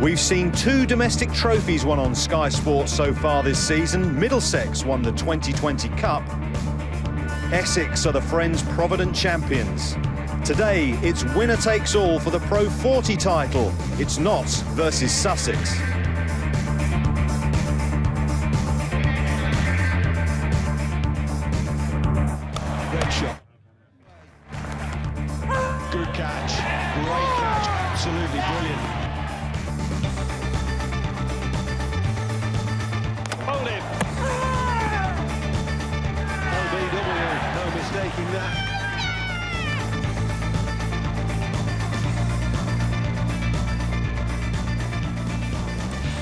We've seen 2 domestic trophies won on Sky Sports so far this season. Middlesex won the 2020 Cup. Essex are the Friends Provident champions. Today, it's winner takes all for the Pro40 title. It's Notts versus Sussex. Great shot. Good catch. Great catch. Absolutely brilliant. Hold him. LBW. No mistaking that.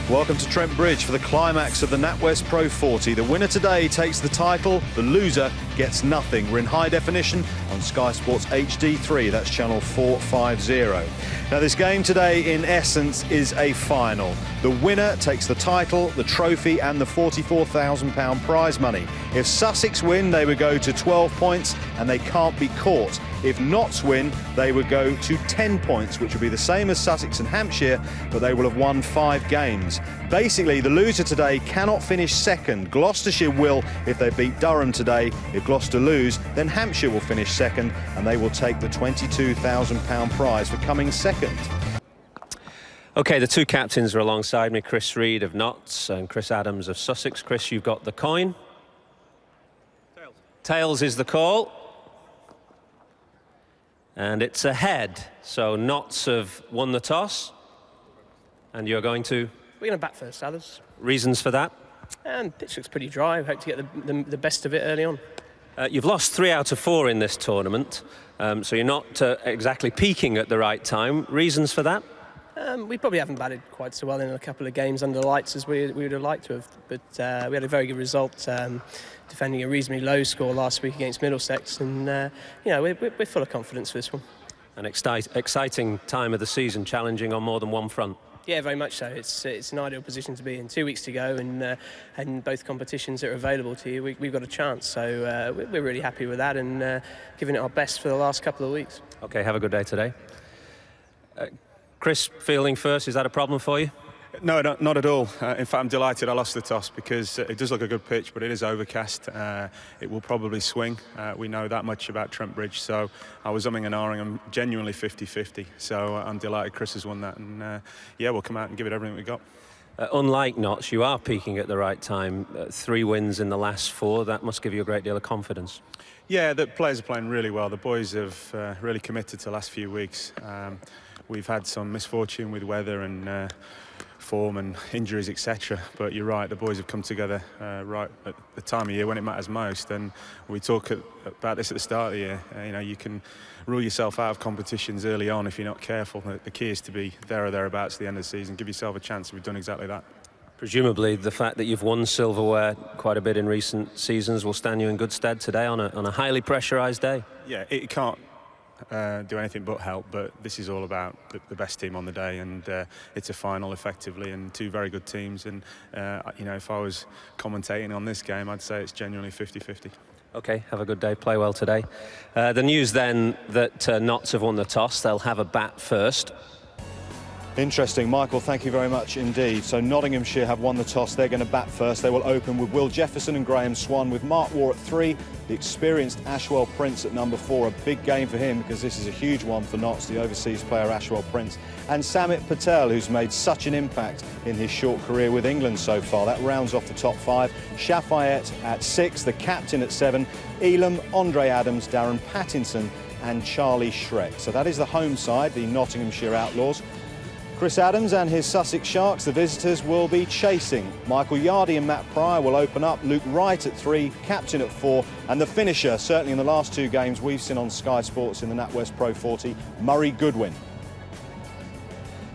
Welcome to Trent Bridge for the climax of the NatWest Pro40. The winner today takes the title, the loser gets nothing. We're in high definition on Sky Sports HD3, that's channel 450. Now this game today in essence is a final. The winner takes the title, the trophy and the £44,000 prize money. If Sussex win, they would go to 12 points and they can't be caught. If Notts win, they would go to 10 points, which would be the same as Sussex and Hampshire, but they will have won 5 games. Basically, the loser today cannot finish second. Gloucestershire will if they beat Durham today. If Gloucester lose, then Hampshire will finish second and they will take the £22,000 prize for coming second. OK, the 2 captains are alongside me, Chris Reed of Notts and Chris Adams of Sussex. Chris, you've got the coin. Tails. Tails is the call. And it's a head, so Notts have won the toss. And you're going to? We're going to bat first, others. Reasons for that? Pitch looks pretty dry. I hope to get the best of it early on. You've lost 3 out of 4 in this tournament, so you're not exactly peaking at the right time. Reasons for that? We probably haven't batted quite so well in a couple of games under lights as we would have liked to have, but we had a very good result defending a reasonably low score last week against Middlesex, and you know, we're full of confidence for this one. An exciting time of the season, challenging on more than one front. Yeah, very much so. It's an ideal position to be in. 2 weeks to go, and both competitions that are available to you, we've got a chance. So we're really happy with that, and giving it our best for the last couple of weeks. OK, have a good day today. Chris, fielding first, is that a problem for you? No, not at all. In fact, I'm delighted I lost the toss because it does look a good pitch, but it is overcast. It will probably swing. We know that much about Trent Bridge, so I was umming and ahhing. I'm genuinely 50-50, so I'm delighted Chris has won that, and yeah, we'll come out and give it everything we got. Unlike Notts, you are peaking at the right time. 3 wins in the last 4. That must give you a great deal of confidence. Yeah, the players are playing really well. The boys have really committed to the last few weeks. We've had some misfortune with weather and form and injuries, etc. But you're right, the boys have come together right at the time of year when it matters most. And we talk about this at the start of the year. You know, you can rule yourself out of competitions early on if you're not careful. The key is to be there or thereabouts at the end of the season. Give yourself a chance. We've done exactly that. Presumably, the fact that you've won silverware quite a bit in recent seasons will stand you in good stead today on a highly pressurised day. Yeah, it can't do anything but help, but this is all about the best team on the day, and it's a final effectively, and 2 very good teams, and you know, if I was commentating on this game, I'd say it's genuinely 50-50. OK, have a good day, play well today. The news then that Notts have won the toss, they'll have a bat first. Interesting, Michael, thank you very much indeed. So Nottinghamshire have won the toss, they're going to bat first. They will open with Will Jefferson and Graham Swan, with Mark Waugh at 3, the experienced Ashwell Prince at number 4, a big game for him because this is a huge one for Notts, the overseas player Ashwell Prince, and Samit Patel, who's made such an impact in his short career with England so far. That rounds off the top 5. Shafayette at 6, the captain at 7, Elam, Andre Adams, Darren Pattinson and Charlie Schreck. So that is the home side, the Nottinghamshire Outlaws. Chris Adams and his Sussex Sharks, the visitors, will be chasing. Michael Yardy and Matt Pryor will open up. Luke Wright at 3, captain at 4, and the finisher, certainly in the last 2 games we've seen on Sky Sports in the NatWest Pro40, Murray Goodwin.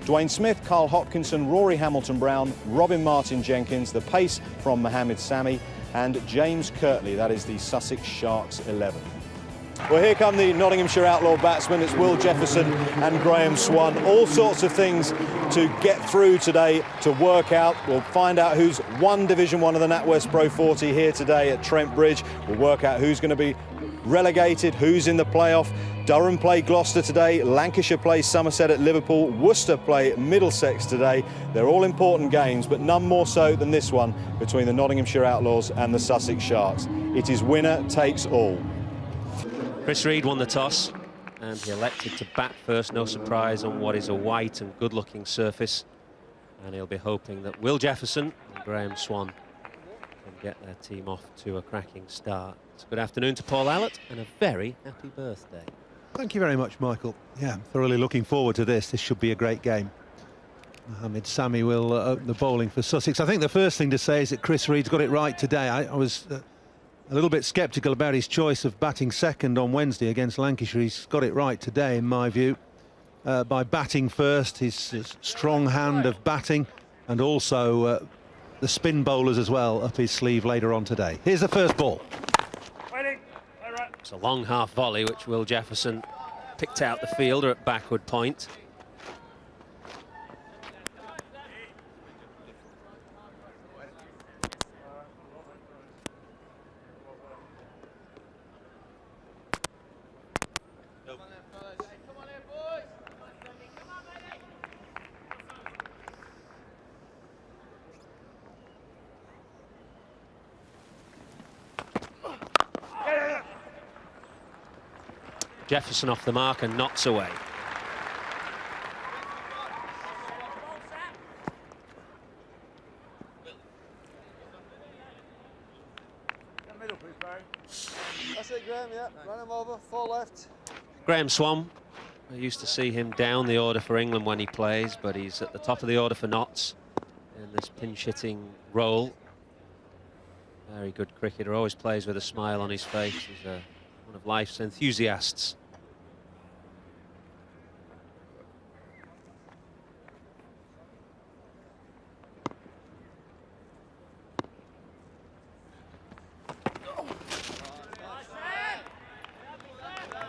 Dwayne Smith, Carl Hopkinson, Rory Hamilton-Brown, Robin Martin-Jenkins, the pace from Mohamed Sami, and James Kirtley. That is the Sussex Sharks 11. Well, here come the Nottinghamshire Outlaw batsmen. It's Will Jefferson and Graham Swan. All sorts of things to get through today, to work out. We'll find out who's won Division 1 of the NatWest Pro40 here today at Trent Bridge. We'll work out who's going to be relegated, who's in the playoff. Durham play Gloucester today, Lancashire play Somerset at Liverpool, Worcester play Middlesex today. They're all important games, but none more so than this one between the Nottinghamshire Outlaws and the Sussex Sharks. It is winner takes all. Chris Reed won the toss and he elected to bat first, no surprise, on what is a white and good-looking surface. And he'll be hoping that Will Jefferson and Graham Swan can get their team off to a cracking start. So good afternoon to Paul Allott and a very happy birthday. Thank you very much, Michael. Yeah, I'm thoroughly looking forward to this. This should be a great game. Mohamed Sami will open the bowling for Sussex. I think the first thing to say is that Chris Reed's got it right today. I was a little bit sceptical about his choice of batting second on Wednesday against Lancashire. He's got it right today, in my view, by batting first, his strong hand of batting, and also the spin bowlers as well up his sleeve later on today. Here's the first ball. It's a long half volley which Will Jefferson picked out the fielder at backward point. Jefferson off the mark and knocks away. That's it, Graham, yeah. Run him over, 4 left. Graham Swan, I used to see him down the order for England when he plays, but he's at the top of the order for Notts in this pinch-hitting role. Very good cricketer, always plays with a smile on his face. He's one of life's enthusiasts.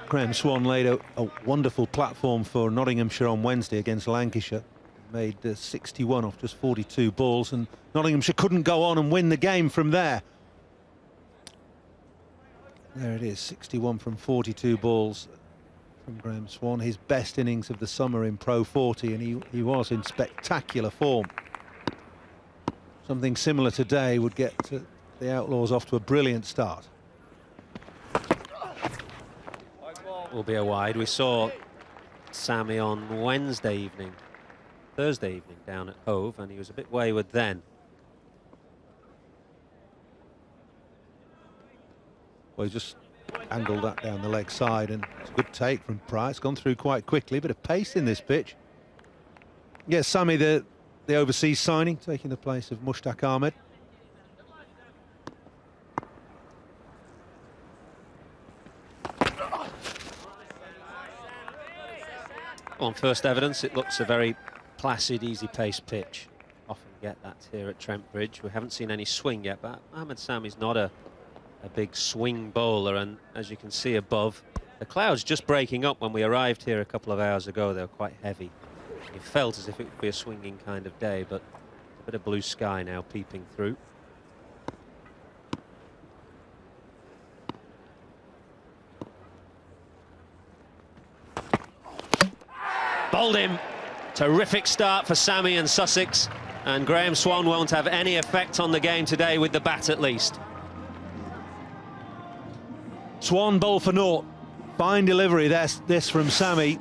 Graham Swan laid a wonderful platform for Nottinghamshire on Wednesday against Lancashire. Made 61 off just 42 balls, and Nottinghamshire couldn't go on and win the game from there. There it is, 61 from 42 balls from Graham Swan. His best innings of the summer in Pro40, and he was in spectacular form. Something similar today would get the Outlaws off to a brilliant start. Will be a wide. We saw Sami on Thursday evening down at Hove, and he was a bit wayward then. Well, he just angled that down the leg side, and it's a good take from Price. It's gone through quite quickly, bit of pace in this pitch. Yes, Sami, the overseas signing, taking the place of Mushtaq Ahmed. On first evidence, it looks a very placid, easy-paced pitch. Often get that here at Trent Bridge. We haven't seen any swing yet, but Mohamed Sami's not a big swing bowler, and as you can see above, the clouds just breaking up. When we arrived here a couple of hours ago, they were quite heavy. It felt as if it would be a swinging kind of day, but a bit of blue sky now peeping through. Bowled him. Terrific start for Sami and Sussex, and Graham Swan won't have any effect on the game today with the bat at least. Swan bowl for naught. Fine delivery, this from Sami.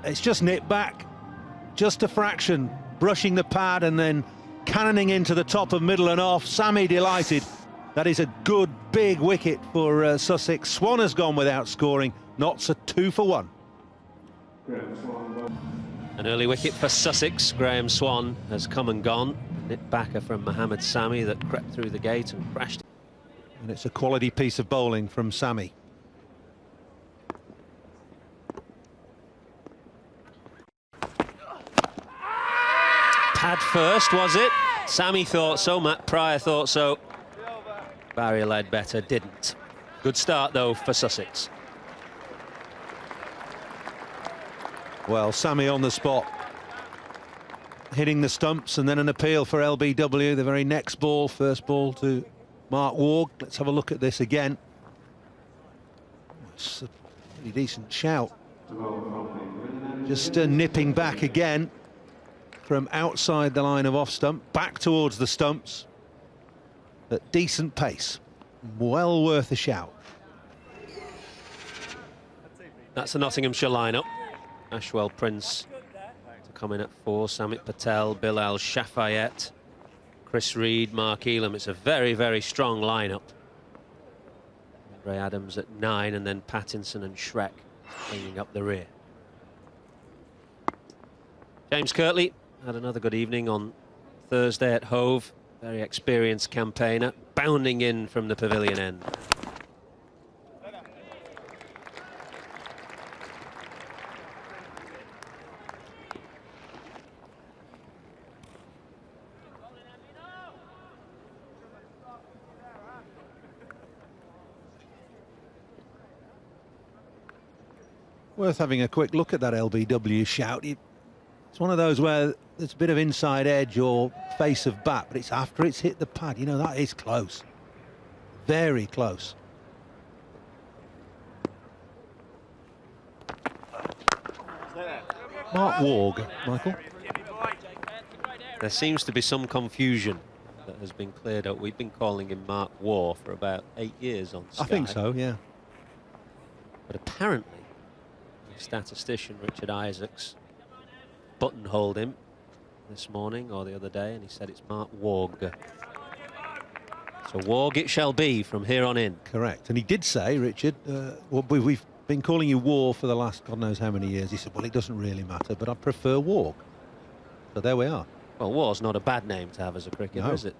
It's just nipped back, just a fraction, brushing the pad and then cannoning into the top of middle and off. Sami delighted. That is a good big wicket for Sussex. Swan has gone without scoring. Notts a 2 for 1. An early wicket for Sussex. Graham Swan has come and gone. Nip backer from Mohamed Sami that crept through the gate and crashed. And it's a quality piece of bowling from Sami. Pad first, was it? Sami thought so, Matt Pryor thought so. Barry Ledbetter didn't. Good start though for Sussex. Well, Sami on the spot, hitting the stumps, and then an appeal for LBW. The very next ball, first ball to Mark Ward. Let's have a look at this again. It's pretty decent shout. Just nipping back again from outside the line of off stump, back towards the stumps at decent pace. Well worth a shout. That's the Nottinghamshire lineup. Ashwell Prince to come in at 4, Samit Patel, Bilal Shafayette, Chris Reed, Mark Elam. It's a very, very strong lineup. Ray Adams at 9, and then Pattinson and Shrek cleaning up the rear. James Kirtley had another good evening on Thursday at Hove. Very experienced campaigner, bounding in from the pavilion end. Worth having a quick look at that LBW shout. It's one of those where there's a bit of inside edge or face of bat, but it's after it's hit the pad. You know, that is close. Very close. Mark Warg, Michael. There seems to be some confusion that has been cleared up. We've been calling him Mark War for about 8 years on Sky. I think so, yeah. But apparently, statistician Richard Isaacs buttonholed him this morning or the other day, and he said it's Mark Warg. So Warg it shall be from here on in. Correct. And he did say, Richard, well, we've been calling you War for the last God knows how many years. He said, well, it doesn't really matter, but I prefer Warg. So there we are. Well, War's not a bad name to have as a cricketer, No. is it?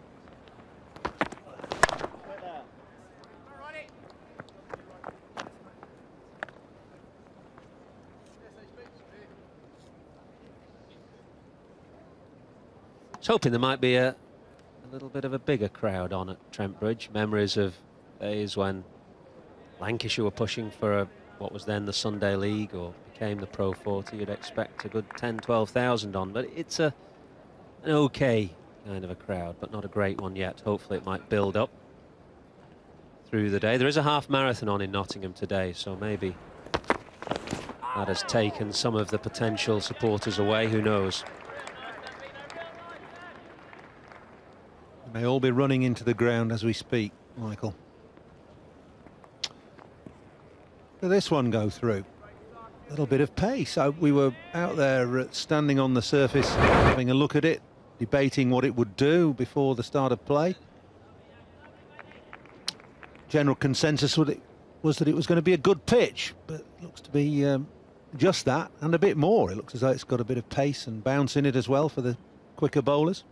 I was hoping there might be a little bit of a bigger crowd on at Trent Bridge. Memories of days when Lancashire were pushing for what was then the Sunday League or became the Pro 40. You'd expect a good 10, 12,000 on, but it's an okay kind of a crowd, but not a great one yet. Hopefully it might build up through the day. There is a half marathon on in Nottingham today, so maybe that has taken some of the potential supporters away. Who knows? They may all be running into the ground as we speak, Michael. Will this one go through? A little bit of pace. We were out there standing on the surface, having a look at it, debating what it would do before the start of play. General consensus was that it was going to be a good pitch, but it looks to be just that and a bit more. It looks as though it's got a bit of pace and bounce in it as well for the quicker bowlers.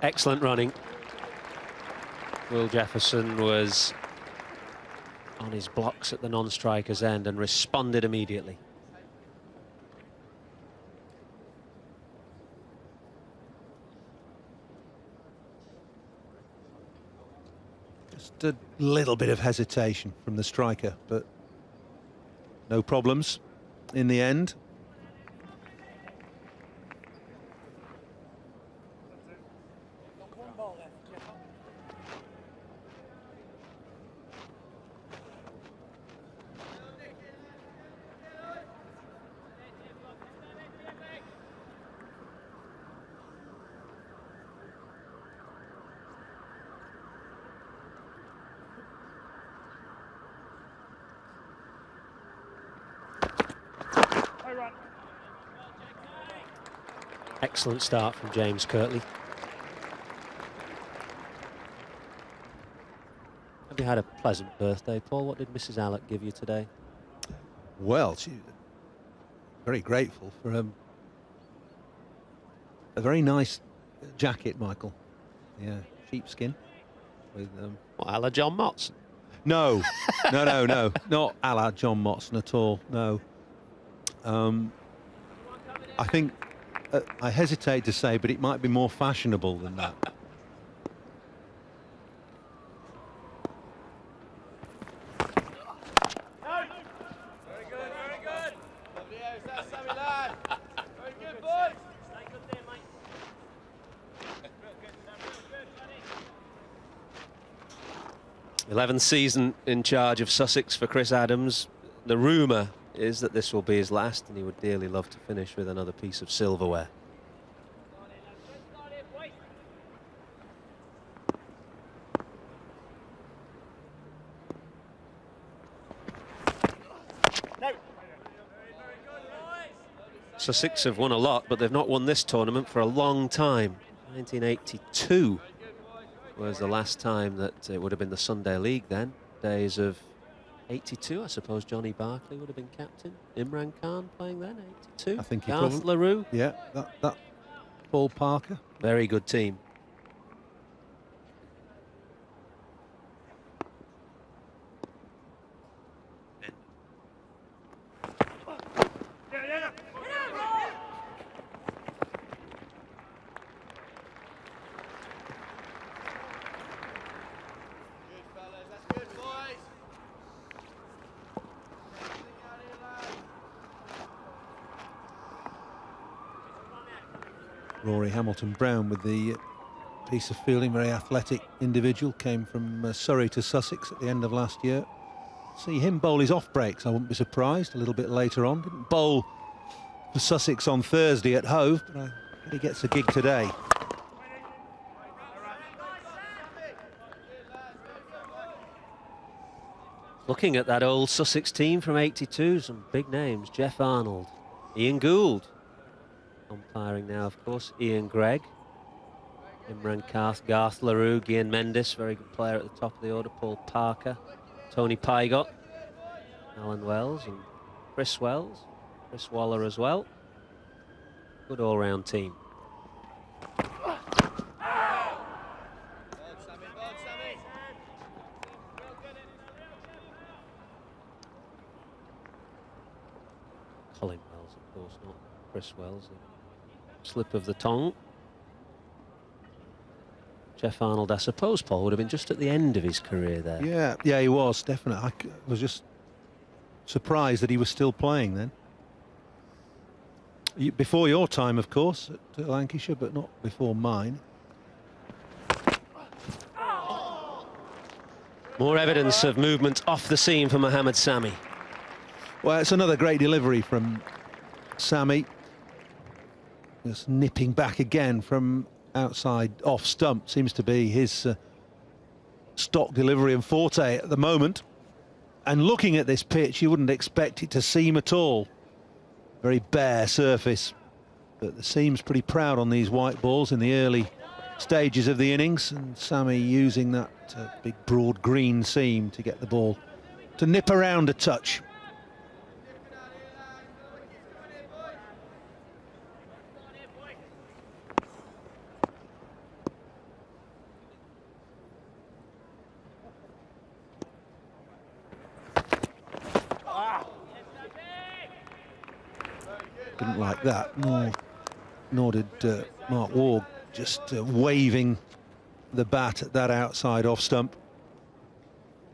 Excellent running. Will Jefferson was on his blocks at the non-striker's end and responded immediately. Just a little bit of hesitation from the striker, but no problems in the end. Excellent start from James Kirtley. Have you had a pleasant birthday, Paul? What did Mrs. Alec give you today? Well, she's very grateful for a very nice jacket, Michael. Yeah, sheepskin. With What, a la John Motson? no, no, not a la John Motson at all. No. I think I hesitate to say, but it might be more fashionable than that. 11th season in charge of Sussex for Chris Adams. The rumour is that this will be his last, and he would dearly love to finish with another piece of silverware. Sussex have won a lot, but they've not won this tournament for a long time. 1982 was the last time that it would have been the Sunday League then. Days of 82, I suppose Johnny Barclay would have been captain. Imran Khan playing then, 82. I think he Garth probably... LaRue. Yeah, that Paul Parker. Very good team. Rory Hamilton-Brown with the piece of fielding, very athletic individual, came from Surrey to Sussex at the end of last year. See him bowl his off breaks, I wouldn't be surprised, a little bit later on. Didn't bowl for Sussex on Thursday at Hove, but I think he gets a gig today. Looking at that old Sussex team from 82, some big names. Jeff Arnold, Ian Gould. Umpiring now, of course, Ian Gregg, Imran Khan, Garth LaRue, Gian Mendes, very good player at the top of the order, Paul Parker, Tony Pygott, Alan Wells and Chris Wells, Chris Waller as well. Good all-round team. Colin Wells, of course, not Chris Wells. Slip of the tongue. Jeff Arnold, I suppose, Paul, would have been just at the end of his career there. Yeah, he was, definitely. I was just surprised that he was still playing then. Before your time, of course, at Lancashire, but not before mine. More evidence of movement off the seam for Mohamed Sami. Well, it's another great delivery from Sami. Just nipping back again from outside off stump. Seems to be his stock delivery and forte at the moment. And looking at this pitch, you wouldn't expect it to seam at all. Very bare surface. But the seam's pretty proud on these white balls in the early stages of the innings. And Sami using that big broad green seam to get the ball to nip around a touch. Didn't like that, nor did Mark Ward, just waving the bat at that outside off stump.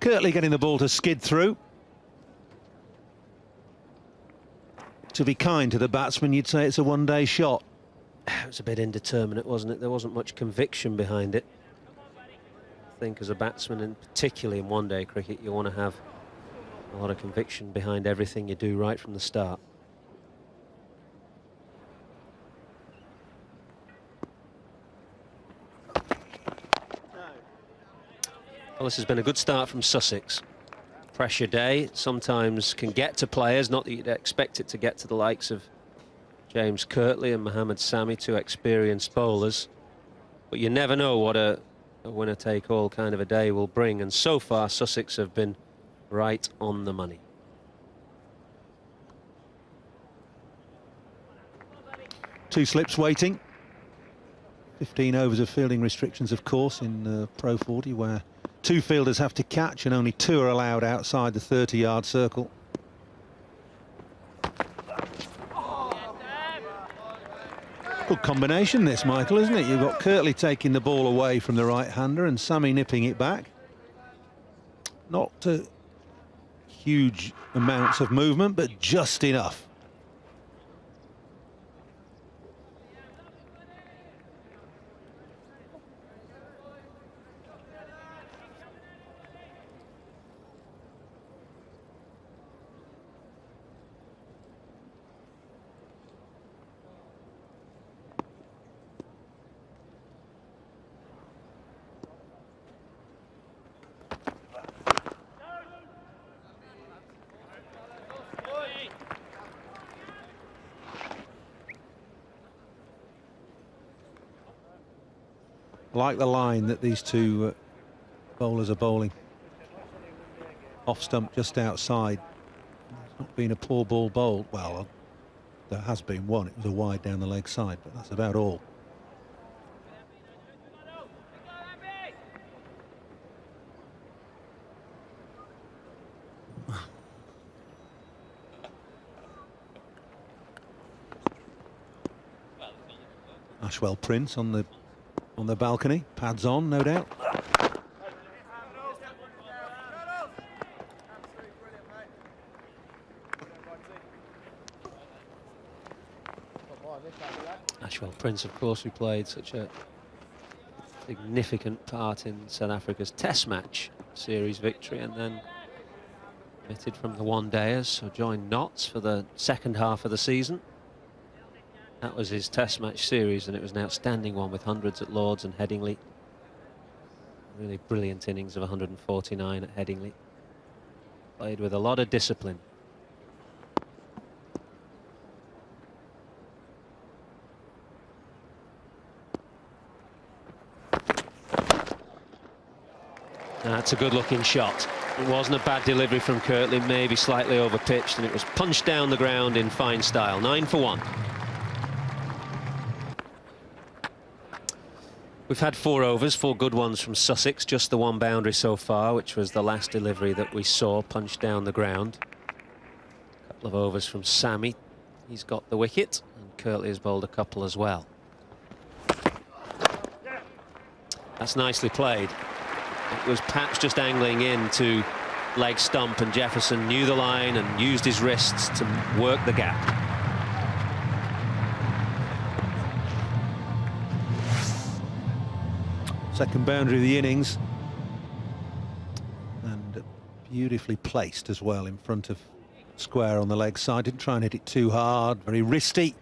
Kirtley getting the ball to skid through. To be kind to the batsman, you'd say it's a one-day shot. It was a bit indeterminate, wasn't it? There wasn't much conviction behind it. I think as a batsman, and particularly in one-day cricket, you want to have a lot of conviction behind everything you do right from the start. Well, this has been a good start from Sussex. Pressure day sometimes can get to players, not that you'd expect it to get to the likes of James Kirtley and Mohamed Sami, two experienced bowlers. But you never know what a winner-take-all kind of a day will bring. And so far, Sussex have been right on the money. Two slips waiting. 15 overs of fielding restrictions, of course, in Pro40, where two fielders have to catch and only two are allowed outside the 30-yard circle. Good combination this, Michael, isn't it? You've got Kirtley taking the ball away from the right-hander and Sami nipping it back. Not huge amounts of movement, but just enough. I like the line that these two bowlers are bowling. Off stump just outside. It's not been a poor ball bowled. Well, there has been one. It was a wide down the leg side, but that's about all. Ashwell Prince on the balcony, pads on, no doubt. Ashwell Prince, of course, who played such a significant part in South Africa's Test match series victory and then omitted from the one-dayers, so joined Notts for the second half of the season. That was his Test match series, and it was an outstanding one with hundreds at Lords and Headingley. Really brilliant innings of 149 at Headingley. Played with a lot of discipline. That's a good-looking shot. It wasn't a bad delivery from Kirtley, maybe slightly over-pitched, and it was punched down the ground in fine style. 9 for 1. We've had 4 overs, 4 good ones from Sussex, just the 1 boundary so far, which was the last delivery that we saw punched down the ground. A couple of overs from Sammy. He's got the wicket, and Kirtley has bowled a couple as well. That's nicely played. It was perhaps just angling in to leg stump, and Jefferson knew the line and used his wrists to work the gap. Second boundary of the innings, and beautifully placed as well in front of square on the leg side. Didn't try and hit it too hard, very wristy,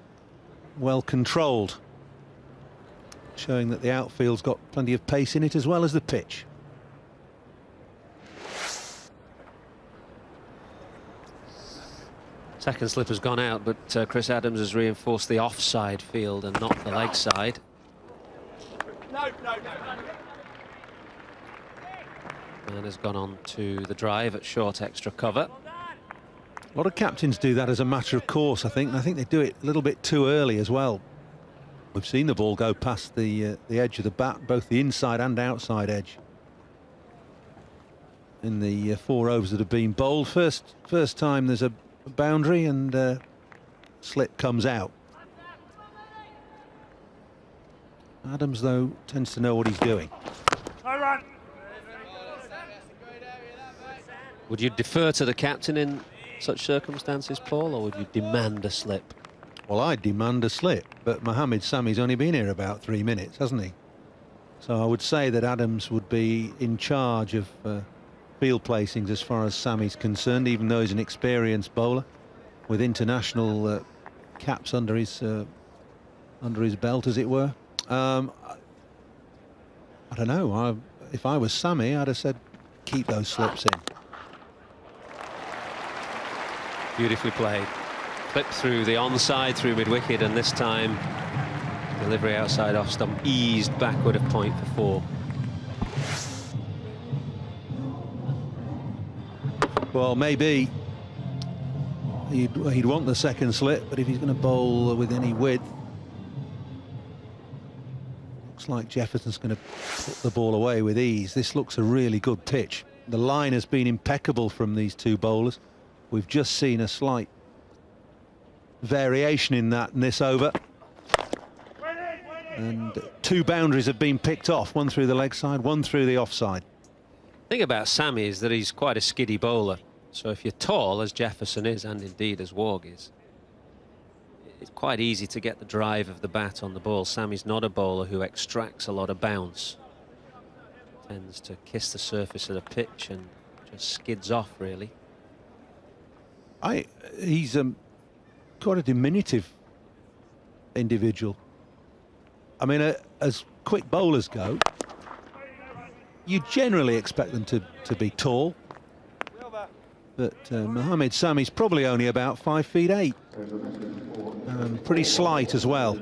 well controlled, showing that the outfield's got plenty of pace in it as well as the pitch. Second slip has gone out, but Chris Adams has reinforced the offside field and not the leg side. And has gone on to the drive at short extra cover. A lot of captains do that as a matter of course, I think, and I think they do it a little bit too early as well. We've seen the ball go past the edge of the bat, both the inside and outside edge, in the 4 overs that have been bowled. First time there's a boundary and slip comes out. Adams, though, tends to know what he's doing. Would you defer to the captain in such circumstances, Paul, or would you demand a slip? Well, I'd demand a slip, but Mohammed Sami's only been here about 3 minutes, hasn't he? So I would say that Adams would be in charge of field placings as far as Sami's concerned, even though he's an experienced bowler with international caps under his belt, as it were. I don't know. If I was Sammy, I'd have said keep those slips in. Beautifully played. Clip through the onside, through mid-wicket, and this time delivery outside off stump eased backward of point for 4. Well, maybe he'd want the second slip, but if he's going to bowl with any width, looks like Jefferson's going to put the ball away with ease. This looks a really good pitch. The line has been impeccable from these two bowlers. We've just seen a slight variation in that in this over. And 2 boundaries have been picked off, 1 through the leg side, 1 through the offside. The thing about Sammy is that he's quite a skiddy bowler. So if you're tall, as Jefferson is, and indeed as Warg is, it's quite easy to get the drive of the bat on the ball. Sammy's not a bowler who extracts a lot of bounce. Tends to kiss the surface of the pitch and just skids off, really. He's quite a diminutive individual. I mean, as quick bowlers go, you generally expect them to be tall. But Mohammed Sami's probably only about 5'8". Pretty slight as well.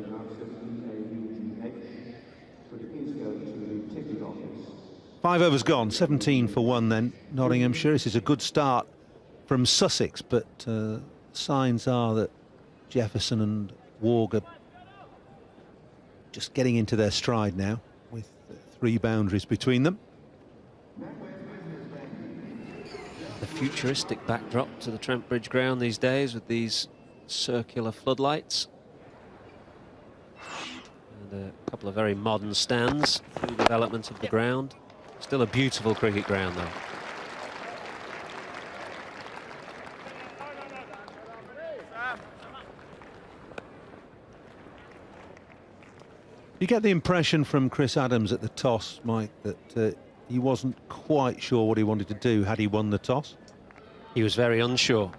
5 overs gone, 17 for 1 then, Nottinghamshire. This is a good start from Sussex, but signs are that Jefferson and Warg are just getting into their stride now, with 3 boundaries between them. The futuristic backdrop to the Trent Bridge ground these days, with these circular floodlights. And a couple of very modern stands through development of the ground. Still a beautiful cricket ground though. You get the impression from Chris Adams at the toss, Mike, that he wasn't quite sure what he wanted to do had he won the toss. He was very unsure,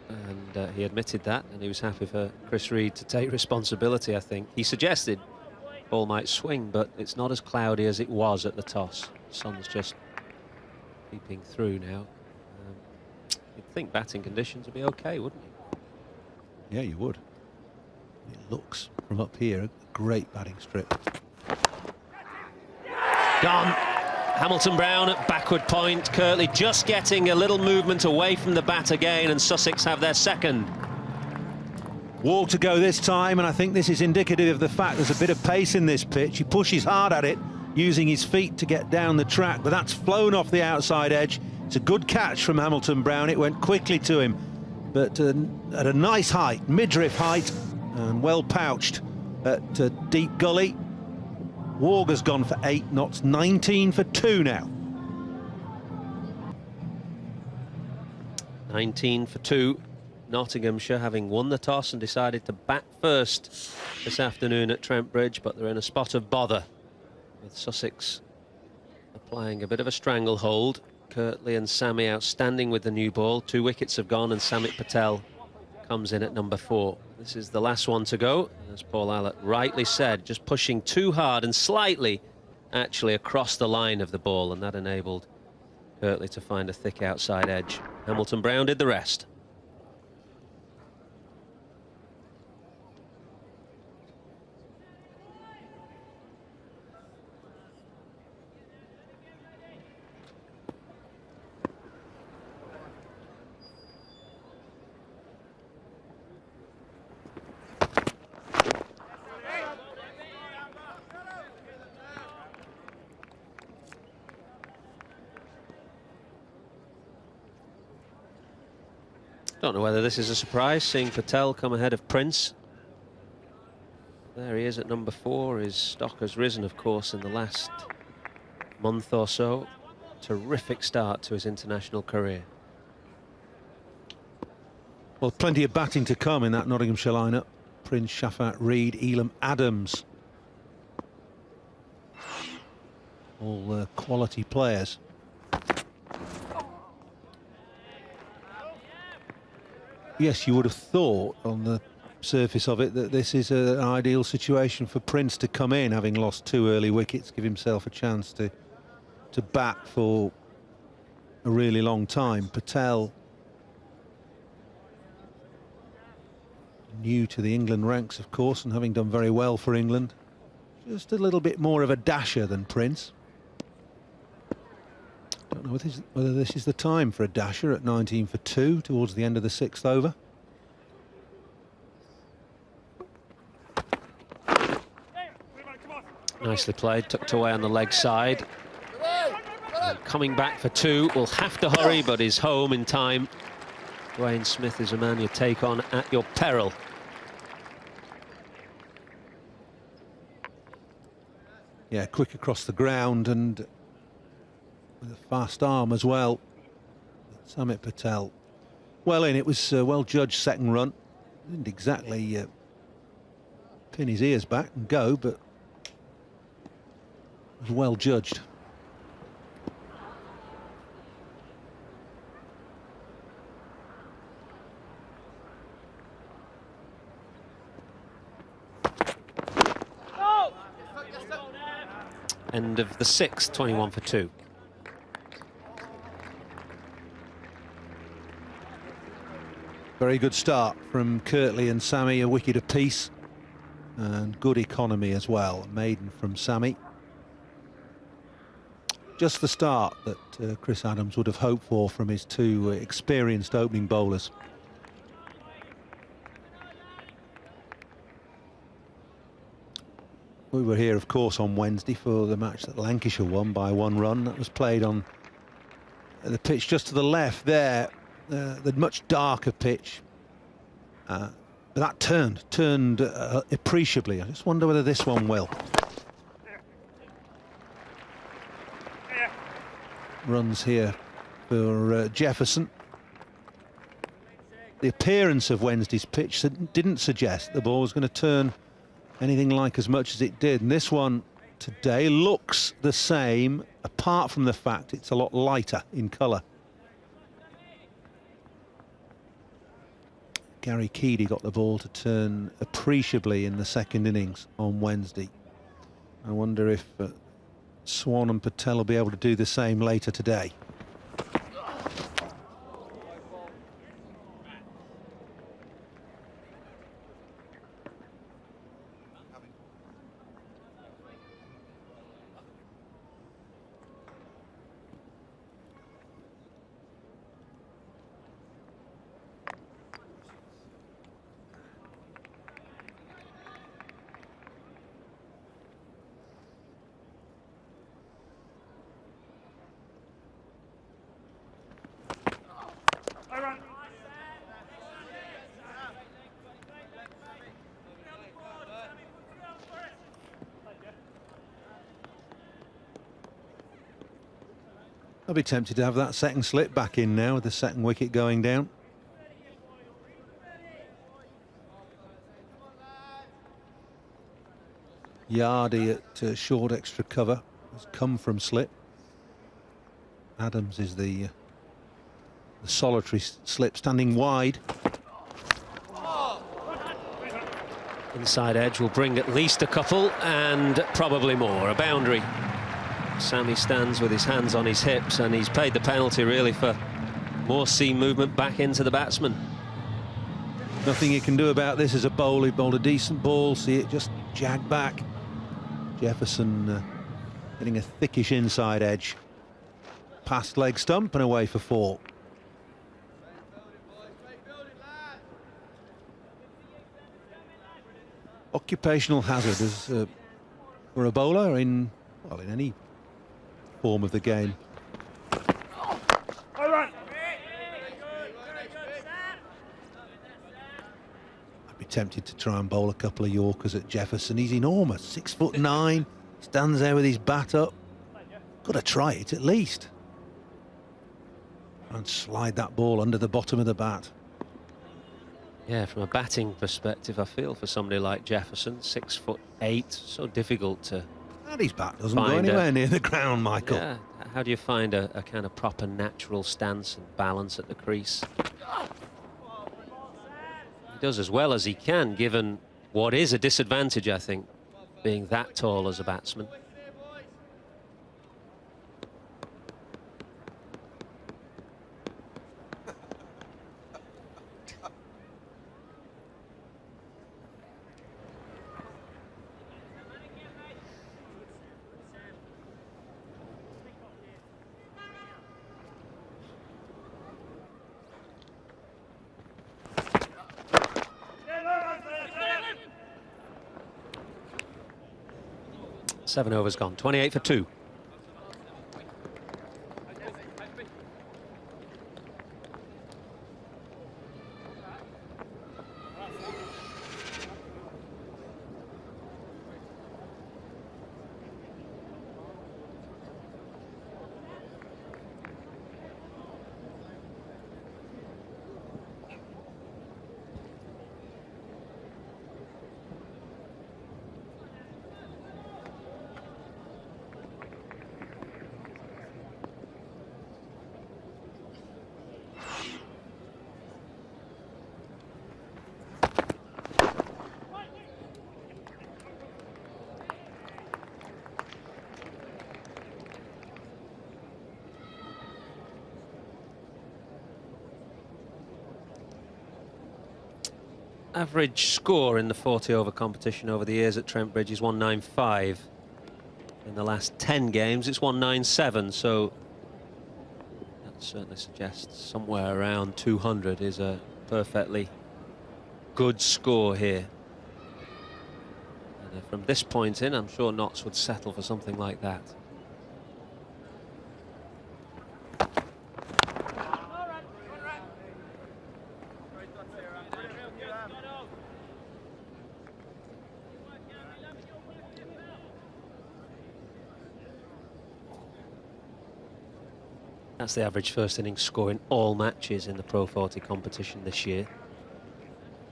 and he admitted that, and he was happy for Chris Reed to take responsibility, I think. He suggested ball might swing, but it's not as cloudy as it was at the toss. The sun's just peeping through now. You'd think batting conditions would be okay, wouldn't you? Yeah, you would. It looks, from up here, a great batting strip. Gone. Hamilton Brown at backward point. Kirtley just getting a little movement away from the bat again, and Sussex have their second. Warg to go this time, and I think this is indicative of the fact there's a bit of pace in this pitch. He pushes hard at it, using his feet to get down the track, but that's flown off the outside edge. It's a good catch from Hamilton Brown. It went quickly to him, but at a nice height, midriff height, and well pouched at deep gully. Warg has gone for 8 knots, 19 for 2 now. 19 for 2. Nottinghamshire having won the toss and decided to bat first this afternoon at Trent Bridge, but they're in a spot of bother, with Sussex applying a bit of a stranglehold. Kirtley and Sami outstanding with the new ball. 2 wickets have gone, and Samit Patel comes in at number 4. This is the last one to go, as Paul Allott rightly said, just pushing too hard and slightly actually across the line of the ball, and that enabled Kirtley to find a thick outside edge. Hamilton Brown did the rest. Don't know whether this is a surprise, seeing Patel come ahead of Prince. There he is at number 4. His stock has risen, of course, in the last month or so. Terrific start to his international career. Well, plenty of batting to come in that Nottinghamshire lineup. Prince, Shafat, Reed, Elam, Adams. All quality players. Yes, you would have thought on the surface of it that this is an ideal situation for Prince to come in, having lost 2 early wickets, give himself a chance to bat for a really long time. Patel, new to the England ranks, of course, and having done very well for England. Just a little bit more of a dasher than Prince. Don't know whether this is the time for a dasher at 19 for 2 towards the end of the 6th over. Nicely played, tucked away on the leg side. And coming back for 2, will have to hurry, but is home in time. Dwayne Smith is a man you take on at your peril. Yeah, quick across the ground and with a fast arm as well. Samit Patel well in. It was a well judged second run. Didn't exactly pin his ears back and go, but it was well judged. End of the 6th, 21 for 2. Very good start from Kirtley and Sami, a wicket apiece, and good economy as well. Maiden from Sami. just the start that Chris Adams would have hoped for from his two experienced opening bowlers. We were here, of course, on Wednesday for the match that Lancashire won by 1 run. That was played on the pitch just to the left there, the much darker pitch. But that turned appreciably. I just wonder whether this one will. Runs here for Jefferson. The appearance of Wednesday's pitch didn't suggest the ball was going to turn anything like as much as it did. And this one today looks the same, apart from the fact it's a lot lighter in colour. Gary Keady got the ball to turn appreciably in the second innings on Wednesday. I wonder if Swan and Patel will be able to do the same later today. I'll be tempted to have that second slip back in now with the second wicket going down. Yardy at short extra cover has come from slip. Adams is the solitary slip, standing wide. Inside edge will bring at least a couple and probably more. A boundary. Sammy stands with his hands on his hips, and he's paid the penalty really for more seam movement back into the batsman. Nothing you can do about this as a bowler. He bowled a decent ball, see it just jag back. Jefferson getting a thickish inside edge. Past leg stump and away for 4. Occupational hazard as for a bowler in any form of the game. I'd be tempted to try and bowl a couple of Yorkers at Jefferson. He's enormous, 6'9", stands there with his bat up. Got to try it at least. And slide that ball under the bottom of the bat. Yeah, from a batting perspective, I feel for somebody like Jefferson, 6'8", so difficult to. And his bat doesn't go anywhere near the ground, Michael. Yeah, how do you find a kind of proper natural stance and balance at the crease? He does as well as he can, given what is a disadvantage, I think, being that tall as a batsman. Seven overs gone, 28 for 2. Average score in the 40 over competition over the years at Trent Bridge is 195. in the last 10 games. It's won 9-7, so that certainly suggests somewhere around 200 is a perfectly good score here. And from this point in, I'm sure Notts would settle for something like that. That's the average first innings score in all matches in the Pro40 competition this year.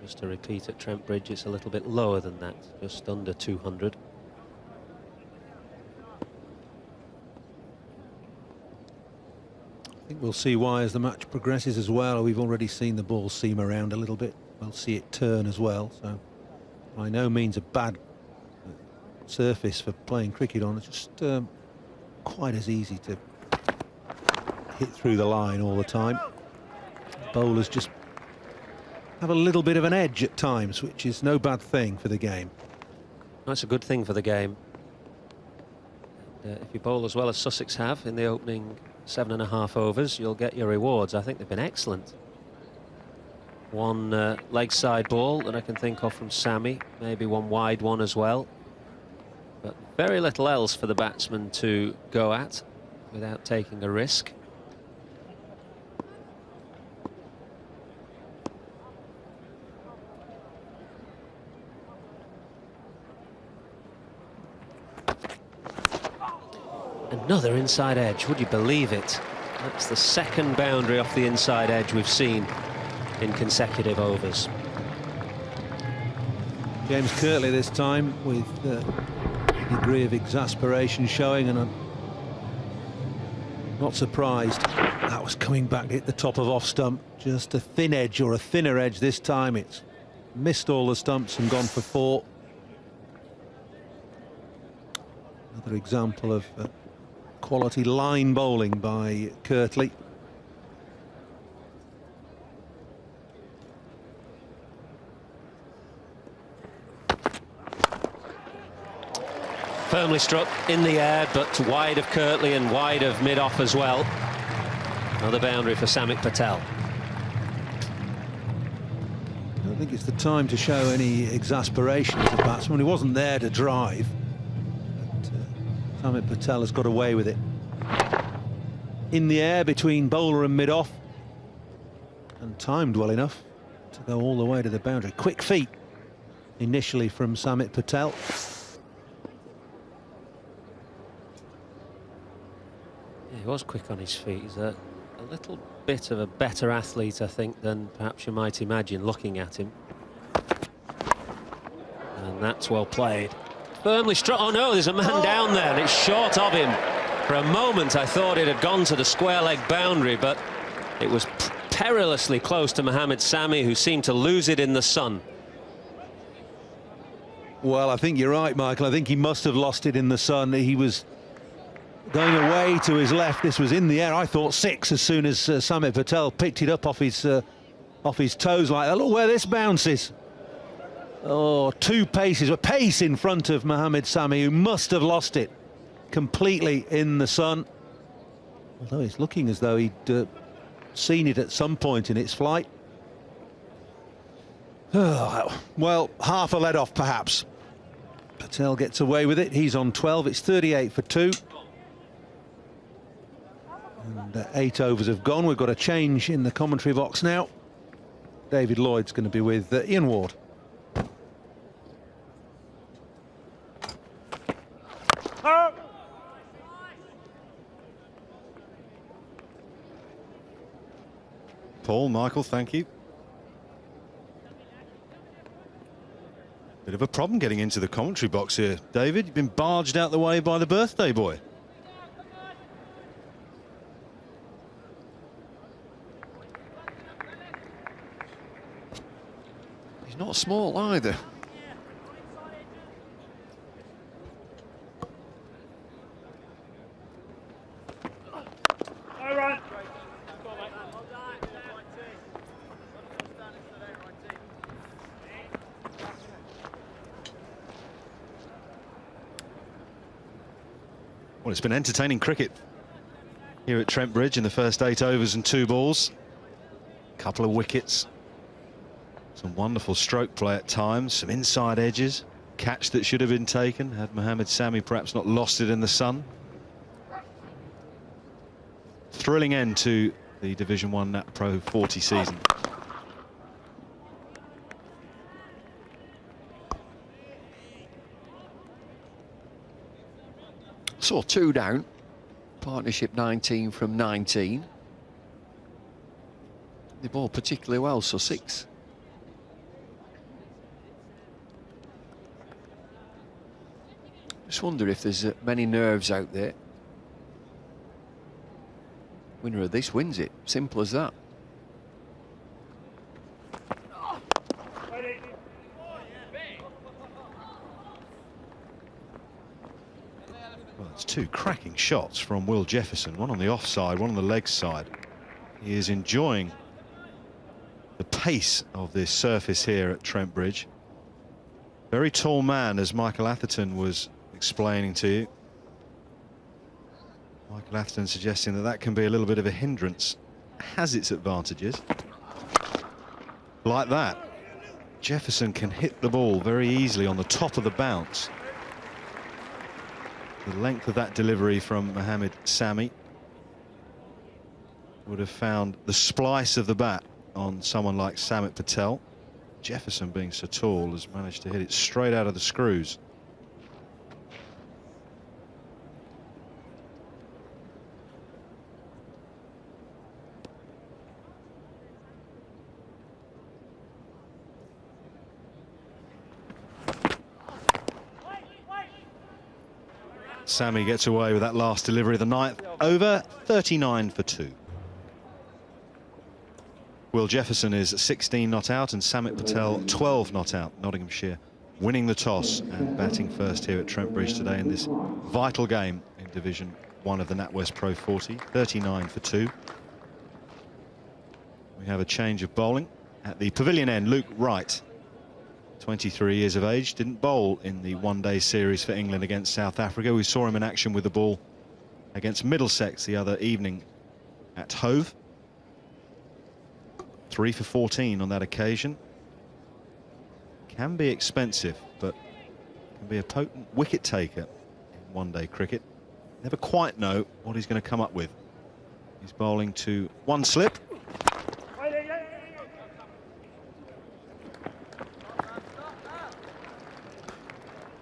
Just to repeat, at Trent Bridge, it's a little bit lower than that, just under 200. I think we'll see why as the match progresses as well. We've already seen the ball seam around a little bit. We'll see it turn as well. So by no means a bad surface for playing cricket on. It's just quite as easy to hit through the line all the time. Bowlers just have a little bit of an edge at times, which is no bad thing for the game. That's a good thing for the game. And, if you bowl as well as Sussex have in the opening 7.5 overs, you'll get your rewards. I think they've been excellent. One leg side ball that I can think of from Sammy, maybe one wide one as well. But very little else for the batsman to go at without taking a risk. Another inside edge, would you believe it? That's the second boundary off the inside edge we've seen in consecutive overs. James Kirtley this time with a degree of exasperation showing, and I'm not surprised. That was coming back, hit the top of off stump. Just a thin edge, or a thinner edge this time. It's missed all the stumps and gone for 4. Another example of quality line bowling by Kirtley. Firmly struck in the air, but wide of Kirtley and wide of mid-off as well. Another boundary for Samit Patel. I don't think it's the time to show any exasperation as a batsman. He wasn't there to drive. Samit Patel has got away with it. In the air between bowler and mid-off, and timed well enough to go all the way to the boundary. Quick feet initially from Samit Patel. Yeah, he was quick on his feet. He's a little bit of a better athlete, I think, than perhaps you might imagine looking at him. And that's well played. Firmly struck. Oh no, there's a man down there and it's short of him. For a moment I thought it had gone to the square leg boundary, but it was perilously close to Mohammed Sami, who seemed to lose it in the sun. Well, I think you're right, Michael. I think he must have lost it in the sun. He was going away to his left. This was in the air. I thought 6 as soon as Samit Patel picked it up off his toes like that. Look where this bounces. Oh, 2 paces, a pace in front of Mohammed Sami, who must have lost it completely in the sun. Although it's looking as though he'd seen it at some point in its flight. Oh, well, half a lead off perhaps. Patel gets away with it. He's on 12. It's 38 for 2. And 8 overs have gone. We've got a change in the commentary box now. David Lloyd's going to be with Ian Ward. Paul, Michael, thank you. Bit of a problem getting into the commentary box here. David, you've been barged out the way by the birthday boy. He's not small either. Well, it's been entertaining cricket here at Trent Bridge in the first 8 overs and 2 balls. Couple of wickets. Some wonderful stroke play at times, some inside edges. Catch that should have been taken, had Mohammed Sami perhaps not lost it in the sun. Thrilling end to the Division 1 Nat Pro 40 season. Saw 2 down, partnership 19 from 19. They bowled particularly well, Sussex. Just wonder if there's many nerves out there. Winner of this wins it, simple as that. Well, it's 2 cracking shots from Will Jefferson, one on the offside, one on the leg side. He is enjoying the pace of this surface here at Trent Bridge. Very tall man, as Michael Atherton was explaining to you. Michael Atherton suggesting that that can be a little bit of a hindrance. Has its advantages. Like that, Jefferson can hit the ball very easily on the top of the bounce. The length of that delivery from Mohammed Sami would have found the splice of the bat on someone like Samit Patel. Jefferson, being so tall, has managed to hit it straight out of the screws. Sami gets away with that last delivery of the 9th over, 39 for 2. Will Jefferson is 16 not out and Samit Patel 12 not out. Nottinghamshire winning the toss and batting first here at Trent Bridge today in this vital game in Division 1 of the NatWest Pro40, 39 for 2. We have a change of bowling at the pavilion end. Luke Wright, 23 years of age, didn't bowl in the one-day series for England against South Africa. We saw him in action with the ball against Middlesex the other evening at Hove. 3 for 14 on that occasion. Can be expensive, but can be a potent wicket taker in one-day cricket. Never quite know what he's going to come up with. He's bowling to 1 slip.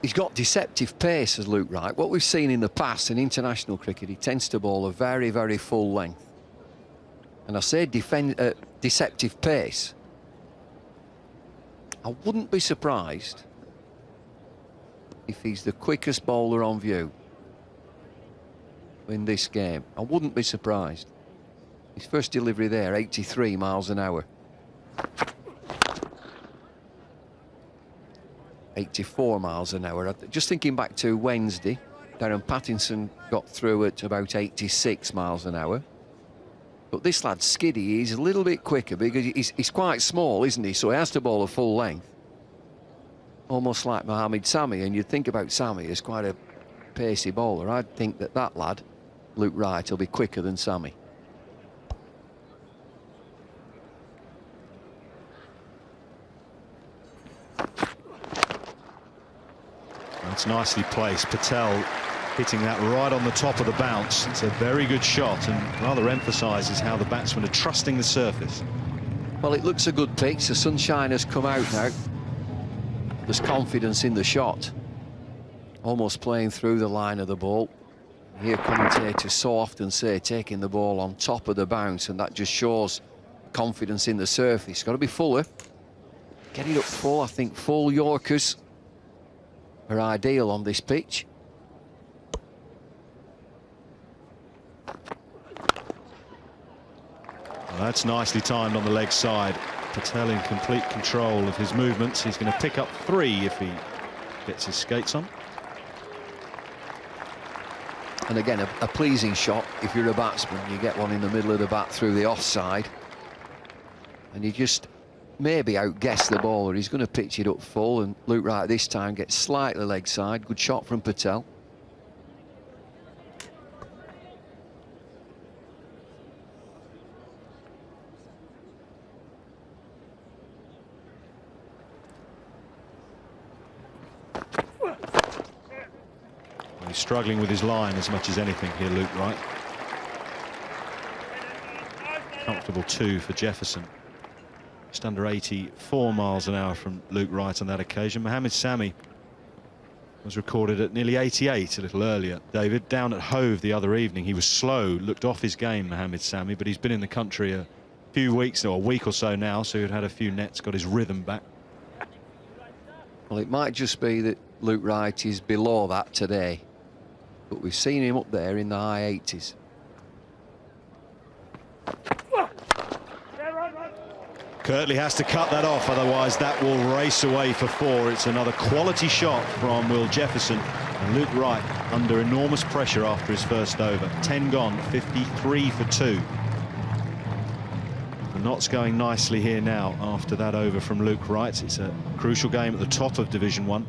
He's got deceptive pace, as Luke Wright. What we've seen in the past in international cricket, he tends to bowl a very, very full length. And I say deceptive pace. I wouldn't be surprised if he's the quickest bowler on view in this game. I wouldn't be surprised. His first delivery there, 83 miles an hour. 84 miles an hour. Just thinking back to Wednesday, Darren Pattinson got through at about 86 miles an hour. But this lad's skiddy, he's a little bit quicker because he's quite small, isn't he? So he has to bowl a full length. Almost like Mohammed Sami, and you'd think about Sami as quite a pacey bowler. I'd think that that lad, Luke Wright, will be quicker than Sami. That's nicely placed. Patel hitting that right on the top of the bounce. It's a very good shot and rather emphasises how the batsmen are trusting the surface. Well, it looks a good pitch. The sunshine has come out now. There's confidence in the shot. Almost playing through the line of the ball. Here commentators so often say taking the ball on top of the bounce, and that just shows confidence in the surface. Got to be fuller. Get it up full. I think full Yorkers are ideal on this pitch. Well, that's nicely timed on the leg side. Patel in complete control of his movements. He's going to pick up 3 if he gets his skates on. And again, a pleasing shot. If you're a batsman, you get one in the middle of the bat through the offside, and you just maybe outguess the bowler. He's going to pitch it up full, and Luke Wright this time gets slightly leg side. Good shot from Patel. He's struggling with his line as much as anything here, Luke Wright. Comfortable 2 for Jefferson. Just under 84 miles an hour from Luke Wright on that occasion. Mohamed Sami was recorded at nearly 88 a little earlier. David, down at Hove the other evening, he was slow, looked off his game, Mohamed Sami, but he's been in the country a few weeks, or a week or so now, so he'd had a few nets, got his rhythm back. Well, it might just be that Luke Wright is below that today, but we've seen him up there in the high 80s. Kirtley has to cut that off, otherwise that will race away for 4. It's another quality shot from Will Jefferson, and Luke Wright under enormous pressure after his first over. 10 gone, 53 for 2. The knots going nicely here now after that over from Luke Wright. It's a crucial game at the top of Division 1.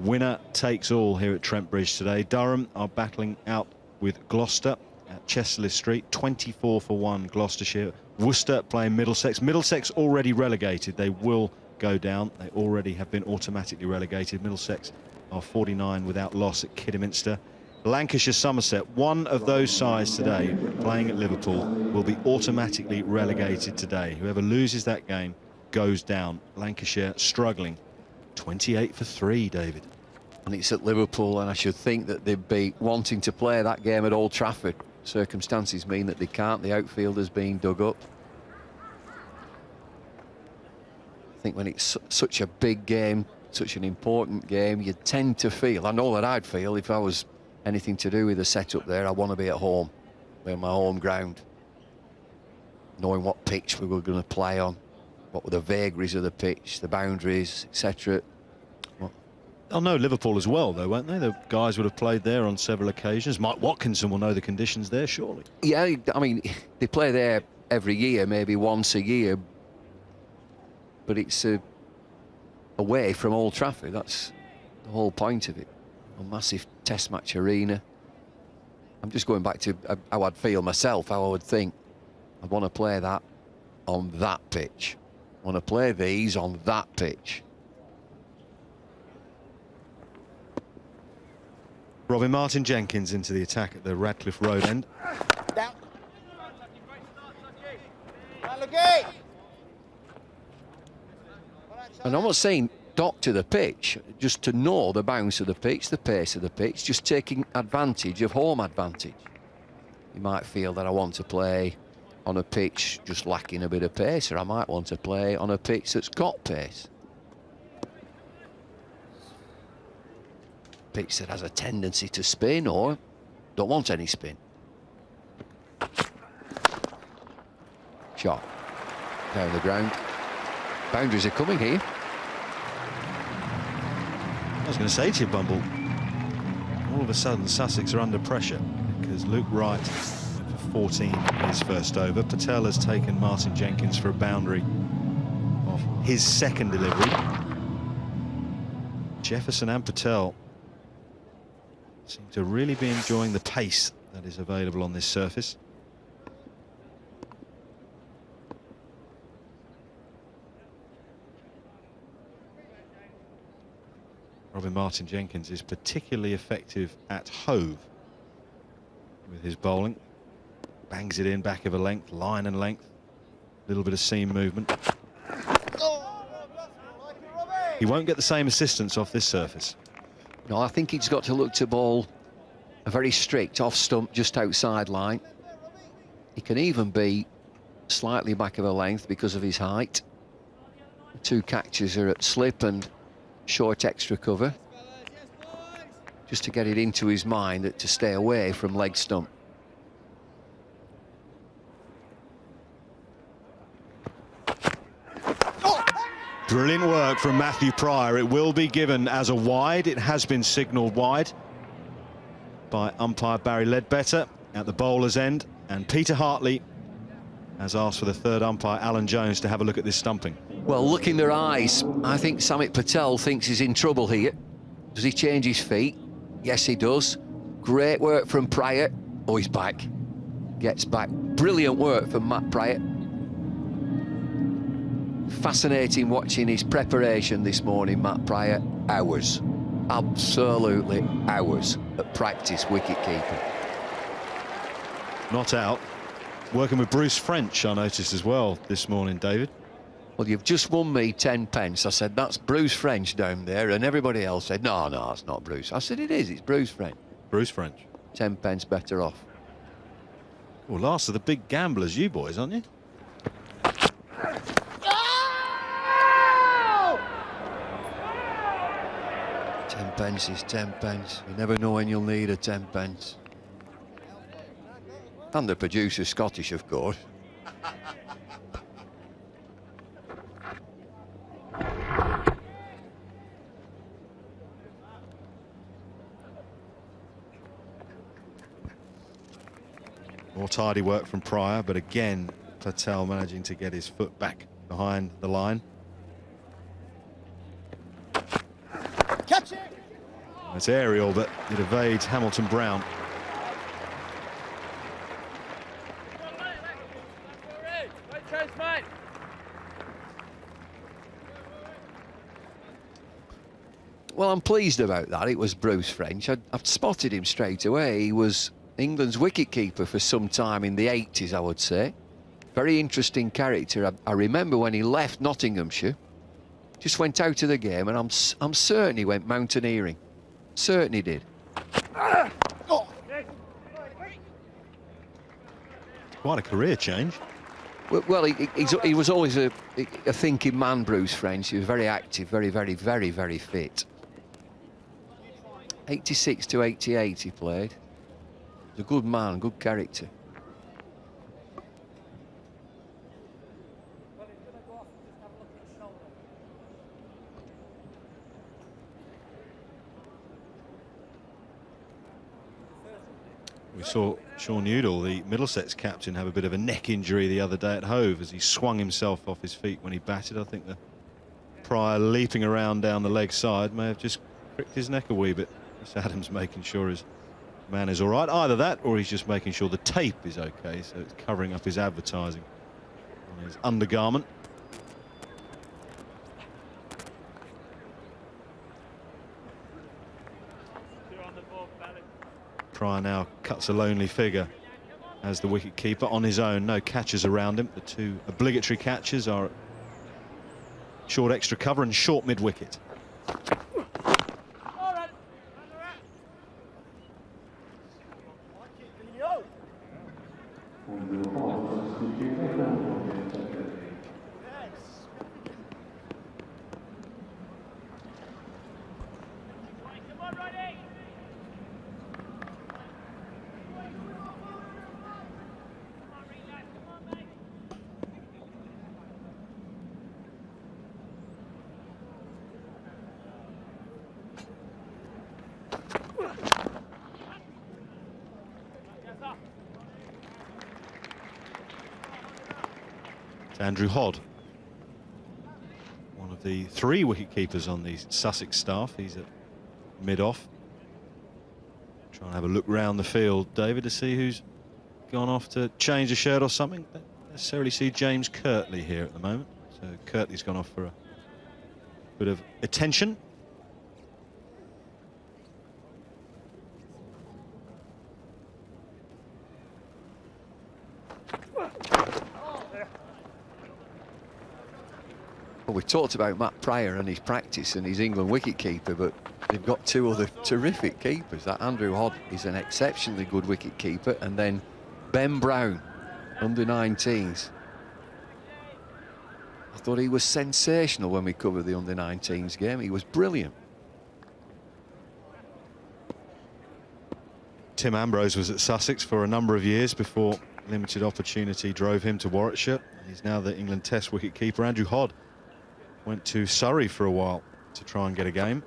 Winner takes all here at Trent Bridge today. Durham are battling out with Gloucester at Chesterley Street. 24 for 1 Gloucestershire. Worcester playing Middlesex. Middlesex already relegated. They will go down. They already have been automatically relegated. Middlesex are 49 without loss at Kidderminster. Lancashire Somerset, one of those sides today playing at Liverpool, will be automatically relegated today. Whoever loses that game goes down. Lancashire struggling. 28 for 3, David. And it's at Liverpool, and I should think that they'd be wanting to play that game at Old Trafford. Circumstances mean that they can't. The outfielder's being dug up. I think when it's such a big game, such an important game, you tend to feel, I know that I'd feel if I was anything to do with the setup there, I want to be at home, be on my home ground, knowing what pitch we were going to play on, what were the vagaries of the pitch, the boundaries, etc. They'll know Liverpool as well, though, won't they? The guys would have played there on several occasions. Mike Watkinson will know the conditions there, surely. Yeah, I mean, they play there every year, maybe once a year, but it's away from Old Trafford. That's the whole point of it. A massive test match arena. I'm just going back to how I'd feel myself, how I would think. I want to play that on that pitch. I want to play these on that pitch. Robin Martin-Jenkins into the attack at the Radcliffe Road end. Down. And I'm not saying doctor the pitch, just to know the bounce of the pitch, the pace of the pitch, just taking advantage of home advantage. You might feel that I want to play on a pitch just lacking a bit of pace, or I might want to play on a pitch that's got pace. Pitch that has a tendency to spin or don't want any spin. Shot down the ground. Boundaries are coming here. I was going to say to you, Bumble, all of a sudden Sussex are under pressure because Luke Wright went for 14 in his first over. Patel has taken Martin-Jenkins for a boundary off his second delivery. Jefferson and Patel seem to really be enjoying the pace that is available on this surface. Robin Martin-Jenkins is particularly effective at Hove with his bowling. Bangs it in back of a length, line and length, a little bit of seam movement. He won't get the same assistance off this surface. No, I think he's got to look to bowl a very strict off stump just outside line. He can even be slightly back of a length because of his height. The two catches are at slip and short extra cover. Just to get it into his mind that to stay away from leg stump. Brilliant work from Matthew Pryor. It will be given as a wide. It has been signalled wide by umpire Barry Ledbetter at the bowler's end. And Peter Hartley has asked for the third umpire, Alan Jones, to have a look at this stumping. Well, look in their eyes. I think Samit Patel thinks he's in trouble here. Does he change his feet? Yes, he does. Great work from Pryor. Oh, he's back. Gets back. Brilliant work from Matt Pryor. Fascinating watching his preparation this morning, Matt Pryor. Hours. absolutely hours at practice wicket keeping. Not out. Working with Bruce French, I noticed as well this morning, David. Well, you've just won me 10 pence. I said, that's Bruce French down there. And everybody else said, no, it's not Bruce. I said, it is. It's Bruce French. Bruce French. 10 pence better off. Well, last of the big gamblers, you boys, aren't you? 10 pence is 10 pence. You never know when you'll need a 10 pence. And the producer's Scottish, of course. More tidy work from Pryor, but again, Patel managing to get his foot back behind the line. Catch it! It's aerial, but it evades Hamilton Brown. Well, I'm pleased about that. It was Bruce French. I've spotted him straight away. He was England's wicketkeeper for some time in the 80s, I would say. Very interesting character. I remember when he left Nottinghamshire, just went out of the game, and I'm certain he went mountaineering. Certain he did. Quite a career change. Well, he was always a thinking man, Bruce French. He was very active, very, very, very, very fit. 86 to 88 he played. He's a good man, good character. We saw Sean Udall, the Middlesex captain, have a bit of a neck injury the other day at Hove as he swung himself off his feet when he batted. I think the Pryor leaping around down the leg side may have just cricked his neck a wee bit. Chris Adams making sure his man is all right. Either that or he's just making sure the tape is okay, so it's covering up his advertising on his undergarment. Pryor now cuts a lonely figure as the wicket-keeper on his own. No catchers around him. The two obligatory catchers are short extra cover and short mid-wicket. Andrew Hodd, one of the three wicket-keepers on the Sussex staff. He's at mid-off. Trying to have a look round the field, David, to see who's gone off to change a shirt or something. Don't necessarily see James Kirtley here at the moment. So Kirtley's gone off for a bit of attention. Well, we talked about Matt Pryor and his practice and his England wicket-keeper, but they've got two other terrific keepers. That Andrew Hodd is an exceptionally good wicket-keeper, and then Ben Brown, under-19s. I thought he was sensational when we covered the under-19s game. He was brilliant. Tim Ambrose was at Sussex for a number of years before limited opportunity drove him to Warwickshire. He's now the England Test wicket-keeper. Andrew Hodd went to Surrey for a while to try and get a game.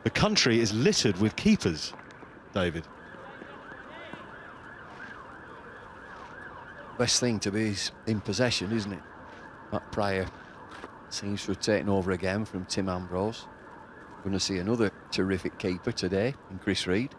The country is littered with keepers, David. Best thing to be is in possession, isn't it? Matt Pryor seems to have taken over again from Tim Ambrose. We're going to see another terrific keeper today in Chris Reed.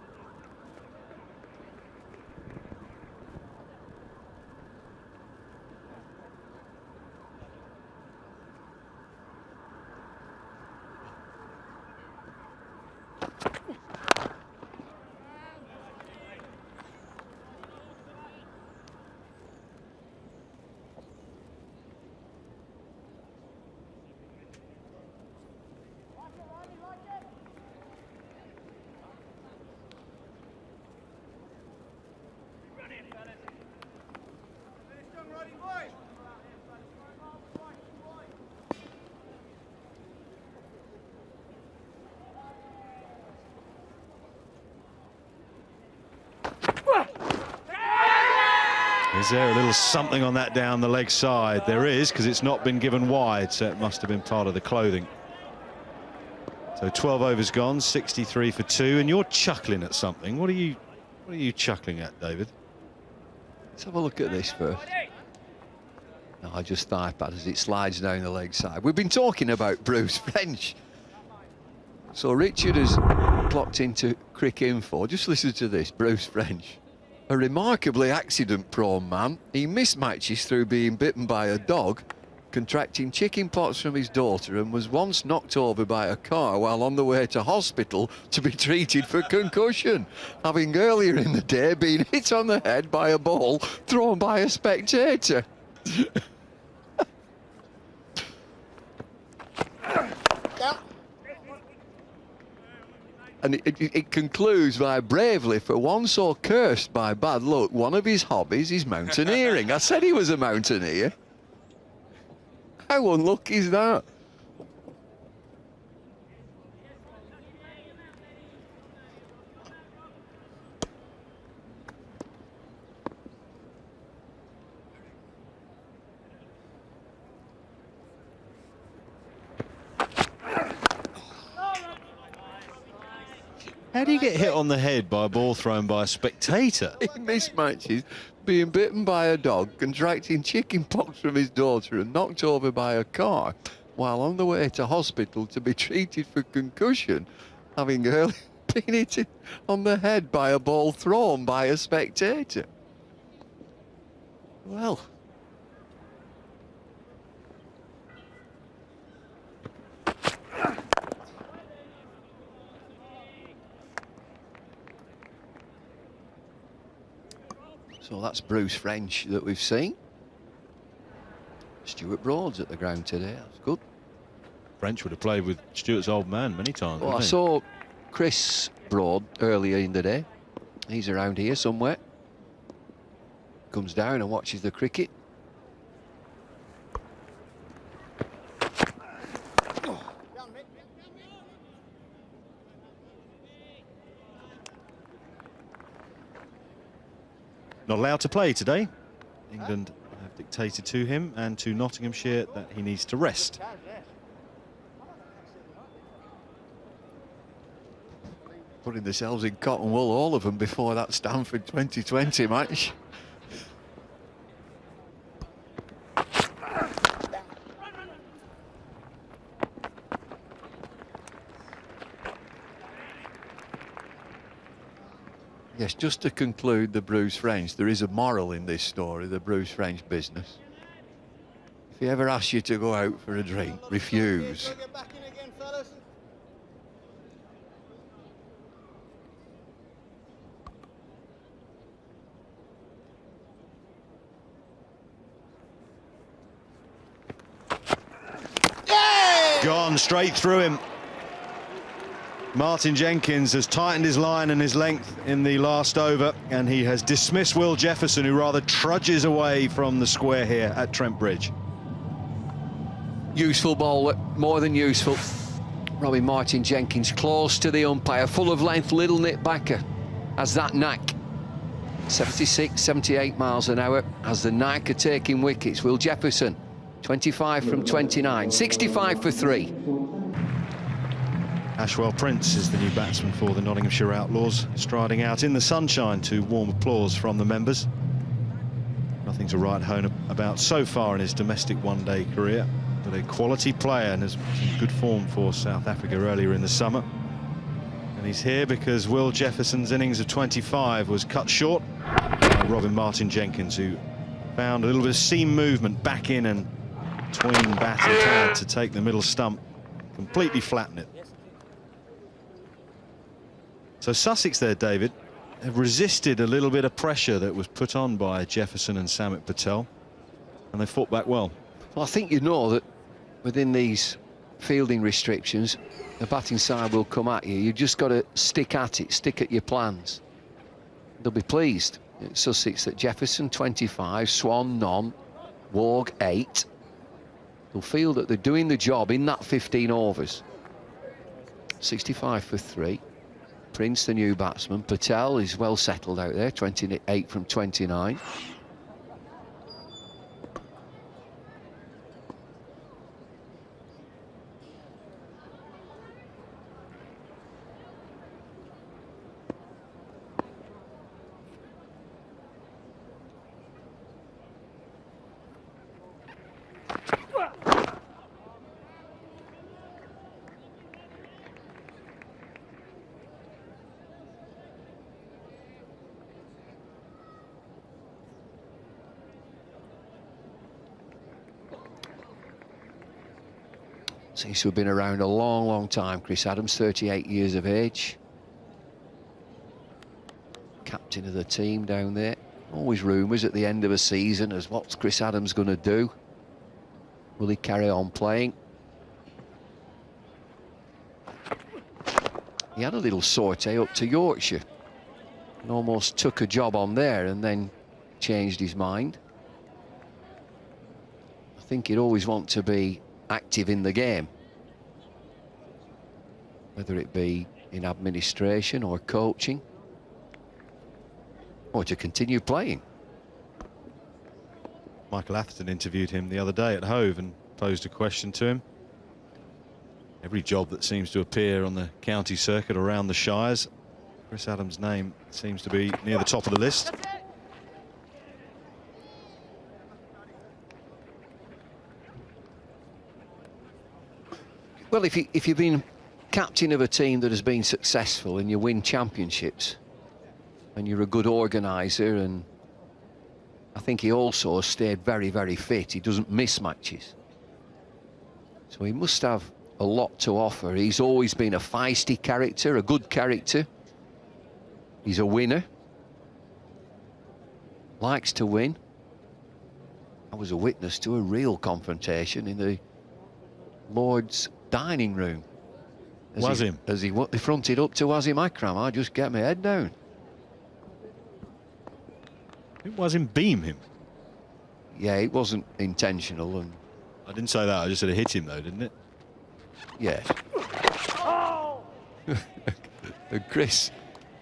Is there a little something on that down the leg side? There is, because it's not been given wide, so it must have been part of the clothing. So 12 overs gone, 63 for 2, and you're chuckling at something. What are you chuckling at, David? Let's have a look at this first. No, I just thigh pad as it slides down the leg side. We've been talking about Bruce French. So Richard has clocked into Crick Info. Just listen to this, Bruce French. A remarkably accident-prone man. He missed matches through being bitten by a dog, contracting chickenpox from his daughter, and was once knocked over by a car while on the way to hospital to be treated for concussion, having earlier in the day been hit on the head by a ball thrown by a spectator. And it concludes by bravely, for one so cursed by bad luck, one of his hobbies is mountaineering. I said he was a mountaineer. How unlucky is that? How do you get hit on the head by a ball thrown by a spectator? He missed matches, being bitten by a dog, contracting chickenpox from his daughter, and knocked over by a car while on the way to hospital to be treated for concussion, having earlier been hit on the head by a ball thrown by a spectator. Well, so that's Bruce French that we've seen. Stuart Broad's at the ground today. That's good. French would have played with Stuart's old man many times. Well, I saw Chris Broad earlier in the day. He's around here somewhere. Comes down and watches the cricket. Not allowed to play today. England have dictated to him and to Nottinghamshire that he needs to rest. Putting themselves in cotton wool, all of them, before that Stanford 2020 match. Yes, just to conclude the Bruce French, there is a moral in this story, the Bruce French business. If he ever asks you to go out for a drink, refuse. Get back in again, fellas. Gone straight through him. Martin Jenkins has tightened his line and his length in the last over, and he has dismissed Will Jefferson, who rather trudges away from the square here at Trent Bridge. Useful bowler, more than useful. Robin Martin Jenkins close to the umpire, full of length, little nip backer. Has that knack. 76, 78 miles an hour. Has the knack of taking wickets. Will Jefferson, 25 from 29, 65 for 3. Ashwell Prince is the new batsman for the Nottinghamshire Outlaws, striding out in the sunshine to warm applause from the members. Nothing to write home about so far in his domestic one-day career, but a quality player and has been in good form for South Africa earlier in the summer. And he's here because Will Jefferson's innings of 25 was cut short by Robin Martin Jenkins, who found a little bit of seam movement back in and between bat and pad to take the middle stump, completely flatten it. So Sussex there, David, have resisted a little bit of pressure that was put on by Jefferson and Samit Patel, and they fought back well. Well, I think you know that within these fielding restrictions, the batting side will come at you. You've just got to stick at it, stick at your plans. They'll be pleased. It's Sussex that Jefferson 25, Swan none, Warg 8. They'll feel that they're doing the job in that 15 overs. 65 for 3. Prince, the new batsman. Patel is well settled out there, 28 from 29. Seems to have been around a long, long time. Chris Adams, 38 years of age. Captain of the team down there. Always rumours at the end of a season as what's Chris Adams going to do? Will he carry on playing? He had a little sortie up to Yorkshire and almost took a job on there and then changed his mind. I think he'd always want to be active in the game, whether it be in administration or coaching, or to continue playing. Michael Atherton interviewed him the other day at Hove and posed a question to him. Every job that seems to appear on the county circuit around the shires, Chris Adams' name seems to be near the top of the list. Well, if you've been captain of a team that has been successful and you win championships and you're a good organiser, and I think he also has stayed very, very fit. He doesn't miss matches. So he must have a lot to offer. He's always been a feisty character, a good character. He's a winner. Likes to win. I was a witness to a real confrontation in the Lord's dining room. As he fronted up to Wasim Akram, I just get my head down. It was him beam him. Yeah, it wasn't intentional, and I didn't say that. I just said it hit him though, didn't it? yeah. And Chris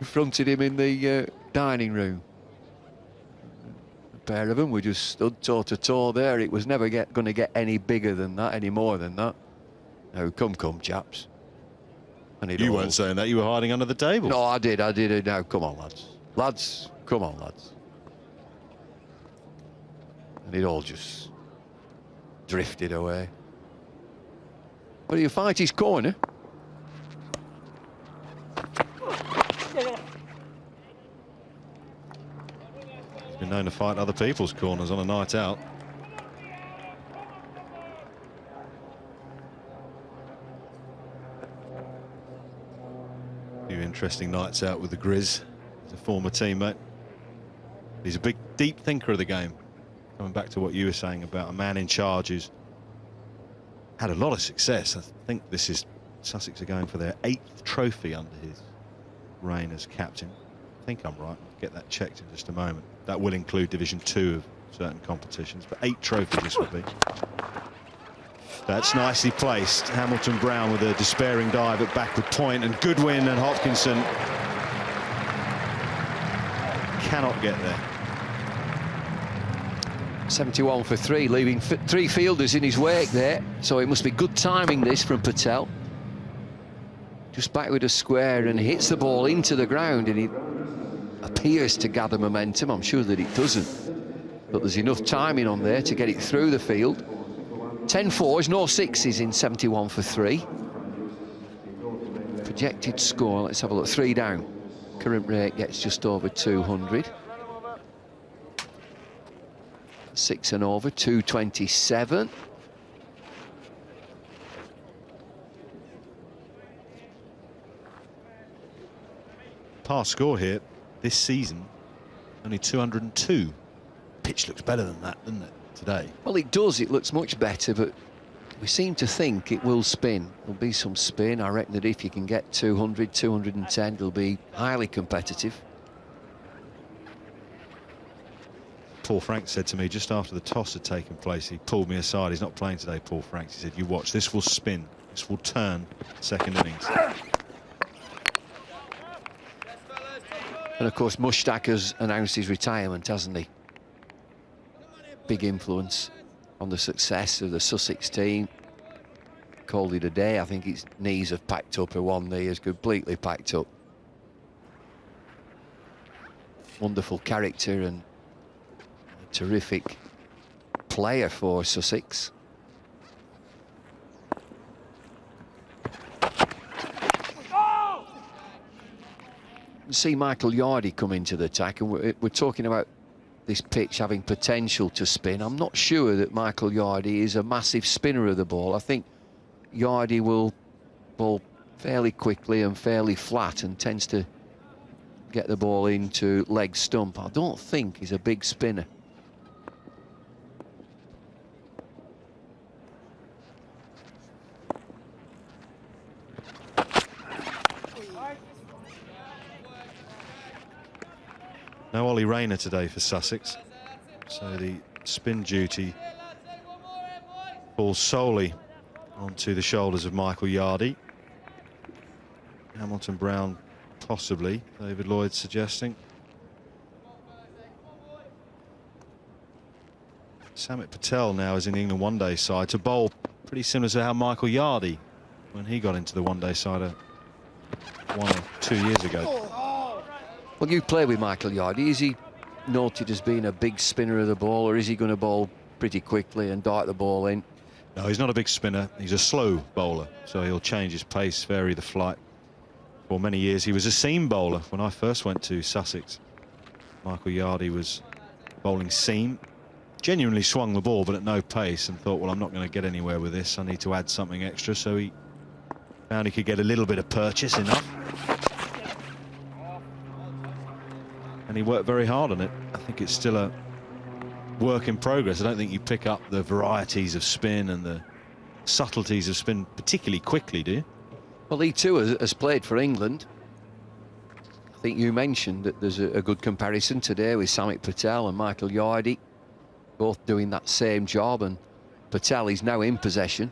fronted him in the dining room. A pair of them were just stood toe to toe there. It was never going to get any bigger than that, any more than that. Now, come, chaps. And You weren't saying that. You were hiding under the table. No, I did. Now, come on, lads. Come on, lads. And it all just drifted away. Well, do you fight his corner? He's been known to fight other people's corners on a night out. Few interesting nights out with the Grizz. He's a former teammate. He's a big, deep thinker of the game. Coming back to what you were saying about a man in charge who's had a lot of success. I think this is Sussex are going for their 8th trophy under his reign as captain. I think I'm right. I'll get that checked in just a moment. That will include Division 2 of certain competitions, but 8 trophies this will be. That's nicely placed. Hamilton Brown with a despairing dive at backward point, and Goodwin and Hopkinson cannot get there. 71 for 3, leaving 3 fielders in his wake there. So it must be good timing, this, from Patel. Just back with a square, and hits the ball into the ground, and he appears to gather momentum. I'm sure that it doesn't, but there's enough timing on there to get it through the field. 10 fours, no sixes in 71 for 3. Projected score, let's have a look, 3 down. Current rate gets just over 200. 6 and over, 227. par score here this season, only 202. Pitch looks better than that, doesn't it, today? Well, it does. It looks much better, but we seem to think it will spin. There'll be some spin. I reckon that if you can get 200, 210, it'll be highly competitive. Paul Frank said to me just after the toss had taken place, he pulled me aside. He's not playing today, Paul Frank. He said, you watch, this will spin. This will turn second innings. And of course, Mushtaq has announced his retirement, hasn't he? Big influence on the success of the Sussex team. Called it a day. I think his knees have packed up, or one knee is completely packed up. Wonderful character and a terrific player for Sussex. See Michael Yardy come into the attack, and we're talking about this pitch having potential to spin. I'm not sure that Michael Yardy is a massive spinner of the ball. I think Yardy will ball fairly quickly and fairly flat and tends to get the ball into leg stump. I don't think he's a big spinner. No Ollie Rayner today for Sussex, so the spin duty falls solely onto the shoulders of Michael Yardy. Hamilton Brown possibly, David Lloyd suggesting. Samit Patel now is in the England one-day side to bowl pretty similar to how Michael Yardy, when he got into the one-day side 1 or 2 years ago. Well, you play with Michael Yardy. Is he noted as being a big spinner of the ball, or is he going to bowl pretty quickly and dart the ball in? No, he's not a big spinner. He's a slow bowler, so he'll change his pace, vary the flight. For many years, he was a seam bowler. When I first went to Sussex, Michael Yardy was bowling seam. Genuinely swung the ball, but at no pace, and thought, well, I'm not going to get anywhere with this. I need to add something extra. So he found he could get a little bit of purchase, enough. And he worked very hard on it. I think it's still a work in progress. I don't think you pick up the varieties of spin and the subtleties of spin particularly quickly, do you? Well, he too has played for England. I think you mentioned that there's a good comparison today with Samit Patel and Michael Yardy, both doing that same job, and Patel is now in possession.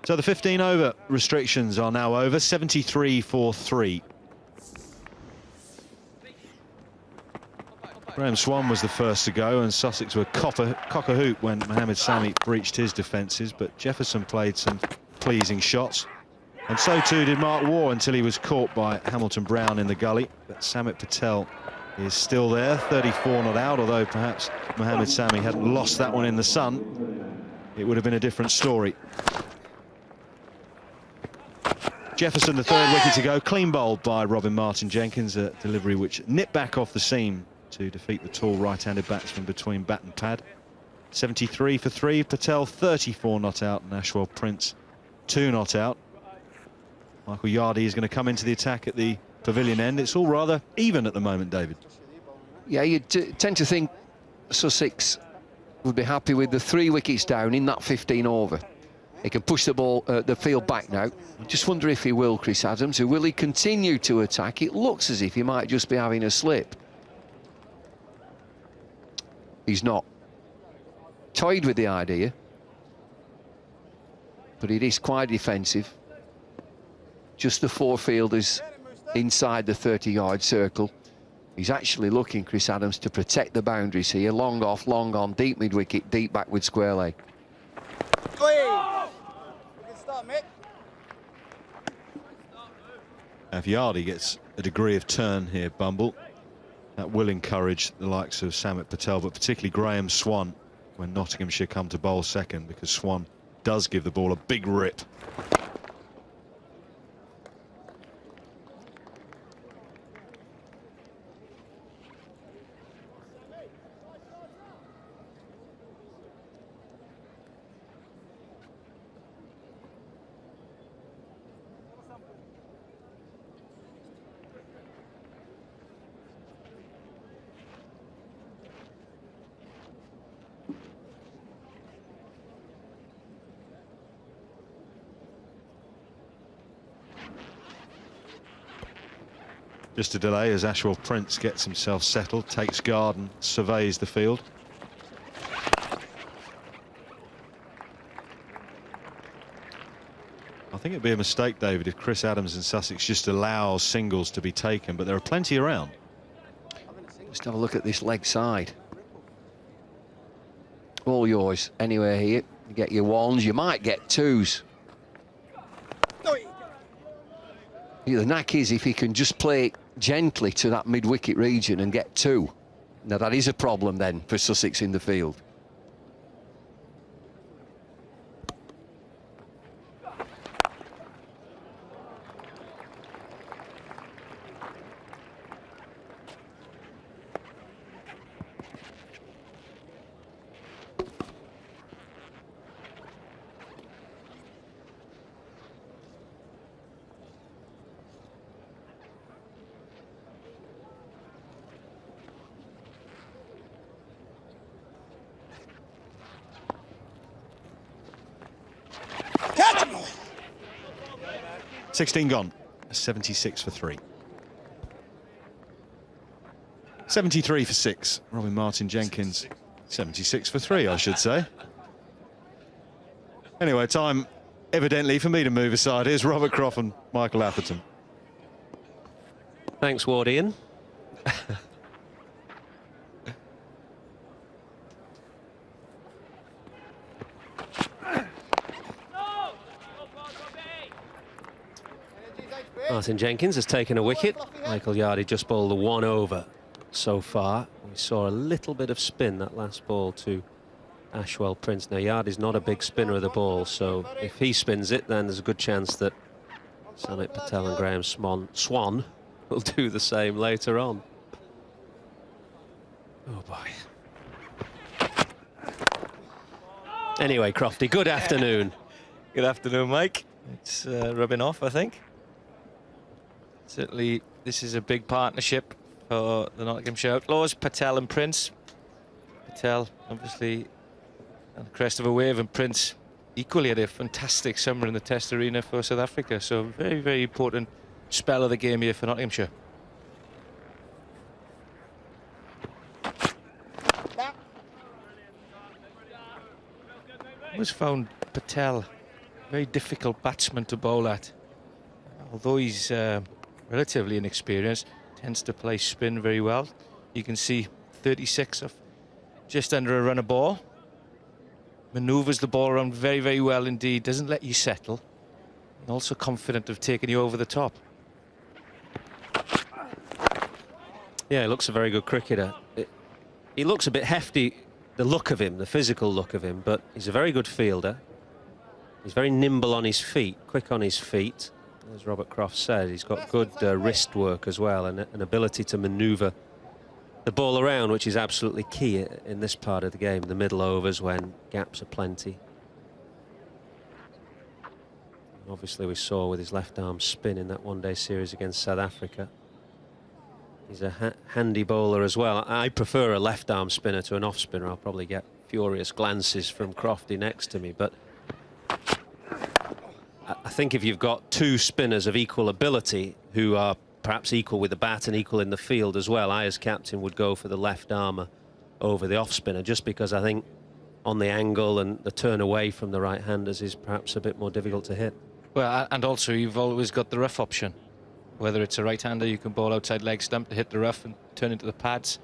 So the 15-over restrictions are now over, 73 for 3. Graham Swan was the first to go, and Sussex were cock-a-hoop when Mohamed Sami breached his defences, but Jefferson played some pleasing shots, and so too did Mark Waugh until he was caught by Hamilton Brown in the gully. But Samit Patel is still there, 34 not out, although perhaps Mohamed Sami hadn't lost that one in the sun, it would have been a different story. Jefferson, the third wicket to go, clean bowled by Robin Martin-Jenkins, a delivery which nipped back off the seam to defeat the tall right-handed batsman between bat and pad. 73 for 3, Patel 34 not out, and Ashwell Prince 2 not out. Michael Yardy is going to come into the attack at the pavilion end. It's all rather even at the moment, David. Yeah, you tend to think Sussex would be happy with the 3 wickets down in that 15 over. He can push the ball, the field back now. I just wonder if he will, Chris Adams, or will he continue to attack? It looks as if he might just be having a slip. He's not. Toyed with the idea, but it is quite defensive. Just the 4 fielders inside the 30-yard circle. He's actually looking, Chris Adams, to protect the boundaries here. Long off, long on, deep mid-wicket, deep backward square leg. If Yardy gets a degree of turn here, Bumble, that will encourage the likes of Samit Patel, but particularly Graham Swan when Nottinghamshire come to bowl second, because Swan does give the ball a big rip. Just a delay as Ashwell Prince gets himself settled, takes guard and surveys the field. I think it'd be a mistake, David, if Chris Adams and Sussex just allows singles to be taken, but there are plenty around. Just have a look at this leg side. All yours. Anywhere here, you get your ones, you might get twos. The knack is if he can just play gently to that mid-wicket region and get two. Now that is a problem then for Sussex in the field. Catch him! 16 gone, 76 for 3. 73 for 6, Robin Martin-Jenkins. 76 for 3, I should say. Anyway, time evidently for me to move aside. Here's Robert Croft and Michael Atherton. Thanks, Ward Ian. Martin Jenkins has taken a wicket. Michael Yardy just bowled the 1 over so far. We saw a little bit of spin that last ball to Ashwell Prince. Now, Yardy's not a big spinner of the ball, so if he spins it, then there's a good chance that Samit Patel and Graham Swan will do the same later on. Oh, boy. Anyway, Crofty, good afternoon. Good afternoon, Mike. It's rubbing off, I think. Certainly, this is a big partnership for the Nottinghamshire Outlaws, Patel and Prince. Patel, obviously, on the crest of a wave, and Prince equally had a fantastic summer in the Test arena for South Africa. So, very, very important spell of the game here for Nottinghamshire. I always found Patel a very difficult batsman to bowl at. Although he's relatively inexperienced, tends to play spin very well. You can see 36 of just under a run a ball. Manoeuvres the ball around very, very well indeed. Doesn't let you settle. And also confident of taking you over the top. Yeah, he looks a very good cricketer. He looks a bit hefty, the look of him, the physical look of him, but he's a very good fielder. He's very nimble on his feet, quick on his feet. As Robert Croft said, he's got good wrist work as well, and an ability to manoeuvre the ball around, which is absolutely key in this part of the game, the middle overs when gaps are plenty. And obviously we saw with his left arm spin in that one-day series against South Africa. He's a handy bowler as well. I prefer a left arm spinner to an off spinner. I'll probably get furious glances from Crofty next to me, but I think if you've got two spinners of equal ability who are perhaps equal with the bat and equal in the field as well, I as captain would go for the left armer over the off spinner, just because I think on the angle and the turn away from the right handers is perhaps a bit more difficult to hit. Well, and also you've always got the rough option. Whether it's a right-hander, you can bowl outside leg stump to hit the rough and turn into the pads,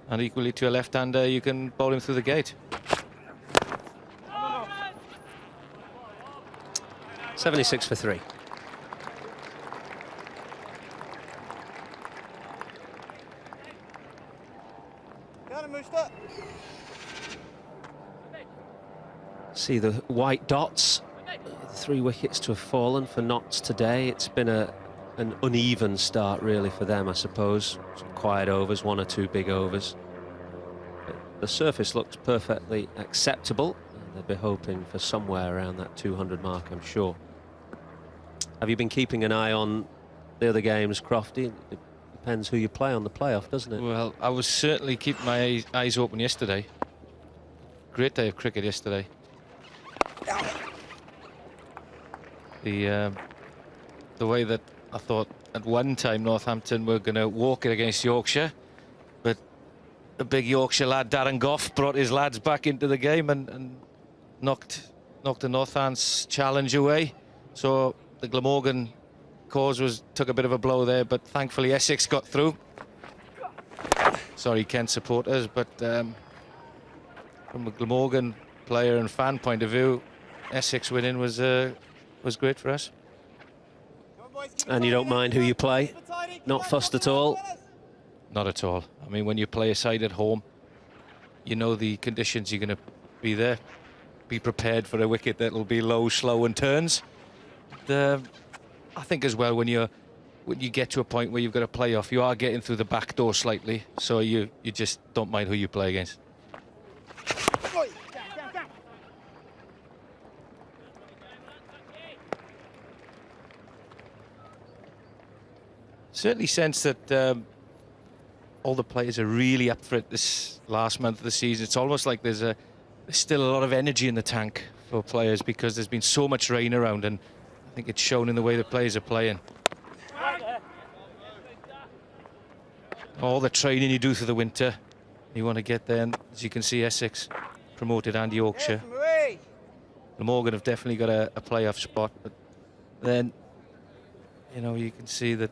and equally to a left-hander, you can bowl him through the gate. 76 for 3. See the white dots, 3 wickets to have fallen for Notts today. It's been an uneven start really for them, I suppose. Some quiet overs, 1 or 2 big overs. But the surface looks perfectly acceptable. They'll be hoping for somewhere around that 200 mark, I'm sure. Have you been keeping an eye on the other games, Crofty? It depends who you play on the playoff, doesn't it? Well, I was certainly keeping my eyes open yesterday. Great day of cricket yesterday. The way that I thought at one time Northampton were going to walk it against Yorkshire, but the big Yorkshire lad Darren Goff brought his lads back into the game and knocked the Northants challenge away. So the Glamorgan cause took a bit of a blow there, but thankfully Essex got through. Sorry, Kent supporters, but from a Glamorgan player and fan point of view, Essex winning was great for us. And you don't mind who you play? Not fussed at all? Not at all. I mean, when you play a side at home, you know the conditions you're going to be there. Be prepared for a wicket that'll be low, slow and turns. I think as well, when you get to a point where you've got a playoff, you are getting through the back door slightly, so you just don't mind who you play against. Certainly sense that all the players are really up for it this last month of the season. It's almost like there's still a lot of energy in the tank for players because there's been so much rain around, and I think it's shown in the way the players are playing. All the training you do through the winter, you want to get there, and as you can see, Essex promoted and Yorkshire. Glamorgan have definitely got a playoff spot, but then, you know, you can see that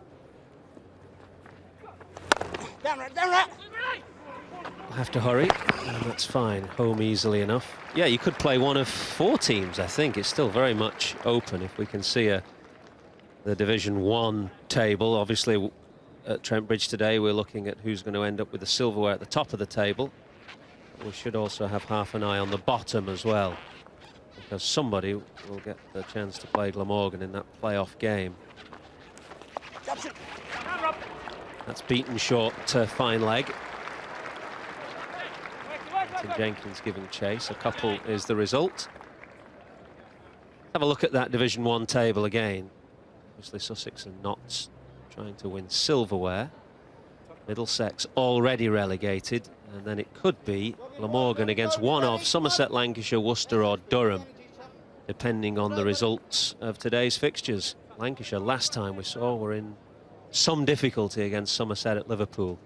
I'll have to hurry, and that's fine. Home easily enough. Yeah, you could play one of 4 teams, I think. It's still very much open. If we can see the Division 1 table, obviously at Trent Bridge today we're looking at who's going to end up with the silverware at the top of the table. We should also have half an eye on the bottom as well, because somebody will get the chance to play Glamorgan in that playoff game. That's beaten short to fine leg. Martin Jenkins giving chase. A couple is the result. Have a look at that Division 1 table again. Obviously Sussex and Notts trying to win silverware. Middlesex already relegated, and then it could be Glamorgan against one of Somerset, Lancashire, Worcester or Durham, depending on the results of today's fixtures. Lancashire last time we saw were in some difficulty against Somerset at Liverpool.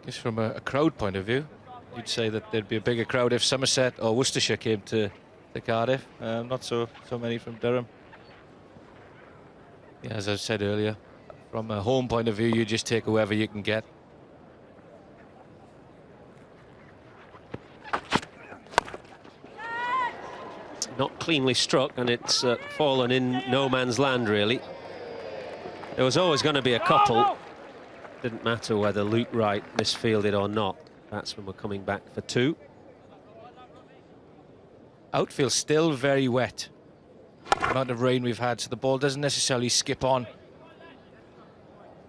Just from a crowd point of view, you'd say that there'd be a bigger crowd if Somerset or Worcestershire came to Cardiff. Not so many from Durham. Yeah, as I said earlier, from a home point of view, you just take whoever you can get. Not cleanly struck, and it's fallen in no man's land, really. There was always going to be a couple. Didn't matter whether Luke Wright misfielded or not. Batsmen were coming back for 2. Outfield still very wet. The amount of rain we've had, so the ball doesn't necessarily skip on.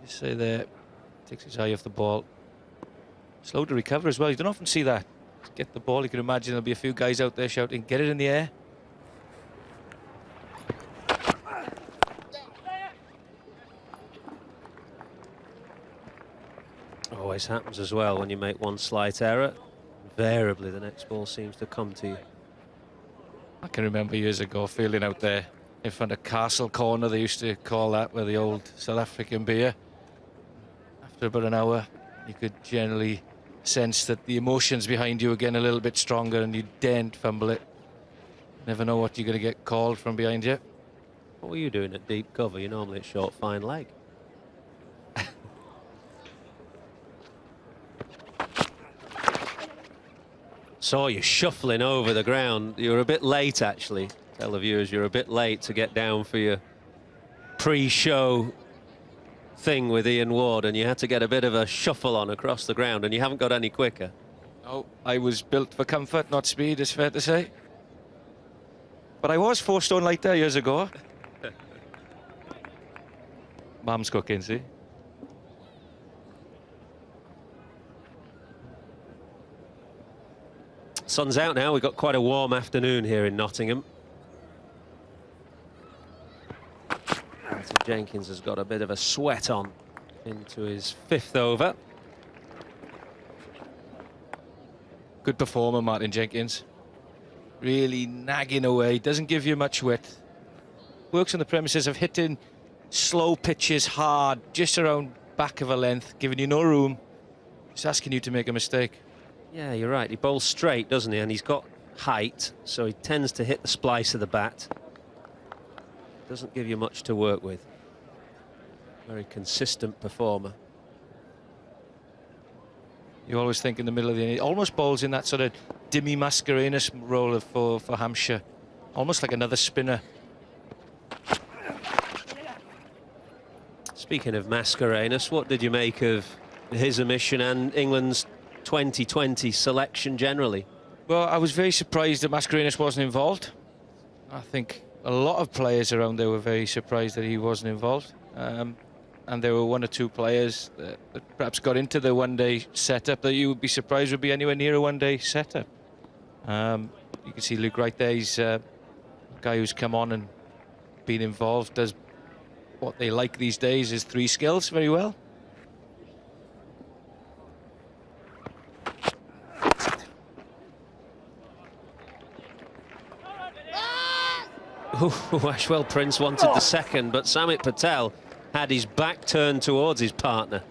You say there, takes his eye off the ball. Slow to recover as well. You don't often see that. Get the ball, you can imagine there'll be a few guys out there shouting, get it in the air. Always happens as well when you make one slight error. Invariably the next ball seems to come to you. I can remember years ago fielding out there in front of Castle Corner, they used to call that, with the old South African beer. After about an hour, you could generally sense that the emotions behind you were getting a little bit stronger and you daren't fumble it. Never know what you're going to get called from behind you. What were you doing at deep cover? You're normally at short fine leg. Saw you shuffling over the ground. You were a bit late, actually. Tell the viewers you're a bit late to get down for your pre-show thing with Ian Ward, and you had to get a bit of a shuffle on across the ground, and you haven't got any quicker. No, I was built for comfort, not speed, it's fair to say. But I was 4 stone lighter years ago. Mum's cooking, see? Sun's out now. We've got quite a warm afternoon here in Nottingham. Martin Jenkins has got a bit of a sweat on into his 5th over. Good performer, Martin Jenkins. Really nagging away, doesn't give you much width. works on the premises of hitting slow pitches hard, just around back of a length, giving you no room, just asking you to make a mistake. Yeah, you're right. He bowls straight, doesn't he? And he's got height, so he tends to hit the splice of the bat. Doesn't give you much to work with. Very consistent performer. You always think in the middle of the innings, almost bowls in that sort of Dimi Mascarenhas role for Hampshire, almost like another spinner. Speaking of Mascarenhas, what did you make of his omission and England's 2020 selection generally? Well, I was very surprised that Mascarenhas wasn't involved. I think a lot of players around there were very surprised that he wasn't involved. And there were one or two players that perhaps got into the one-day setup that you would be surprised would be anywhere near a one-day setup. You can see Luke right there. He's a guy who's come on and been involved, does what they like these days is 3 skills very well. Ashwell Prince wanted the second, but Samit Patel had his back turned towards his partner.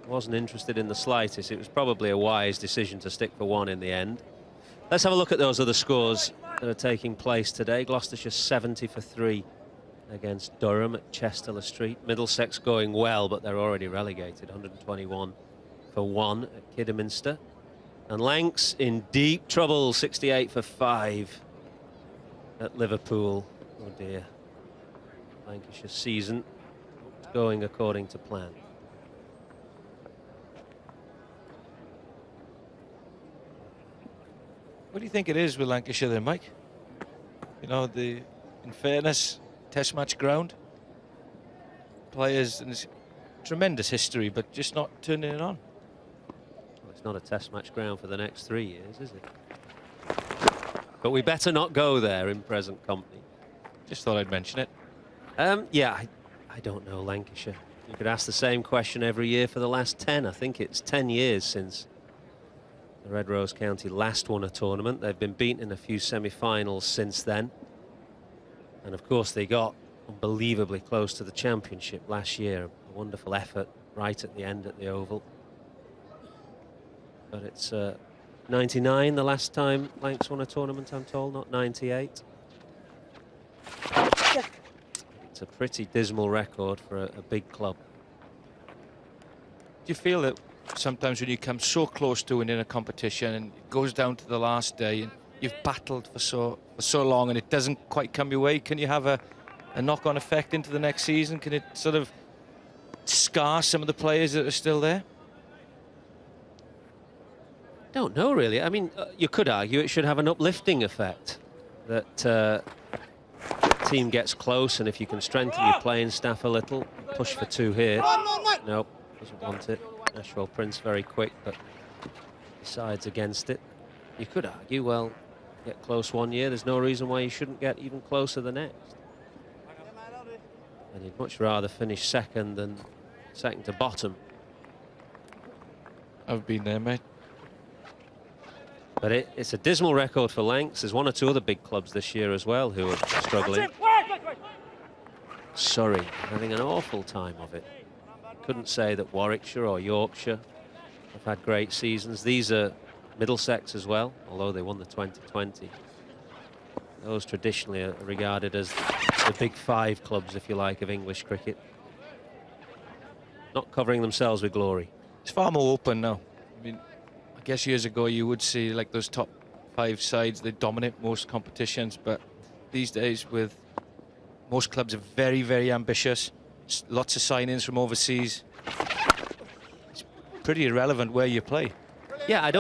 Wasn't interested in the slightest. It was probably a wise decision to stick for 1 in the end. Let's have a look at those other scores that are taking place today. Gloucestershire 70 for 3 against Durham at Chester Street. Middlesex going well, but they're already relegated. 121 for 1 at Kidderminster. And Lancs in deep trouble, 68 for 5 at Liverpool. Oh dear. Lancashire season going according to plan. What do you think it is with Lancashire then, Mike? You know, in fairness, test match ground, players, and it's tremendous history, but just not turning it on. Well, it's not a test match ground for the next 3 years, is it? But we better not go there in present company. Just thought I'd mention it. Yeah, I don't know Lancashire. You could ask the same question every year for the last 10. I think it's 10 years since the Red Rose County last won a tournament. They've been beaten in a few semi-finals since then. And of course they got unbelievably close to the championship last year. A wonderful effort right at the end at the Oval. But it's 99 the last time Lancs won a tournament, I'm told, not 98. It's a pretty dismal record for a big club. Do you feel that sometimes when you come so close to winning a competition and it goes down to the last day and you've battled for so long and it doesn't quite come your way, can you have a knock-on effect into the next season? Can it sort of scar some of the players that are still there? Don't know really. I mean, you could argue it should have an uplifting effect, that the team gets close, and if you can strengthen your playing staff a little, push for 2 here. Nope, doesn't want it. Ashwell Prince very quick, but decides against it. You could argue, well, get close 1 year, there's no reason why you shouldn't get even closer the next. And you'd much rather finish second than second to bottom. I've been there, mate. But it's a dismal record for Lancs. There's 1 or 2 other big clubs this year as well who are struggling. Surrey having an awful time of it. Couldn't say that Warwickshire or Yorkshire have had great seasons. These are Middlesex as well, although they won the 2020. Those traditionally are regarded as the big 5 clubs, if you like, of English cricket. Not covering themselves with glory. It's far more open now. I mean, I guess years ago you would see like those top 5 sides, they dominate most competitions, but these days with most clubs are very, very ambitious. Lots of signings from overseas. It's pretty irrelevant where you play. Yeah, I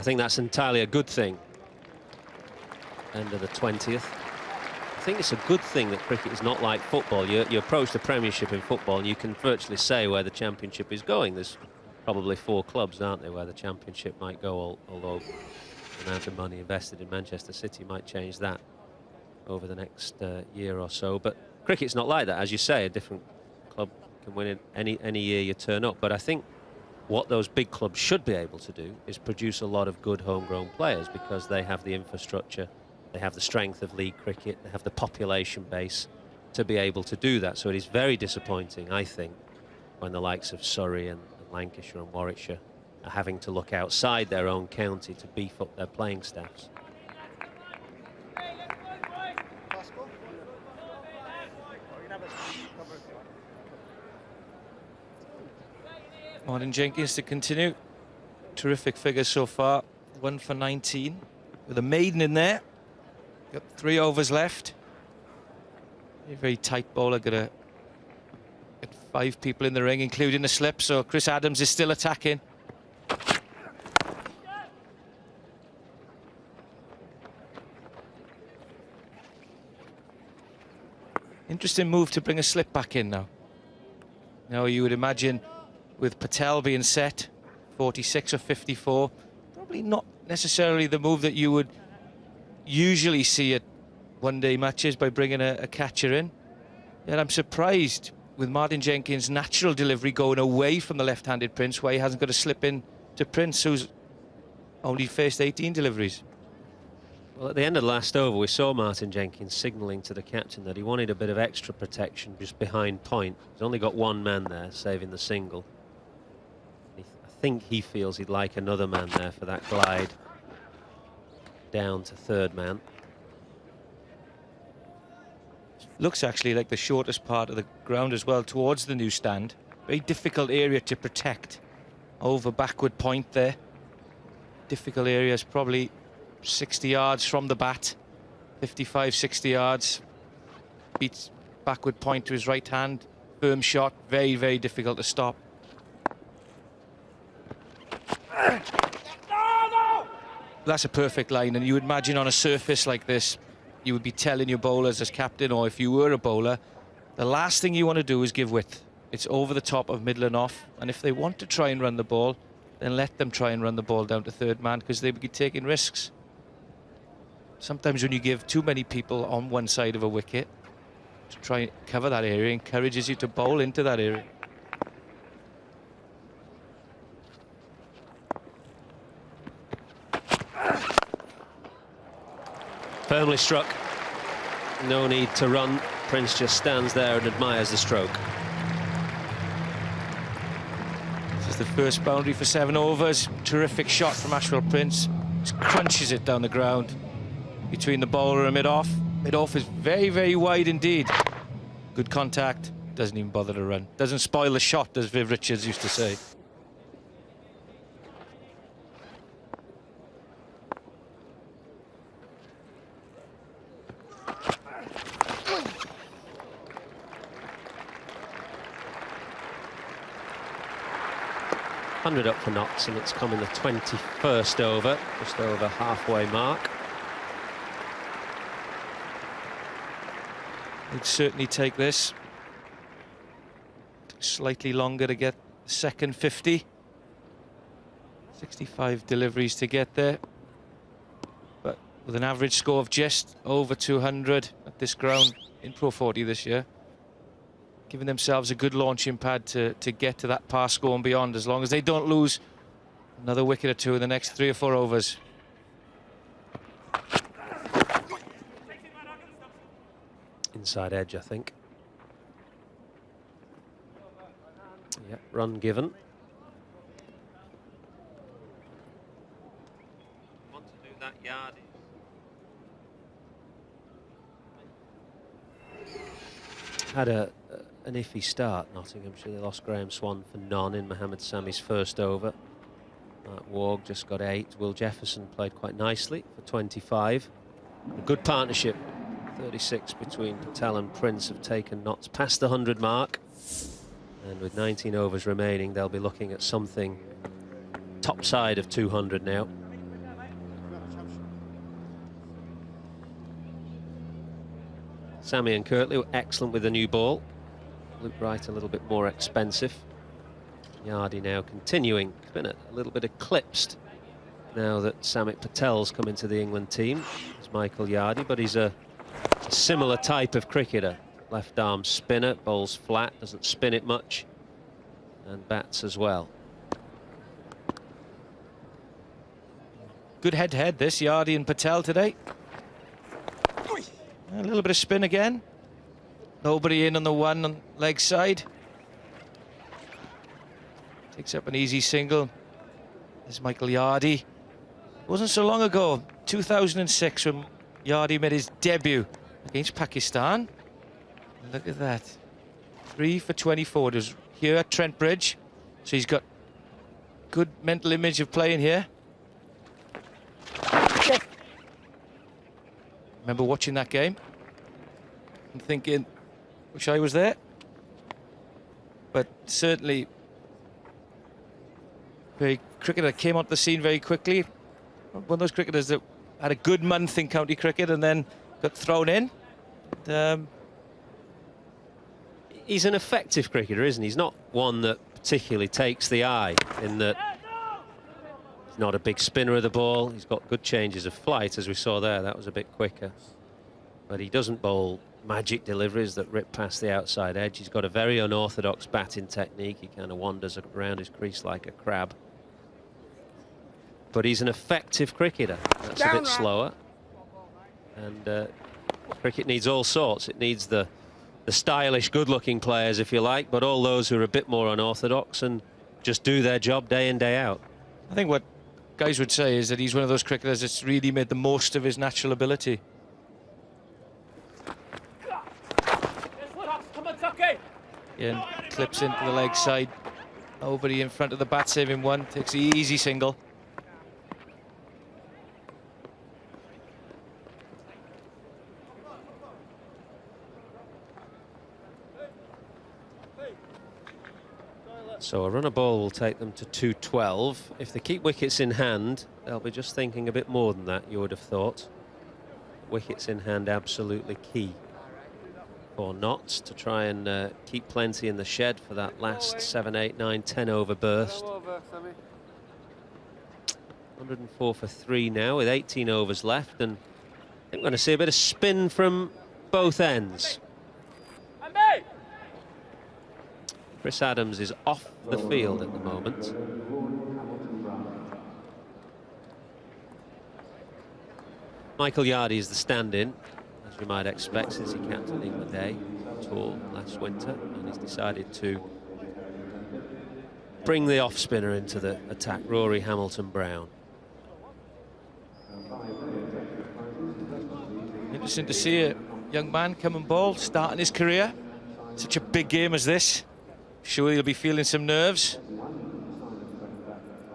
think that's entirely a good thing. End of the 20th. I think it's a good thing that cricket is not like football. You approach the Premiership in football and you can virtually say where the Championship is going. There's probably 4 clubs, aren't there, where the Championship might go, although the amount of money invested in Manchester City might change that over the next year or so. But cricket's not like that. As you say, a different club can win it any year you turn up. But I think what those big clubs should be able to do is produce a lot of good homegrown players, because they have the infrastructure, they have the strength of league cricket, they have the population base, to be able to do that. So it is very disappointing, I think, when the likes of Surrey and Lancashire and Warwickshire are having to look outside their own county to beef up their playing staffs. Martin Jenkins to continue. Terrific figures so far. 1 for 19 with a maiden in there. Got 3 overs left. A very tight bowler. Got 5 people in the ring, including the slip. So Chris Adams is still attacking. Interesting move to bring a slip back in now. Now you would imagine with Patel being set, 46 or 54, probably not necessarily the move that you would usually see at one-day matches by bringing a catcher in. Yet I'm surprised with Martin Jenkins' natural delivery going away from the left-handed Prince, where he hasn't got to slip in to Prince, who's only faced 18 deliveries. Well, at the end of the last over, we saw Martin Jenkins signalling to the captain that he wanted a bit of extra protection just behind point. He's only got one man there, saving the single. I think he feels he'd like another man there for that glide down to third man. Looks actually like the shortest part of the ground as well, towards the new stand. Very difficult area to protect. Over backward point there. Difficult areas, probably 60 yards from the bat. 55, 60 yards. Beats backward point to his right hand. Firm shot, very, very difficult to stop. That's a perfect line, and you would imagine on a surface like this, you would be telling your bowlers as captain, or if you were a bowler, the last thing you want to do is give width. It's over the top of middle and off, and if they want to try and run the ball, then let them try and run the ball down to third man, because they would be taking risks. Sometimes when you give too many people on one side of a wicket to try and cover that area, it encourages you to bowl into that area. Firmly struck. No need to run. Prince just stands there and admires the stroke. This is the first boundary for 7 overs. Terrific shot from Ashwell Prince. Just crunches it down the ground between the bowler and mid-off. Mid-off is very, very wide indeed. Good contact. Doesn't even bother to run. Doesn't spoil the shot, as Viv Richards used to say. Up for Notts, and it's come in the 21st over, just over halfway mark. He'd certainly take this. Slightly longer to get the second 50. 65 deliveries to get there. But with an average score of just over 200 at this ground in Pro 40 this year, giving themselves a good launching pad to get to that par score and beyond, as long as they don't lose another wicket or two in the next 3 or 4 overs. Inside edge, I think. Yep, run given. Want to do that yard. Had an iffy start, Nottinghamshire. They lost Graham Swan for none in Mohammed Sami's first over. Mark Warg just got 8. Will Jefferson played quite nicely for 25. A good partnership. 36 between Patel and Prince have taken Notts past the 100 mark. And with 19 overs remaining, they'll be looking at something top side of 200 now. Sammy and Kirtley were excellent with the new ball. Luke Wright a little bit more expensive. Yardy now continuing. It's been a little bit eclipsed now that Samit Patel's come into the England team. It's Michael Yardy, but he's a similar type of cricketer. Left arm spinner, bowls flat, doesn't spin it much, and bats as well. Good head-to-head this, Yardy and Patel today. A little bit of spin again. Nobody in on the one on leg side. Takes up an easy single. There's Michael Yardy. It wasn't so long ago, 2006, when Yardy made his debut against Pakistan. Look at that. 3 for 24. It was here at Trent Bridge. So he's got good mental image of playing here. Remember watching that game and thinking, wish I was there. But certainly, very cricketer came onto the scene very quickly. One of those cricketers that had a good month in county cricket and then got thrown in. He's an effective cricketer, isn't he? He's not one that particularly takes the eye, in that he's not a big spinner of the ball. He's got good changes of flight, as we saw there. That was a bit quicker. But he doesn't bowl magic deliveries that rip past the outside edge. He's got a very unorthodox batting technique. He kind of wanders around his crease like a crab. But he's an effective cricketer. That's a bit slower. And cricket needs all sorts. It needs the stylish, good-looking players, if you like, but all those who are a bit more unorthodox and just do their job day in, day out. I think what guys would say is that he's one of those cricketers that's really made the most of his natural ability. Again, clips into the leg side. Nobody in front of the bat, saving one. Takes the easy single. So a run of ball will take them to 212. If they keep wickets in hand, they'll be just thinking a bit more than that, you would have thought. Wickets in hand absolutely key for Notts to try and keep plenty in the shed for that last 7, 8, 9, 10 over burst. 104 for 3 now with 18 overs left, and I think we're going to see a bit of spin from both ends. Chris Adams is off the field at the moment. Michael Yardy is the stand-in, as you might expect, since he captained England A tour last winter, and he's decided to bring the off-spinner into the attack, Rory Hamilton-Brown. Interesting to see a young man come and bowl, starting his career. Such a big game as this. Sure, he'll be feeling some nerves.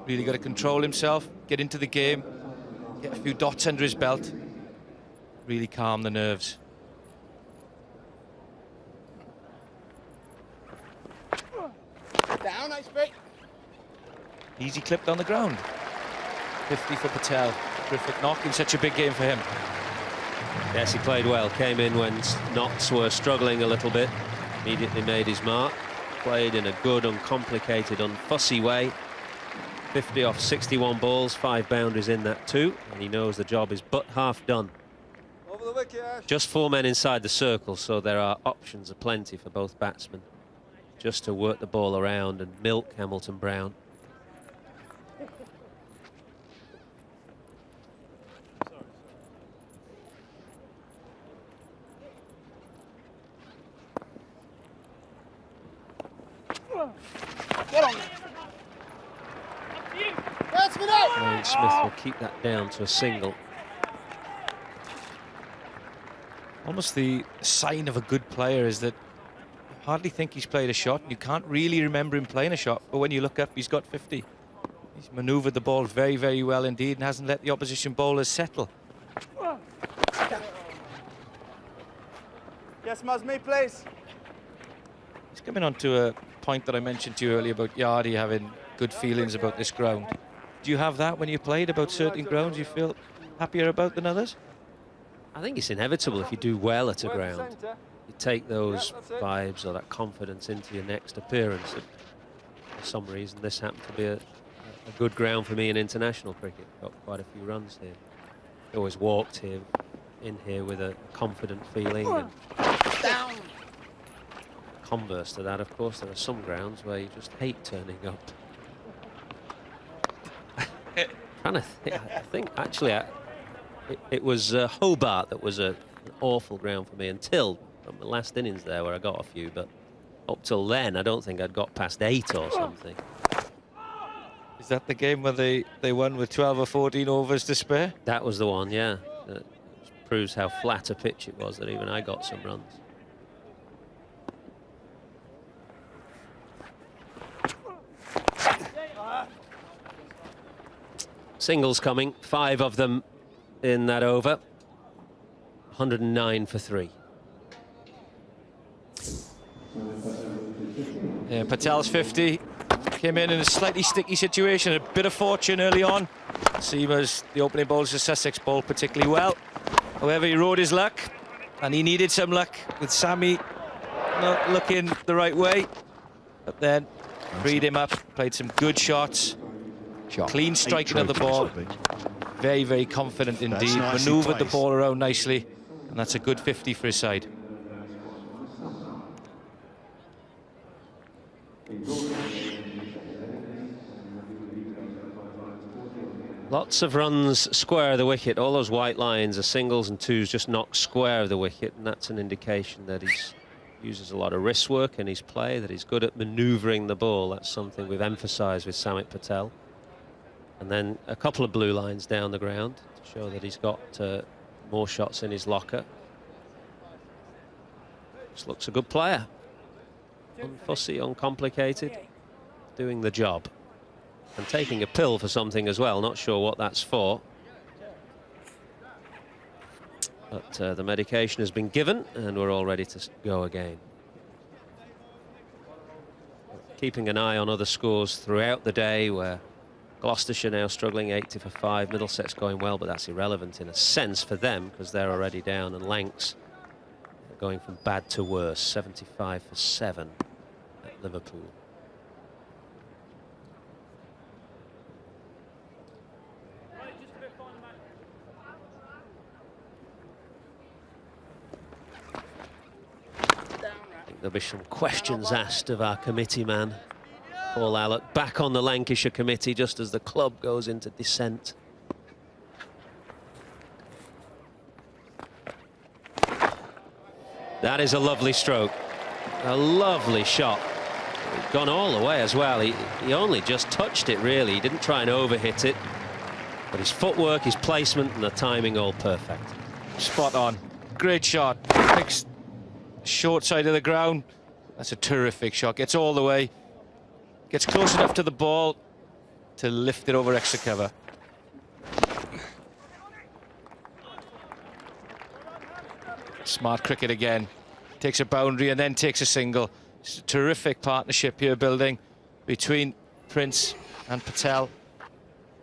Really got to control himself, get into the game, get a few dots under his belt, really calm the nerves. Down, nice break. Easy clipped on the ground. 50 for Patel. Terrific knock in such a big game for him. Yes, he played well. Came in when Notts were struggling a little bit. Immediately made his mark. Played in a good, uncomplicated, unfussy way. 50 off 61 balls, 5 boundaries in that too, and he knows the job is but half done. Over the wicket, Ash. Just 4 men inside the circle, so there are options aplenty for both batsmen just to work the ball around and milk Hamilton-Brown. Get on. Batsman out. Wayne Smith will keep that down to a single. Almost the sign of a good player is that you hardly think he's played a shot. You can't really remember him playing a shot, but when you look up, he's got 50. He's manoeuvred the ball very, very well indeed and hasn't let the opposition bowlers settle. Yes, Mazmi, please. He's coming on to a point that I mentioned to you earlier about Yardy having good feelings about this ground. Do you have that when you played about certain grounds you feel happier about than others? I think it's inevitable if you do well at a ground. You take those vibes or that confidence into your next appearance. And for some reason, this happened to be a good ground for me in international cricket. Got quite a few runs here. I always walked in here with a confident feeling. And Down. converse to that, of course, there are some grounds where you just hate turning up. Trying to think, I think actually it was Hobart that was an awful ground for me until from the last innings there where I got a few, but up till then I don't think I'd got past 8 or something. Is that the game where they won with 12 or 14 overs to spare? That was the one, yeah. That proves how flat a pitch it was that even I got some runs. Singles coming, 5 of them in that over. 109 for 3. Yeah, Patel's 50 came in a slightly sticky situation, a bit of fortune early on. Seamers, the opening bowlers of Sussex, bowled particularly well. However, he rode his luck, and he needed some luck with Sammy not looking the right way. But then freed him up, played some good shots. Clean striking of the ball. Very, very confident indeed. Manoeuvred the ball around nicely, and that's a good 50 for his side. Lots of runs square of the wicket. All those white lines are singles and twos just knock square of the wicket, and that's an indication that he uses a lot of wrist work in his play, that he's good at manoeuvring the ball. That's something we've emphasised with Samit Patel. And then a couple of blue lines down the ground to show that he's got more shots in his locker. Just looks a good player. Unfussy, uncomplicated, doing the job. And taking a pill for something as well, not sure what that's for. But the medication has been given and we're all ready to go again. Keeping an eye on other scores throughout the day, where Gloucestershire now struggling 80 for 5, Middlesex going well, but that's irrelevant in a sense for them because they're already down, and Lancs going from bad to worse, 75 for 7 at Liverpool. There'll be some questions asked of our committee man, Paul Allott, back on the Lancashire committee just as the club goes into descent. That is a lovely stroke, a lovely shot. Gone all the way as well. He only just touched it, really. He didn't try and overhit it, but his footwork, his placement and the timing all perfect. Spot on. Great shot. Picks short side of the ground. That's a terrific shot. Gets all the way. Gets close enough to the ball to lift it over extra cover. Smart cricket again. Takes a boundary and then takes a single. It's a terrific partnership here building between Prince and Patel.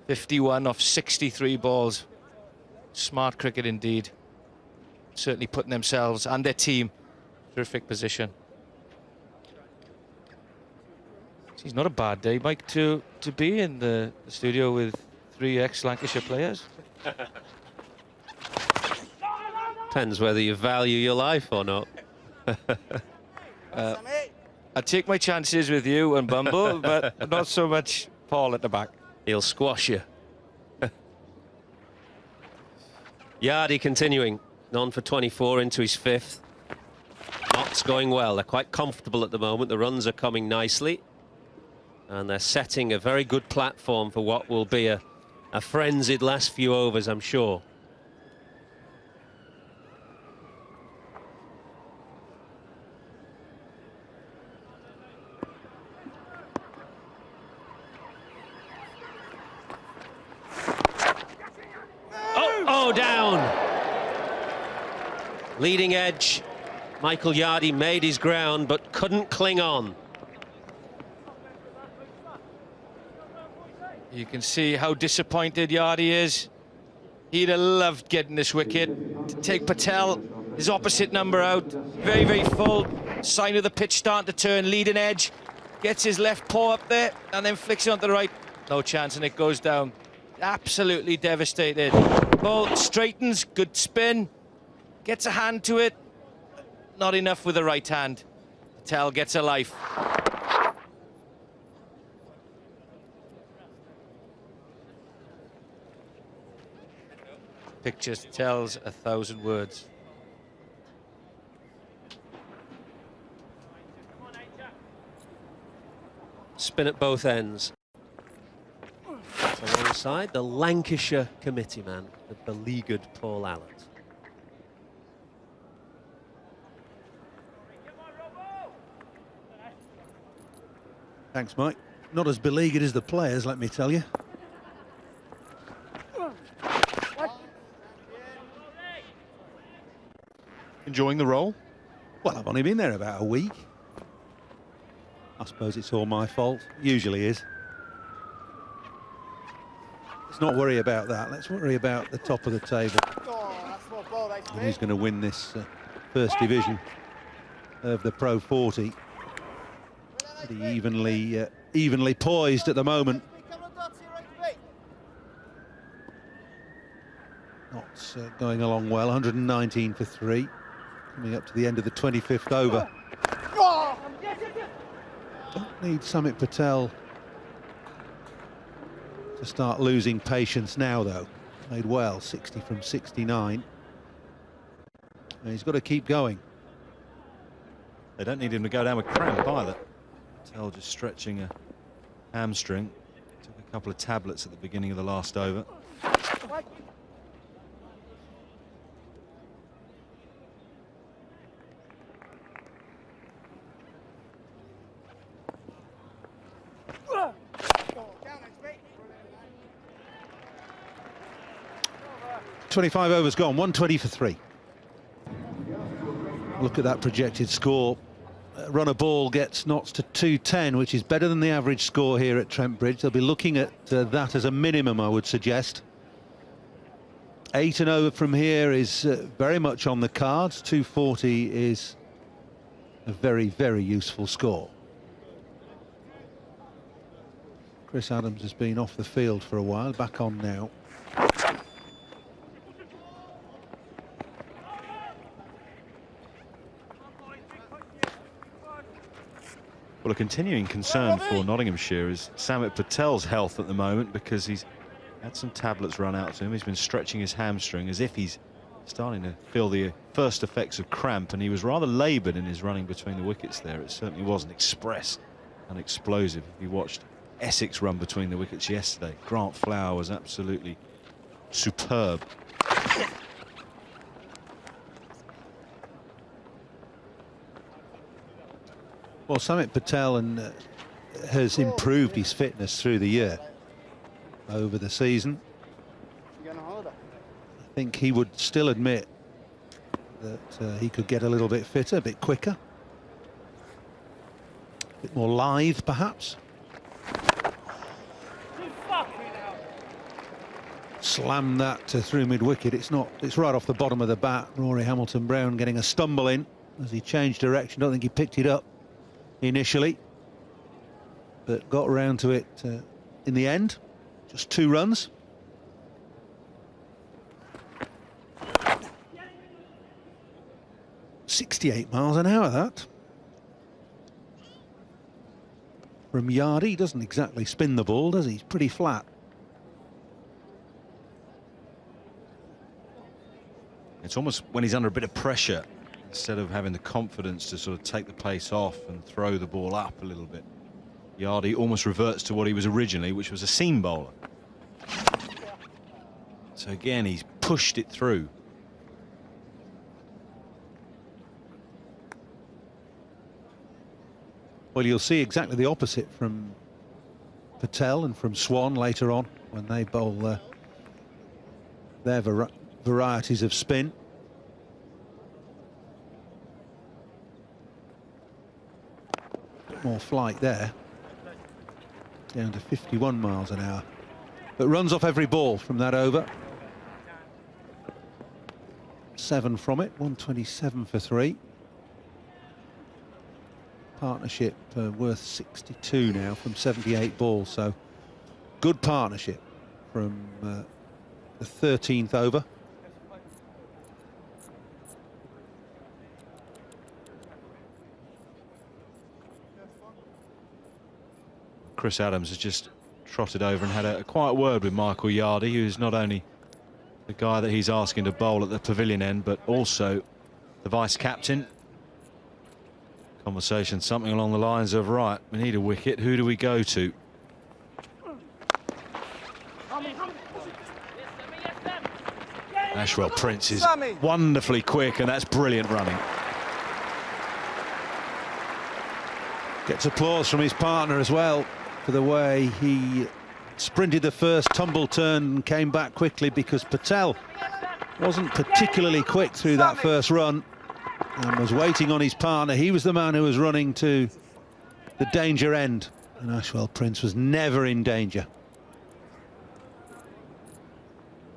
51 off 63 balls. Smart cricket indeed. Certainly putting themselves and their team in terrific position. It's not a bad day, Mike, to be in the studio with 3 ex-Lancashire players. Depends whether you value your life or not. I take my chances with you and Bumble, but not so much Paul at the back. He'll squash you. Yardy continuing, none for 24 into his 5th. Knots going well. They're quite comfortable at the moment. The runs are coming nicely. And they're setting a very good platform for what will be a frenzied last few overs, I'm sure. Oh, down. Leading edge. Michael Yardy made his ground, but couldn't cling on. You can see how disappointed Yardy is. He'd have loved getting this wicket. To take Patel, his opposite number out. Very, very full. Sign of the pitch starting to turn. Leading edge. Gets his left paw up there and then flicks it onto the right. No chance, and it goes down. Absolutely devastated. Ball straightens, good spin. Gets a hand to it. Not enough with the right hand. Patel gets a life. Picture tells 1,000 words. spin at both ends. Alongside the Lancashire committee man, the beleaguered Paul Allen. Thanks, Mike. Not as beleaguered as the players, let me tell you. Enjoying the role? Well, I've only been there about a week. I suppose it's all my fault. Usually is. Let's not worry about that. Let's worry about the top of the table. And who's going to win this first division of the Pro 40? Pretty evenly poised at the moment. Not going along well. 119 for 3. Coming up to the end of the 25th over. Don't need Samit Patel to start losing patience now, though. Played well, 60 from 69. And he's got to keep going. They don't need him to go down with cramp either. Patel just stretching a hamstring. Took a couple of tablets at the beginning of the last over. .25 overs gone, 120 for 3. Look at that projected score. Runner ball gets knots to 210, which is better than the average score here at Trent Bridge. They'll be looking at that as a minimum, I would suggest. 8 and over from here is very much on the cards. 240 is a very, very useful score. Chris Adams has been off the field for a while, back on now. Well, a continuing concern for Nottinghamshire is Samit Patel's health at the moment, because he's had some tablets run out to him. He's been stretching his hamstring as if he's starting to feel the first effects of cramp, and he was rather laboured in his running between the wickets there. It certainly wasn't express and explosive. If you watched Essex run between the wickets yesterday, Grant Flower was absolutely superb. Well, Samit Patel has improved his fitness through the year, over the season. I think he would still admit that he could get a little bit fitter, a bit quicker, a bit more lithe, perhaps. Slam that through mid-wicket. It's right off the bottom of the bat. Rory Hamilton-Brown getting a stumble in as he changed direction. Don't think he picked it up initially, but got round to it in the end. Just 2 runs. .68 miles an hour, that. From Yardy, he doesn't exactly spin the ball, does he? He's pretty flat. It's almost when he's under a bit of pressure, instead of having the confidence to sort of take the pace off and throw the ball up a little bit, Yardy almost reverts to what he was originally, which was a seam bowler. So again, he's pushed it through. Well, you'll see exactly the opposite from Patel and from Swan later on when they bowl their varieties of spin. More flight there, down to 51 miles an hour, but runs off every ball from that over. 7 from it, 127 for 3. Partnership worth 62 now from 78 balls, so good partnership from the 13th over. Chris Adams has just trotted over and had a quiet word with Michael Yardy, who's not only the guy that he's asking to bowl at the pavilion end, but also the vice-captain. Conversation, something along the lines of, right, we need a wicket, who do we go to? Ashwell Prince is wonderfully quick, and that's brilliant running. Gets applause from his partner as well for the way he sprinted the first tumble turn and came back quickly, because Patel wasn't particularly quick through that first run and was waiting on his partner. He was the man who was running to the danger end, and Ashwell Prince was never in danger.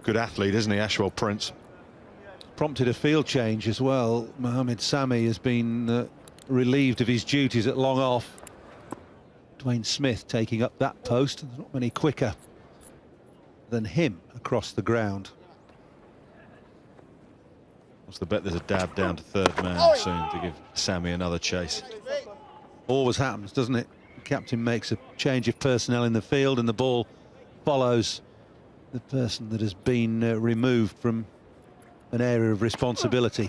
Good athlete, isn't he, Ashwell Prince? Prompted a field change as well. Mohammed Sami has been relieved of his duties at long off. Dwayne Smith taking up that post, and there's not many quicker than him across the ground. What's the bet there's a dab down to third man soon to give Sami another chase? Always happens, doesn't it? The captain makes a change of personnel in the field and the ball follows the person that has been removed from an area of responsibility.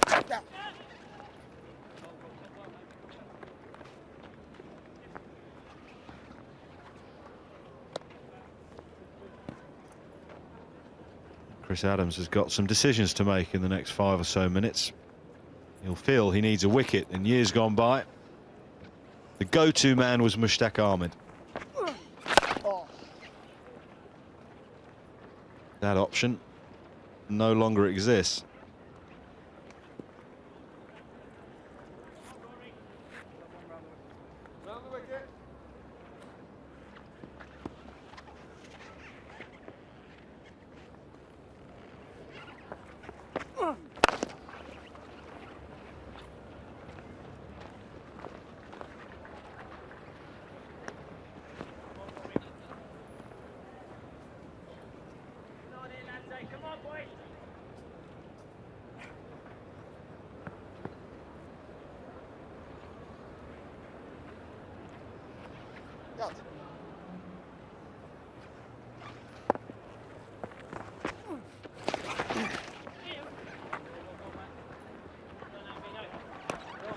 Chris Adams has got some decisions to make in the next 5 or so minutes. He'll feel he needs a wicket. In years gone by, the go-to man was Mushtaq Ahmed. That option no longer exists.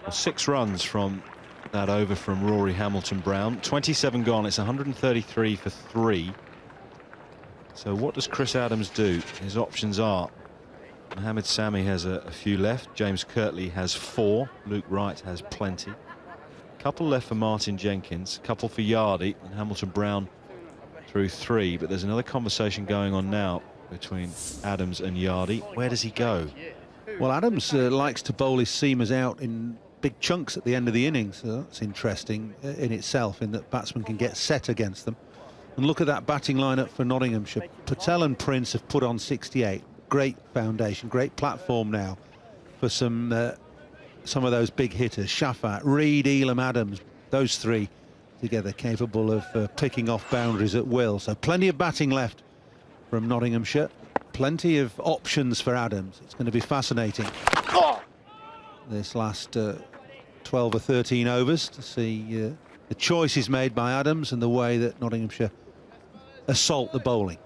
Well, 6 runs from that over from Rory Hamilton-Brown. 27 gone. It's 133 for 3. So what does Chris Adams do? His options are Mohammed Sami has a few left. James Kirtley has 4. Luke Wright has plenty. Couple left for Martin Jenkins. Couple for Yardy, and Hamilton-Brown through 3. But there's another conversation going on now between Adams and Yardy. Where does he go? Well, Adams likes to bowl his seamers out in big chunks at the end of the innings. So that's interesting in itself, in that batsmen can get set against them. And look at that batting lineup for Nottinghamshire. Patel and Prince have put on 68. Great foundation, great platform now for some of those big hitters. Shafat, Reed, Elam, Adams, those 3 together capable of picking off boundaries at will. So plenty of batting left from Nottinghamshire. Plenty of options for Adams. It's going to be fascinating this last 12 or 13 overs to see the choices made by Adams and the way that Nottinghamshire assault the bowling.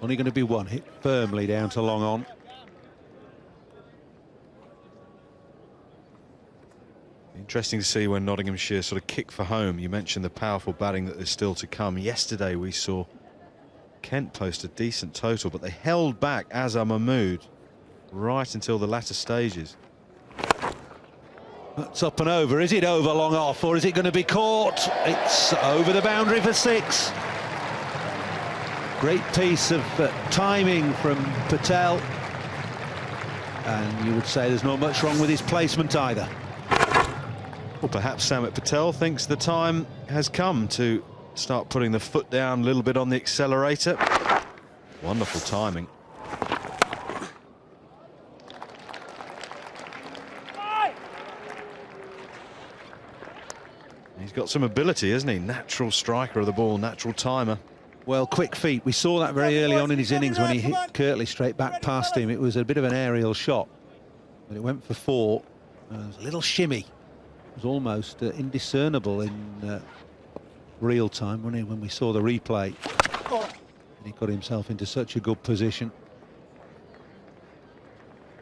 Only going to be 1 hit firmly down to long on. Interesting to see when Nottinghamshire sort of kick for home. You mentioned the powerful batting that is still to come. Yesterday we saw Kent post a decent total, but they held back Azhar Mahmood right until the latter stages. That's up and over. Is it over long off, or is it going to be caught? It's over the boundary for 6. Great piece of timing from Patel, and you would say there's not much wrong with his placement either. Well, perhaps Samit Patel thinks the time has come to start putting the foot down a little bit on the accelerator. Wonderful timing. He's got some ability, isn't he? Natural striker of the ball, natural timer. Well, quick feet. We saw that very early on in his innings when he hit Kirtley straight back past him. It was a bit of an aerial shot, but it went for 4. There was a little shimmy was almost indiscernible in real time when we saw the replay. And he got himself into such a good position.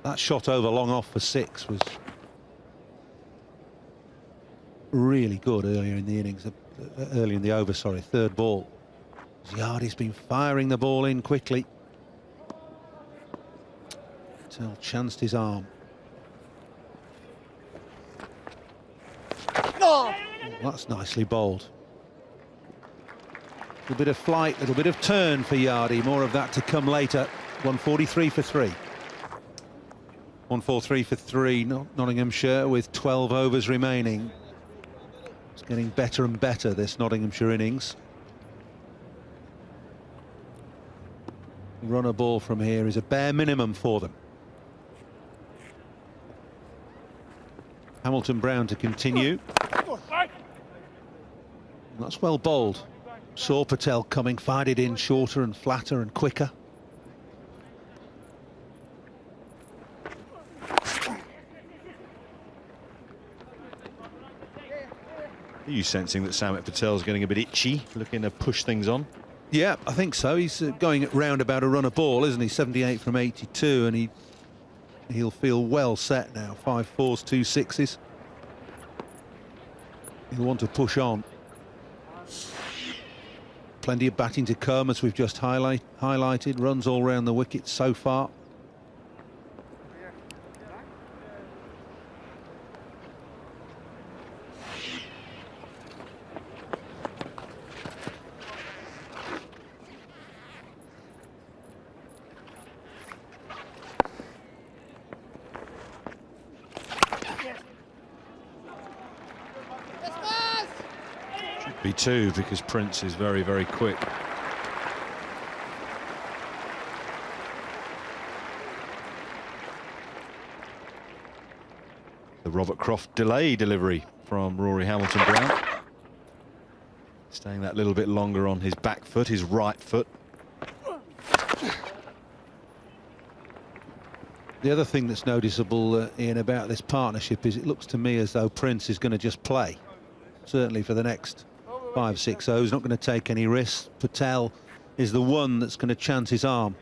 That shot over long off for 6 was really good earlier in the innings, early in the over, sorry, third ball. Yardy's been firing the ball in quickly. Patel chanced his arm. Oh, that's nicely bowled. A bit of flight, a little bit of turn for Yardy. More of that to come later. 143 for 3. 143 for 3, Nottinghamshire with 12 overs remaining. It's getting better and better, this Nottinghamshire innings. Run a ball from here is a bare minimum for them. Hamilton Brown to continue. That's well bowled. Saw Patel coming, fired it in shorter and flatter and quicker. Are you sensing that Samit Patel's getting a bit itchy, looking to push things on? Yeah, I think so. He's going at round about a run a ball, isn't he? 78 from 82, and he'll feel well set now. 5 4s, 2 6s. He'll want to push on. Plenty of batting to come, as we've just highlighted. Runs all round the wicket so far. Be 2 because Prince is very, very quick. The Robert Croft delay delivery from Rory Hamilton Brown. Staying that little bit longer on his back foot, his right foot. The other thing that's noticeable, Ian, about this partnership is it looks to me as though Prince is going to just play. Certainly for the next 5 6 overs, not going to take any risks. Patel is the one that's going to chance his arm.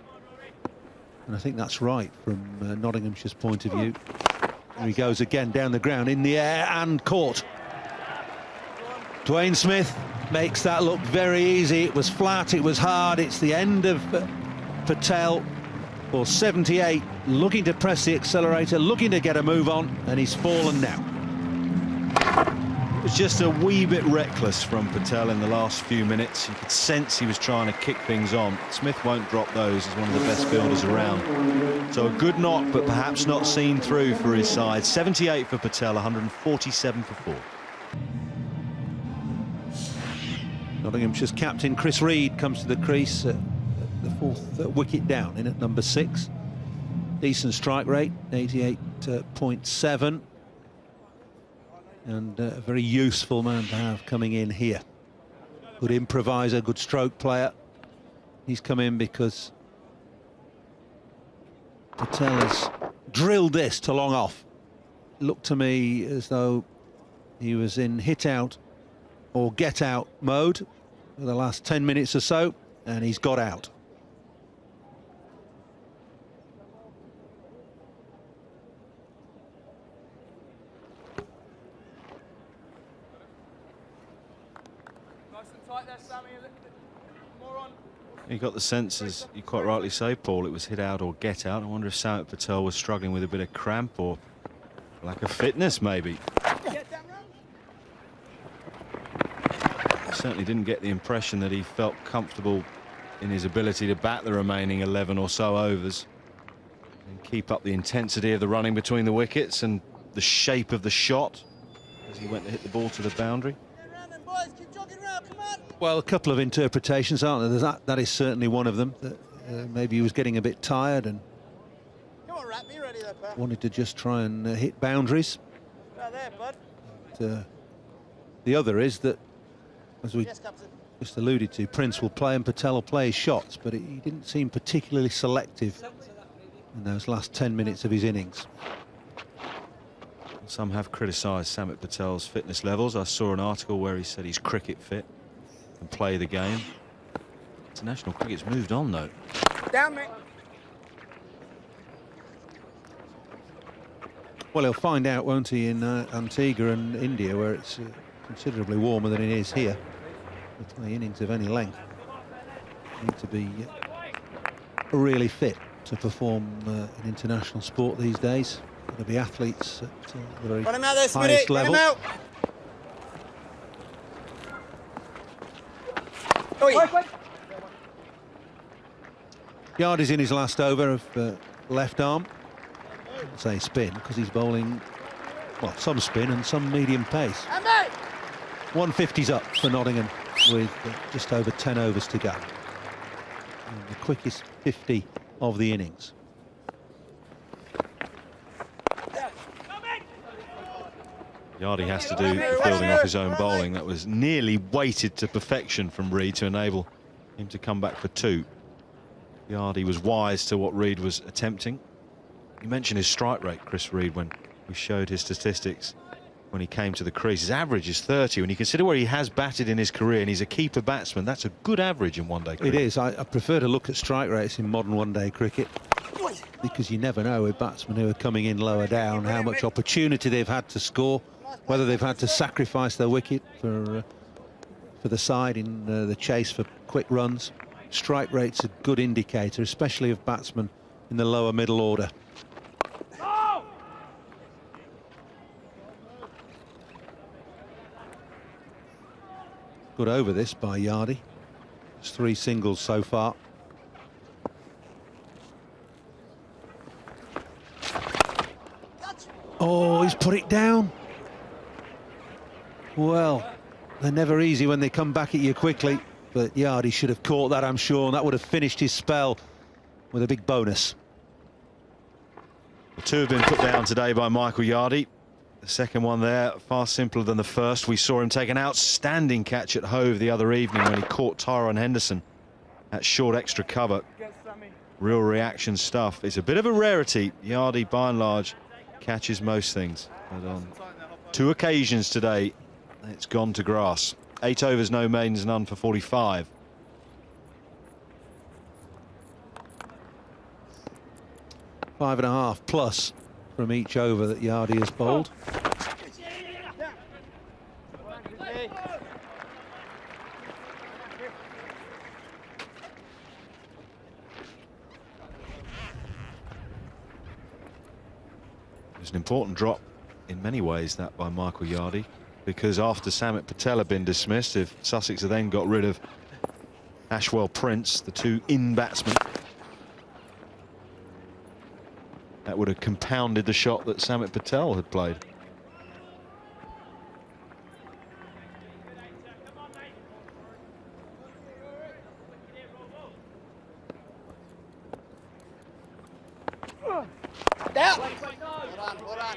And I think that's right from Nottinghamshire's point of view. Here he goes again down the ground, in the air and caught. Dwayne Smith makes that look very easy. It was flat, it was hard. It's the end of Patel for 78, looking to press the accelerator, looking to get a move on, and he's fallen now. It was just a wee bit reckless from Patel in the last few minutes. You could sense he was trying to kick things on. Smith won't drop those. He's one of the best fielders around. So a good knock, but perhaps not seen through for his side. 78 for Patel, 147 for 4. Nottinghamshire's captain Chris Reed comes to the crease at the 4th wicket down, in at number 6. Decent strike rate, 88.7. And a very useful man to have coming in here. Good improviser, good stroke player. He's come in because Patel has drilled this to long off. It looked to me as though he was in hit out or get out mode for the last 10 minutes or so, and he's got out. You got the sense, as you quite rightly say, Paul, it was hit out or get out. I wonder if Samit Patel was struggling with a bit of cramp or lack of fitness, maybe. Certainly didn't get the impression that he felt comfortable in his ability to bat the remaining 11 or so overs and keep up the intensity of the running between the wickets and the shape of the shot as he went to hit the ball to the boundary. Well, a couple of interpretations, aren't there? That is certainly one of them. That, maybe he was getting a bit tired and wanted to just try and hit boundaries. But, the other is that, as we just alluded to, Prince will play and Patel will play his shots, but he didn't seem particularly selective in those last 10 minutes of his innings. Some have criticised Samit Patel's fitness levels. I saw an article where he said he's cricket fit and play the game. International cricket's moved on, though. Down, mate. Well, he'll find out, won't he, in Antigua and India, where it's considerably warmer than it is here. To play innings of any length, you need to be really fit to perform in international sport these days. Got to be athletes at the very Run him out there, highest Smitty. Run level. him out. Oi. Yardy's in his last over of left arm. I'd say spin, because he's bowling, well, some spin and some medium pace. 150's up for Nottingham with just over 10 overs to go. And the quickest 50 of the innings. Yardy has to do the fielding off his own bowling. That was nearly weighted to perfection from Reed to enable him to come back for 2. Yardy was wise to what Reed was attempting. You mentioned his strike rate, Chris Reed, when we showed his statistics when he came to the crease. His average is 30. When you consider where he has batted in his career, and he's a keeper batsman, that's a good average in one-day cricket. It is. I prefer to look at strike rates in modern one-day cricket, because you never know with batsmen who are coming in lower down how much opportunity they've had to score, whether they've had to sacrifice their wicket for the side in the chase for quick runs. Strike rate's a good indicator, especially of batsmen in the lower middle order. Good over this by Yardy. It's 3 singles so far. Oh, he's put it down. Well, they're never easy when they come back at you quickly, but Yardy should have caught that, I'm sure, and that would have finished his spell with a big bonus. 2 have been put down today by Michael Yardy. The second one there, far simpler than the first. We saw him take an outstanding catch at Hove the other evening when he caught Tyrone Henderson at short extra cover. Real reaction stuff. It's a bit of a rarity. Yardy, by and large, catches most things. But on 2 occasions today, it's gone to grass. 8 overs, no maidens, none for 45. Five and a half plus from each over that Yardy has bowled. It was an important drop in many ways, that by Michael Yardy, because after Samit Patel had been dismissed, if Sussex had then got rid of Ashwell Prince, the 2 in-batsmen, that would have compounded the shot that Samit Patel had played. Down. Well done.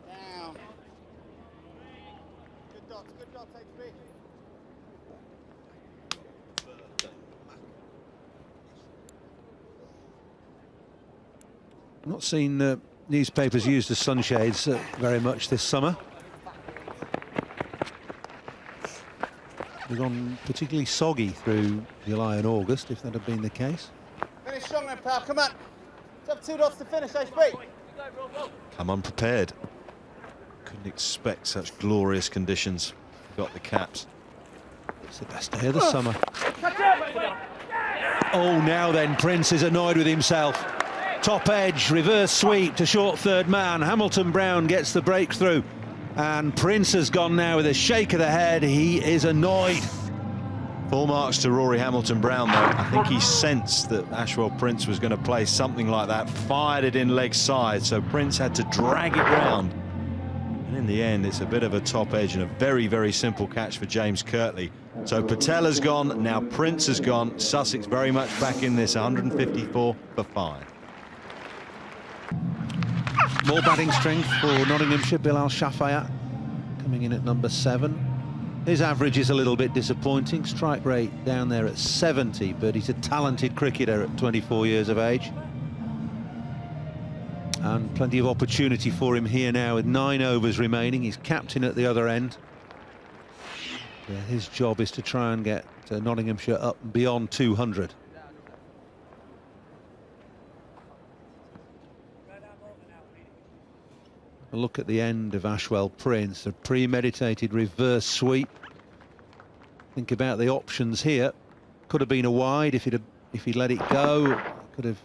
Down. Good dot, take 3. I've not seen newspapers used as sunshades very much this summer. They've gone particularly soggy through July and August, if that had been the case. Finish strong then, pal. Come on. Let's have 2 dots to finish, HP. Come unprepared. Couldn't expect such glorious conditions. Got the caps. It's the best day of the summer. Oh, now then, Prince is annoyed with himself. Top edge, reverse sweep to short third man. Hamilton Brown gets the breakthrough. And Prince has gone now with a shake of the head. He is annoyed. Full marks to Rory Hamilton Brown, though. I think he sensed that Ashwell Prince was going to play something like that. Fired it in leg side, so Prince had to drag it round. And in the end, it's a bit of a top edge and a very, very simple catch for James Kirtley. So Patel has gone, now Prince has gone. Sussex very much back in this, 154 for 5. More batting strength for Nottinghamshire. Bilal Shafayat coming in at number 7. His average is a little bit disappointing. Strike rate down there at 70, but he's a talented cricketer at 24 years of age. And plenty of opportunity for him here now with 9 overs remaining. He's captain at the other end. Yeah, his job is to try and get Nottinghamshire up and beyond 200. A look at the end of Ashwell Prince, a premeditated reverse sweep. Think about the options here. Could have been a wide if he'd let it go. Could have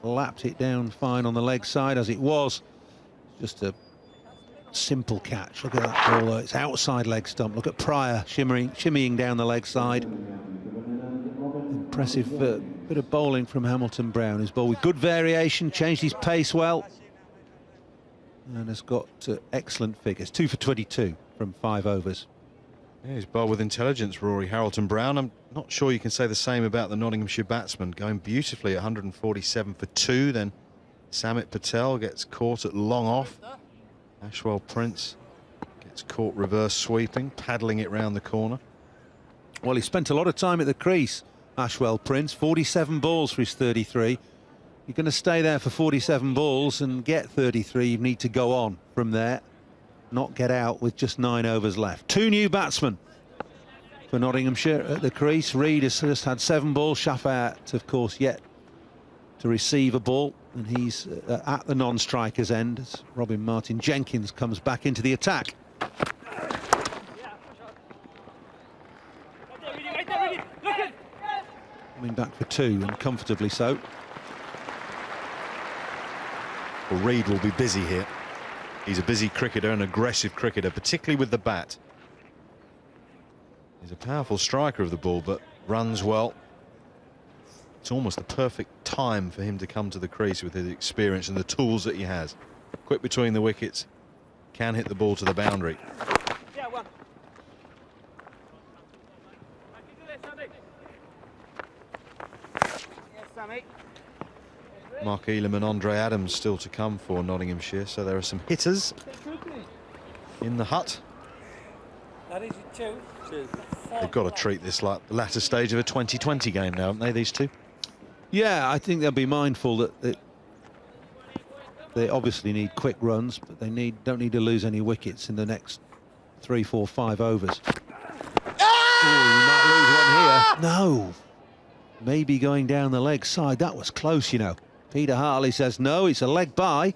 lapped it down fine on the leg side. As it was, just a simple catch. Look at that ball, though. It's outside leg stump. Look at Pryor shimmying down the leg side. Impressive bit of bowling from Hamilton Brown. His ball with good variation, changed his pace well, and has got excellent figures. 2 for 22 from 5 overs. Yeah, he's bowled with intelligence, Rory Hamilton Brown. I'm not sure you can say the same about the Nottinghamshire batsman. Going beautifully at 147 for 2. Then Samit Patel gets caught at long off. Ashwell Prince gets caught reverse sweeping, paddling it round the corner. Well, he spent a lot of time at the crease, Ashwell Prince. 47 balls for his 33. You're going to stay there for 47 balls and get 33. You need to go on from there, not get out with just 9 overs left. 2 new batsmen for Nottinghamshire at the crease. Reid has just had 7 balls. Shafat, of course, yet to receive a ball, and he's at the non-striker's end as Robin Martin Jenkins comes back into the attack. Coming back for 2, and comfortably so. Well, Reid will be busy here. He's a busy cricketer, an aggressive cricketer, particularly with the bat. He's a powerful striker of the ball, but runs well. It's almost the perfect time for him to come to the crease with his experience and the tools that he has. Quick between the wickets, can hit the ball to the boundary. Mark Elam and Andre Adams still to come for Nottinghamshire, so there are some hitters in the hut. They've got to treat this like the latter stage of a 2020 game now, haven't they, these two? Yeah, I think they'll be mindful that they obviously need quick runs, but they don't need to lose any wickets in the next 3, 4, 5 overs. Oh, you might lose one here. No. Maybe going down the leg side. That was close, you know. Peter Hartley says no, it's a leg by.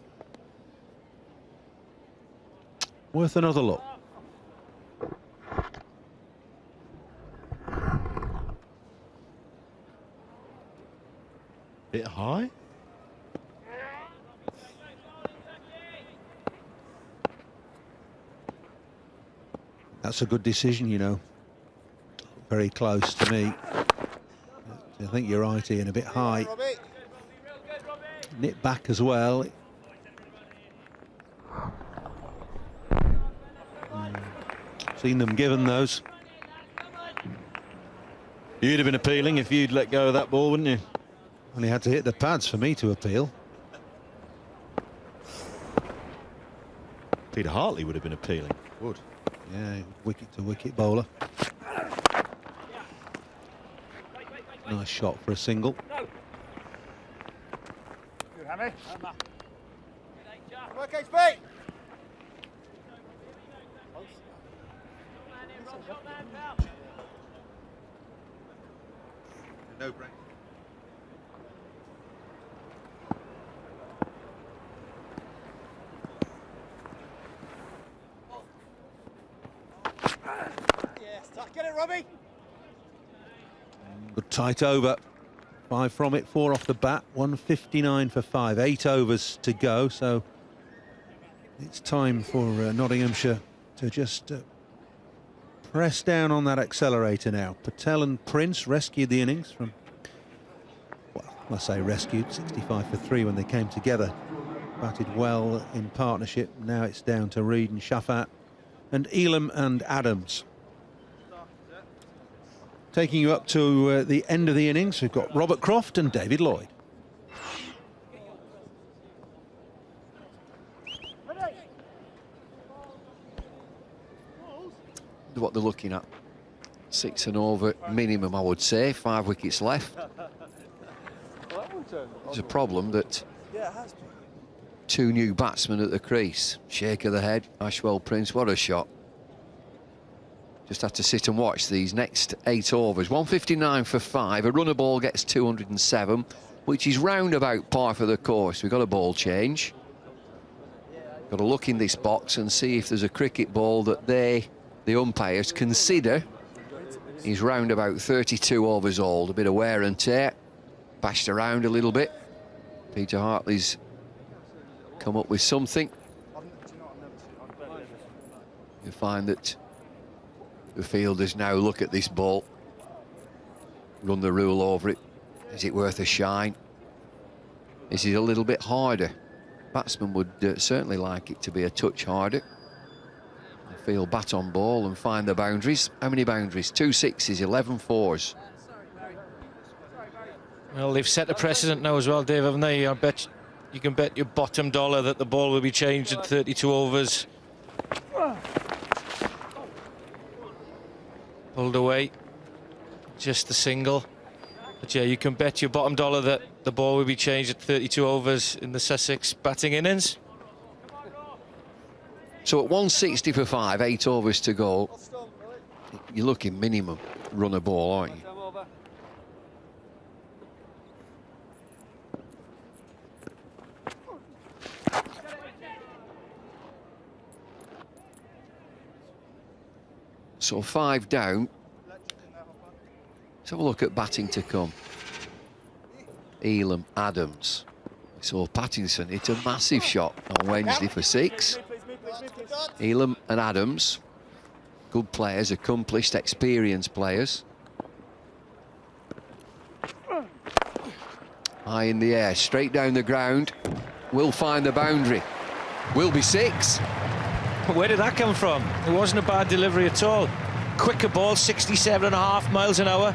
Worth another look. Bit high. That's a good decision, you know. Very close to me. I think you're right, Ian, a bit high. Nip back as well. Seen them given those. You'd have been appealing if you'd let go of that ball, wouldn't you? Only had to hit the pads for me to appeal. Peter Hartley would have been appealing. Would. Yeah, wicket-to-wicket bowler. Nice shot for a single. Good, Hammy. Okay, speed. No break. Yes, get it, Robbie. Good tight over. 5 from it, 4 off the bat. 159 for 5. 8 overs to go, so it's time for Nottinghamshire to just press down on that accelerator now. Patel and Prince rescued the innings from, well, I say rescued, 65 for 3 when they came together. Batted well in partnership. Now it's down to Reid and Shafat and Elam and Adams. Taking you up to the end of the innings, we've got Robert Croft and David Lloyd. what they're looking at. 6 and over minimum, I would say. 5 wickets left. There's a problem that 2 new batsmen at the crease. Shake of the head, Ashwell Prince, what a shot. Just have to sit and watch these next 8 overs. 159 for 5. A runner ball gets 207, which is round about par for the course. We've got a ball change. Got to look in this box and see if there's a cricket ball that the umpires, consider is round about 32 overs old. A bit of wear and tear. Bashed around a little bit. Peter Hartley's come up with something. You find that the fielders now look at this ball, run the rule over it. Is it worth a shine? Is it a little bit harder? Batsman would certainly like it to be a touch harder. Field bat on ball and find the boundaries. How many boundaries? 2 sixes, 11 fours. Well, they've set a precedent now as well, Dave, haven't they? I bet you can bet your bottom dollar that the ball will be changed at 32 overs. Pulled away, just the single. But yeah, you can bet your bottom dollar that the ball will be changed at 32 overs in the Sussex batting innings. So at 160 for 5, 8 overs to go, you're looking minimum run a ball, aren't you? So 5 down. Let's have a look at batting to come. Elam, Adams. So Pattinson hit a massive shot on Wednesday for 6. Elam and Adams, good players, accomplished, experienced players. High in the air, straight down the ground. Will find the boundary. Will be 6. Where did that come from? It wasn't a bad delivery at all. Quicker ball, 67.5 miles an hour.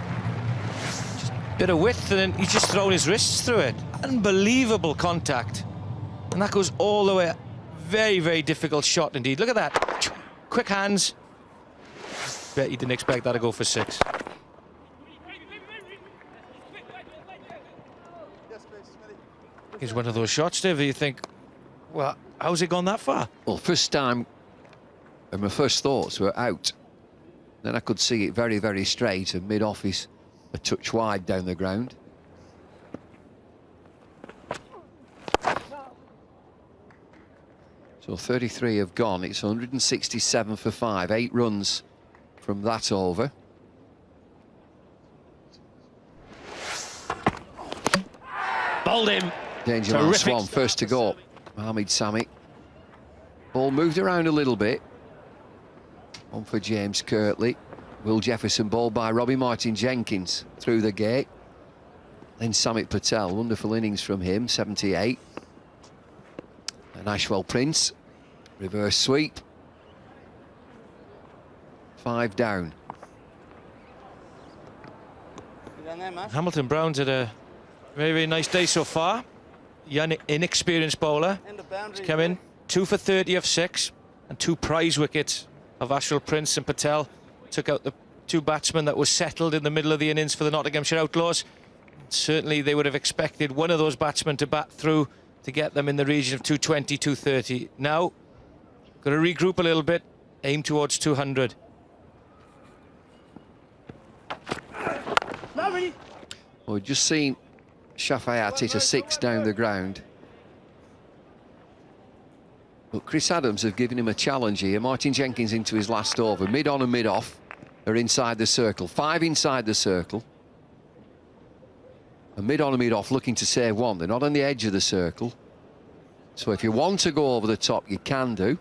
Just a bit of width, and then he's just thrown his wrists through it. Unbelievable contact. And that goes all the way. Very, very difficult shot indeed. Look at that. Quick hands. Bet you didn't expect that to go for 6. It's one of those shots, Dave, that you think, well, how's it gone that far? Well, first time, and my first thoughts were out. Then I could see it very, very straight and mid-office, a touch wide down the ground. So 33 have gone. It's 167 for 5. 8 runs from that over. Bowled him. Danger man Swan, first to go. Mohamed Sami. Ball moved around a little bit. One for James Kirtley. Will Jefferson, ball by Robbie Martin-Jenkins through the gate. Then Samit Patel, wonderful innings from him, 78. And Ashwell Prince, reverse sweep. 5 down. Hamilton Brown's had a very, very nice day so far. Young, inexperienced bowler. He's come in 2 for 30 of 6 and 2 prize wickets of Ashwell Prince and Patel. Took out the 2 batsmen that were settled in the middle of the innings for the Nottinghamshire Outlaws. Certainly they would have expected one of those batsmen to bat through to get them in the region of 220, 230. Now, got to regroup a little bit, aim towards 200. Well, we've just seen Shafayat hit a 6 down the ground. But Chris Adams have given him a challenge here. Martin Jenkins into his last over. Mid-on and mid-off are inside the circle. 5 inside the circle. And mid-on and mid-off looking to save 1. They're not on the edge of the circle. So if you want to go over the top, you can do.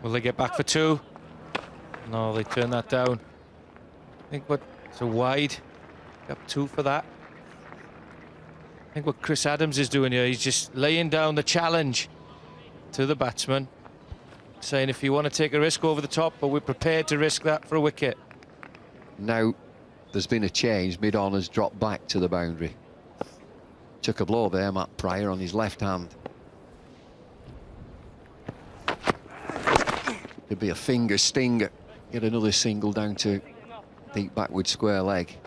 Will they get back for 2? No, they turn that down. I think what, it's a wide. Got 2 for that. I think what Chris Adams is doing here, he's just laying down the challenge to the batsman, saying if you want to take a risk over the top, but we're prepared to risk that for a wicket. Now there's been a change. Mid-on has dropped back to the boundary. Took a blow there, Matt Pryor, on his left hand. Could be a finger stinger. Get another single down to deep backward square leg.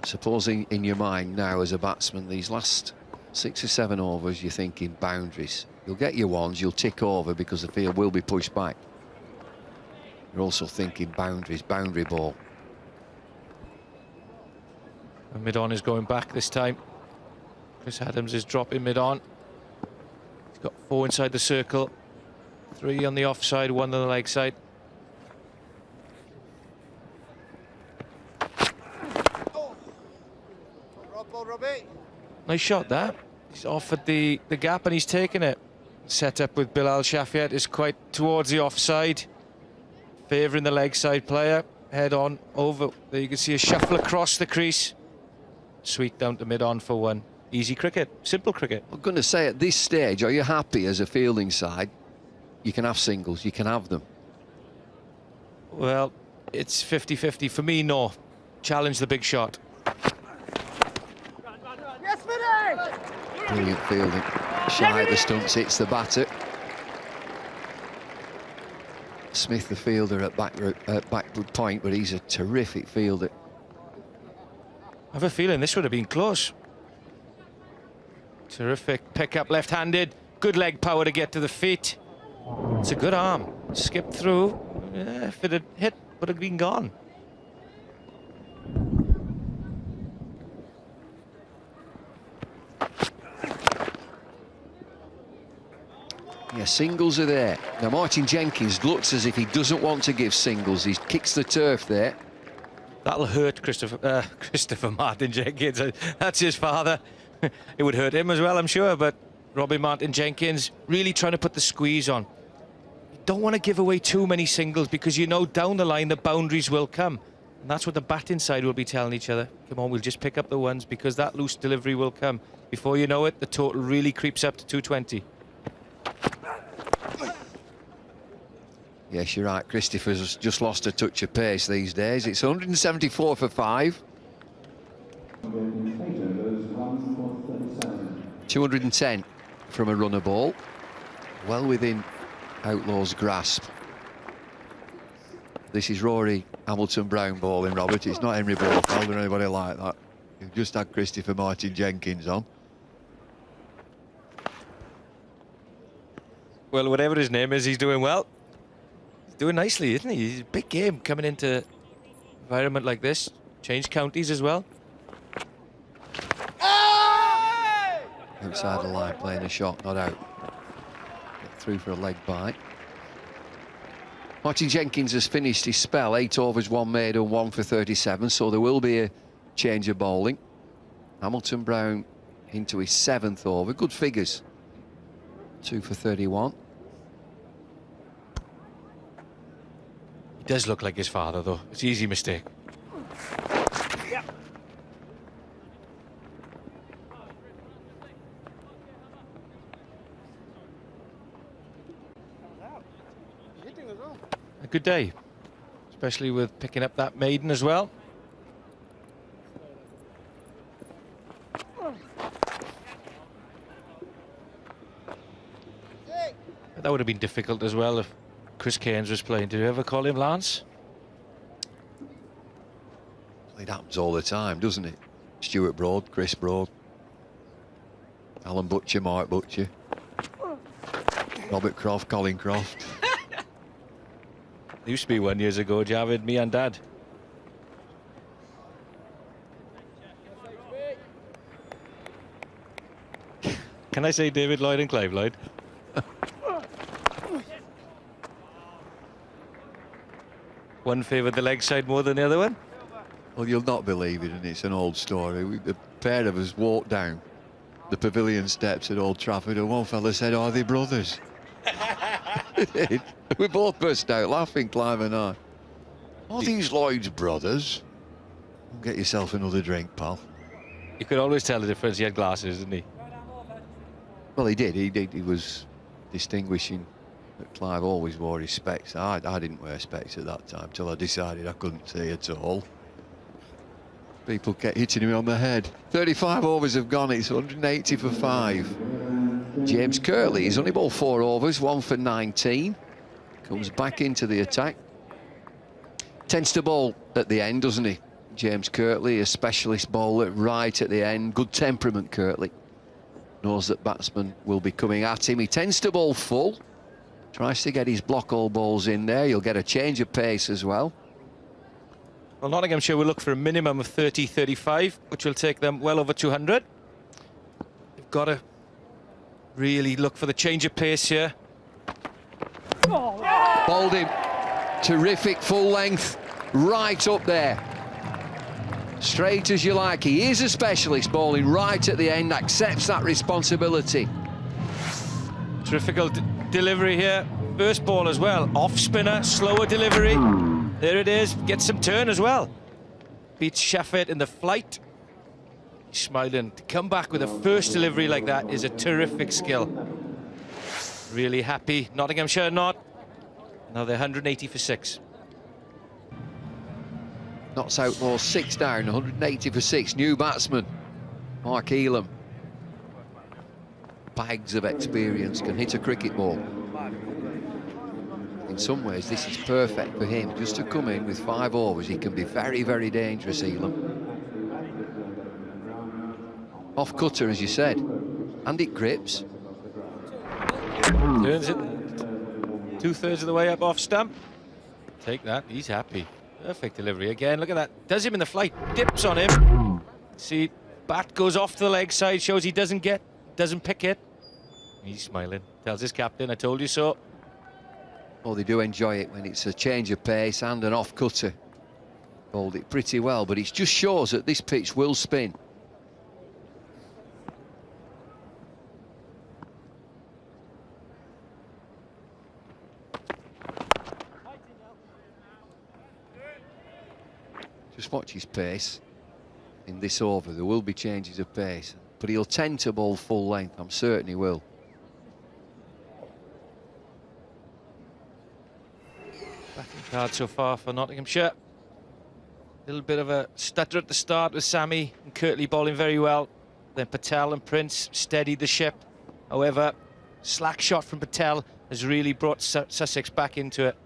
Supposing in your mind now as a batsman, these last 6 or 7 overs, you're thinking boundaries. You'll get your ones, you'll tick over because the field will be pushed back. You're also thinking boundaries, boundary ball. And mid-on is going back this time. Chris Adams is dropping mid-on. He's got 4 inside the circle, 3 on the offside, 1 on the leg side. Nice shot there. He's offered the gap and he's taken it. Set up with Bilal Shafiat is quite towards the offside, favouring the leg side player. Head on over. There you can see a shuffle across the crease. Sweet down to mid-on for 1. Easy cricket, simple cricket. I'm going to say at this stage, are you happy as a fielding side? You can have singles, you can have them. Well, it's 50-50. For me, no. Challenge the big shot. Brilliant fielding. Shy of the stumps, hits the batter. Smith, the fielder, at backward point, but he's a terrific fielder. I have a feeling this would have been close. Terrific pick-up, left-handed. Good leg power to get to the feet. It's a good arm. Skipped through. Yeah, if it had hit, would have been gone. Yeah, singles are there. Now, Martin Jenkins looks as if he doesn't want to give singles. He kicks the turf there. That'll hurt Christopher Martin Jenkins. That's his father. It would hurt him as well, I'm sure, but Robbie Martin Jenkins really trying to put the squeeze on. You don't want to give away too many singles because you know down the line the boundaries will come. And that's what the batting side will be telling each other. Come on, we'll just pick up the ones because that loose delivery will come. Before you know it, the total really creeps up to 220. Yes, you're right. Christopher's just lost a touch of pace these days. It's 174 for 5. 210 from a runner ball. Well within Outlaw's grasp. This is Rory Hamilton-Brown bowling, Robert. It's not Henry Blofeld or anybody like that. You've just had Christopher Martin Jenkins on. Well, whatever his name is, he's doing well. Doing nicely, isn't he? He's a big game coming into environment like this. Change counties as well. Outside the line, playing a shot, not out. Get through for a leg bite. Martin Jenkins has finished his spell. 8 overs, 1 made and 1 for 37, so there will be a change of bowling. Hamilton-Brown into his 7th over. Good figures. 2 for 31. He does look like his father, though. It's an easy mistake. Yeah. A good day, especially with picking up that maiden as well. That would have been difficult as well if Chris Cairns was playing. Did you ever call him Lance? It happens all the time, doesn't it? Stuart Broad, Chris Broad, Alan Butcher, Mark Butcher, Robert Croft, Colin Croft. There used to be one years ago, Javid, me and Dad. Can I say David Lloyd and Clive Lloyd? One favoured the leg side more than the other one? Well, you'll not believe it, and it's an old story. The pair of us walked down the pavilion steps at Old Trafford, and one fella said, "Are they brothers?" We both burst out laughing, Clive and I. "Are these Lloyd's brothers?" Get yourself another drink, pal. You could always tell the difference. He had glasses, didn't he? Well, he did. He was distinguishing that Clive always wore his specs. I didn't wear specs at that time till I decided I couldn't see at all. People kept hitting him on the head. 35 overs have gone, it's 180 for 5. James Kirtley, he's only bowled 4 overs, 1 for 19. Comes back into the attack. Tends to bowl at the end, doesn't he? James Kirtley, a specialist bowler right at the end. Good temperament, Kirtley. Knows that batsmen will be coming at him. He tends to bowl full. Tries to get his block all balls in there. You'll get a change of pace as well. Well, Nottinghamshire will look for a minimum of 30-35, which will take them well over 200. They've got to really look for the change of pace here. Bowled him. Terrific full length. Right up there. Straight as you like. He is a specialist, bowling right at the end. Accepts that responsibility. Terrific delivery here. First ball as well. Off spinner, slower delivery. There it is. Gets some turn as well. Beats Shaffer in the flight. He's smiling. To come back with a first delivery like that is a terrific skill. Really happy. Nottinghamshire not. Now they're 180 for 6. Knots out more 6 down, 180 for 6. New batsman, Mark Elam. Bags of experience, can hit a cricket ball. In some ways, this is perfect for him. Just to come in with 5 overs, he can be very, very dangerous, Elam. Off cutter, as you said. And it grips. Turns it 2/3 of the way up off stump. Take that, he's happy. Perfect delivery again, look at that. Does him in the flight, dips on him. See, bat goes off to the leg side, shows he doesn't pick it. He's smiling, tells his captain, I told you so. Oh, they do enjoy it when it's a change of pace and an off cutter. Bowled it pretty well, but it just shows that this pitch will spin. Just watch his pace in this over. There will be changes of pace, but he'll tend to bowl full length. I'm certain he will. Batting card so far for Nottinghamshire. A little bit of a stutter at the start with Sammy and Kirtley bowling very well. Then Patel and Prince steadied the ship. However, slack shot from Patel has really brought Sussex back into it.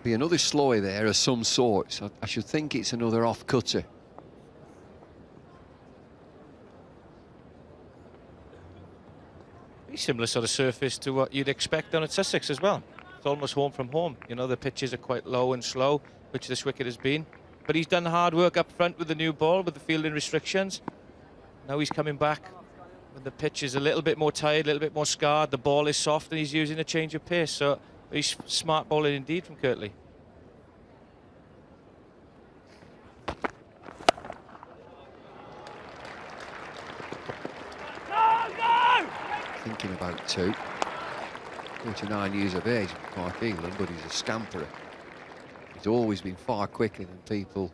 Be another slowy there of some sort, so I should think it's another off cutter. Pretty similar sort of surface to what you'd expect down at Sussex as well. It's almost home from home. You know, the pitches are quite low and slow, which this wicket has been. But he's done hard work up front with the new ball, with the fielding restrictions. Now he's coming back when the pitch is a little bit more tired, a little bit more scarred. The ball is soft and he's using a change of pace. So he's smart bowling indeed from Kirtley. Thinking about 2. 49 years of age, Mark Elam, but he's a scamperer. He's always been far quicker than people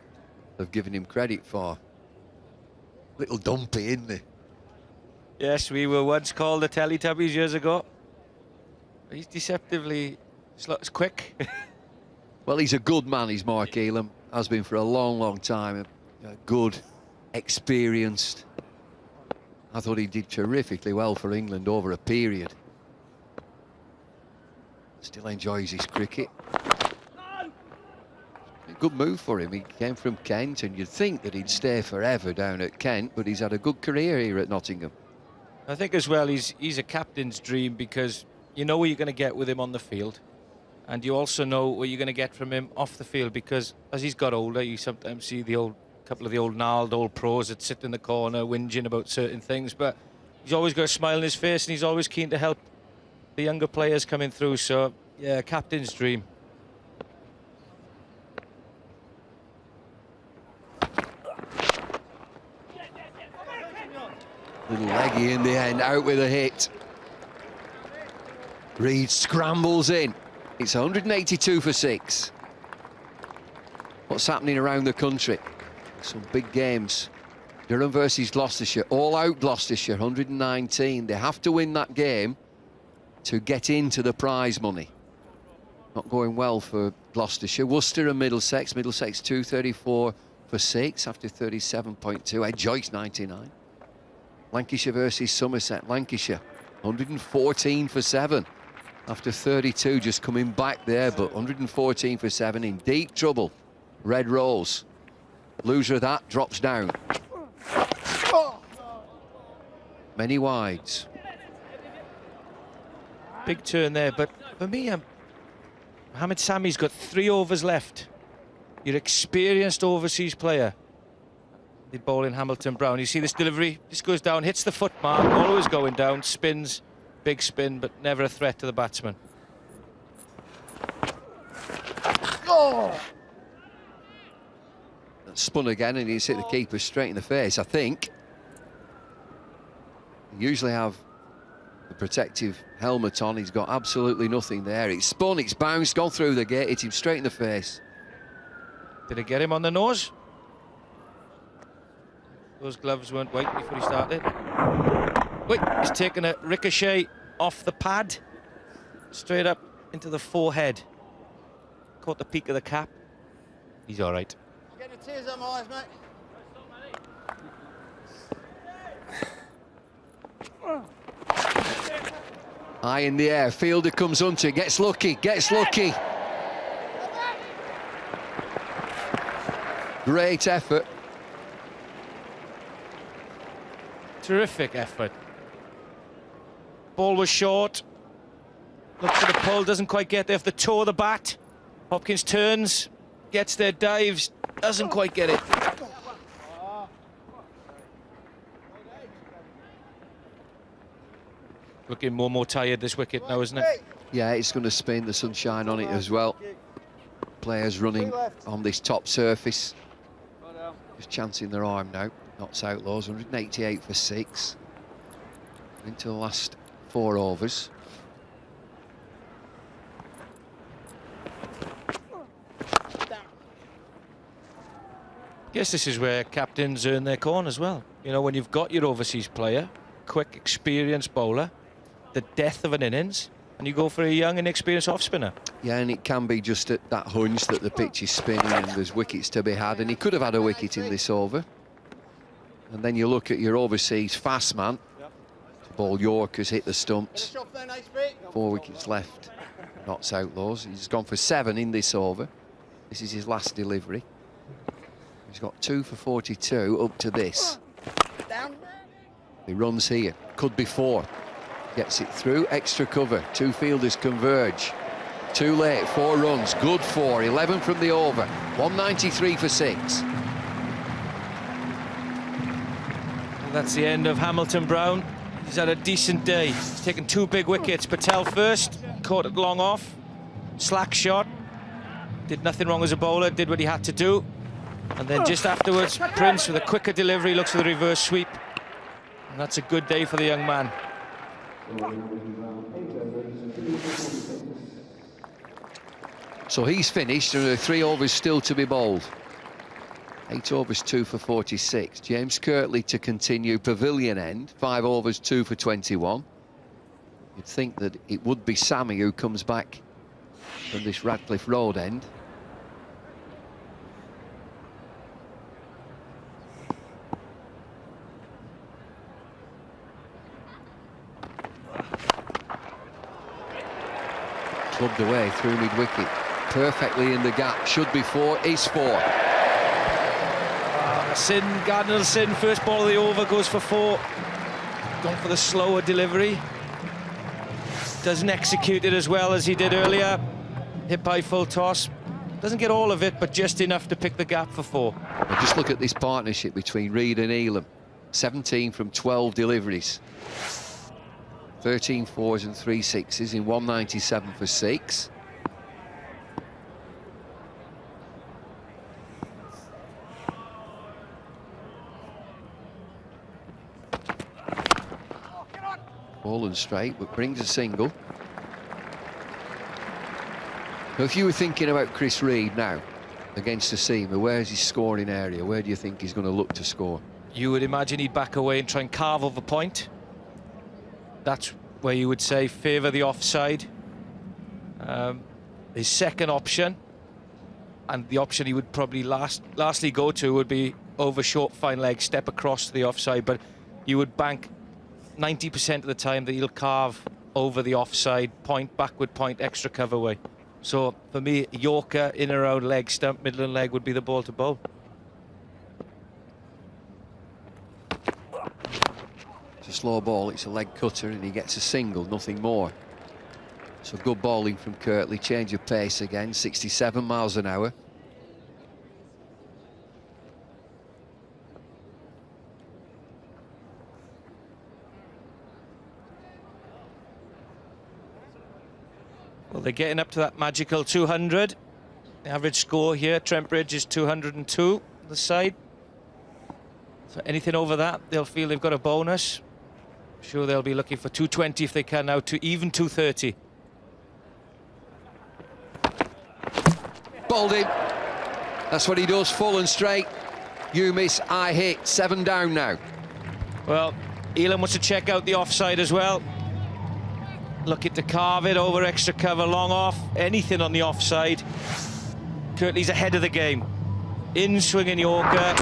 have given him credit for. Little dumpy, isn't he? Yes, we were once called the Teletubbies years ago. He's deceptively quick. Well, he's a good man, he's Mark Elam. Has been for a long, long time. Good, experienced. I thought he did terrifically well for England over a period. Still enjoys his cricket. A good move for him. He came from Kent, and you'd think that he'd stay forever down at Kent, but he's had a good career here at Nottingham. I think as well he's a captain's dream, because you know what you're going to get with him on the field, and you also know what you're going to get from him off the field, because as he's got older, you sometimes see the couple of the gnarled old pros that sit in the corner whinging about certain things, but he's always got a smile on his face and he's always keen to help the younger players coming through. So yeah, captain's dream. Little leggy in the end, out with a hit. Reed scrambles in. It's 182 for 6. What's happening around the country? Some big games. Durham versus Gloucestershire, all out Gloucestershire, 119. They have to win that game to get into the prize money. Not going well for Gloucestershire. Worcester and Middlesex. Middlesex 234 for 6 after 37.2. Ed Joyce 99. Lancashire versus Somerset. Lancashire 114 for 7 after 32, just coming back there, but 114 for 7 in deep trouble. Red Rose. Loser of that drops down. Many wides. Big turn there, but for me, Mohamed Sami's got 3 overs left. Your experienced overseas player. The ball in Hamilton Brown. You see this delivery, just goes down, hits the foot mark, always going down, spins, big spin, but never a threat to the batsman. Oh! Spun again, and he's hit the keeper straight in the face, I think. You usually have the protective helmet on. He's got absolutely nothing there. It's spun, it's bounced, gone through the gate, hit him straight in the face. Did it get him on the nose? Those gloves weren't white before he started. Wait, he's taken a ricochet off the pad, straight up into the forehead. Caught the peak of the cap. He's all right. I'm getting tears on my eyes, mate. High in the air, fielder comes onto, gets lucky, gets lucky. Great effort. Terrific effort. Ball was short. Look for the pull, doesn't quite get there off the toe of the bat. Hopkins turns, gets there, dives, doesn't quite get it. Looking more and more tired, this wicket now, isn't it? Yeah, it's going to spin, the sunshine on it as well. Players running on this top surface. Just chancing their arm now. Notts Outlaws, 188 for 6. Into the last 4 overs. Guess this is where captains earn their corn as well. You know, when you've got your overseas player, quick, experienced bowler, the death of an innings, and you go for a young and experienced off-spinner. Yeah, and it can be just that hunch that the pitch is spinning and there's wickets to be had, and he could have had a wicket in this over. And then you look at your overseas fast man. Ball York has hit the stumps. 4 wickets left. Notts Outlaws. He's gone for 7 in this over. This is his last delivery. He's got 2 for 42 up to this. He runs here. Could be 4. Gets it through. Extra cover. 2 fielders converge. Too late. 4 runs. Good 4. 11 from the over. 193 for 6. And that's the end of Hamilton Brown. He's had a decent day. He's taken 2 big wickets. Patel first, caught it long off. Slack shot. Did nothing wrong as a bowler, did what he had to do. And then just afterwards, Prince with a quicker delivery, looks for the reverse sweep. And that's a good day for the young man. So he's finished, and there are 3 overs still to be bowled. 8 overs, 2 for 46. James Kirtley to continue pavilion end. 5 overs, 2 for 21. You'd think that it would be Sammy who comes back from this Radcliffe Road end. Clubbed away through mid-wicket. Perfectly in the gap. Should be 4, is 4. Sin, Gardner Sin, first ball of the over, goes for 4. Gone for the slower delivery. Doesn't execute it as well as he did earlier. Hit by full toss. Doesn't get all of it, but just enough to pick the gap for 4. And just look at this partnership between Reid and Elam. 17 from 12 deliveries. 13 4s and 3 6s in 197 for 6. Ball and straight, but brings a single. So if you were thinking about Chris Reid now against the seamer, where's his scoring area? Where do you think he's going to look to score? You would imagine he'd back away and try and carve over point. That's where you would say favour the offside. His second option, and the option he would probably lastly go to, would be over short fine leg, step across to the offside, but you would bank 90% of the time that he'll carve over the offside point, backward point, extra cover way. So for me, Yorker in and around leg stump, Midland leg would be the ball to bowl. It's a slow ball, it's a leg cutter, and he gets a single, nothing more. So good bowling from Kirtley, change of pace again, 67 miles an hour. Well, they're getting up to that magical 200. The average score here, Trent Bridge, is 202 on the side. So anything over that, they'll feel they've got a bonus. I'm sure they'll be looking for 220 if they can now, to even 230. Bowled him. That's what he does, full and straight. You miss, I hit. 7 down now. Well, Elam wants to check out the offside as well. Looking to carve it over extra cover, long off, anything on the offside. Kirtley's ahead of the game. In swinging Yorker.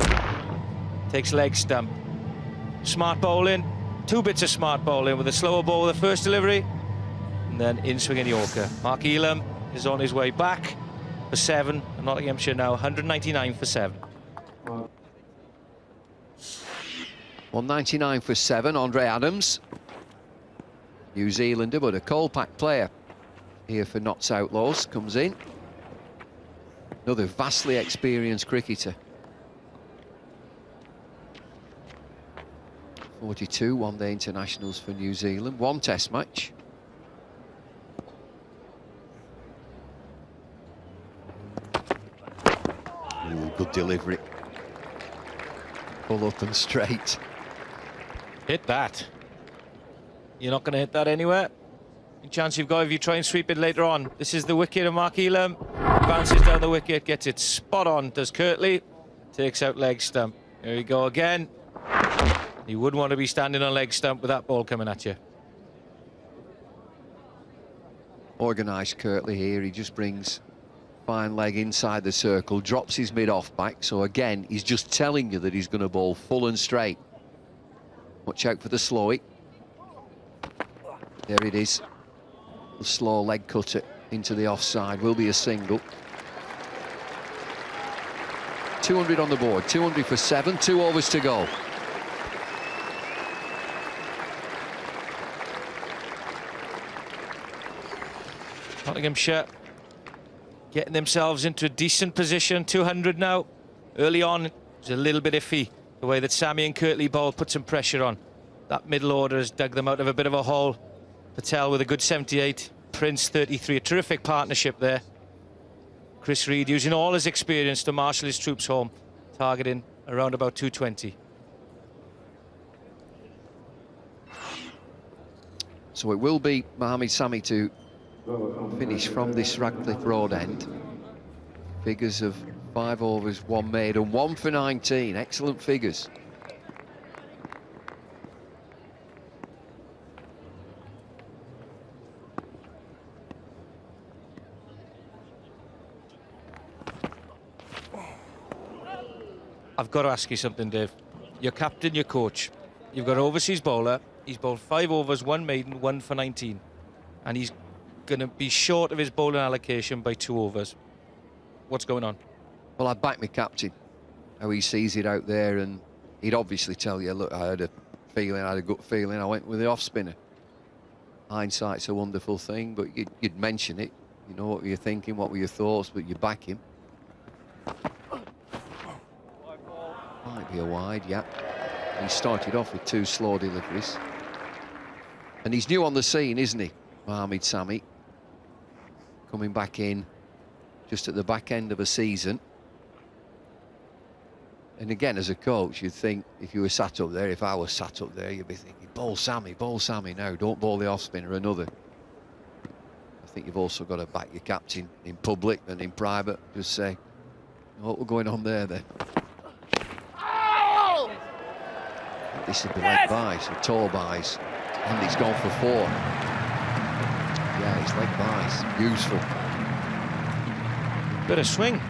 Takes leg stump. Smart bowling. 2 bits of smart bowling with a slower ball with the first delivery. And then in swinging Yorker. Mark Elam is on his way back for 7. And Nottinghamshire now 199 for 7. 199 for 7, Andre Adams. New Zealander, but a coal-packed player here for Notts Outlaws, comes in. Another vastly experienced cricketer. 42 one-day internationals for New Zealand, 1 test match. Ooh, good delivery. Pull up and straight. Hit that. You're not going to hit that anywhere. Any chance you've got if you try and sweep it later on. This is the wicket of Mark Elam. Bounces down the wicket, gets it spot on. Does Kirtley. Takes out leg stump. Here we go again. You wouldn't want to be standing on leg stump with that ball coming at you. Organised Kirtley here. He just brings fine leg inside the circle, drops his mid-off back. So again, he's just telling you that he's going to bowl full and straight. Watch out for the slowy. There it is. The slow leg cutter into the offside. Will be a single. 200 on the board. 200 for 7. 2 overs to go. Nottinghamshire getting themselves into a decent position. 200 now. Early on, it was a little bit iffy. The way that Sammy and Kirtley bowled put some pressure on. That middle order has dug them out of a bit of a hole. Patel with a good 78, Prince 33, a terrific partnership there. Chris Reed using all his experience to marshal his troops home, targeting around about 220. So it will be Mohamed Sami to finish from this Radcliffe Road end. Figures of 5 overs, 1 made and 1 for 19. Excellent figures. I've got to ask you something, Dave. Your captain, your coach. You've got an overseas bowler. He's bowled 5 overs, 1 maiden, 1 for 19. And he's going to be short of his bowling allocation by 2 overs. What's going on? Well, I back my captain, how he sees it out there, and he'd obviously tell you, look, I had a feeling, I had a gut feeling, I went with the off-spinner. Hindsight's a wonderful thing, but you'd mention it. You know, what were you thinking, what were your thoughts, but you back him. Might be a wide, yeah. He started off with 2 slow deliveries. And he's new on the scene, isn't he, Mohamed Sami? Coming back in just at the back end of a season. And again, as a coach, you'd think if you were sat up there, if I was sat up there, you'd be thinking, bowl Sammy now, don't bowl the off-spinner, another. I think you've also got to back your captain in public and in private. Just say, what we're going on there then? This would be led by, so tall buys. And he's gone for 4. Yeah, his leg by's useful. Bit of swing.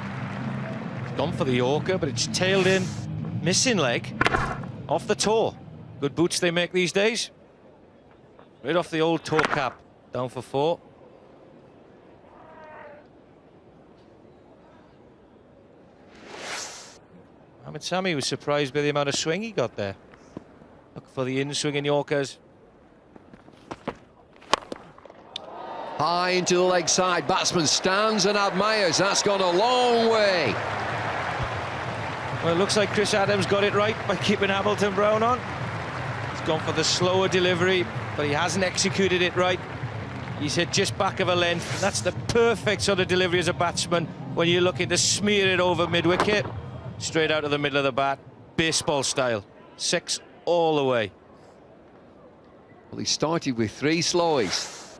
Gone for the Yorker, but it's tailed in. Missing leg. Off the toe. Good boots they make these days. Right off the old toe cap. Down for 4. Mohamed Sami was surprised by the amount of swing he got there. Look for the in-swinging Yorkers. High into the leg side. Batsman stands and admires. That's gone a long way. Well, it looks like Chris Adams got it right by keeping Hamilton Brown on. He's gone for the slower delivery, but he hasn't executed it right. He's hit just back of a length. And that's the perfect sort of delivery as a batsman when you're looking to smear it over mid-wicket. Straight out of the middle of the bat, baseball style. 6 all the way. Well, he started with 3 slowies.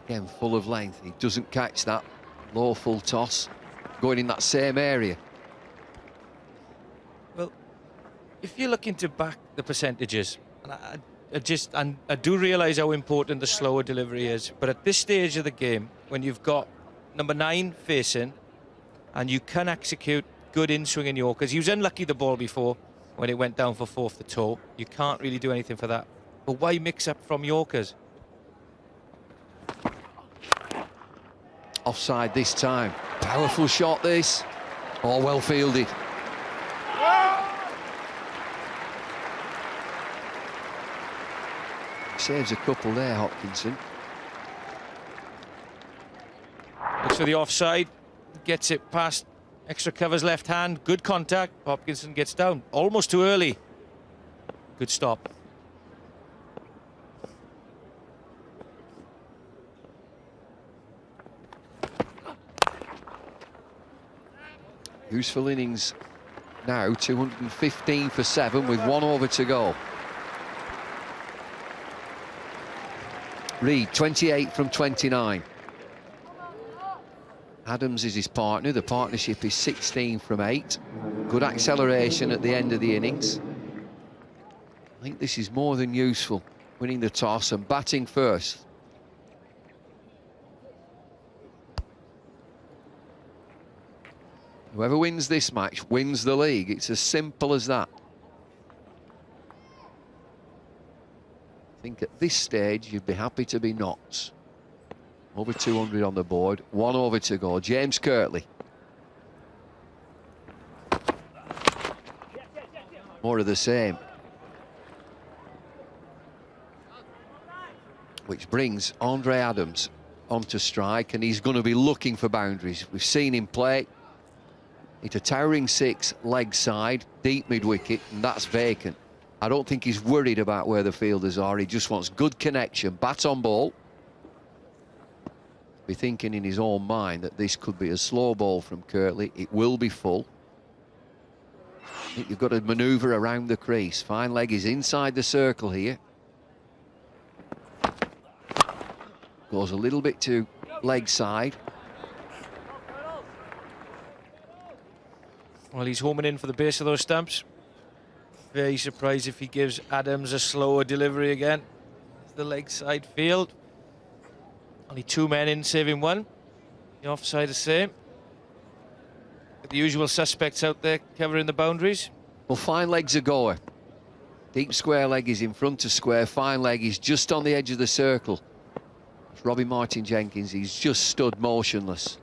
Again, full of length. He doesn't catch that low full toss going in that same area. Well, if you're looking to back the percentages, and I do realise how important the slower delivery is, but at this stage of the game, when you've got number 9 facing, and you can execute good in-swinging Yorkers. He was unlucky the ball before when it went down for 4th the toe. You can't really do anything for that. But why mix up from Yorkers? Offside this time. Powerful shot this. All well fielded. Saves a couple there, Hopkinson. Looks for the offside. Gets it past extra covers left hand. Good contact. Hopkinson gets down. Almost too early. Good stop. Useful innings now, 215 for 7 with 1 over to go. Reid, 28 from 29. Adams is his partner. The partnership is 16 from 8. Good acceleration at the end of the innings. I think this is more than useful, winning the toss and batting first. Whoever wins this match wins the league. It's as simple as that. I think at this stage you'd be happy to be Notts. Over 200 on the board, 1 over to go. James Kirtley. More of the same. Which brings Andre Adams onto strike, and he's going to be looking for boundaries. We've seen him play. It's a towering 6, leg side, deep mid-wicket, and that's vacant. I don't think he's worried about where the fielders are. He just wants good connection, bat on ball. Be thinking in his own mind that this could be a slow ball from Kirtley. It will be full. I think you've got to manoeuvre around the crease. Fine leg is inside the circle here. Goes a little bit to leg side. Well, he's homing in for the base of those stumps. Very surprised if he gives Adams a slower delivery again. The leg side field. Only 2 men in, saving 1. The offside the same. The usual suspects out there covering the boundaries. Well, fine leg's a goer. Deep square leg is in front of square. Fine leg is just on the edge of the circle. It's Robbie Martin-Jenkins. He's just stood motionless.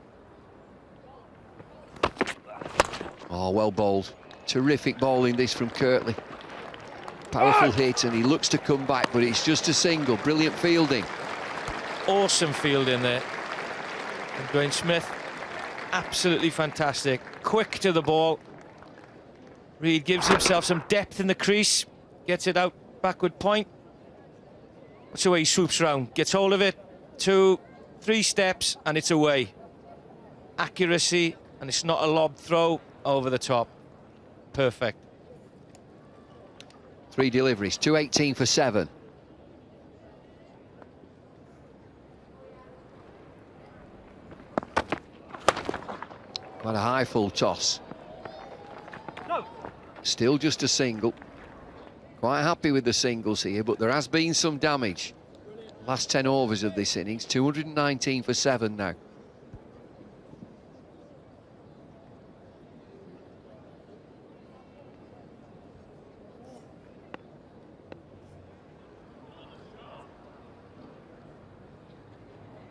Oh, well bowled. Terrific bowling this from Kirtley. Powerful hit, and he looks to come back, but it's just a single. Brilliant fielding. Awesome fielding there. And Dwayne Smith, absolutely fantastic. Quick to the ball. Reid gives himself some depth in the crease. Gets it out backward point. That's the way he swoops round. Gets hold of it. 2, 3 steps, and it's away. Accuracy, and it's not a lob throw over the top. Perfect. 3 deliveries, 218 for 7. Quite a high full toss. Still just a single. Quite happy with the singles here, but there has been some damage. Last 10 overs of this innings, 219 for 7 now.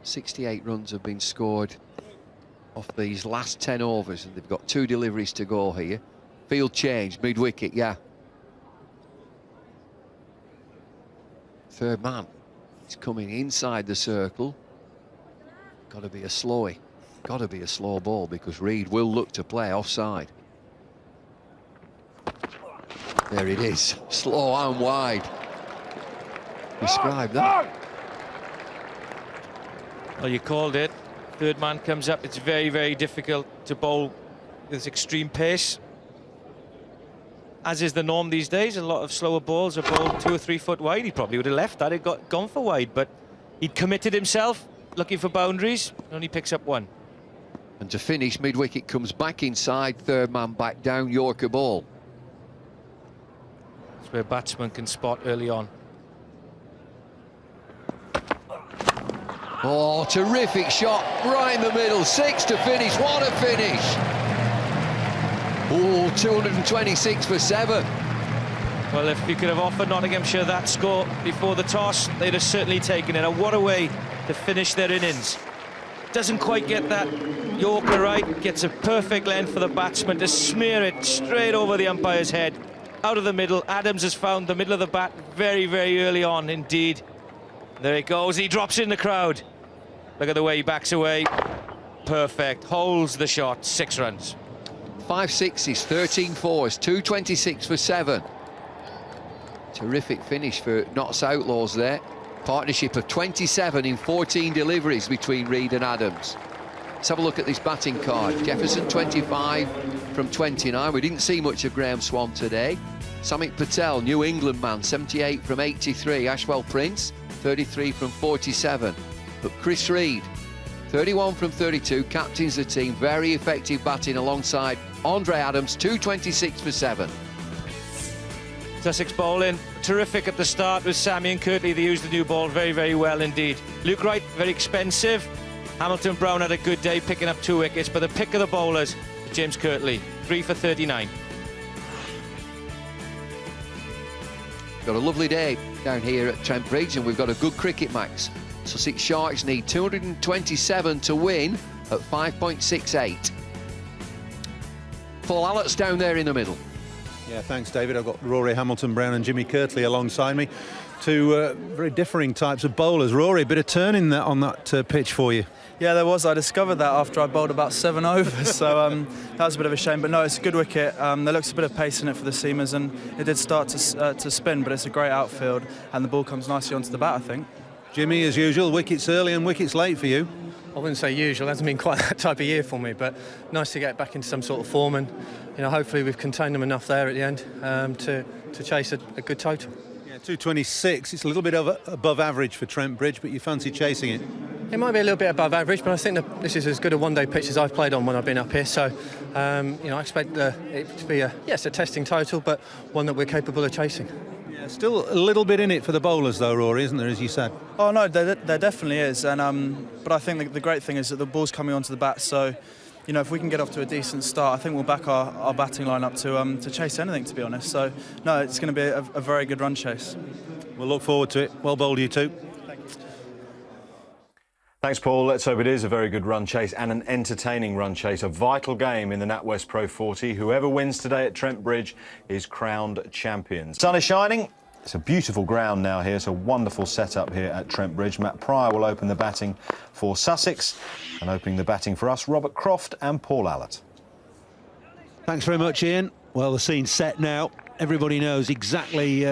.68 runs have been scored off these last 10 overs, and they've got 2 deliveries to go here. Field change, mid-wicket, yeah. Third man is coming inside the circle. Got to be a slowie. Got to be a slow ball, because Reed will look to play offside. There it is, slow and wide. Describe that. Well, you called it. Third man comes up. It's very, very difficult to bowl with extreme pace, as is the norm these days. A lot of slower balls are bowled 2 or 3 foot wide. He probably would have left that. He'd gone for wide, but he'd committed himself, looking for boundaries. Only picks up 1. And to finish, mid-wicket comes back inside, third man back down, Yorker ball. That's where batsmen can spot early on. Oh, terrific shot, right in the middle, 6 to finish, what a finish! Oh, 226 for 7. Well, if you could have offered Nottinghamshire that score before the toss, they'd have certainly taken it. And what a way to finish their innings. Doesn't quite get that Yorker right, gets a perfect length for the batsman to smear it straight over the umpire's head, out of the middle. Adams has found the middle of the bat very, very early on indeed. There it goes, he drops in the crowd. Look at the way he backs away. Perfect, holds the shot, 6 runs. 5 sixes, 13 fours, 226 for 7. Terrific finish for Notts Outlaws there. Partnership of 27 in 14 deliveries between Reed and Adams. Let's have a look at this batting card. Jefferson 25 from 29. We didn't see much of Graham Swan today. Samit Patel, New England man, 78 from 83. Ashwell Prince, 33 from 47. But Chris Reed, 31 from 32, captains the team. Very effective batting alongside Andre Adams, 226 for 7. Sussex bowling, terrific at the start with Sammy and Kirtley. They used the new ball very, very well indeed. Luke Wright, very expensive. Hamilton Brown had a good day, picking up 2 wickets, but the pick of the bowlers, James Kirtley, 3 for 39. Got a lovely day down here at Trent Bridge, and we've got a good cricket match. Sussex Sharks need 227 to win at 5.68. Paul Allett's down there in the middle. Yeah, thanks, David. I've got Rory Hamilton Brown and Jimmy Kirtley alongside me. 2 very differing types of bowlers. Rory, a bit of turning on that pitch for you. Yeah, there was. I discovered that after I bowled about 7 overs, so that was a bit of a shame. But no, it's a good wicket. There looks a bit of pace in it for the seamers, and it did start to spin, but it's a great outfield, and the ball comes nicely onto the bat, I think. Jimmy, as usual, wickets early and wickets late for you. I wouldn't say usual, it hasn't been quite that type of year for me, but nice to get back into some sort of form, and hopefully we've contained them enough there at the end to chase a good total. Yeah, 226, it's a little bit above average for Trent Bridge, but you fancy chasing it? It might be a little bit above average, but I think that this is as good a one-day pitch as I've played on when I've been up here, so I expect it to be a testing total, but one that we're capable of chasing. Yeah, still a little bit in it for the bowlers though, Rory, isn't there, as you said? Oh no, there definitely is, and but I think the great thing is that the ball's coming onto the bat, so if we can get off to a decent start, I think we'll back our batting line up to chase anything, to be honest. So no, it's going to be a very good run chase. We'll look forward to it. Well bowled, you two. Thank you. Thanks, Paul. Let's hope it is a very good run chase and an entertaining run chase. A vital game in the NatWest Pro40. Whoever wins today at Trent Bridge is crowned champion. Sun is shining. It's a beautiful ground now here. It's a wonderful setup here at Trent Bridge. Matt Pryor will open the batting for Sussex, and opening the batting for us, Robert Croft and Paul Allett. Thanks very much, Ian. Well, the scene's set now. Everybody knows exactly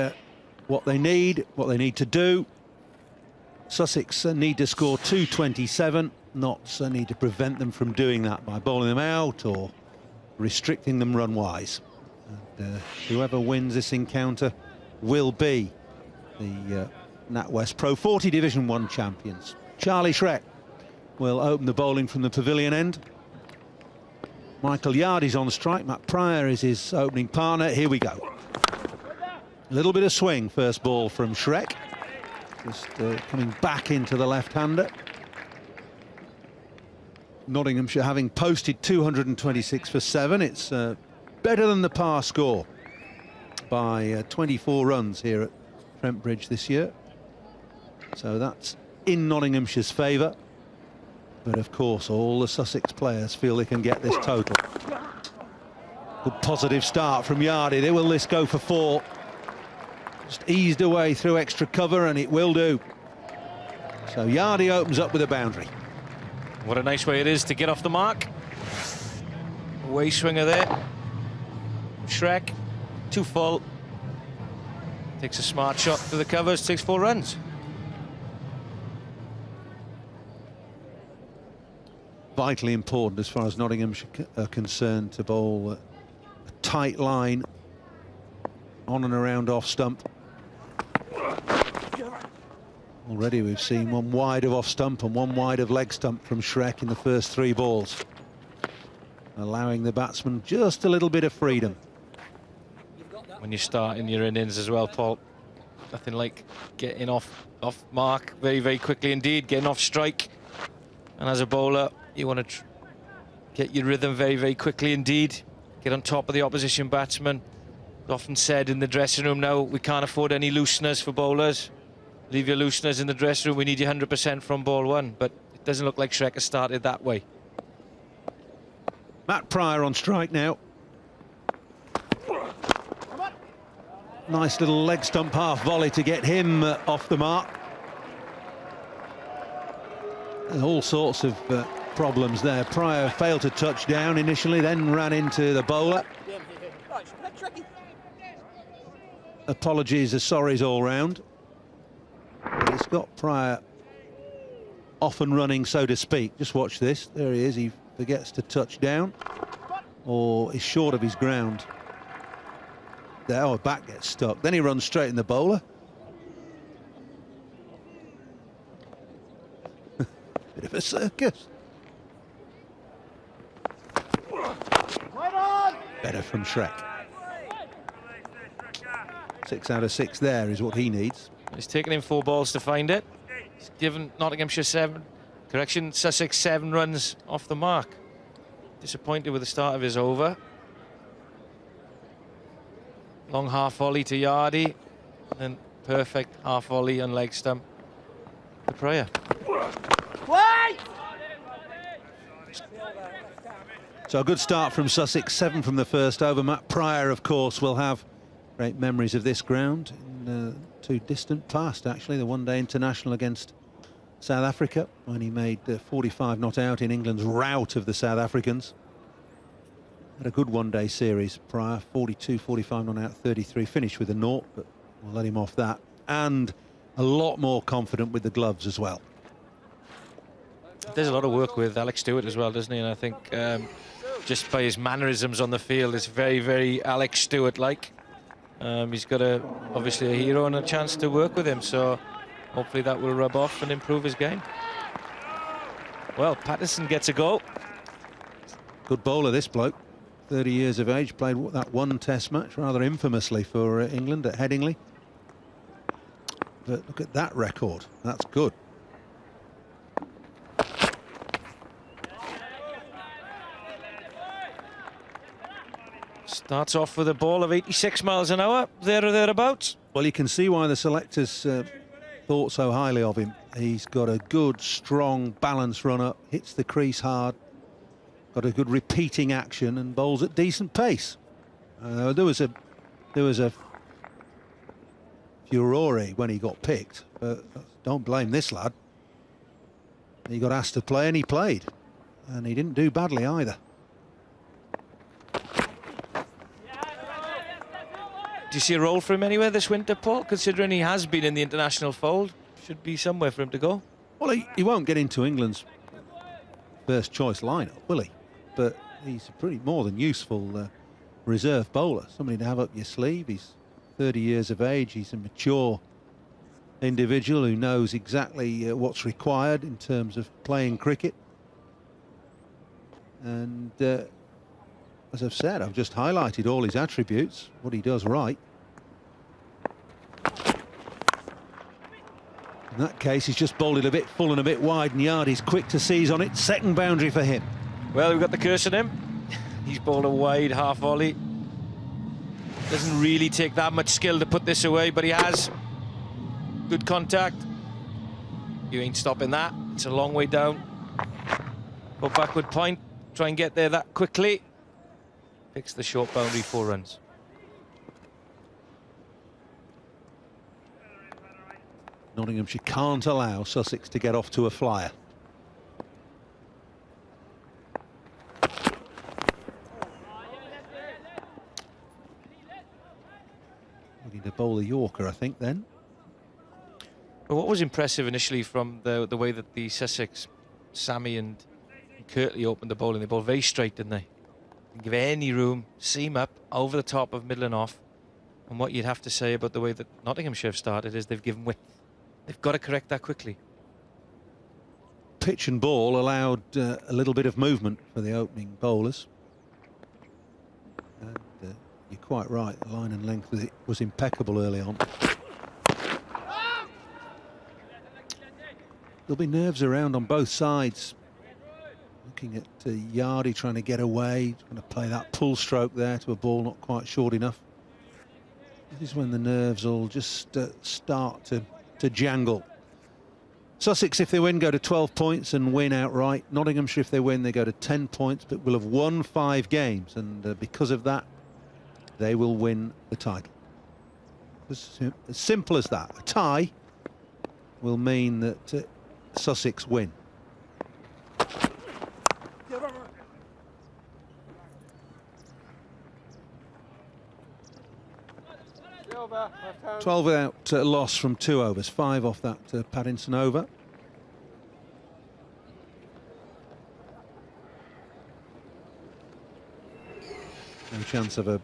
what they need to do. Sussex need to score 227. Notts need to prevent them from doing that by bowling them out or restricting them run-wise. And whoever wins this encounter will be the NatWest Pro40 Division 1 champions. Charlie Shrek will open the bowling from the pavilion end. Michael Yardy's on strike. Matt Pryor is his opening partner. Here we go. A little bit of swing, first ball from Shrek. Just coming back into the left-hander. Nottinghamshire having posted 226 for 7. It's better than the par score by 24 runs here at Trent Bridge this year. So that's in Nottinghamshire's favour. But of course, all the Sussex players feel they can get this total. Good positive start from Yardy. Will this go for 4? Just eased away through extra cover, and it will do. So Yardy opens up with a boundary. What a nice way it is to get off the mark. Away swinger there. Shrek, too full. Takes a smart shot to the covers, takes 4 runs. Vitally important as far as Nottinghamshire are concerned to bowl a tight line on and around off stump. Already we've seen 1 wide of off stump and 1 wide of leg stump from Shrek in the first 3 balls, allowing the batsman just a little bit of freedom. When you start in your innings as well, Paul, nothing like getting off mark very, very quickly indeed, getting off strike. And as a bowler, you want to get your rhythm very, very quickly indeed, get on top of the opposition batsman. It's often said in the dressing room now, we can't afford any looseners for bowlers. Leave your looseners in the dressing room, we need you 100% from ball 1, but it doesn't look like Shrek has started that way. Matt Pryor on strike now. Nice little leg stump half volley to get him off the mark. And all sorts of problems there. Pryor failed to touch down initially, then ran into the bowler. Apologies, sorries all round. But it's got Pryor off and running, so to speak. Just watch this. There he is. He forgets to touch down, or is short of his ground. There, oh, back gets stuck. Then he runs straight in the bowler. Bit of a circus. Better from Shrek. 6 out of 6 there is what he needs. He's taken him 4 balls to find it. He's given Nottinghamshire 7. Correction, Sussex 7 runs off the mark. Disappointed with the start of his over. Long half volley to Yardy. And perfect half volley and leg stump to Pryor. So a good start from Sussex, 7 from the first over. Matt Pryor, of course, will have great memories of this ground in too distant past, actually. The one-day international against South Africa, when he made 45 not out in England's rout of the South Africans. Had a good one-day series, Pryor, 42, 45 not out, 33. Finished with a 0, but we'll let him off that. And a lot more confident with the gloves as well. There's a lot of work with Alex Stewart as well, doesn't he? And I think just by his mannerisms on the field, it's very, very Alex Stewart-like. He's got obviously a hero and a chance to work with him, so hopefully that will rub off and improve his game. Well, Patterson gets a go. Good bowler, this bloke. 30 years of age, played that 1 test match rather infamously for England at Headingley. But look at that record, that's good. Starts off with a ball of 86 miles an hour, there or thereabouts. Well, you can see why the selectors thought so highly of him. He's got a good, strong, balanced run-up, hits the crease hard, got a good repeating action and bowls at decent pace. There was a furore when he got picked, but don't blame this lad. He got asked to play and he played, and he didn't do badly either. Do you see a role for him anywhere this winter, Paul, considering he has been in the international fold? Should be somewhere for him to go. Well, he won't get into England's first choice lineup, will he? But he's a pretty more than useful reserve bowler, somebody to have up your sleeve. He's 30 years of age, he's a mature individual who knows exactly what's required in terms of playing cricket. And as I've said, I've just highlighted all his attributes, what he does right. In that case, he's just bowled it a bit full and a bit wide, and Yardy's quick to seize on it. Second boundary for him. Well, we've got the curse on him. He's bowled a wide half volley. Doesn't really take that much skill to put this away, but he has. Good contact. You ain't stopping that. It's a long way down. Go backward point. Try and get there that quickly. Picks the short boundary, 4 runs. Nottinghamshire can't allow Sussex to get off to a flyer. Looking to bowl a Yorker, I think, then. But what was impressive initially from the way that the Sussex, Sammy and Kirtley opened the bowling, they bowled very straight, didn't they? Didn't give any room, seam up, over the top of middle and off. And what you'd have to say about the way that Nottinghamshire have started is they've given width. They've got to correct that quickly. Pitch and ball allowed a little bit of movement for the opening bowlers. And you're quite right, the line and length was impeccable early on. There'll be nerves around on both sides. Looking at Yardy trying to get away, trying to play that pull stroke there to a ball not quite short enough. This is when the nerves will just start to jangle. Sussex, if they win, go to 12 points and win outright. Nottinghamshire, if they win, they go to 10 points, but will have won 5 games. And because of that, they will win the title. As simple as that. A tie will mean that Sussex win. Over. 12 without loss from 2 overs, 5 off that Pattinson over. No chance of a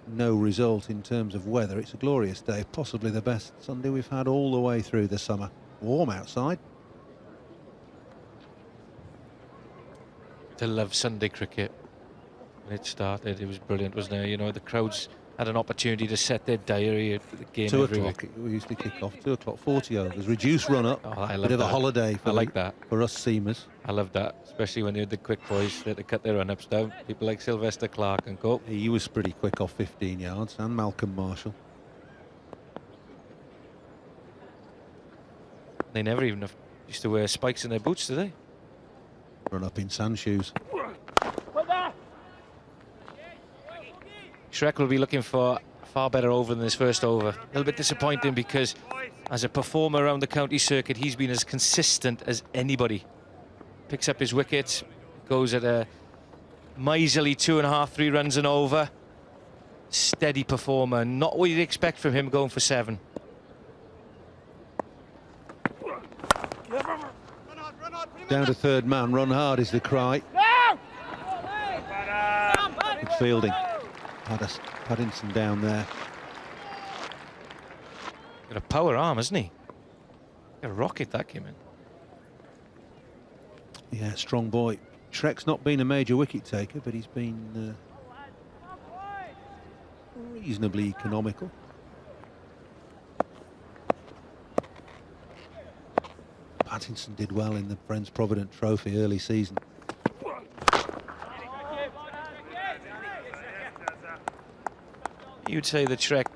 no result in terms of weather. It's a glorious day, possibly the best Sunday we've had all the way through the summer. Warm outside. To love Sunday cricket. When it started, it was brilliant, wasn't it? You know, the crowds had an opportunity to set their diary at the game 2 every o'clock. week. We used to kick off 2 o'clock, 40 overs, reduced run up. Oh, I love bit of that. a holiday for I like that. for us seamers. I love that, especially when you had the quick boys that cut their run-ups down. People like Sylvester Clark and co. He was pretty quick off 15 yards, and Malcolm Marshall. They never even used to wear spikes in their boots, did they? Run up in sand shoes. Shrek will be looking for a far better over than his first over. A little bit disappointing because as a performer around the county circuit, he's been as consistent as anybody. Picks up his wickets, goes at a miserly 2.5, 3 runs and over. Steady performer, not what you'd expect from him going for 7. Down to third man, run hard is the cry. Good fielding. Pattinson down there. Got a power arm, hasn't he? Got a rocket that came in. Yeah, strong boy. Shrek's not been a major wicket taker, but he's been reasonably economical. Pattinson did well in the Friends Provident Trophy early season. You'd say that Shrek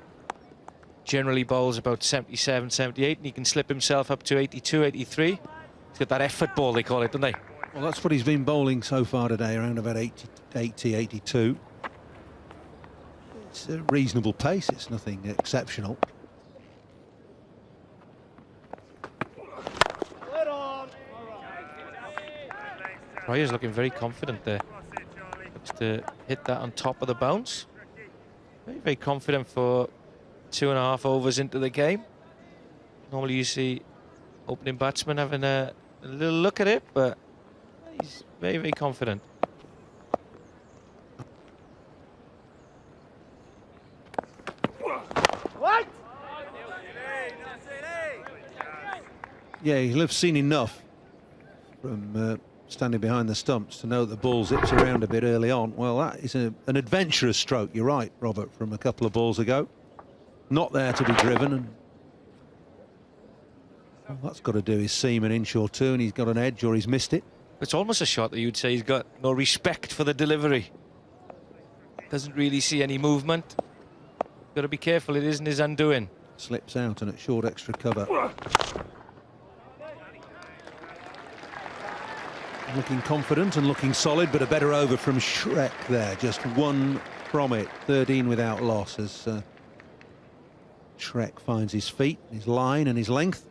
generally bowls about 77, 78, and he can slip himself up to 82, 83. He's got that effort ball, they call it, don't they? Well, that's what he's been bowling so far today, around about 80, 82. It's a reasonable pace, it's nothing exceptional. Ryer's looking very confident there. Looks to hit that on top of the bounce. Very, very confident for 2.5 overs into the game. Normally you see opening batsmen having a little look at it, but he's very, very confident. Yeah, he'll have seen enough from standing behind the stumps to know that the ball zips around a bit early on. Well, that is an adventurous stroke, you're right, Robert, from a couple of balls ago. Not there to be driven, and All that's got to do is seam an inch or two and he's got an edge or he's missed it. It's almost a shot that you'd say he's got no respect for the delivery. Doesn't really see any movement. Got to be careful, it isn't his undoing. Slips out and at short extra cover. Looking confident and looking solid, but a better over from Shrek there. Just one from it. 13 without loss as Shrek finds his feet, his line and his length.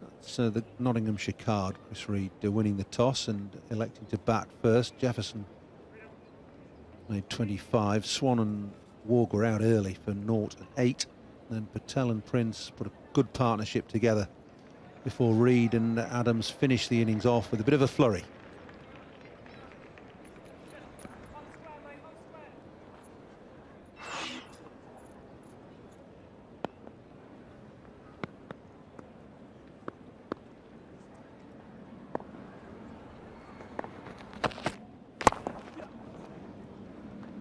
That's the Nottinghamshire card. Chris Reed winning the toss and electing to bat first. Jefferson made 25. Swan and Ward were out early for 0 and 8. Then Patel and Prince put a good partnership together before Reed and Adams finished the innings off with a bit of a flurry.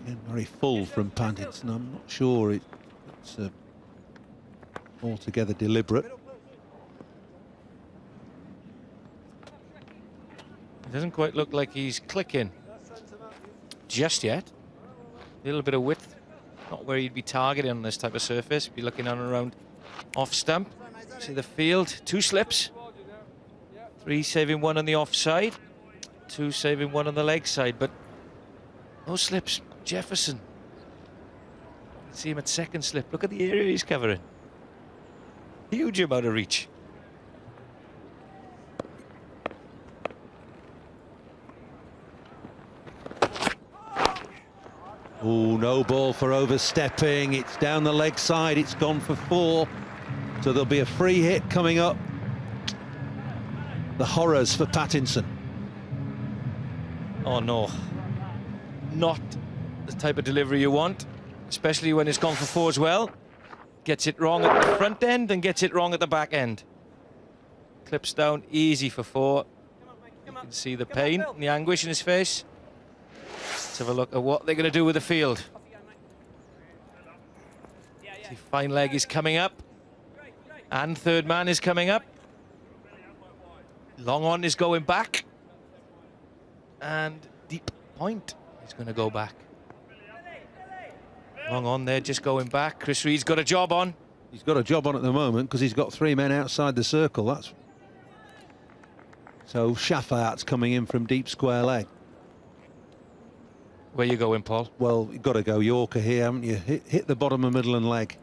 Again, very full from Pattinson. I'm not sure it's altogether deliberate. It doesn't quite look like he's clicking just yet. A little bit of width, not where you'd be targeting on this type of surface. Be looking on around off stump. See the field, 2 slips. 3 saving 1 on the offside, 2 saving 1 on the leg side, but no slips. Jefferson. See him at second slip. Look at the area he's covering. Huge amount of reach. Oh, no ball for overstepping. It's down the leg side. It's gone for 4. So there'll be a free hit coming up. The horrors for Pattinson. Oh no. Not the type of delivery you want, especially when it's gone for 4 as well. Gets it wrong at the front end and gets it wrong at the back end. Clips down easy for 4. You can see the pain and the anguish in his face. Let's have a look at what they're going to do with the field. See, fine leg is coming up. And third man is coming up. Long on is going back. And deep point is going to go back. Long on there, just going back. Chris Reed's got a job on. He's got a job on at the moment because he's got 3 men outside the circle. That's so Shaffart's coming in from deep square leg. Where you going, Paul? Well, you've got to go Yorker here, haven't you? Hit the bottom of middle and leg.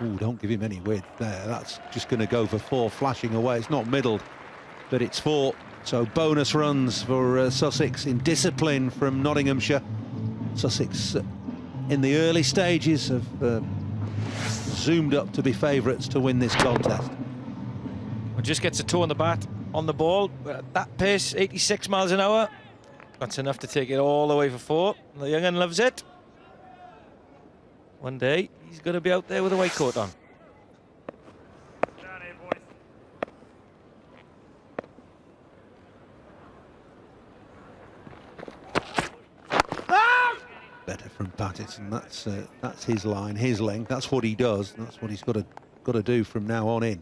Ooh, don't give him any width there. That's just going to go for 4, flashing away. It's not middled, but it's 4. So bonus runs for Sussex in discipline from Nottinghamshire. Sussex in the early stages have zoomed up to be favourites to win this contest. Well, just gets a toe on the bat on the ball. At that pace, 86 miles an hour. That's enough to take it all the way for 4. The young'un loves it. One day, he's going to be out there with a white coat on. Better from Pattinson. That's his line, his length. That's what he does. That's what he's got to do from now on in.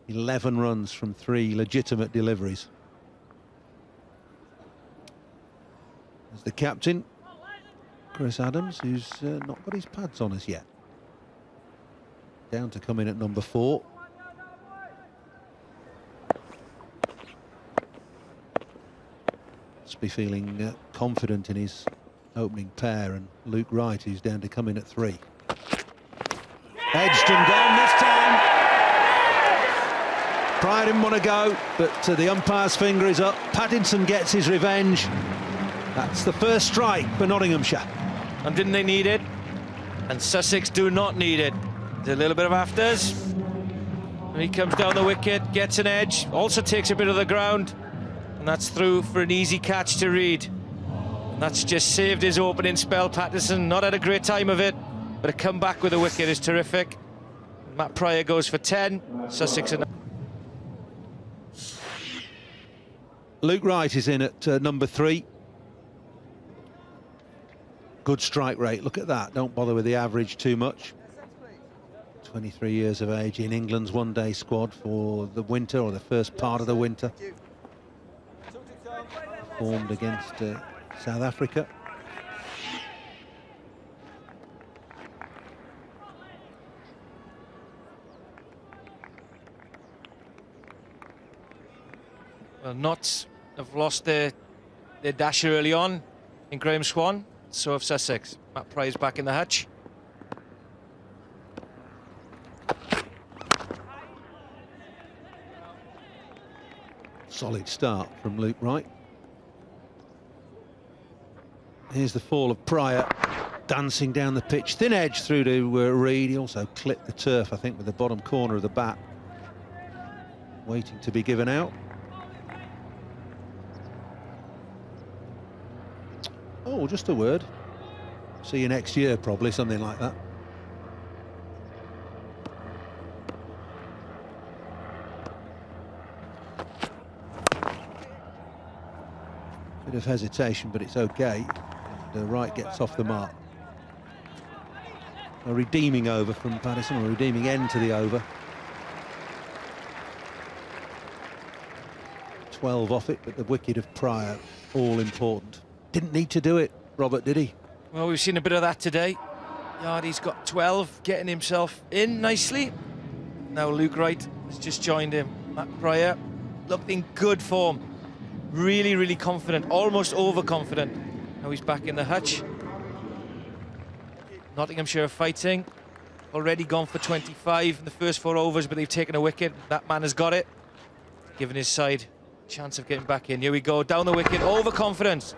11 runs from 3 legitimate deliveries. As the captain, Chris Adams, who's not got his pads on as yet. Down to come in at number 4. Must be feeling confident in his opening pair, and Luke Wright, who's down to come in at 3. Edged and gone this time. Pryor didn't want to go, but the umpire's finger is up. Pattinson gets his revenge. That's the first strike for Nottinghamshire. And didn't they need it? And Sussex do not need it. There's a little bit of afters. And he comes down the wicket, gets an edge, also takes a bit of the ground. And that's through for an easy catch to Reed. And that's just saved his opening spell. Pattinson not had a great time of it, but a comeback with a wicket is terrific. Matt Pryor goes for 10. Sussex and Luke Wright is in at number 3. Good strike rate, look at that. Don't bother with the average too much. 23 years of age in England's one-day squad for the winter, or the first part of the winter. Formed against South Africa. Well, Notts have lost their dasher early on in Graham Swan, so have Sussex. Matt Pryor's back in the hutch. Solid start from Luke Wright. Here's the fall of Pryor, dancing down the pitch, thin edge through to Reed. He also clipped the turf, I think, with the bottom corner of the bat. Waiting to be given out. Oh, just a word. See you next year, probably, something like that. Bit of hesitation, but it's okay. And Wright gets off the mark. A redeeming over from Patterson, a redeeming end to the over. 12 off it, but the wicket of Pryor, all important. Didn't need to do it, Robert, did he? Well, we've seen a bit of that today. Yardy's got 12, getting himself in nicely. Now Luke Wright has just joined him. Matt Pryor looked in good form. Really, really confident, almost overconfident. Now he's back in the hutch. Nottinghamshire fighting. Already gone for 25 in the first 4 overs, but they've taken a wicket. That man has got it. Giving his side a chance of getting back in. Here we go, down the wicket, overconfidence.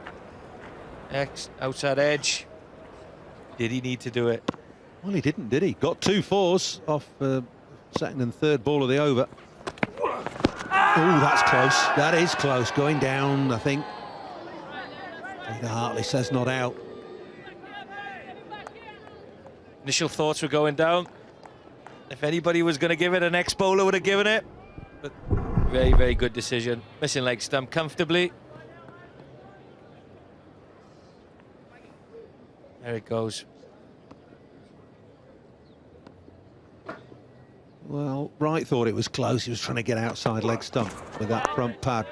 Outside edge. Did he need to do it? Well, he didn't, did he? Got 2 fours off second and third ball of the over. Oh, that's close. That is close. Going down, I think. Peter Hartley says not out. Initial thoughts were going down. If anybody was going to give it, an ex-bowler would have given it. But very, very good decision. Missing leg stump comfortably. There it goes. Well, Wright thought it was close. He was trying to get outside leg stump with that front pad.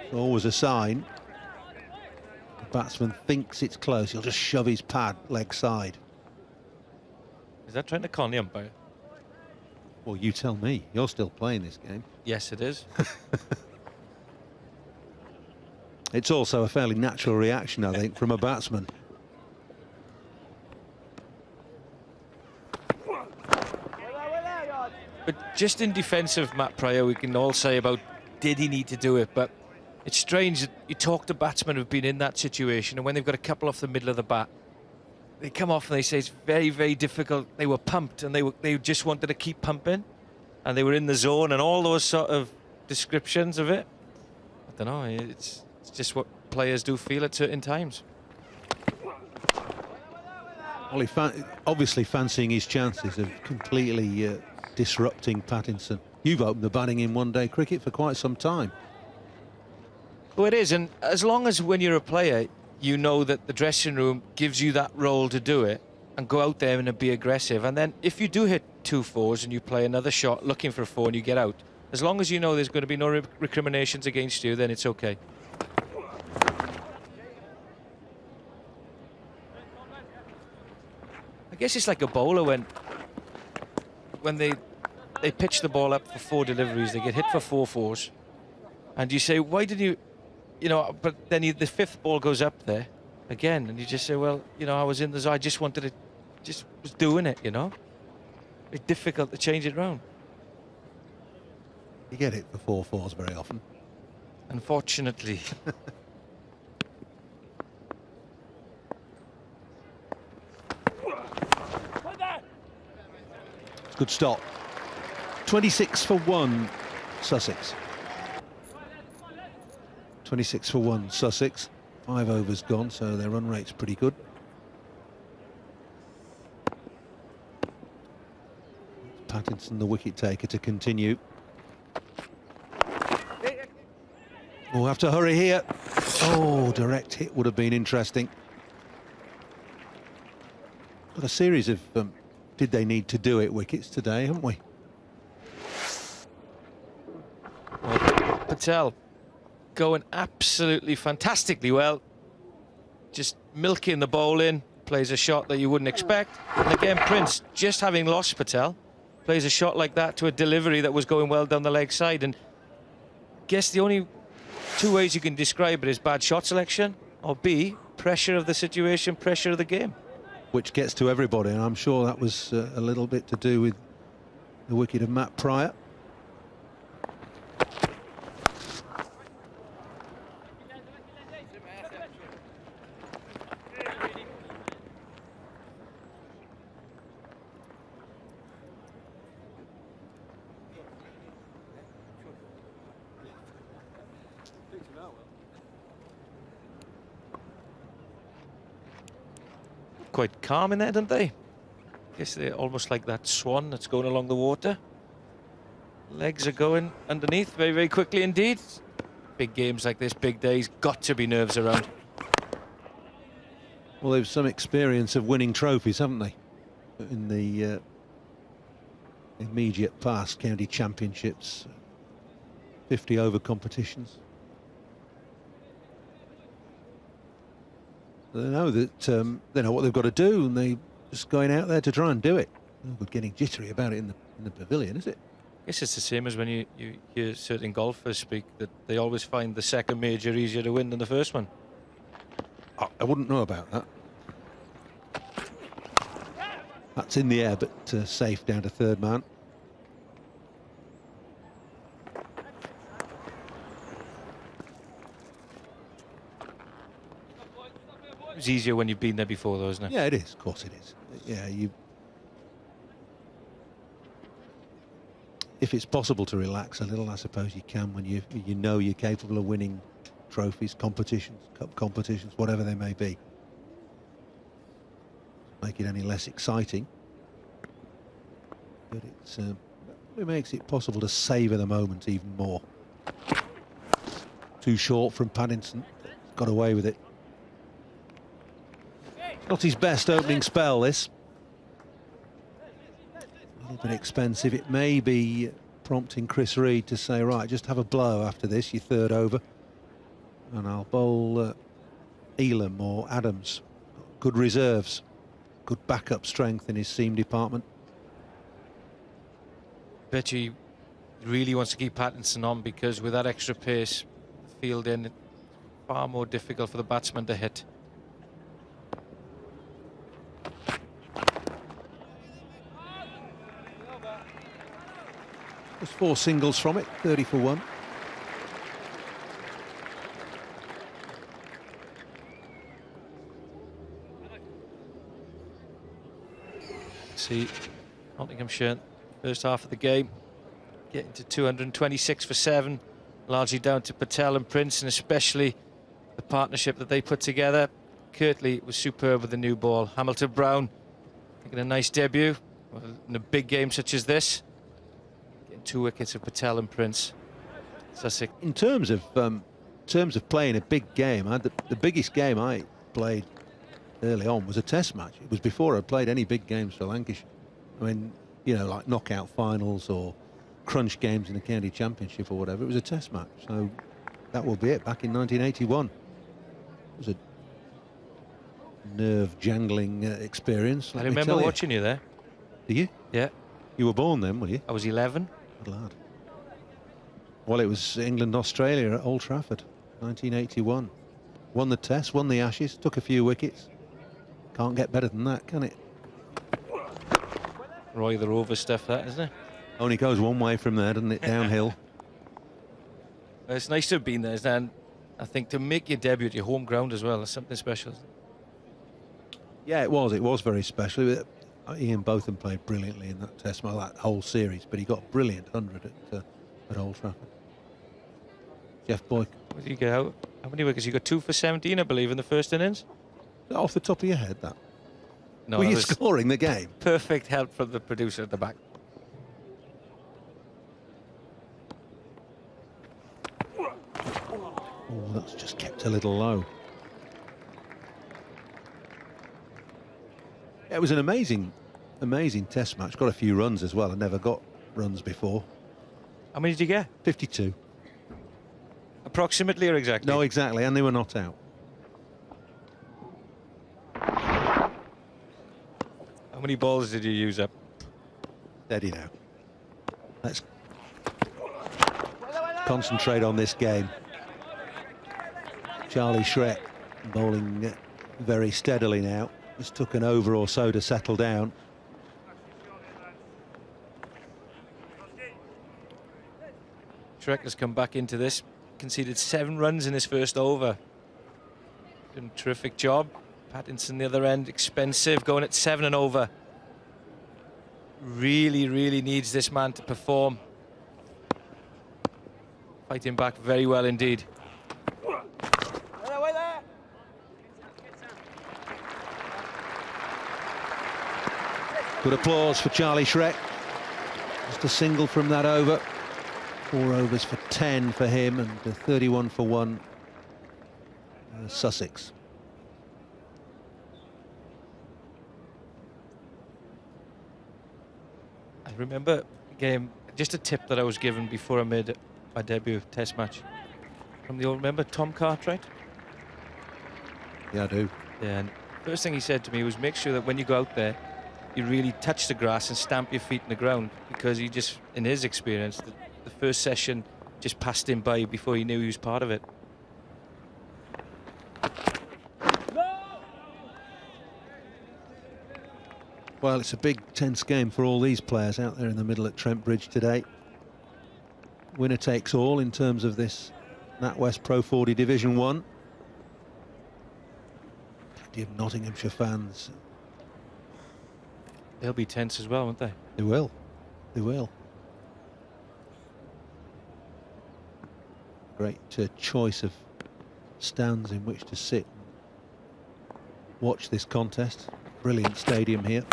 It's always a sign. The batsman thinks it's close. He'll just shove his pad leg side. Is that trying to con the umpire? Well, you tell me. You're still playing this game. Yes, it is. It's also a fairly natural reaction, I think, from a batsman. But just in defence of Matt Pryor, we can all say about did he need to do it, but it's strange that you talk to batsmen who've been in that situation, and when they've got a couple off the middle of the bat, they come off and they say it's very, very difficult. They were pumped and they just wanted to keep pumping, and they were in the zone and all those sort of descriptions of it. I don't know, it's just what players do feel at certain times. Well, obviously fancying his chances of completely disrupting Pattinson. You've opened the batting in one-day cricket for quite some time. Well, it is, and as long as when you're a player, you know that the dressing room gives you that role to do it and go out there and be aggressive. And then if you do hit 2 fours and you play another shot looking for a 4 and you get out, as long as you know there's going to be no recriminations against you, then it's okay. I guess it's like a bowler when they pitch the ball up for 4 deliveries, they get hit for 4 fours, and you say, why didn't you know, but then the 5th ball goes up there again, and you just say, well, you know, I was in the zone, I just wanted to, just was doing it, you know. It's difficult to change it round. You get hit for 4 fours very often. Unfortunately. Good stop. 26 for 1, Sussex. 26 for 1, Sussex. 5 overs gone, so their run rate's pretty good. Pattinson, the wicket taker, to continue. We'll have to hurry here. Oh, direct hit would have been interesting. got a series of did they need to do it wickets today, haven't we? Well, Patel going absolutely fantastically well. Just milking the ball in, plays a shot that you wouldn't expect. And again, Prince, just having lost Patel, plays a shot like that to a delivery that was going well down the leg side. And I guess the only two ways you can describe it is bad shot selection, or B, pressure of the situation, pressure of the game. Which gets to everybody, and I'm sure that was a little bit to do with the wicket of Matt Pryor. Quite calm in there, don't they? Guess they're almost like that swan that's going along the water. Legs are going underneath very, very quickly indeed. Big games like this, big days, got to be nerves around. Well, they've some experience of winning trophies, haven't they? In the immediate past, county championships, 50-over competitions. They know that they know what they've got to do, and they're just going out there to try and do it. No good getting jittery about it in the pavilion, is it? I guess it's the same as when you hear certain golfers speak, that they always find the second major easier to win than the first one. I wouldn't know about that. That's in the air, but safe down to third man. It's easier when you've been there before, though, isn't it? Yeah, it is. Of course it is. Yeah, if it's possible to relax a little, I suppose you can when you know you're capable of winning trophies, competitions, cup competitions, whatever they may be. Make it any less exciting, but it makes it possible to savour the moment even more. Too short from Paddington, got away with it. Not his best opening spell, this. A little bit expensive. It may be prompting Chris Reed to say, right, just have a blow after this, your third over, and I'll bowl Elam or Adams. Good reserves, good backup strength in his seam department. Bet you really wants to keep Pattinson on, because with that extra pace, fielding, it's far more difficult for the batsman to hit. Just 4 singles from it, 30 for 1. See, Nottinghamshire, first half of the game, getting to 226 for 7, largely down to Patel and Prince, and especially the partnership that they put together. Kirtley was superb with the new ball. Hamilton Brown making a nice debut in a big game such as this. 2 wickets of Patel and Prince. Sussex. In terms of playing a big game, the biggest game I played early on was a test match. It was before I played any big games for Lancashire. I mean, you know, like knockout finals or crunch games in the county championship or whatever. It was a test match. So that will be it. Back in 1981, it was a nerve-jangling experience. I remember watching you there. Do you? Yeah. You were born then, were you? I was 11. Good lad. Well, it was England-Australia at Old Trafford, 1981. Won the Test, won the Ashes, took a few wickets. Can't get better than that, can it? Roy the Rover stuff, that, isn't it? Only goes one way from there, doesn't it? Downhill. Well, it's nice to have been there, and I think to make your debut at your home ground as well, that's something special. Yeah, it was. It was very special. Ian Botham played brilliantly in that test, well, that whole series, but he got a brilliant 100 at Old Trafford. Jeff Boyk. What did you get out? How many wickets? You got 2 for 17, I believe, in the first innings? Off the top of your head, that? No, were you scoring the game? Perfect help from the producer at the back. Oh, that's just kept a little low. It was an amazing test match. Got a few runs as well. I never got runs before. How many did you get? 52. Approximately or exactly? No, exactly, and they were not out. How many balls did you use up? Steady now. Let's concentrate on this game. Charlie Shrek bowling very steadily now. Just took an over or so to settle down. Shrek has come back into this, conceded 7 runs in his first over. Done a terrific job. Pattinson the other end, expensive, going at 7 and over. Really, really needs this man to perform. Fighting back very well indeed. Good applause for Charlie Shrek. Just a single from that over. 4 overs for 10 for him, and 31 for 1 Sussex. I remember a game, just a tip that I was given before I made my debut test match. From the old, remember Tom Cartwright? Yeah, I do. Yeah, and first thing he said to me was make sure that when you go out there, you really touch the grass and stamp your feet in the ground, because he just, in his experience, the first session just passed him by before he knew he was part of it. Well, it's a big, tense game for all these players out there in the middle at Trent Bridge today. Winner takes all in terms of this NatWest Pro40 Division 1. Plenty of Nottinghamshire fans. They'll be tense as well, won't they? They will. They will. Great choice of stands in which to sit and watch this contest. Brilliant stadium here.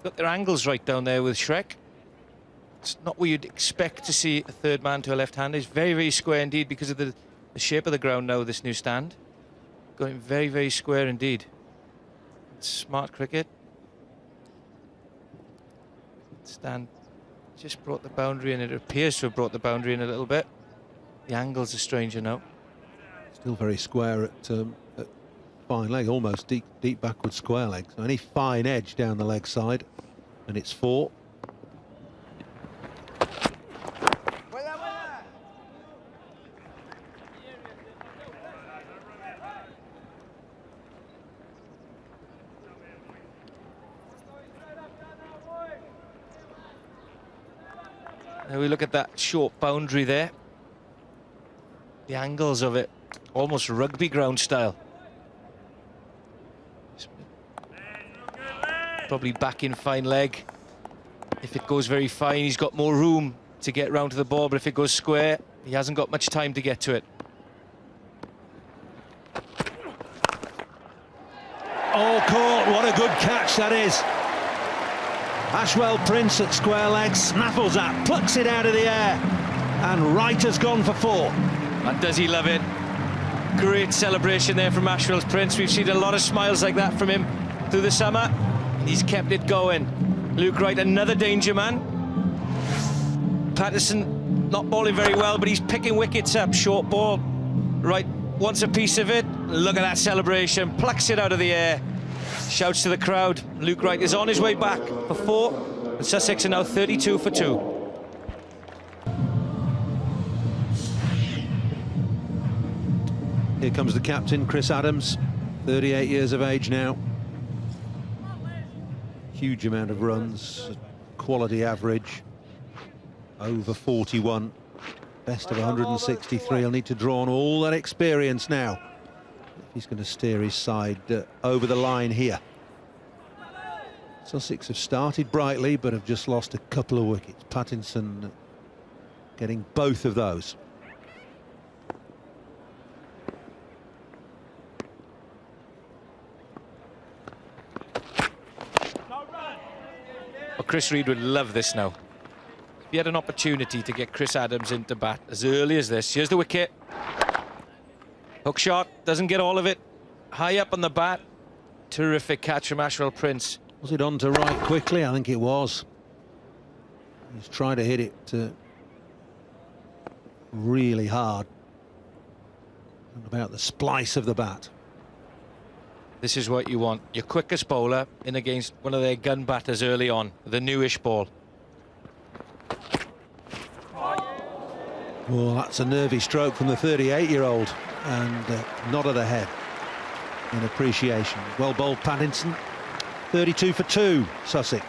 Got their angles right down there with Shrek. It's not what you'd expect to see a third man to a left-hander. It's very, very square indeed because of the shape of the ground now, this new stand. Going very, very square indeed. Smart cricket. Stand just brought the boundary in. It appears to have brought the boundary in a little bit. The angles are stranger now. Still very square at fine leg, almost deep backward square leg. So any fine edge down the leg side, and it's 4. Now we look at that short boundary there. The angles of it, almost rugby ground style. Probably back in fine leg. If it goes very fine, he's got more room to get round to the ball, but if it goes square, he hasn't got much time to get to it. Oh, caught. What a good catch that is. Ashwell Prince at square leg, snaffles that, plucks it out of the air, and right has gone for 4. And does he love it? Great celebration there from Ashwell Prince. We've seen a lot of smiles like that from him through the summer. He's kept it going. Luke Wright, another danger man. Patterson not bowling very well, but he's picking wickets up. Short ball. Wright wants a piece of it. Look at that celebration. Plucks it out of the air. Shouts to the crowd. Luke Wright is on his way back for 4. And Sussex are now 32 for 2. Here comes the captain, Chris Adams, 38 years of age now. Huge amount of runs, quality average, over 41, best of 163. He'll need to draw on all that experience now if he's going to steer his side over the line here. Sussex have started brightly but have just lost a couple of wickets. Pattinson getting both of those. Well, Chris Reed would love this now. If he had an opportunity to get Chris Adams into bat as early as this. Here's the wicket. Hook shot, doesn't get all of it. High up on the bat. Terrific catch from Ashwell Prince. Was it on to right quickly? I think it was. He's trying to hit it really hard. And about the splice of the bat. This is what you want. Your quickest bowler in against one of their gun batters early on, the newish ball. Well, that's a nervy stroke from the 38-year-old, and nod of the head in appreciation. Well bowled, Pattinson. 32 for 2, Sussex.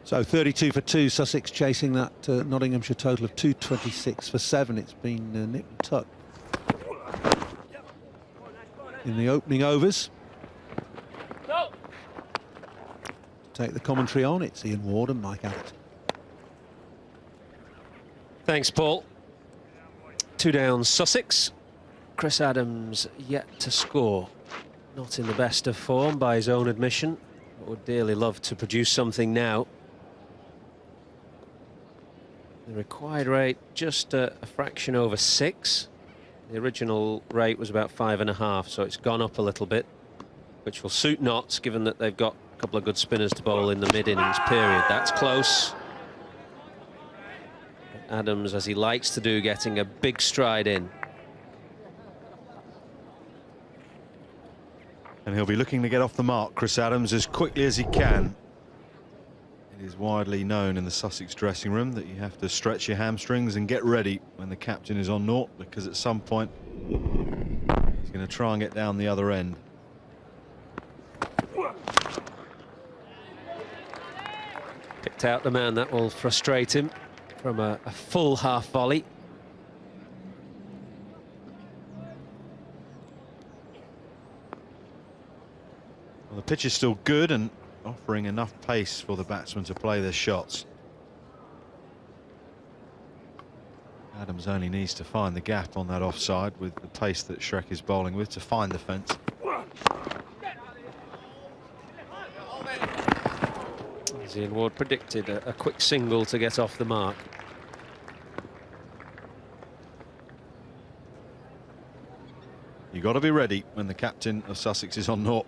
So 32 for 2, Sussex chasing that Nottinghamshire total of 226 for 7. It's been nip and tuck in the opening overs. Take the commentary on, it's Ian Ward and Mike Abbott. Thanks, Paul. 2 down, Sussex. Chris Adams yet to score. Not in the best of form by his own admission. Would dearly love to produce something now. The required rate just a fraction over 6. The original rate was about 5.5, so it's gone up a little bit, which will suit Notts, given that they've got a couple of good spinners to bowl in the mid-innings period. That's close. Adams, as he likes to do, getting a big stride in. And he'll be looking to get off the mark, Chris Adams, as quickly as he can. It is widely known in the Sussex dressing room that you have to stretch your hamstrings and get ready when the captain is on naught, because at some point he's going to try and get down the other end. Picked out the man that will frustrate him from a full half volley. Well, the pitch is still good and offering enough pace for the batsmen to play their shots. Adams only needs to find the gap on that offside with the pace that Shrek is bowling with to find the fence. As Ian Ward predicted, a quick single to get off the mark. You've got to be ready when the captain of Sussex is on naught.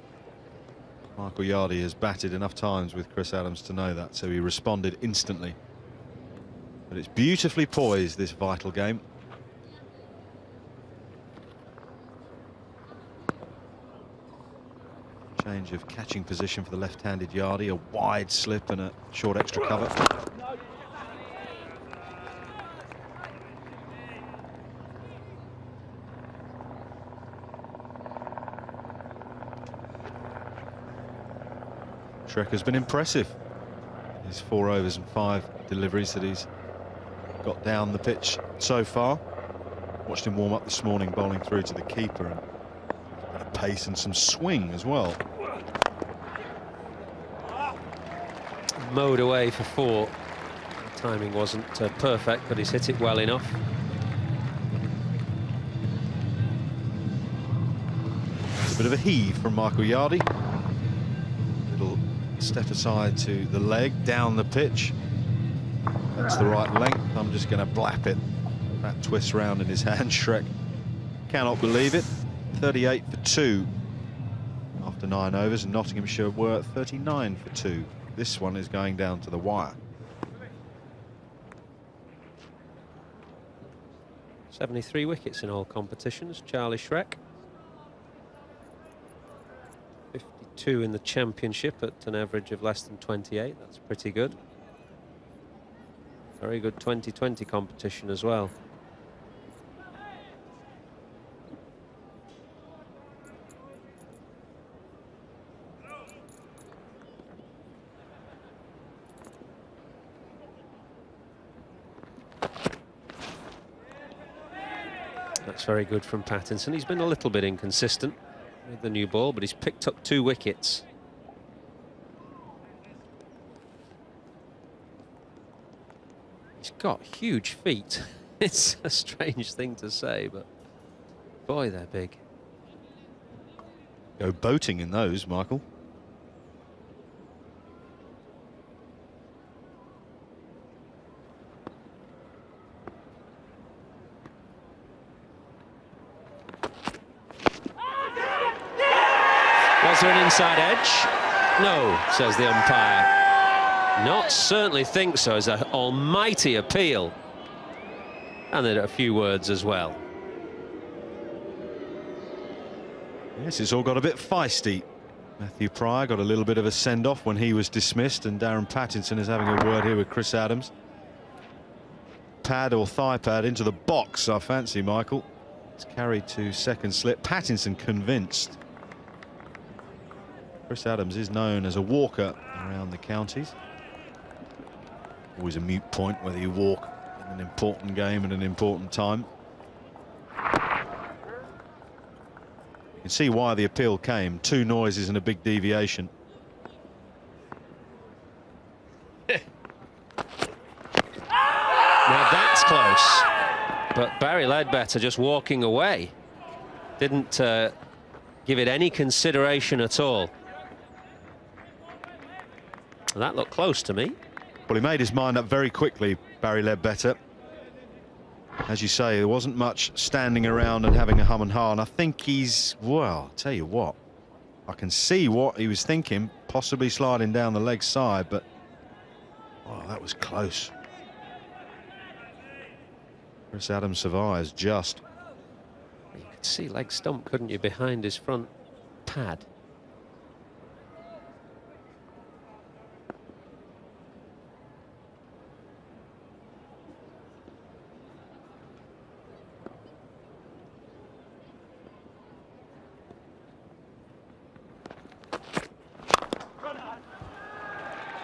Michael Yardy has batted enough times with Chris Adams to know that, so he responded instantly. But it's beautifully poised, this vital game. Change of catching position for the left-handed Yardy, a wide slip and a short extra cover. Shrek has been impressive. His 4 overs and 5 deliveries that he's got down the pitch so far. Watched him warm up this morning, bowling through to the keeper, and a bit of pace and some swing as well. Mowed away for 4. The timing wasn't perfect, but he's hit it well enough. It's a bit of a heave from Michael Yardy. Little step aside to the leg, down the pitch. That's the right length. I'm just going to blap it. That twists round in his hand. Shrek cannot believe it. 38 for 2 after 9 overs, and Nottinghamshire were 39 for 2. This one is going down to the wire. 73 wickets in all competitions, Charlie Shrek. 52 in the championship at an average of less than 28. That's pretty good. Very good 2020 competition as well. That's very good from Pattinson. He's been a little bit inconsistent with the new ball, but he's picked up 2 wickets. He's got huge feet. It's a strange thing to say, but boy, they're big. Go boating in those, Michael. Was there an inside edge? No, says the umpire. Not certainly think so. It's an almighty appeal. And there are a few words as well. Yes, it's all got a bit feisty. Matthew Pryor got a little bit of a send-off when he was dismissed, and Darren Pattinson is having a word here with Chris Adams. Pad or thigh pad into the box, I fancy, Michael. It's carried to second slip. Pattinson convinced. Chris Adams is known as a walker around the counties. Always a moot point whether you walk in an important game at an important time. You can see why the appeal came. 2 noises and a big deviation. Now that's close. But Barry Ledbetter just walking away. Didn't give it any consideration at all. That looked close to me. Well, he made his mind up very quickly, Barry Ledbetter. As you say, there wasn't much standing around and having a hum and ha, and I think he's, well, I'll tell you what, I can see what he was thinking, possibly sliding down the leg side, but, oh, that was close. Chris Adams survives just. You could see leg stump, couldn't you, behind his front pad.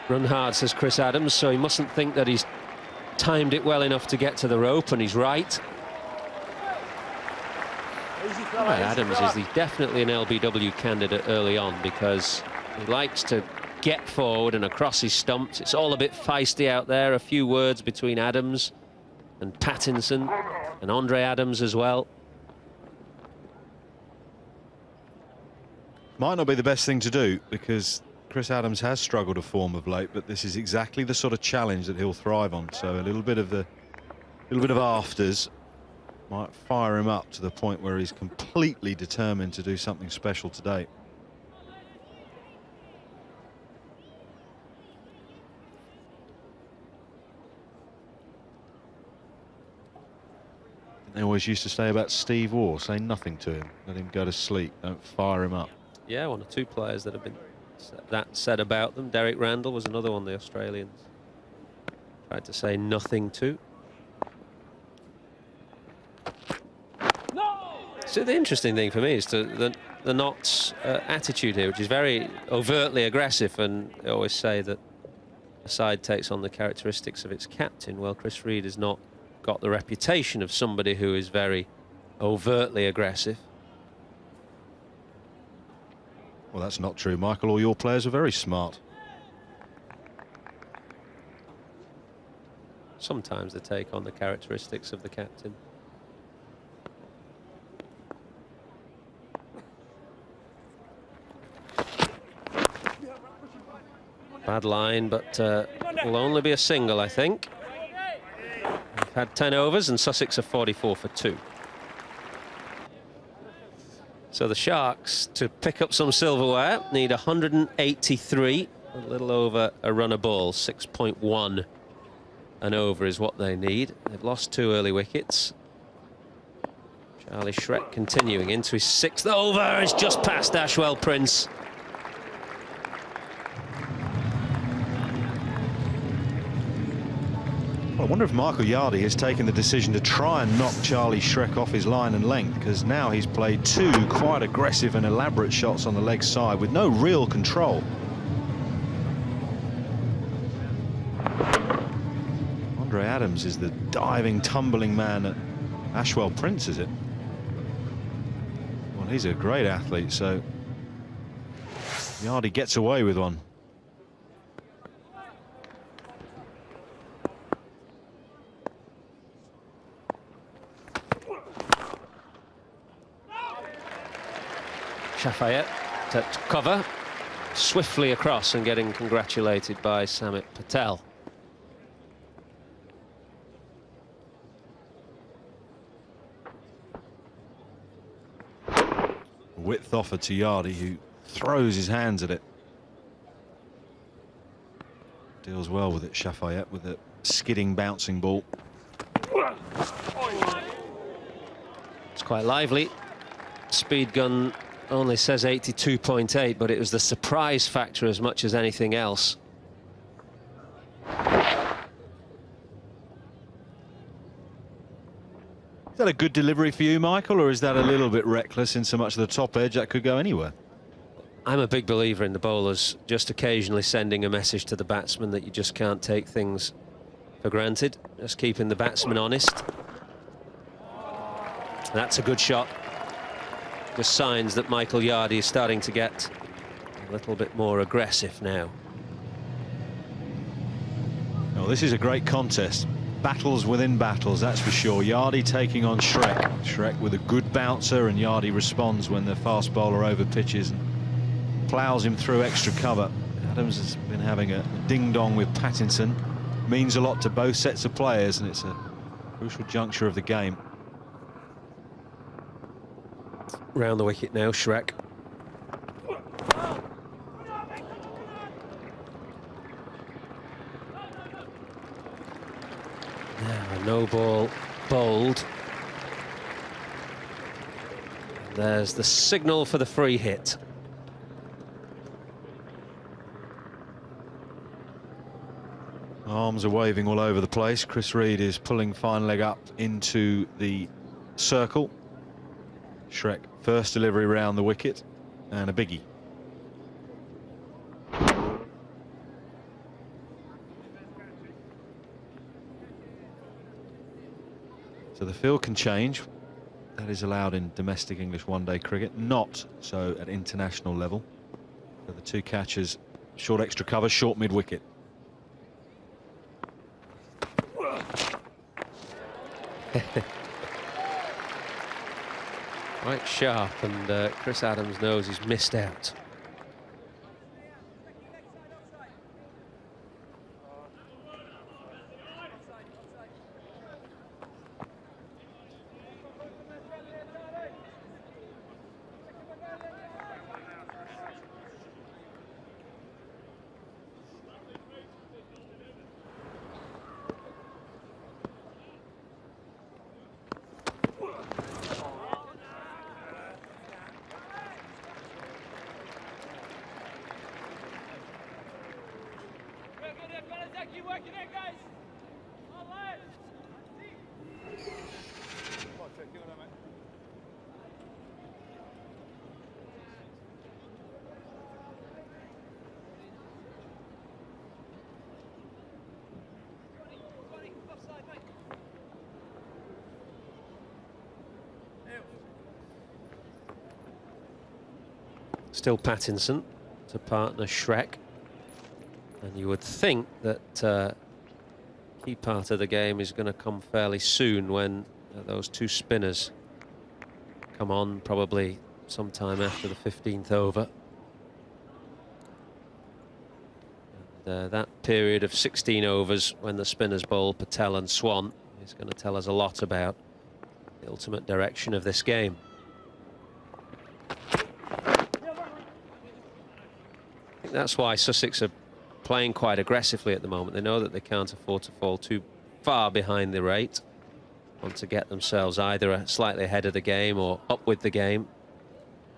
Run hard, says Chris Adams, so he mustn't think that he's timed it well enough to get to the rope, and he's right. Adams is definitely an LBW candidate early on, because he likes to get forward and across his stumps. It's all a bit feisty out there. A few words between Adams and Pattinson and Andre Adams as well. Might not be the best thing to do, because Chris Adams has struggled to form of late, but this is exactly the sort of challenge that he'll thrive on. So a little bit of afters might fire him up to the point where he's completely determined to do something special today. They always used to say about Steve Waugh, say nothing to him, let him go to sleep, don't fire him up. Yeah, 1 or 2 players that have been that said about them. Derek Randall was another one the Australians tried to say nothing to. So the interesting thing for me is the Notts attitude here, which is very overtly aggressive, and they always say that a side takes on the characteristics of its captain. Well, Chris Reed has not got the reputation of somebody who is very overtly aggressive. Well, that's not true, Michael. All your players are very smart. Sometimes they take on the characteristics of the captain. Bad line, but will only be a single, I think. We've had 10 overs, and Sussex are 44 for 2. So the Sharks, to pick up some silverware, need 183, a little over a run a ball. 6.1 and over is what they need. They've lost 2 early wickets. Charlie Shrek continuing into his 6th over. It's just past Ashwell Prince. Well, I wonder if Michael Yardy has taken the decision to try and knock Charlie Shrek off his line and length, because now he's played 2 quite aggressive and elaborate shots on the leg side with no real control. Andre Adams is the diving, tumbling man at Ashwell Prince, is it? Well, he's a great athlete, so Yardy gets away with 1. Shafayette to cover, swiftly across and getting congratulated by Samit Patel. Width offer to Yardi, who throws his hands at it. Deals well with it, Shafayette, with a skidding, bouncing ball. It's quite lively. Speed gun only says 82.8, but it was the surprise factor as much as anything else. Is that a good delivery for you, Michael, or is that a little bit reckless in so much of the top edge that could go anywhere? I'm a big believer in the bowlers just occasionally sending a message to the batsman that you just can't take things for granted. Just keeping the batsman honest. That's a good shot. Just signs that Michael Yardi is starting to get a little bit more aggressive now. Well, this is a great contest. Battles within battles, that's for sure. Yardi taking on Shrek. Shrek with a good bouncer, and Yardi responds when the fast bowler over pitches and ploughs him through extra cover. Adams has been having a ding-dong with Pattinson. Means a lot to both sets of players, and it's a crucial juncture of the game. Round the wicket now, Shrek. Now, no ball bowled. There's the signal for the free hit. Arms are waving all over the place. Chris Reed is pulling fine leg up into the circle. Shrek, first delivery round the wicket, and a biggie. So the field can change. That is allowed in domestic English one-day cricket, not so at international level. So the two catchers, short extra cover, short mid-wicket. Quite sharp, and Chris Adams knows he's missed out. Still Pattinson to partner Shrek, and you would think that key part of the game is going to come fairly soon when those two spinners come on, probably sometime after the 15th over. And, that period of 16 overs when the spinners bowl Patel and Swan is going to tell us a lot about the ultimate direction of this game. That's why Sussex are playing quite aggressively at the moment. They know that they can't afford to fall too far behind the rate. Want to get themselves either slightly ahead of the game or up with the game,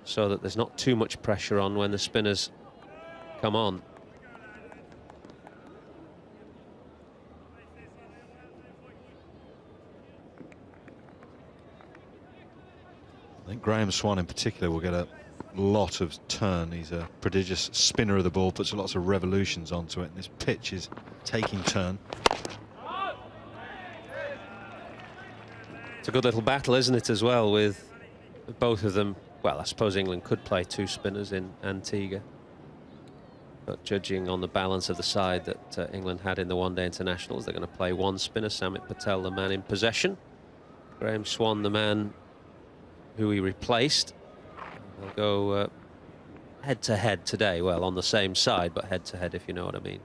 so that there's not too much pressure on when the spinners come on. I think Graham Swan in particular will get a lot of turn. He's a prodigious spinner of the ball, puts lots of revolutions onto it, and this pitch is taking turn. It's a good little battle, isn't it, as well, with both of them. Well, I suppose England could play two spinners in Antigua, but judging on the balance of the side that England had in the one-day internationals, they're going to play one spinner. Samit Patel, the man in possession. Graham Swan, the man who he replaced. They'll go head to head today. Well, on the same side, but head to head, if you know what I mean.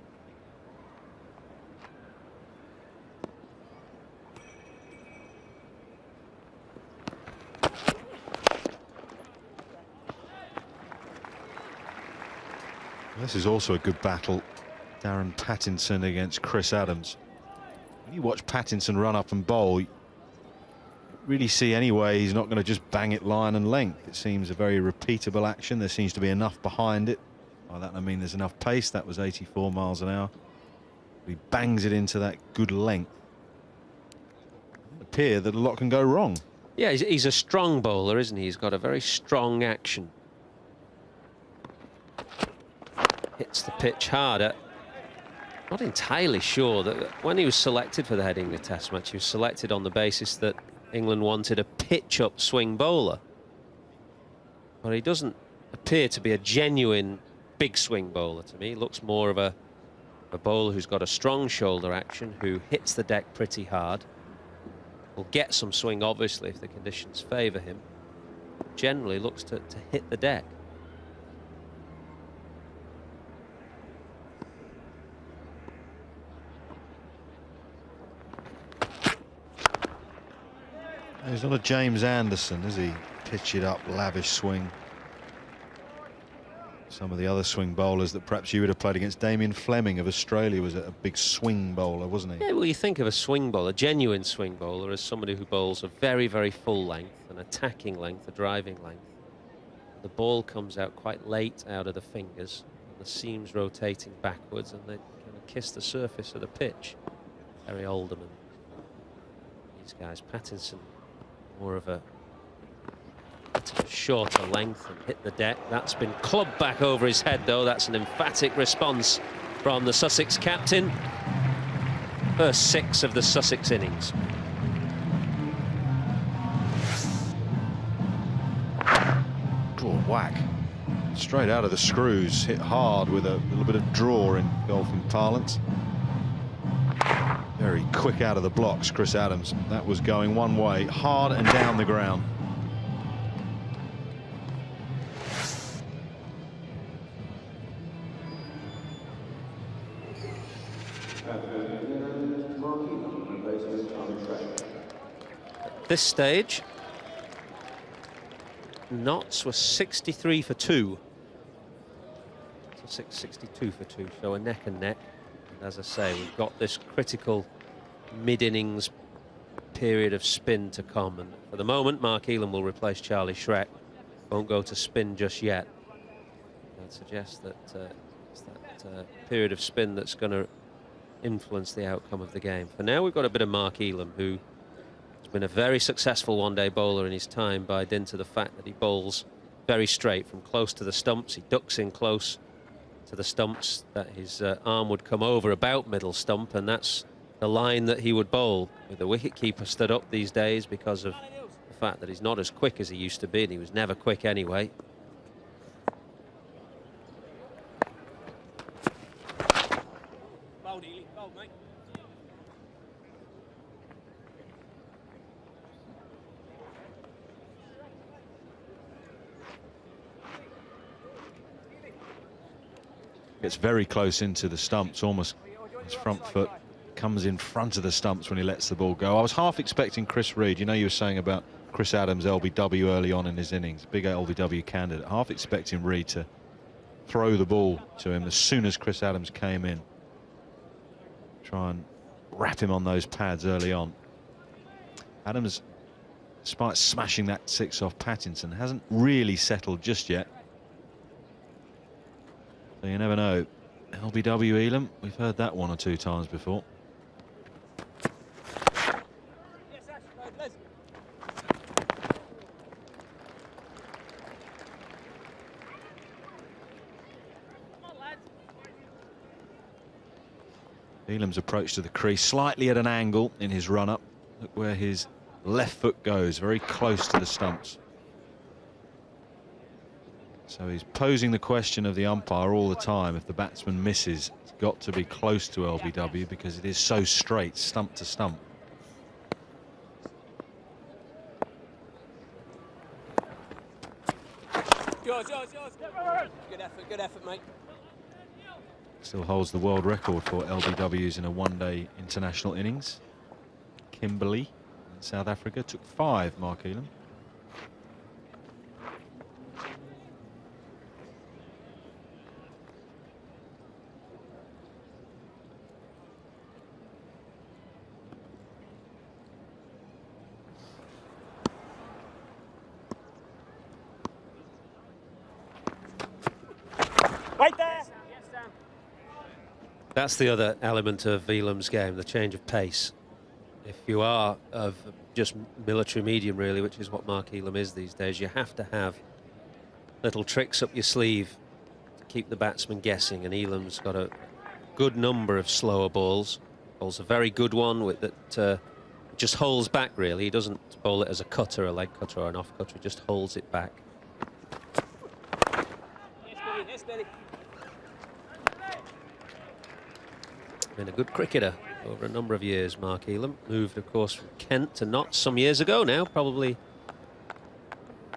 This is also a good battle. Darren Pattinson against Chris Adams. When you watch Pattinson run up and bowl, you really see anyway he's not going to just bang it line and length. It seems a very repeatable action. There seems to be enough behind it. By that I mean there's enough pace. That was 84 miles an hour. He bangs it into that good length. It doesn't appear that a lot can go wrong. Yeah, he's a strong bowler, isn't he? He's got a very strong action. Hits the pitch harder. Not entirely sure that when he was selected for the Head England Test match, he was selected on the basis that England wanted a pitch-up swing bowler. But he doesn't appear to be a genuine big swing bowler to me. He looks more of a bowler who's got a strong shoulder action, who hits the deck pretty hard. Will get some swing, obviously, if the conditions favour him. Generally looks to hit the deck. He's not a James Anderson, is he? Pitch it up, lavish swing. Some of the other swing bowlers that perhaps you would have played against. Damien Fleming of Australia was a big swing bowler, wasn't he? Yeah, well, you think of a swing bowler, a genuine swing bowler, as somebody who bowls a very, very full length, an attacking length, a driving length. The ball comes out quite late out of the fingers, and the seams rotating backwards, and they kind of kiss the surface of the pitch. Harry Alderman, these guys. Pattinson, more of a shorter length and hit the deck. That's been clubbed back over his head, though. That's an emphatic response from the Sussex captain. First 6 of the Sussex innings. Oh, whack. Straight out of the screws, hit hard with a little bit of draw in golfing parlance. Very quick out of the blocks, Chris Adams. That was going one way, hard and down the ground. At this stage, Notts was 63 for 2. So 62 for 2, so a neck and neck. And as I say, we've got this critical mid-innings period of spin to come. And for the moment, Mark Elam will replace Charlie Schreck. Won't go to spin just yet. I'd suggest that it's that period of spin that's going to influence the outcome of the game. For now, we've got a bit of Mark Elam, who has been a very successful one-day bowler in his time by dint of the fact that he bowls very straight from close to the stumps. He ducks in close to the stumps, that his arm would come over about middle stump, and that's the line that he would bowl. With the wicketkeeper stood up these days because of the fact that he's not as quick as he used to be, and he was never quick anyway. Gets very close into the stumps, almost his front foot comes in front of the stumps when he lets the ball go. I was half expecting Chris Reed. You know, you were saying about Chris Adams' LBW early on in his innings, big LBW candidate. Half expecting Reed to throw the ball to him as soon as Chris Adams came in. Try and wrap him on those pads early on. Adams, despite smashing that 6 off Pattinson, hasn't really settled just yet. So you never know. LBW Elam, we've heard that 1 or 2 times before. Elam's approach to the crease slightly at an angle in his run-up. Look where his left foot goes, very close to the stumps. So he's posing the question of the umpire all the time. If the batsman misses, it's got to be close to LBW because it is so straight, stump to stump. Good effort, mate. Still holds the world record for LBWs in a one-day international innings. Kimberley in South Africa took 5, Mark Elam. Right there. That's the other element of Elam's game, the change of pace. If you are of just military medium, really, which is what Mark Elam is these days, you have to have little tricks up your sleeve to keep the batsman guessing, and Elam's got a good number of slower balls. Bowls a very good one with that just holds back, really. He doesn't bowl it as a cutter, a leg cutter or an off cutter, he just holds it back. Been a good cricketer over a number of years, Mark Elam. Moved, of course, from Kent to Notts some years ago now, probably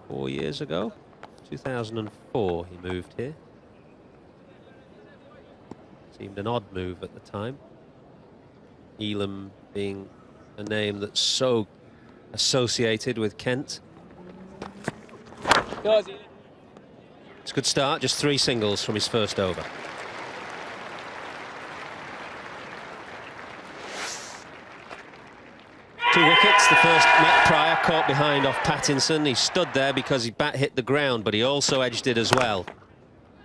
4 years ago. 2004 he moved here. Seemed an odd move at the time. Elam being a name that's so associated with Kent. It's a good start, just 3 singles from his first over. Two wickets, the first Matt Pryor caught behind off Pattinson. He stood there because his bat hit the ground, but he also edged it as well.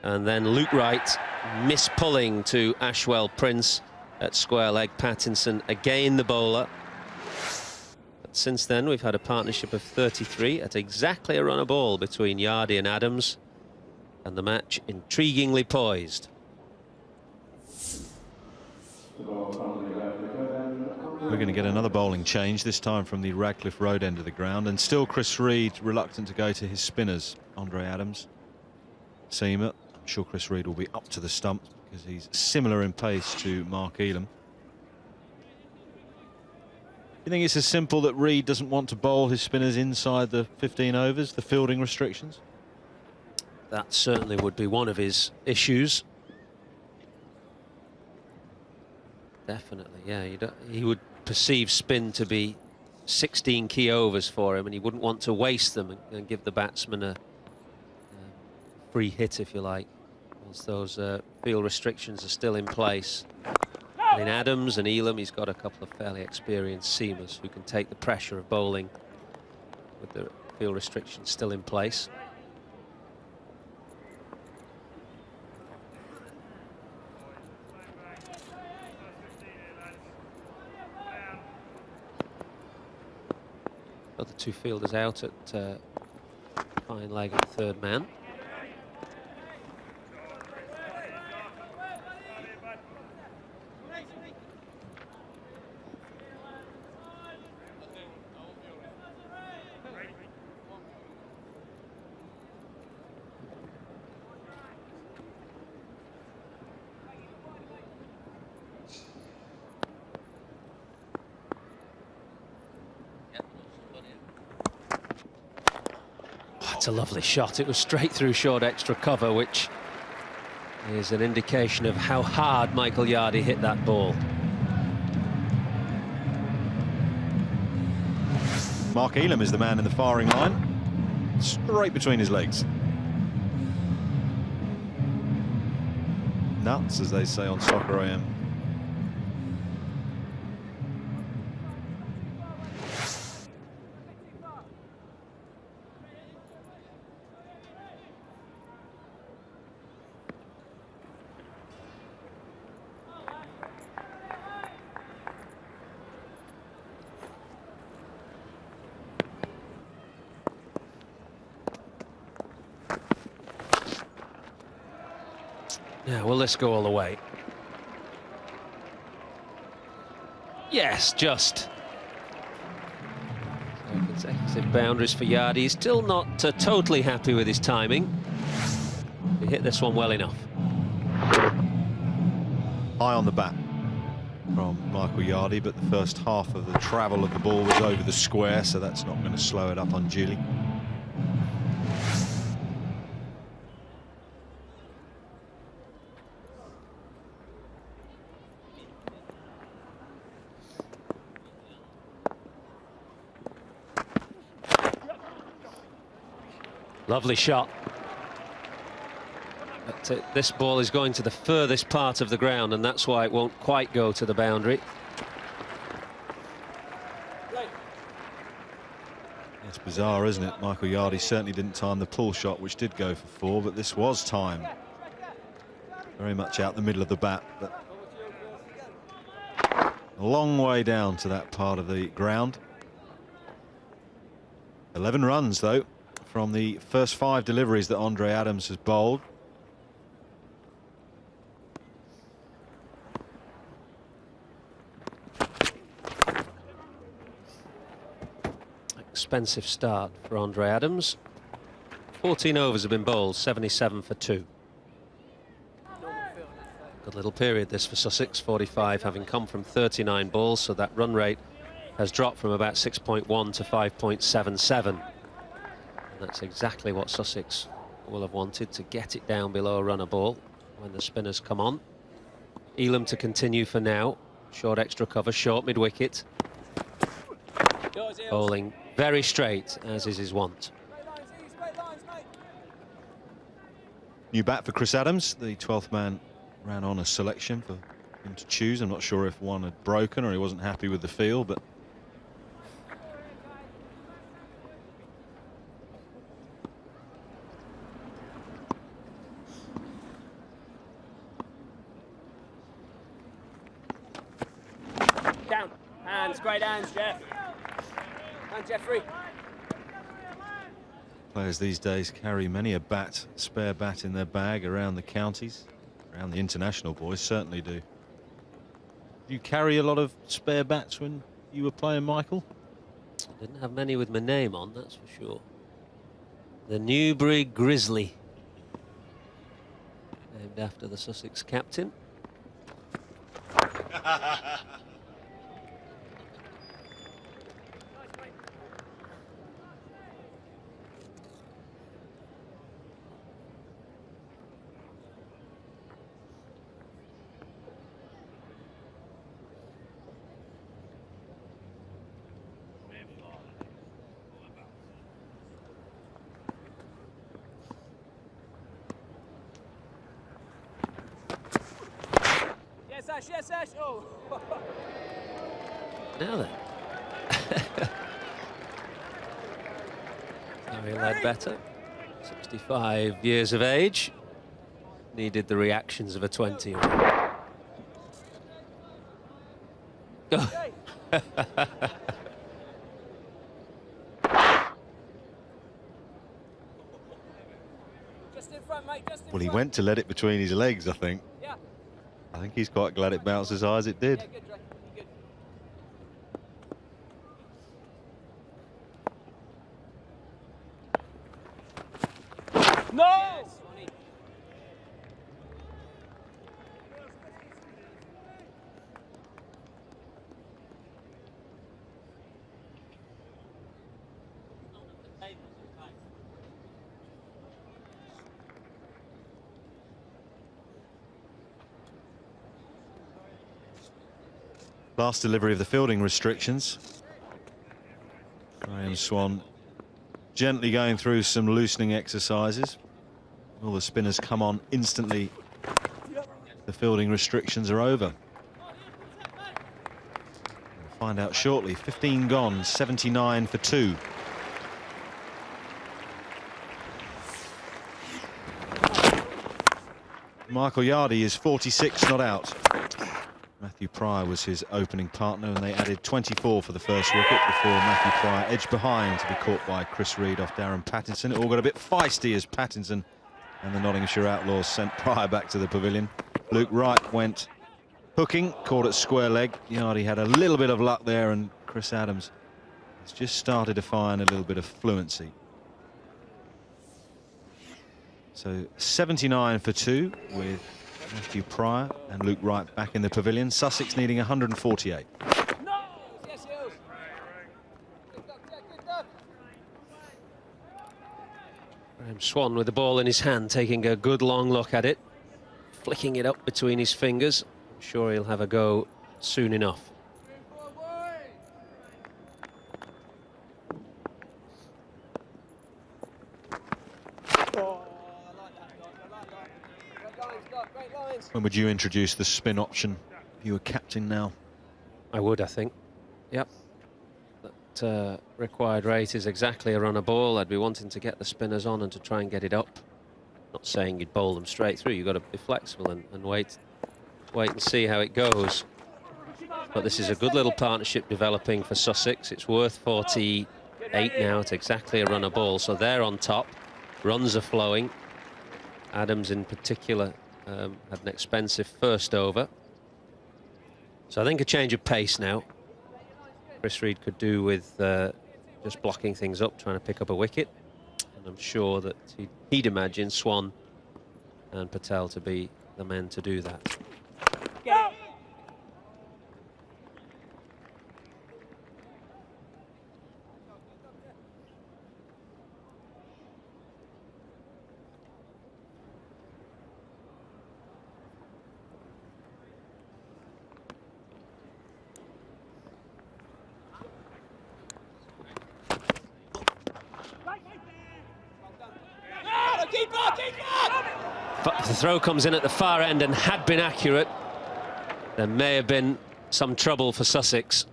And then Luke Wright mispulling to Ashwell Prince at square leg. Pattinson again the bowler. But since then we've had a partnership of 33 at exactly a run a ball between Yardy and Adams, and the match intriguingly poised. We're going to get another bowling change, this time from the Radcliffe Road end of the ground, and still Chris Reed reluctant to go to his spinners. Andre Adams, seamer. I'm sure Chris Reed will be up to the stump because he's similar in pace to Mark Elam. You think it's as simple that Reed doesn't want to bowl his spinners inside the 15 overs, the fielding restrictions? That certainly would be one of his issues. Definitely, yeah. He would perceive spin to be 16 key overs for him, and he wouldn't want to waste them and give the batsman a free hit, if you like, once those field restrictions are still in place. And in Adams and Elam, he's got a couple of fairly experienced seamers who can take the pressure of bowling with the field restrictions still in place. Other 2 fielders out at fine leg and third man. It's a lovely shot. It was straight through short extra cover, which is an indication of how hard Michael Yardy hit that ball. Mark Elam is the man in the firing line, straight between his legs. Nuts, as they say on Soccer AM. Yeah, will this go all the way? Yes, just. So consecutive boundaries for Yardy. He's still not totally happy with his timing. He hit this one well enough. High on the bat from Michael Yardy, but the first half of the travel of the ball was over the square, so that's not going to slow it up unduly. Lovely shot. But this ball is going to the furthest part of the ground, and that's why it won't quite go to the boundary. It's bizarre, isn't it? Michael Yardy certainly didn't time the pull shot, which did go for 4, but this was timed. Very much out the middle of the bat, but a long way down to that part of the ground. 11 runs, though, from the first 5 deliveries that Andre Adams has bowled. Expensive start for Andre Adams. 14 overs have been bowled, 77 for 2. Good little period this for Sussex, 45 having come from 39 balls, so that run rate has dropped from about 6.1 to 5.77. And that's exactly what Sussex will have wanted, to get it down below a run a ball when the spinners come on. Elam to continue for now. Short extra cover, short mid-wicket. Bowling very straight, as is his wont. New bat for Chris Adams. The 12th man ran on a selection for him to choose. I'm not sure if one had broken or he wasn't happy with the feel, but down. Hands, great hands, Jeff. And Jeffrey. players these days carry many a bat, spare bat in their bag around the counties. Around the international boys certainly do. Do you carry a lot of spare bats when you were playing, Michael? Didn't have many with my name on, that's for sure. The Newbury Grizzly, named after the Sussex captain. Yes, Ash. Oh. Now then. Harry Ledbetter, 65 years of age, needed the reactions of a 20-year-old. Just in front, mate. Just in Well, he front. went to let it between his legs, I think. Yeah. I think he's quite glad it bounced as high as it did. Yeah, good, Dre. Good. No! Yes, Ronnie. Last delivery of the fielding restrictions. Graham Swan gently going through some loosening exercises. All the spinners come on instantly. The fielding restrictions are over. We'll find out shortly. 15 gone, 79 for 2. Michael Yardy is 46 not out. Matthew Pryor was his opening partner, and they added 24 for the first wicket before Matthew Pryor edged behind to be caught by Chris Reed off Darren Pattinson. It all got a bit feisty as Pattinson and the Nottinghamshire Outlaws sent Pryor back to the pavilion. Luke Wright went hooking, caught at square leg. Yardy had a little bit of luck there, and Chris Adams has just started to find a little bit of fluency. So 79 for 2 with Matthew Pryor and Luke Wright back in the pavilion. Sussex needing 148. No! Yes, Hills. Good done. Graham Swan with the ball in his hand, taking a good long look at it, flicking it up between his fingers. I'm sure he'll have a go soon enough. When would you introduce the spin option if you were captain now? I would, I think. Yep. That required rate is exactly a runner ball. I'd be wanting to get the spinners on and to try and get it up. Not saying you'd bowl them straight through. You've got to be flexible and wait and see how it goes. But this is a good little partnership developing for Sussex. It's worth 48 now. It's exactly a runner ball. So they're on top. Runs are flowing. Adams in particular had an expensive first over. So I think a change of pace now. Chris Reed could do with just blocking things up, trying to pick up a wicket. And I'm sure that he'd imagine Swan and Patel to be the men to do that. Go. But the throw comes in at the far end and had been accurate. There may have been some trouble for Sussex.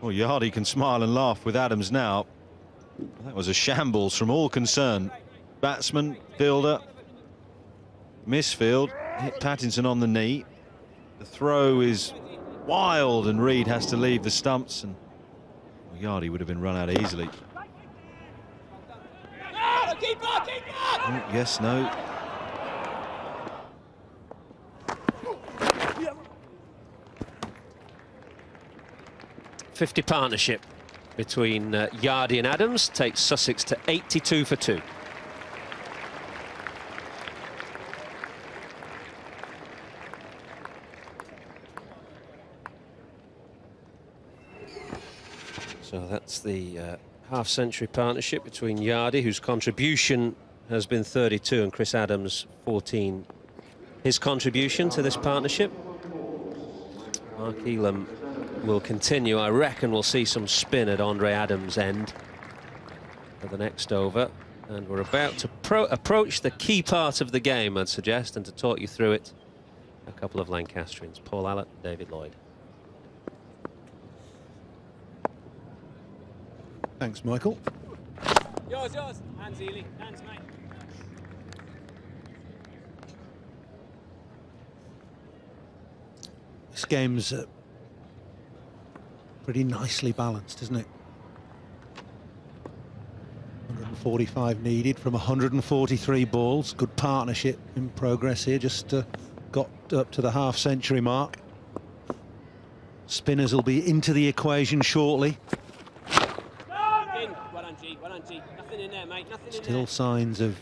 Well, Yardy can smile and laugh with Adams now. That was a shambles from all concerned. Batsman, fielder, misfield, hit Pattinson on the knee. The throw is wild and Reed has to leave the stumps, and well, Yardy would have been run out easily. Oh, yes, no. .50 partnership between Yardy and Adams takes Sussex to 82 for 2. So that's the half-century partnership between Yardy, whose contribution has been 32, and Chris Adams 14. His contribution to this partnership. Mark Elam will continue. I reckon we'll see some spin at Andre Adams' end for the next over, and we're about to approach the key part of the game, I'd suggest, and to talk you through it, a couple of Lancastrians, Paul Allott and David Lloyd. Thanks, Michael. Yours. Hands, Ely. Hands, mate. This game's pretty nicely balanced, isn't it? 145 needed from 143 balls. Good partnership in progress here. Just got up to the half-century mark. Spinners will be into the equation shortly. Well done, G. Nothing in there, mate. Nothing in there. Still signs of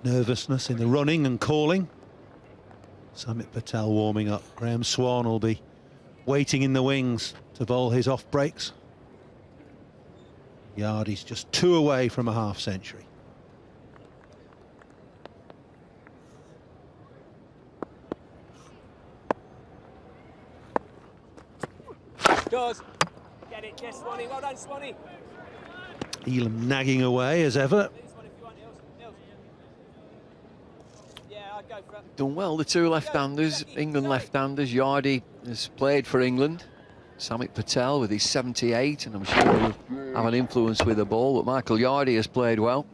nervousness in the running and calling. Samit Patel warming up. Graham Swan will be waiting in the wings to bowl his off breaks. Yardy's just 2 away from a half-century. Does. Get it, yes, Swanee. Well done, Swanee. Elam nagging away as ever. Yeah, I'd go for it. Done well, the two left-handers, England left-handers. Yardy has played for England. Samit Patel with his 78, and I'm sure he'll have an influence with the ball, but Michael Yardy has played well.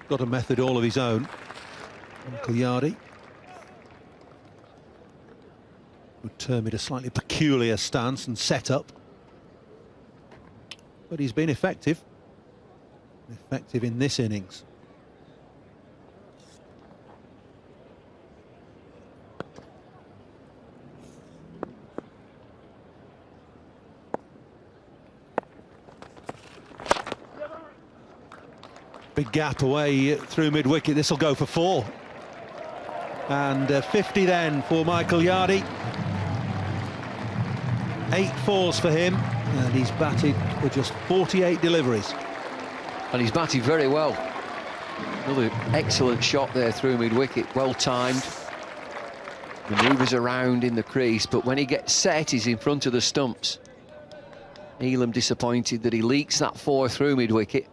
Got a method all of his own, Michael Yardy. Would term it a slightly peculiar stance and setup, but he's been effective in this innings. Big gap away through mid-wicket. This will go for 4. And 50 then for Michael Yardy. 8 fours for him. And he's batted for just 48 deliveries. And he's batted very well. Another excellent shot there through mid-wicket, well timed. Manoeuvres around in the crease, but when he gets set, he's in front of the stumps. Elam disappointed that he leaks that 4 through mid-wicket.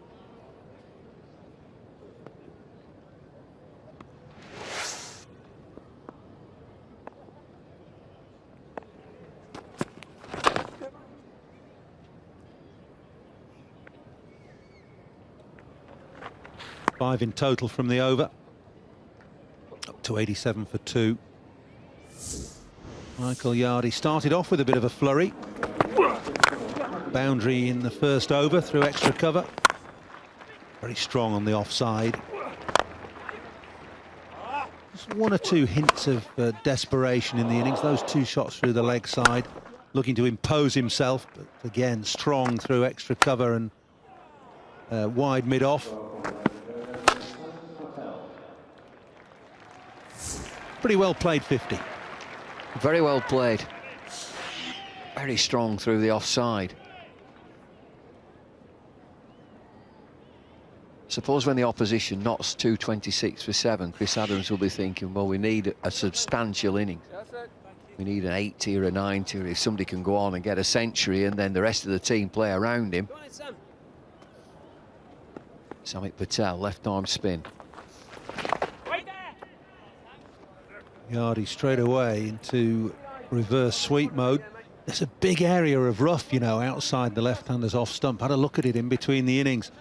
Five in total from the over. Up to 87 for 2. Michael Yardy started off with a bit of a flurry. Boundary in the first over through extra cover. Very strong on the offside. Just 1 or 2 hints of desperation in the innings. Those 2 shots through the leg side, looking to impose himself, but again strong through extra cover and wide mid-off. Pretty well played 50. Very well played. Very strong through the offside. Suppose when the opposition knots 226 for 7, Chris Adams will be thinking, well, we need a substantial innings. We need an 80 or a 90, or if somebody can go on and get a century and then the rest of the team play around him. Samit Patel, left arm spin. Yardy straight away into reverse sweep mode. There's a big area of rough, you know, outside the left-hander's off stump. Had a look at it in between the innings.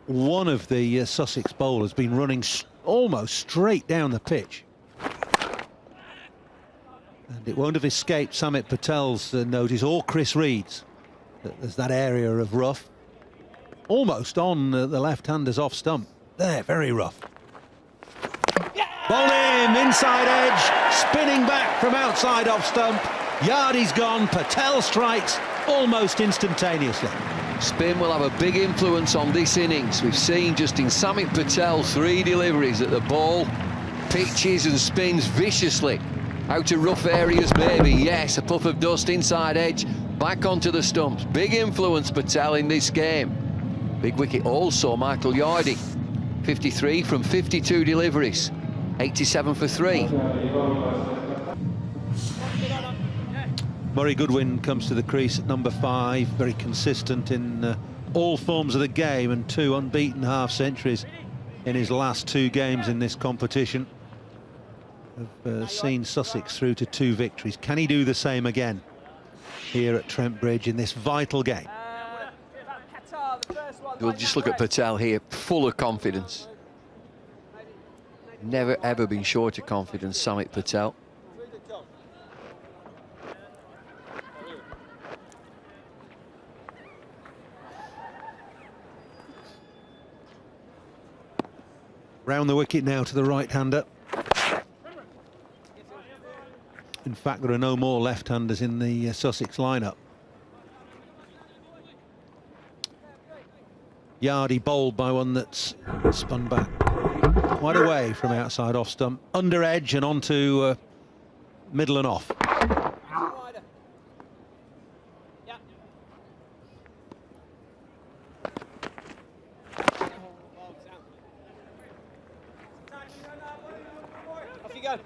One of the Sussex bowlers been running almost straight down the pitch. And it won't have escaped Samit Patel's notice or Chris Reed's that there's that area of rough. Almost on the left-hander's off stump. There, very rough. Ball in, inside edge, spinning back from outside off stump. Yardy's gone, Patel strikes almost instantaneously. Spin will have a big influence on this innings. We've seen just in Samit Patel 3 deliveries that the ball pitches and spins viciously. Out of rough areas maybe, yes, a puff of dust inside edge, back onto the stumps. Big influence Patel in this game. Big wicket also Michael Yardy. 53 from 52 deliveries. 87 for 3. Murray Goodwin comes to the crease at number 5, very consistent in all forms of the game, and 2 unbeaten half-centuries in his last 2 games in this competition. Have seen Sussex through to 2 victories. Can he do the same again here at Trent Bridge in this vital game? We'll just look at Patel here, full of confidence. Never ever been short of confidence, Samit Patel. Round the wicket now to the right-hander. In fact, there are no more left-handers in the Sussex lineup. Yardy bowled by one that's spun back quite away from outside off stump, under edge and onto middle and off.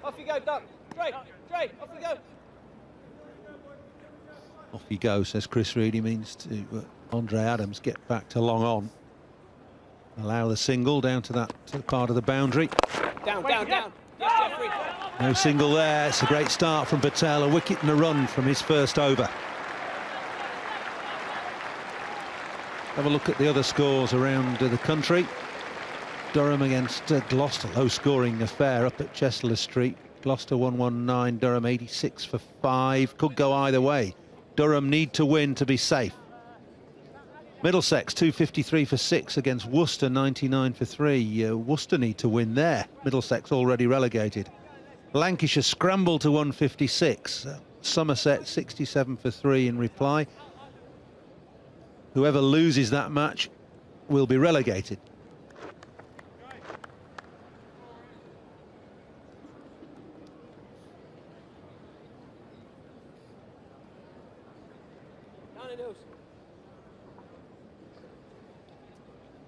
Off you go, Duck. Straight, off you go. Off you go, says Chris Reed. He means to Andre Adams get back to long on. Allow the single down to that part of the boundary. Down. Yes, Jeffrey. No single there. It's a great start from Patel. A wicket and a run from his first over. Have a look at the other scores around the country. Durham against Gloucester, low-scoring affair up at Chestler Street. Gloucester 119, Durham 86 for 5. Could go either way. Durham need to win to be safe. Middlesex 253 for 6 against Worcester 99 for 3. Worcester need to win there. Middlesex already relegated. Lancashire scrambled to 156. Somerset 67 for 3 in reply. Whoever loses that match will be relegated.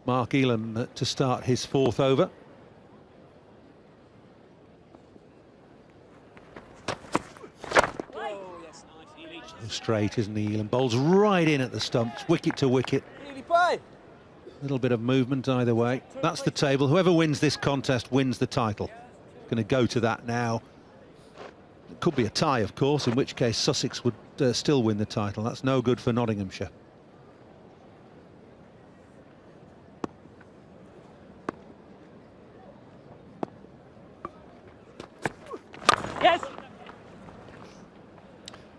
Mark Elam to start his 4th over. So straight, isn't he? Elam bowls right in at the stumps, wicket to wicket. A little bit of movement either way. That's the table. Whoever wins this contest wins the title. Going to go to that now. It could be a tie, of course, in which case Sussex would still win the title. That's no good for Nottinghamshire. Yes.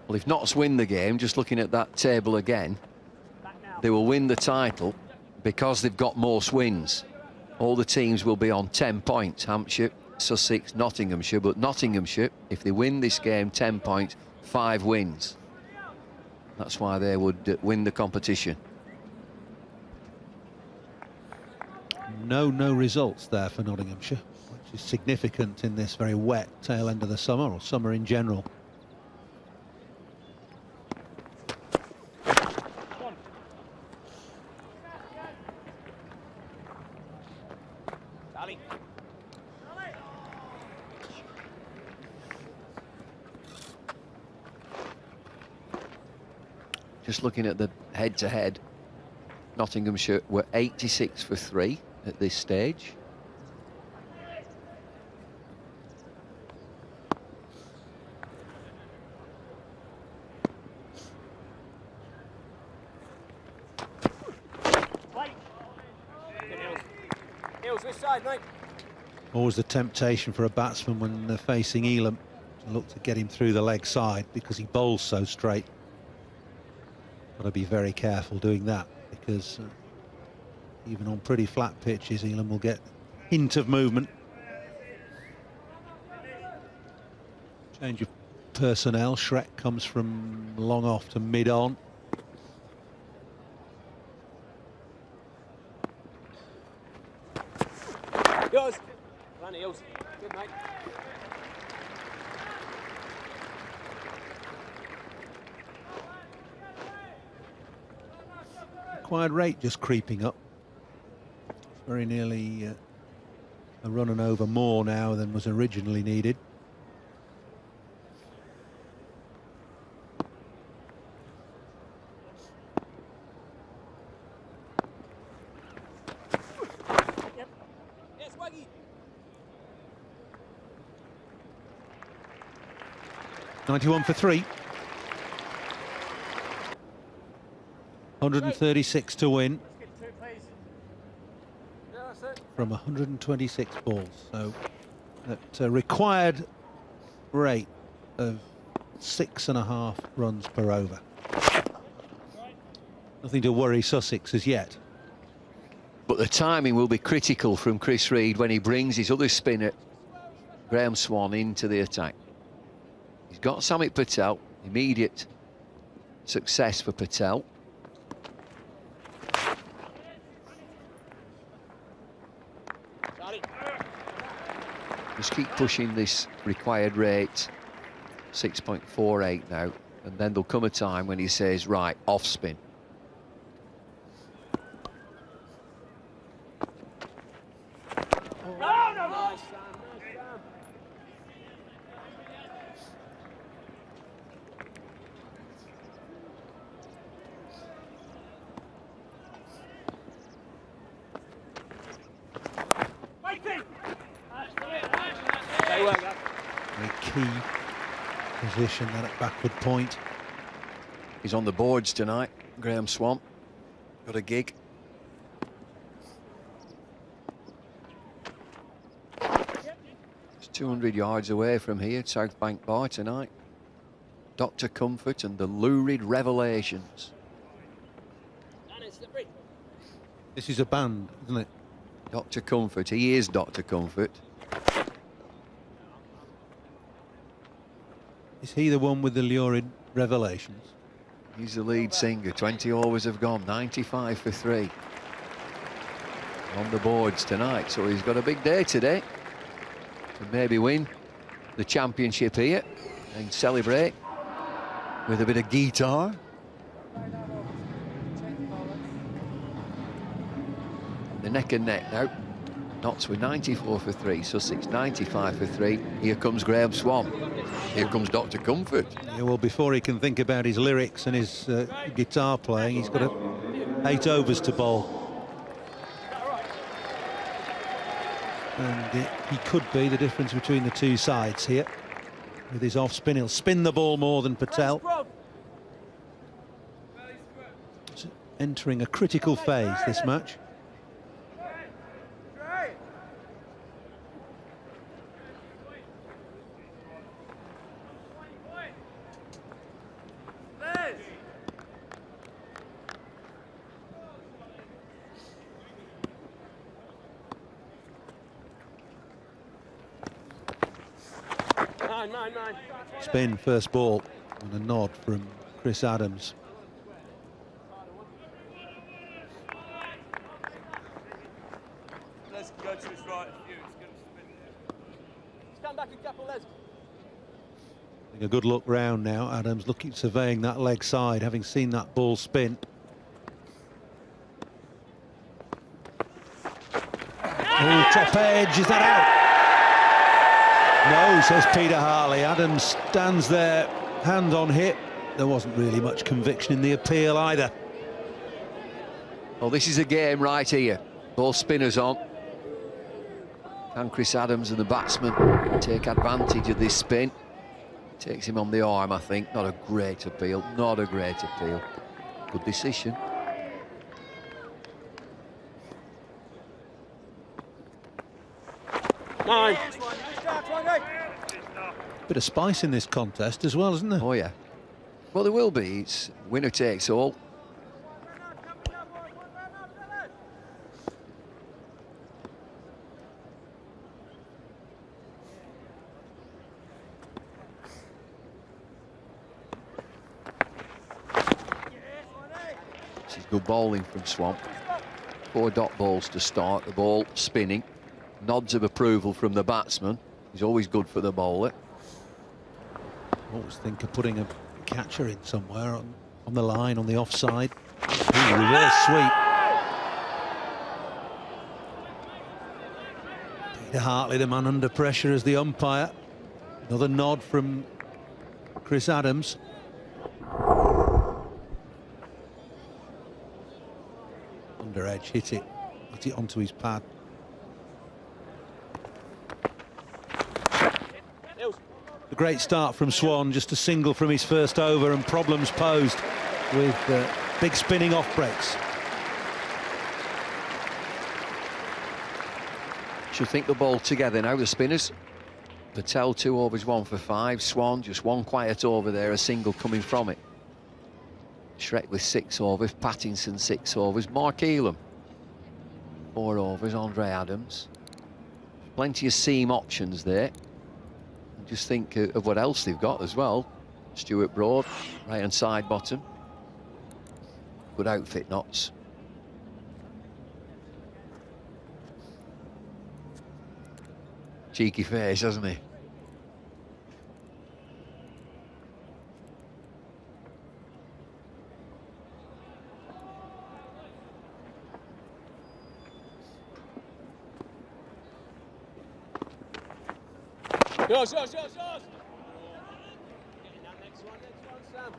Well, if Notts win the game, just looking at that table again, they will win the title because they've got most wins. All the teams will be on 10 points, Hampshire, Sussex, Nottinghamshire, but Nottinghamshire, if they win this game, 10 points, 5 wins. That's why they would win the competition. No results there for Nottinghamshire, which is significant in this very wet tail end of the summer, or summer in general. Just looking at the head-to-head, Nottinghamshire were 86 for 3 at this stage. Heels this side, mate. Always the temptation for a batsman when they're facing Elam to look to get him through the leg side because he bowls so straight. Got to be very careful doing that, because even on pretty flat pitches, Elam will get hint of movement. Change of personnel. Shrek comes from long off to mid on. Yours. Run heels. Good, mate. Required rate just creeping up. Very nearly a run and over more now than was originally needed. Yep. Yes, Waggy. 91 for 3. 136 to win from 126 balls. So at required rate of 6.5 runs per over. Nothing to worry Sussex as yet. But the timing will be critical from Chris Reed when he brings his other spinner, Graham Swan, into the attack. He's got Samit Patel, immediate success for Patel. Just keep pushing this required rate, 6.48 now, and then there'll come a time when he says, right, off spin. Very key position, that at backward point. He's on the boards tonight, Graham Swan. Got a gig. It's 200 yards away from here, South Bank Bar tonight. Dr. Comfort and the Lurid Revelations. This is a band, isn't it? Dr. Comfort, he is Dr. Comfort. Is he the one with the lurid revelations? He's the lead singer. 20 overs have gone, 95 for 3. On the boards tonight, so he's got a big day today to maybe win the championship here and celebrate with a bit of guitar. the neck and neck now. Notts with 94 for 3, Sussex 95 for 3. Here comes Graham Swan. Here comes Dr. Comfort. Yeah, well, before he can think about his lyrics and his guitar playing, he's got 8 overs to bowl. And he could be the difference between the two sides here. With his off-spin, he'll spin the ball more than Patel. It's entering a critical phase, this match. Spin, first ball, and a nod from Chris Adams. Let's go to his right. Stand back a couple, Les. A good look round now. Adams surveying that leg side, having seen that ball spin. Oh, top edge, is that out? No, says Peter Hartley. Adams stands there, hand on hip. There wasn't really much conviction in the appeal either. Well, this is a game right here. Ball spinners on. Can Chris Adams and the batsman take advantage of this spin? Takes him on the arm, I think. Not a great appeal, not a great appeal. Good decision. Nine. Bit of spice in this contest as well, isn't there? Oh, yeah. Well, there will be. It's winner takes all. This is good bowling from Swan. 4 dot balls to start, the ball spinning. Nods of approval from the batsman. He's always good for the bowler. Always think of putting a catcher in somewhere on the line, on the offside. Ooh, reverse sweep. Peter Hartley, the man under pressure as the umpire. Another nod from Chris Adams. Under edge, hit it onto his pad. A great start from Swan, just a single from his first over, and problems posed with big spinning off breaks. Should think the ball together now, the spinners. Patel 2 overs, 1 for 5. Swan just 1 quiet over there, a single coming from it. Shrek with 6 overs, Pattinson 6 overs, Mark Elam 4 overs, Andre Adams. Plenty of seam options there. Just think of what else they've got as well. Stuart Broad, right hand side bottom. Good outfit, Notts. Cheeky face, hasn't he? Yours. Getting that next one, Sam.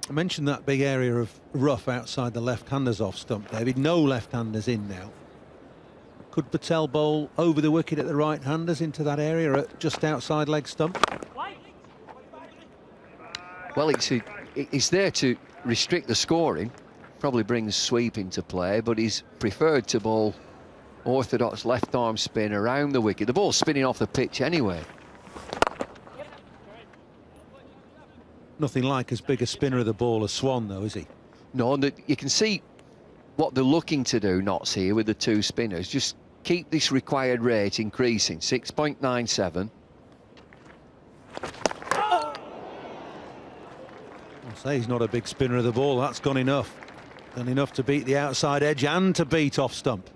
I mentioned that big area of rough outside the left-handers off stump, David. No left-handers in now. Could Patel bowl over the wicket at the right-handers into that area at just outside leg stump? Well, it's there to restrict the scoring. Probably brings sweep into play, but he's preferred to bowl orthodox left arm spin around the wicket. The ball's spinning off the pitch anyway. Nothing like as big a spinner of the ball as Swan, though, is he? No, and you can see what they're looking to do, Notts, here with the 2 spinners. Just keep this required rate increasing. 6.97. I'll say he's not a big spinner of the ball. That's gone enough. Done enough to beat the outside edge and to beat off stump.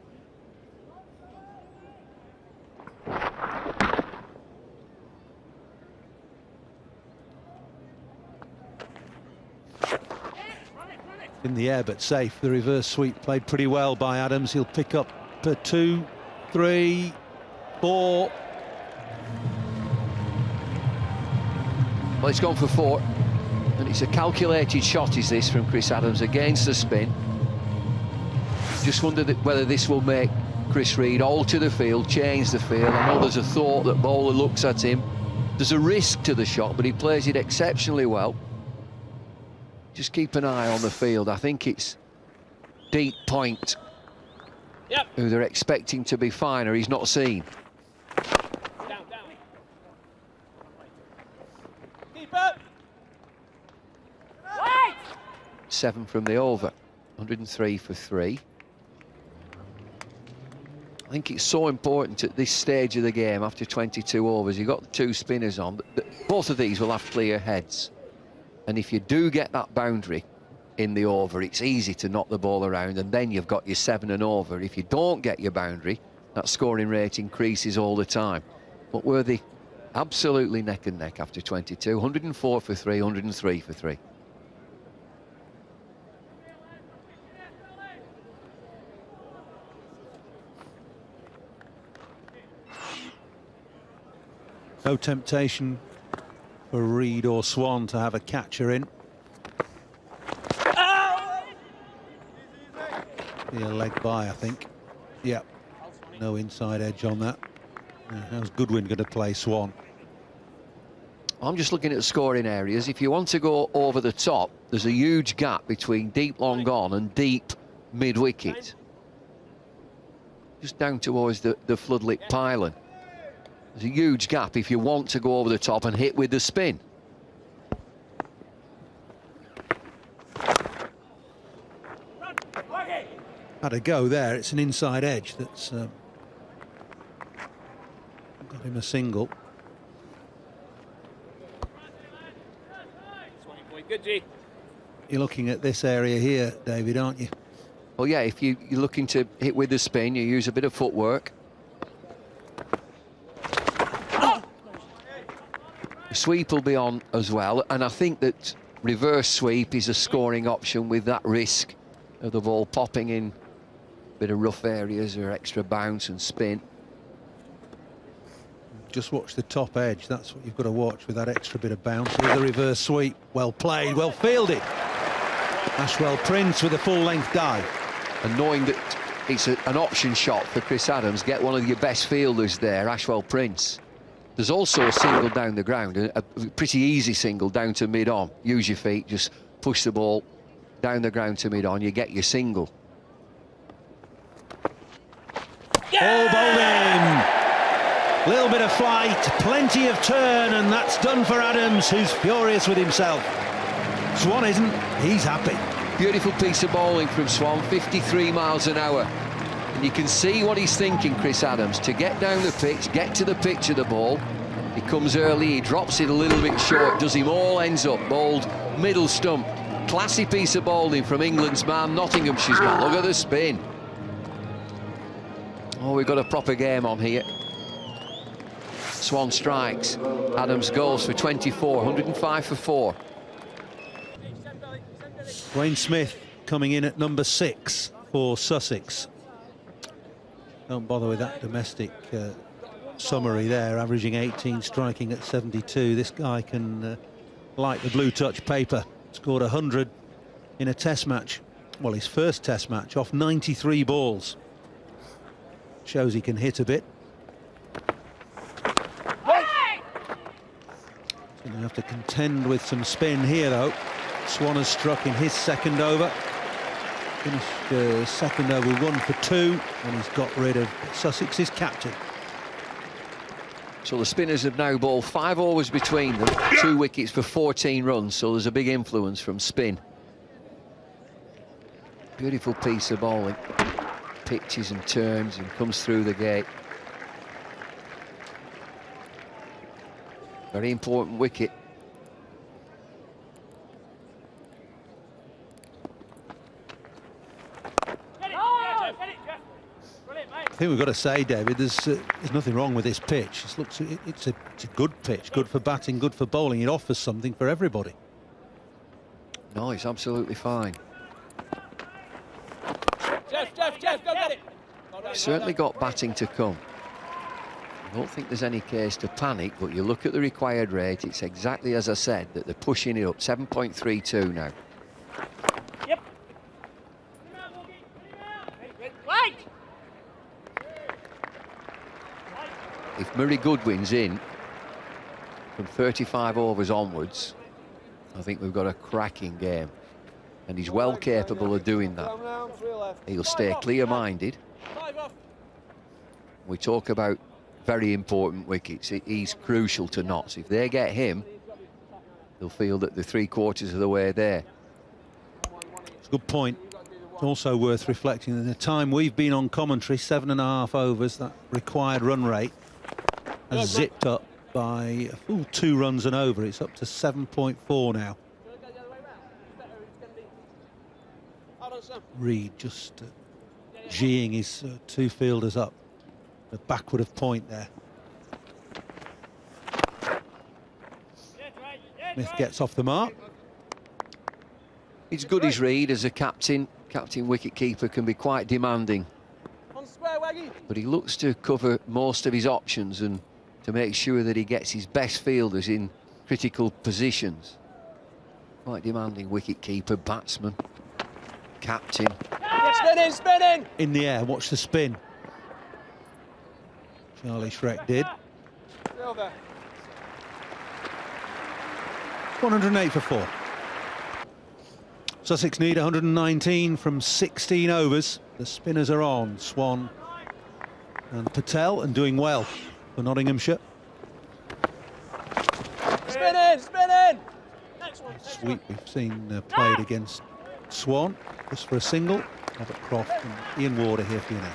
in the air but safe. The reverse sweep played pretty well by Adams. He'll pick up 2, 3, 4. Well, it's gone for 4, and it's a calculated shot, is this, from Chris Adams against the spin. Just wondered whether this will make Chris Reed alter the field, change the field. I know there's a thought that bowler looks at him. There's a risk to the shot, but he plays it exceptionally well. Just keep an eye on the field. I think it's deep point, who they're expecting to be fine, or he's not seen. 7 from the over, 103 for 3. I think it's so important at this stage of the game, after 22 overs, you've got the 2 spinners on. Both of these will have clear heads. And if you do get that boundary in the over, it's easy to knock the ball around, and then you've got your 7 and over. If you don't get your boundary, that scoring rate increases all the time. But were they absolutely neck and neck after 22? 104 for 3, 103 for 3. No temptation for Reed or Swan to have a catcher in. Be a leg by, I think. Yeah, no inside edge on that. How's Goodwin going to play Swan? I'm just looking at the scoring areas. If you want to go over the top, there's a huge gap between deep long on and deep mid-wicket. Just down towards the floodlit pylon. There's a huge gap if you want to go over the top and hit with the spin. Had a go there. It's an inside edge that's got him a single. Good, G. You're looking at this area here, David, aren't you? Well, yeah, if you're looking to hit with the spin, you use a bit of footwork. The sweep will be on as well, and I think that reverse sweep is a scoring option with that risk of the ball popping in a bit of rough areas or extra bounce and spin. Just watch the top edge. That's what you've got to watch with that extra bit of bounce. With the reverse sweep, well played, well fielded. Ashwell Prince with a full-length dive. And knowing that it's an option shot for Chris Adams, get one of your best fielders there, Ashwell Prince. There's also a single down the ground, a pretty easy single down to mid-on. Use your feet, just push the ball down the ground to mid-on, you get your single. All bowled in. Little bit of flight, plenty of turn, and that's done for Adams, who's furious with himself. Swan isn't, he's happy. Beautiful piece of bowling from Swan, 53 miles an hour. And you can see what he's thinking, Chris Adams, to get down the pitch, get to the pitch of the ball. He comes early, he drops it a little bit short, does him all, ends up bowled middle stump. Classy piece of bowling from England's man, Nottinghamshire's man. Look at the spin. Oh, we've got a proper game on here. Swan strikes. Adams goes for 24, 105 for 4. Wayne Smith coming in at number 6 for Sussex. Don't bother with that domestic summary there, averaging 18, striking at 72. This guy can light the blue touch paper. Scored 100 in a test match. Well, his first test match off 93 balls. Shows he can hit a bit. Going to have to contend with some spin here, though. Swan has struck in his second over. Finished second over 1 for 2, and he's got rid of Sussex's captain. So the spinners have now bowled 5 overs between them, 2 wickets for 14 runs, so there's a big influence from spin. Beautiful piece of bowling. Pitches and turns and comes through the gate. Very important wicket. I think we've got to say, David, there's nothing wrong with this pitch. It's a good pitch, good for batting, good for bowling. It offers something for everybody. No, it's absolutely fine. Jeff, go get it. Certainly got batting to come. I don't think there's any case to panic, but you look at the required rate, it's exactly as I said, that they're pushing it up, 7.32 now. Yep. Wait. If Murray Goodwin's in from 35 overs onwards, I think we've got a cracking game. And he's well capable of doing that. He'll stay clear-minded. We talk about very important wickets. He's crucial to Notts. If they get him, they'll feel that they're 3/4 of the way there. It's a good point. It's also worth reflecting that the time we've been on commentary, 7.5 overs, that required run rate has zipped up by a full 2 runs and over. It's up to 7.4 now. Reed just G-ing his 2 fielders up. The backward of point there. Smith gets off the mark. He's good as Reed as a captain. Captain wicket-keeper can be quite demanding. But he looks to cover most of his options and to make sure that he gets his best fielders in critical positions. Quite demanding wicket-keeper, batsman, captain. Spinning. In the air, watch the spin. Charlie Shrek did. 108 for 4. Sussex need 119 from 16 overs. The spinners are on. Swan and Patel, and doing well for Nottinghamshire. Spinning. Next one. Sweep we've seen played against Swan, just for a single. Robert Croft and Ian Warder here for you now.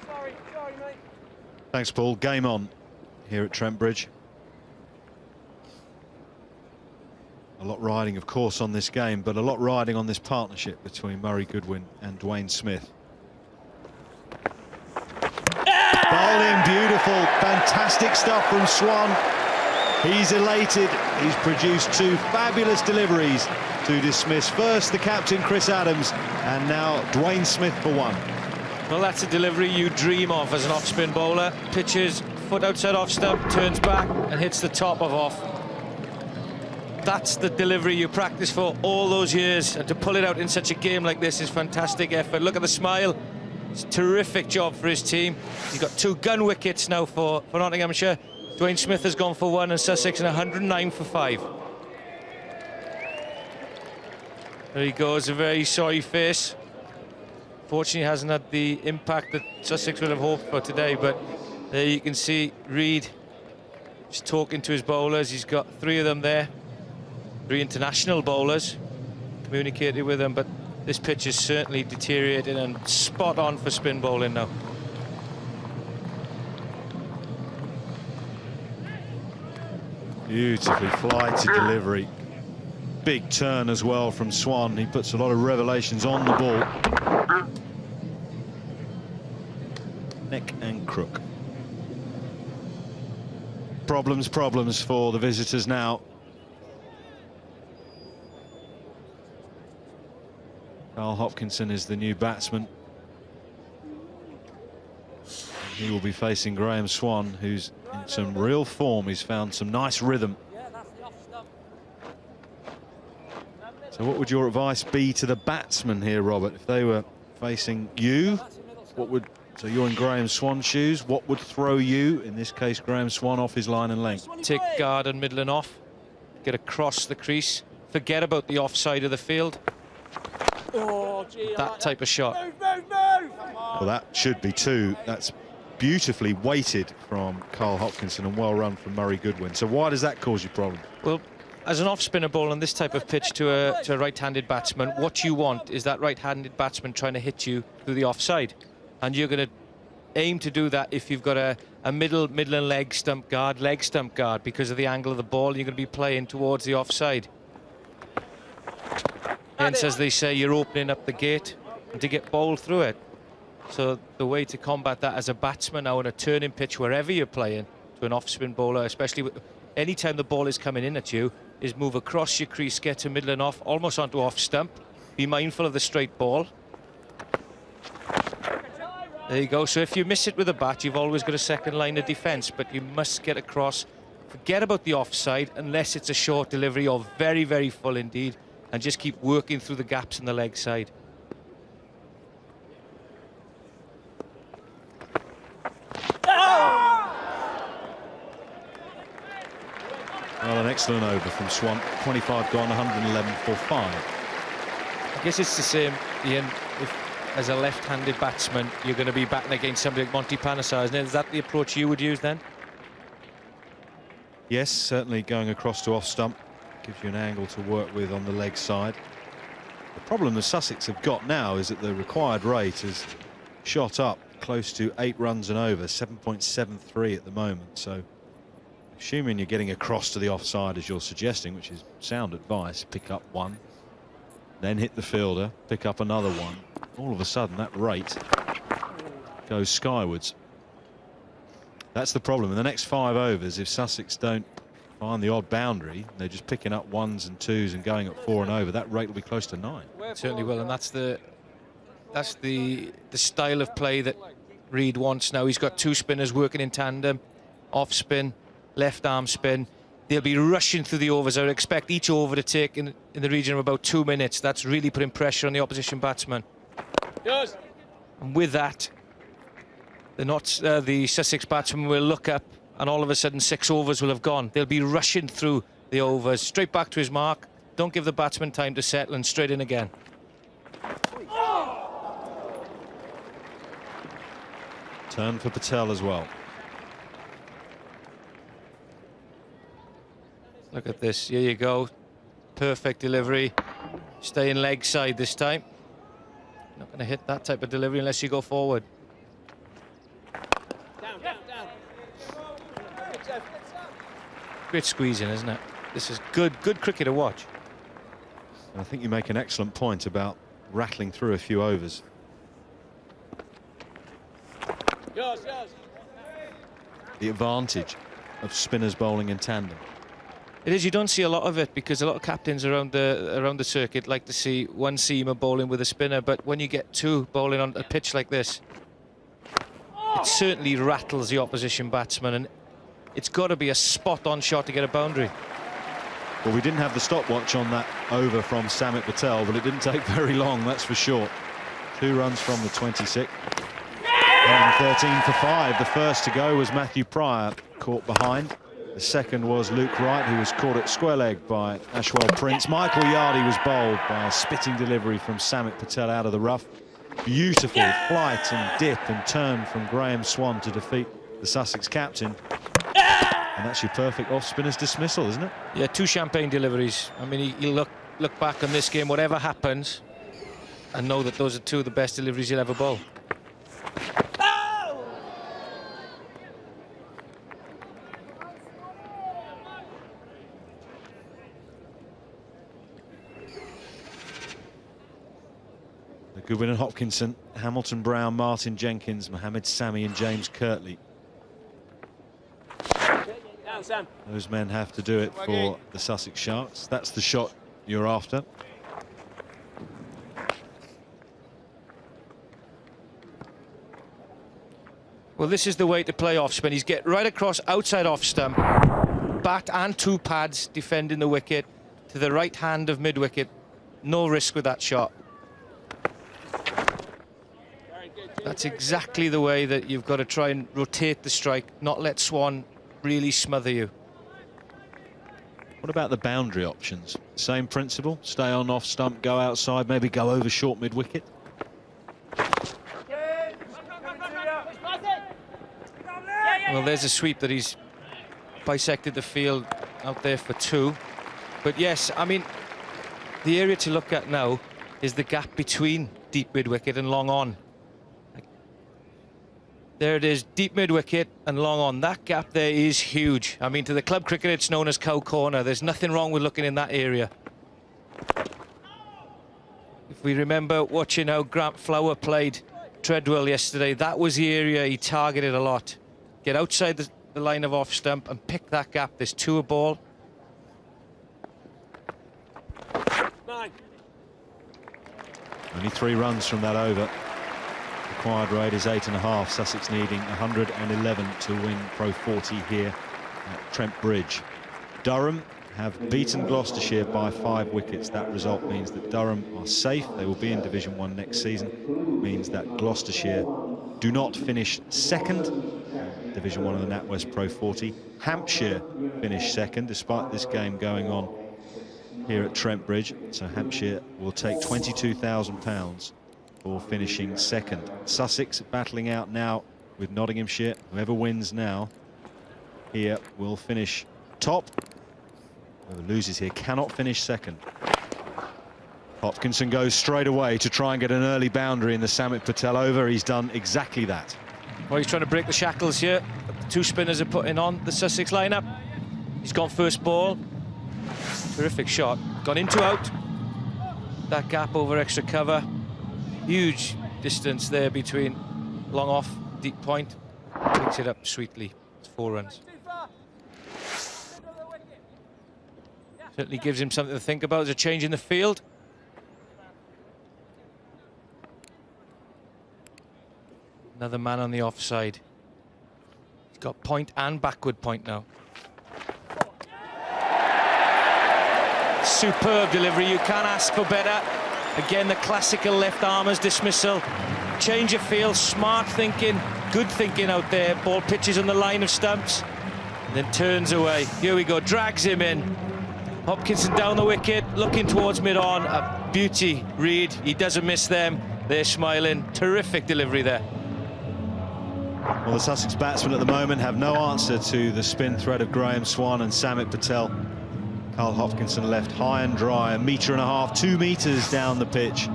Sorry, mate. Thanks, Paul. Game on here at Trent Bridge. A lot riding, of course, on this game, but a lot riding on this partnership between Murray Goodwin and Dwayne Smith. Bowling, beautiful, fantastic stuff from Swan. He's elated. He's produced 2 fabulous deliveries to dismiss first the captain, Chris Adams, and now Dwayne Smith for 1. Well, that's a delivery you dream of as an off-spin bowler. Pitches, foot outside off stump, turns back and hits the top of off. That's the delivery you practice for all those years, and to pull it out in such a game like this is fantastic effort. Look at the smile. It's a terrific job for his team. He's got 2 gun wickets now for Nottinghamshire. Dwayne Smith has gone for 1 and Sussex and 109 for 5. There he goes, a very sorry face. Fortunately, hasn't had the impact that Sussex would have hoped for today, but there you can see Reed just talking to his bowlers. He's got 3 of them there, 3 international bowlers, communicated with them, but this pitch is certainly deteriorated and spot on for spin bowling now. Beautifully flighted delivery. Big turn as well from Swan. He puts a lot of revelations on the ball. Neck and crook. Problems for the visitors now. Carl Hopkinson is the new batsman. He will be facing Graham Swan, who's in some real form. He's found some nice rhythm. So what would your advice be to the batsmen here, Robert, if they were facing you? So you're in Graham Swan's shoes. What would throw you, in this case Graham Swan, off his line and length? Take guard and middle and off. Get across the crease. Forget about the offside of the field. That type of shot. Move. Well, that should be 2. That's beautifully weighted from Carl Hopkinson and well run from Murray Goodwin. So why does that cause you problem? Well, as an off-spinner ball on this type of pitch to a right-handed batsman, what you want is that right-handed batsman trying to hit you through the offside. And you're going to aim to do that if you've got a middle and leg stump guard, because of the angle of the ball. You're going to be playing towards the offside. Hence, as they say, you're opening up the gate and to get bowled through it. So the way to combat that as a batsman now on a turning pitch, wherever you're playing, to an off-spin bowler, especially any time the ball is coming in at you, is move across your crease, get to middle and off, almost onto off stump. Be mindful of the straight ball. There you go. So if you miss it with a bat, you've always got a second line of defence, but you must get across. Forget about the offside unless it's a short delivery or very, very full indeed, and just keep working through the gaps in the leg side. Well, an excellent over from Swan. 25 gone, 111 for 5. I guess it's the same, Ian, if as a left-handed batsman you're going to be batting against somebody like Monty Panesar, isn't it? Is that the approach you would use then? Yes, certainly going across to off stump gives you an angle to work with on the leg side. The problem the Sussex have got now is that the required rate has shot up close to 8 runs and over, 7.73 at the moment. So assuming you're getting across to the offside as you're suggesting, which is sound advice, pick up one, then hit the fielder, pick up another one. All of a sudden that rate goes skywards. That's the problem. In the next 5 overs, if Sussex don't find the odd boundary, they're just picking up 1s and 2s and going at 4 and over, that rate will be close to 9. Certainly will, and that's the style of play that Reid wants now. He's got 2 spinners working in tandem, off spin, left arm spin. They'll be rushing through the overs. I would expect each over to take in the region of about 2 minutes. That's really putting pressure on the opposition batsman. Yes. And with that, the Sussex batsman will look up, and all of a sudden 6 overs will have gone. They'll be rushing through the overs, straight back to his mark. Don't give the batsman time to settle, and straight in again. Turn for Patel as well. Look at this. Here you go. Perfect delivery. Stay in leg side this time. Not going to hit that type of delivery unless you go forward. Down, down, down. Great squeezing, isn't it? This is good cricket to watch. I think you make an excellent point about rattling through a few overs. Yours, yours. The advantage of spinners bowling in tandem. It is. You don't see a lot of it because a lot of captains around the circuit like to see one seamer bowling with a spinner, but when you get 2 bowling on a pitch like this, it certainly rattles the opposition batsman, and it's got to be a spot-on shot to get a boundary. Well, we didn't have the stopwatch on that over from Samit Patel, but it didn't take very long, that's for sure. 2 runs from the 26. And 13 for 5. The first to go was Matthew Pryor, caught behind. The second was Luke Wright, who was caught at square leg by Ashwell Prince. Michael Yardy was bowled by a spitting delivery from Samit Patel out of the rough. Beautiful flight and dip and turn from Graham Swan to defeat the Sussex captain. And that's your perfect off-spinner's dismissal, isn't it? Yeah, 2 champagne deliveries. I mean, you look back on this game, whatever happens, and know that those are 2 of the best deliveries you'll ever bowl. Goodwin and Hopkinson, Hamilton Brown, Martin Jenkins, Mohammed Sami and James Kirtley. Down, Sam. Those men have to do it for the Sussex Sharks. That's the shot you're after. Well, this is the way to play off spin. He's get right across outside off stump, bat and 2 pads defending the wicket to the right hand of mid wicket. No risk with that shot. That's exactly the way that you've got to try and rotate the strike, not let Swan really smother you. What about the boundary options? Same principle, stay on off stump, go outside, maybe go over short mid wicket. Well, there's a sweep that he's bisected the field out there for 2. But yes, I mean, the area to look at now is the gap between deep mid wicket and long on. There it is, deep mid-wicket and long on. That gap there is huge. I mean, to the club cricket, it's known as cow corner. There's nothing wrong with looking in that area. If we remember watching how Grant Flower played Treadwell yesterday, that was the area he targeted a lot. Get outside the line of off stump and pick that gap. There's 2 a ball. 9. Only 3 runs from that over. Required rate is 8.5. Sussex needing 111 to win Pro 40 here at Trent Bridge. Durham have beaten Gloucestershire by 5 wickets. That result means that Durham are safe. They will be in Division 1 next season. It means that Gloucestershire do not finish second. Division 1 of the NatWest Pro 40. Hampshire finished second, despite this game going on here at Trent Bridge. So Hampshire will take £22,000 for finishing second. Sussex battling out now with Nottinghamshire. Whoever wins now here will finish top. Whoever loses here cannot finish second. Hopkinson goes straight away to try and get an early boundary in the Samit Patel over. He's done exactly that. Well, he's trying to break the shackles here. The 2 spinners are putting on the Sussex lineup. He's gone first ball. Terrific shot. Gone into out. That gap over extra cover. Huge distance there between long off, deep point. Picks it up sweetly. It's 4 runs. Certainly gives him something to think about. There's a change in the field. Another man on the offside. He's got point and backward point now. Superb delivery. You can't ask for better. Again, the classical left armer's dismissal. Change of field, smart thinking, good thinking out there. Ball pitches on the line of stumps, and then turns away. Here we go, drags him in. Hopkinson down the wicket, looking towards mid-on. A beauty read. He doesn't miss them. They're smiling. Terrific delivery there. Well, the Sussex batsmen at the moment have no answer to the spin threat of Graham Swan and Samit Patel. Carl Hopkinson left high and dry, 1.5 metres, 2 metres down the pitch.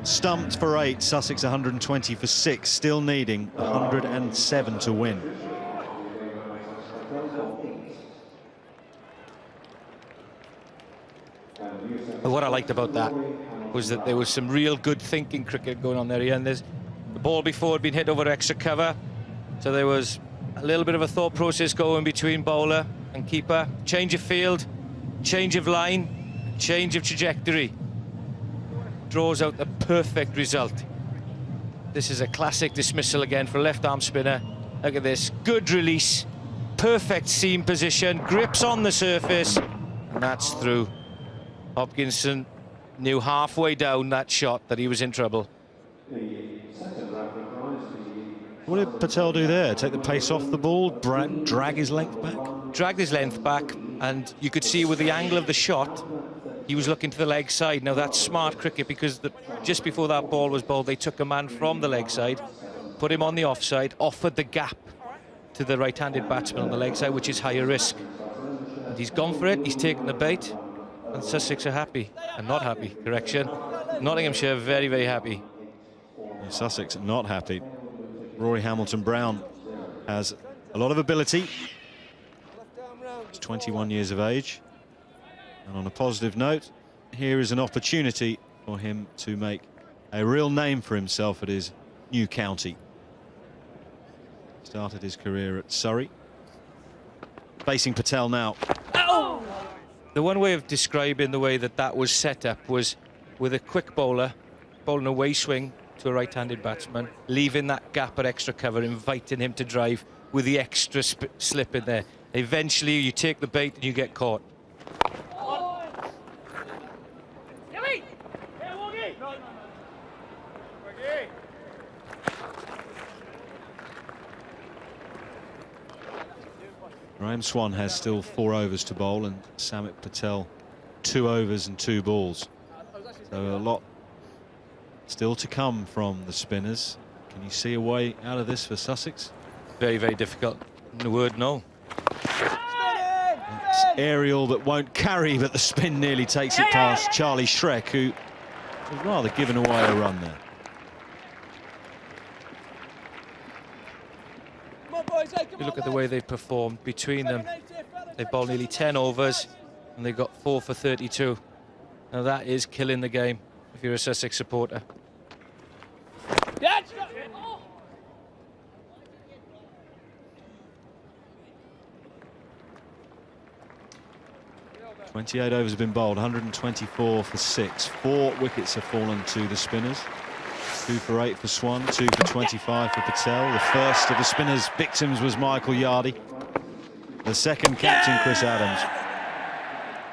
Stumped for 8, Sussex 120 for 6, still needing 107 to win. But what I liked about that was that there was some real good thinking cricket going on there. And the ball before had been hit over extra cover, so there was a little bit of a thought process going between bowler and keeper. Change of field, change of line, change of trajectory. Draws out the perfect result. This is a classic dismissal again for a left-arm spinner. Look at this, good release, perfect seam position, grips on the surface, and that's through. Hopkinson knew halfway down that shot that he was in trouble. What did Patel do there? Take the pace off the ball, drag his length back? Dragged his length back, and you could see with the angle of the shot, he was looking to the leg side. Now that's smart cricket, because just before that ball was bowled, they took a man from the leg side, put him on the offside, offered the gap to the right-handed batsman on the leg side, which is higher risk. And he's gone for it, he's taken the bait, and Sussex are happy. And not happy, correction. Nottinghamshire very, very happy. Sussex not happy. Rory Hamilton-Brown has a lot of ability. He's 21 years of age. And on a positive note, here is an opportunity for him to make a real name for himself at his new county. Started his career at Surrey. Facing Patel now. Oh! The one way of describing the way that was set up was with a quick bowler bowling a way swing to a right-handed batsman, leaving that gap at extra cover, inviting him to drive with the extra slip in there. Eventually you take the bait and you get caught. Graham Swan has still 4 overs to bowl, and Samit Patel 2 overs and 2 balls. So a lot still to come from the spinners. Can you see a way out of this for Sussex? Very, very difficult. The word no. It's aerial that won't carry, but the spin nearly takes it past Charlie Shrek, who has rather given away a run there. If you look at the way they've performed between them, they've bowled nearly 10 overs and they've got 4 for 32. Now that is killing the game if you're a Sussex supporter. 28 overs have been bowled, 124 for 6. 4 wickets have fallen to the spinners. 2 for 8 for Swan, 2 for 25 for Patel. The first of the spinners' victims was Michael Yardy. The second, captain Chris Adams.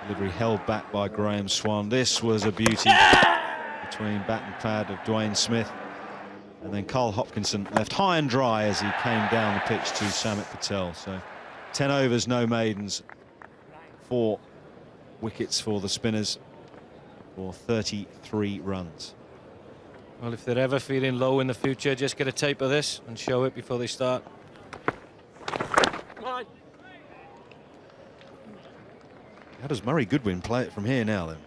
Delivery held back by Graham Swan. This was a beauty between bat and pad of Dwayne Smith. And then Carl Hopkinson left high and dry as he came down the pitch to Samit Patel. So 10 overs, no maidens. 4 wickets for the spinners for 33 runs. Well, if they're ever feeling low in the future, just get a tape of this and show it before they start. How does Murray Goodwin play it from here now then?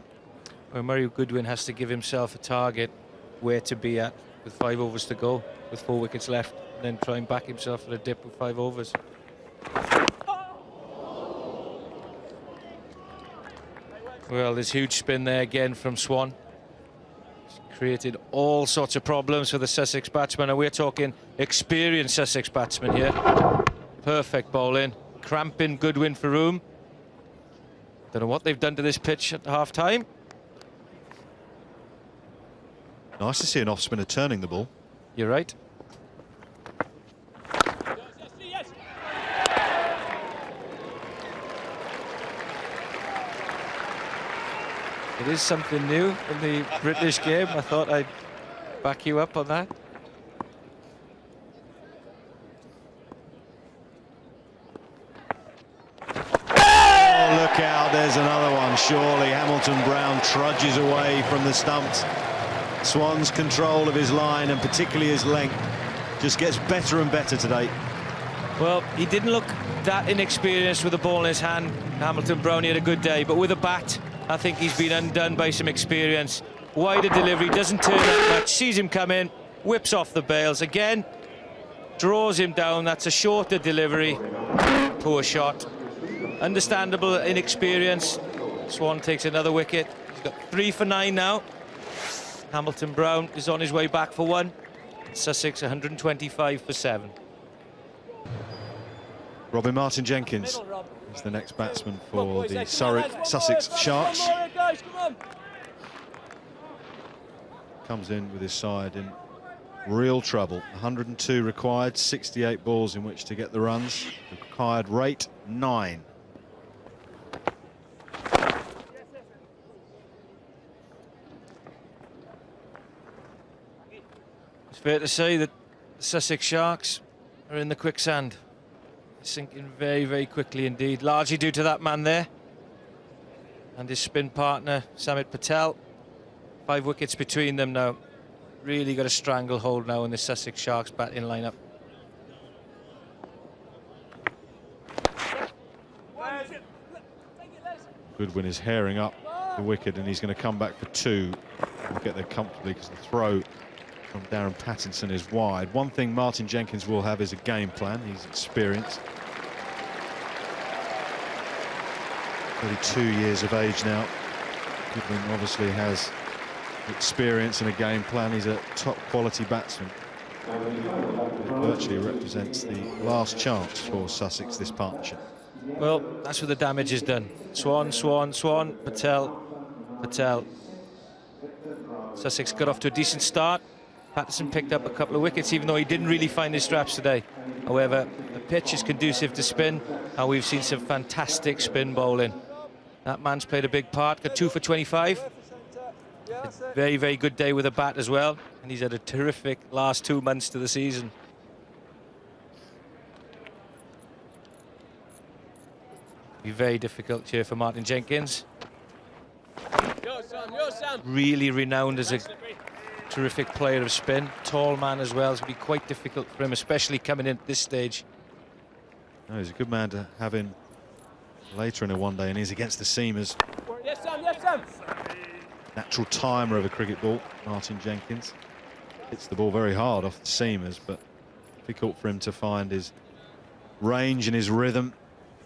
Well, Murray Goodwin has to give himself a target where to be at with 5 overs to go, with 4 wickets left, and then try and back himself for a dip with 5 overs. Well, there's huge spin there again from Swan. It's created all sorts of problems for the Sussex batsmen, and we're talking experienced Sussex batsmen here. Perfect bowling, cramping Goodwin for room. Don't know what they've done to this pitch at half-time. Nice to see an off-spinner turning the ball. You're right. It is something new in the British game. I thought I'd back you up on that. Oh, look out, there's another one, surely. Hamilton Brown trudges away from the stumps. Swan's control of his line, and particularly his length, just gets better and better today. Well, he didn't look that inexperienced with the ball in his hand. Hamilton Brown, he had a good day, but with a bat, I think he's been undone by some experience. Wider delivery, doesn't turn that much, sees him come in, whips off the bails again, draws him down. That's a shorter delivery. Poor shot. Understandable inexperience. Swan takes another wicket. He's got 3 for 9 now. Hamilton Brown is on his way back for 1. Sussex 125 for 7. Robin Martin-Jenkins is the next batsman for the Sussex Sharks. Comes in with his side in real trouble. 102 required, 68 balls in which to get the runs. Required rate 9. It's fair to say that the Sussex Sharks are in the quicksand. Sinking very, very quickly indeed, largely due to that man there and his spin partner, Samit Patel. 5 wickets between them now. Really got a stranglehold now in the Sussex Sharks batting lineup. Goodwin is herring up the wicket, and he's going to come back for 2. He'll get there comfortably because the throw from Darren Pattinson is wide. One thing Martin Jenkins will have is a game plan. He's experienced. 32 years of age now. Goodwin obviously has experience and a game plan. He's a top quality batsman. It virtually represents the last chance for Sussex, this partnership. Well, that's where the damage is done. Swan, Swan, Swan, Patel, Patel. Sussex got off to a decent start. Patterson picked up a couple of wickets, even though he didn't really find his straps today. However, the pitch is conducive to spin, and we've seen some fantastic spin bowling. That man's played a big part, got 2 for 25. A very, very good day with a bat as well, and he's had a terrific last 2 months to the season. Be very difficult here for Martin Jenkins. Really renowned as a terrific player of spin, tall man as well. It's going to be quite difficult for him, especially coming in at this stage. No, he's a good man to have in later in a one-day, and he's against the seamers. Yes, Sam, yes, Sam. Natural timer of a cricket ball, Martin Jenkins. Hits the ball very hard off the seamers, but difficult for him to find his range and his rhythm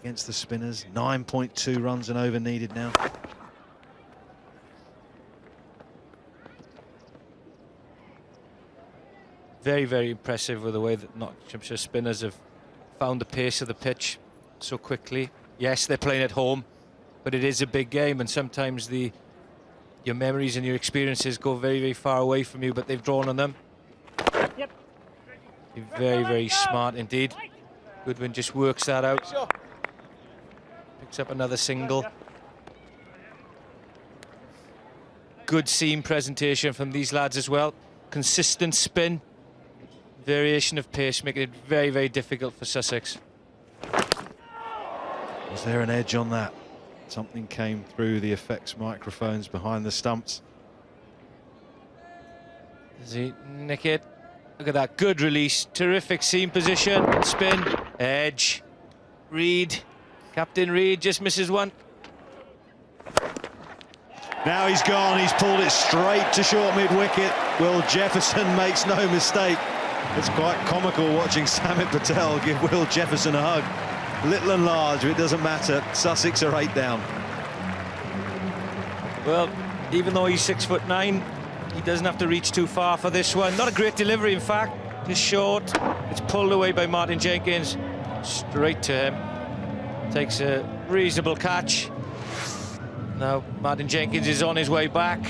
against the spinners. 9.2 runs and over needed now. Very, very impressive with the way that Nottinghamshire spinners have found the pace of the pitch so quickly. Yes, they're playing at home, but it is a big game, and sometimes your memories and your experiences go very, very far away from you, but they've drawn on them. Yep. Very, very smart indeed. Goodwin just works that out. Picks up another single. Good seam presentation from these lads as well. Consistent spin. Variation of pace, making it very, very difficult for Sussex. Was there an edge on that? Something came through the effects microphones behind the stumps. Does he nick it? Look at that, good release, terrific seam position, spin, edge. Reed, Captain Reed just misses one. Now he's gone, he's pulled it straight to short mid-wicket. Will Jefferson makes no mistake. It's quite comical watching Samit Patel give Will Jefferson a hug. Little and large, it doesn't matter. Sussex are 8 down. Well, even though he's 6'9", he doesn't have to reach too far for this one. Not a great delivery, in fact. Just short. It's pulled away by Martin Jenkins. Straight to him. Takes a reasonable catch. Now Martin Jenkins is on his way back.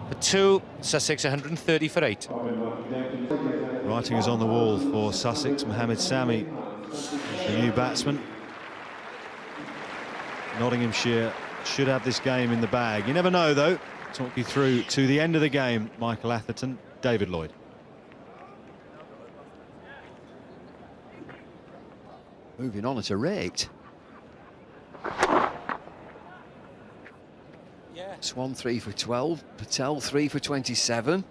For 2, Sussex 130 for 8. Writing is on the wall for Sussex. Mohammed Sami, the new batsman. Nottinghamshire should have this game in the bag. You never know, though. Talk you through to the end of the game. Michael Atherton, David Lloyd. Moving on at a rate. Swan 3 for 12, Patel 3 for 27.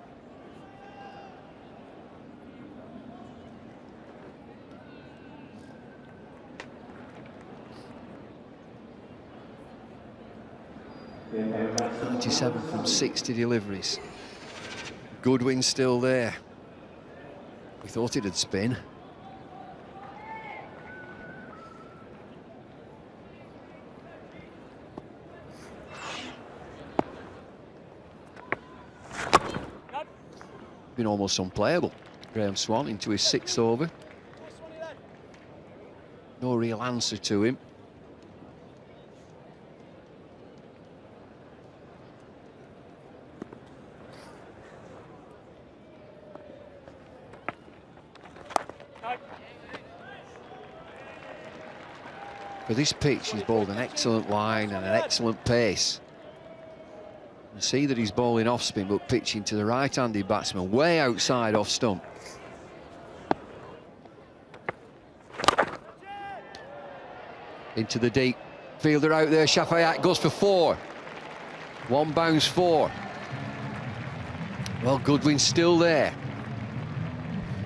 .97 from 60 deliveries. Goodwin still there. We thought it'd spin. Been almost unplayable. Graham Swan into his 6th over. No real answer to him. For this pitch, he's bowled an excellent line and an excellent pace. You see that he's bowling off spin, but pitching to the right-handed batsman, way outside off stump. Into the deep. Fielder out there, Shafayat goes for 4. 1 bounce 4. Well, Goodwin's still there.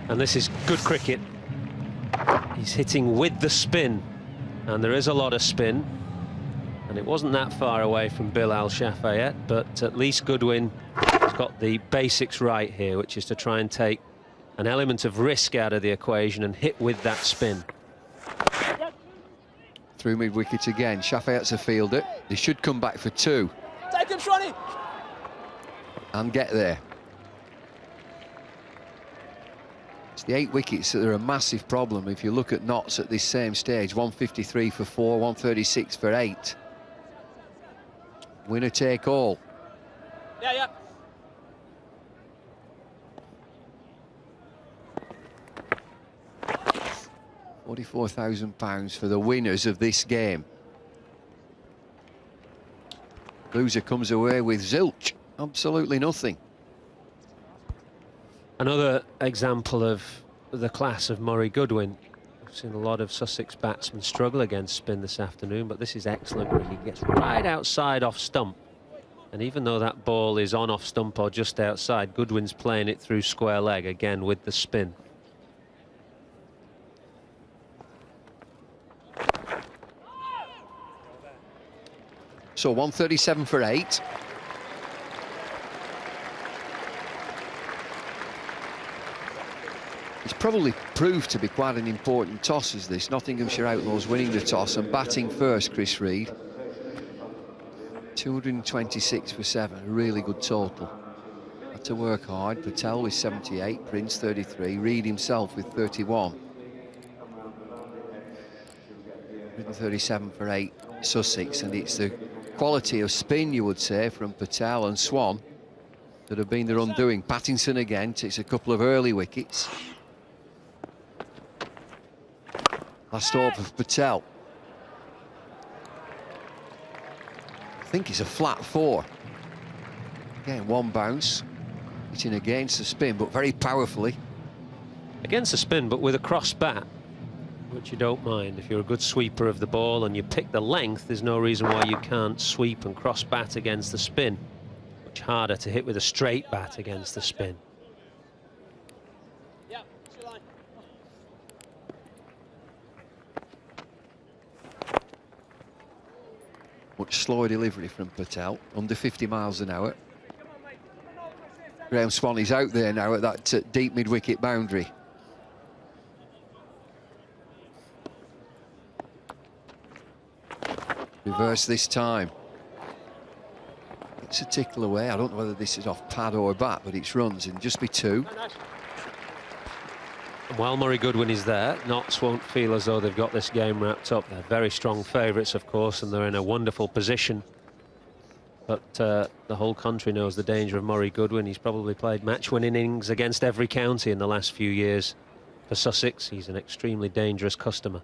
And this is good cricket. He's hitting with the spin, and there is a lot of spin. And it wasn't that far away from Bilal Shafayat, but at least Goodwin has got the basics right here, which is to try and take an element of risk out of the equation and hit with that spin. Through mid-wicket again, Shafayat's a fielder. They should come back for 2. Take him, Shwani! And get there. It's the 8 wickets that are a massive problem. If you look at Notts at this same stage, 153 for 4, 136 for 8. Winner take all. Yeah. £44,000 for the winners of this game. Loser comes away with zilch. Absolutely nothing. Another example of the class of Murray Goodwin. We've seen a lot of Sussex batsmen struggle against spin this afternoon, but this is excellent. He gets right outside off stump. And even though that ball is on off stump or just outside, Goodwin's playing it through square leg, again with the spin. So 137 for 8. It's probably proved to be quite an important toss as this. Nottinghamshire Outlaws winning the toss and batting first, Chris Reed. 226 for 7, a really good total. Had to work hard. Patel with 78, Prince 33, Reed himself with 31. 137 for 8, Sussex, and it's the quality of spin, you would say, from Patel and Swan that have been their undoing. Pattinson again takes a couple of early wickets. Last over for Patel. I think it's a flat 4. Again, one bounce, hitting against the spin, but very powerfully. Against the spin, but with a cross bat, which you don't mind. If you're a good sweeper of the ball and you pick the length, there's no reason why you can't sweep and cross bat against the spin. Much harder to hit with a straight bat against the spin. Much slower delivery from Patel, under 50 miles an hour. Graham Swan is out there now at that deep mid-wicket boundary. Reverse this time. It's a tickle away. I don't know whether this is off pad or bat, but it's runs and just be 2. And while Murray Goodwin is there, Notts won't feel as though they've got this game wrapped up. They're very strong favourites, of course, and they're in a wonderful position. But the whole country knows the danger of Murray Goodwin. He's probably played match-winning innings against every county in the last few years. For Sussex, he's an extremely dangerous customer.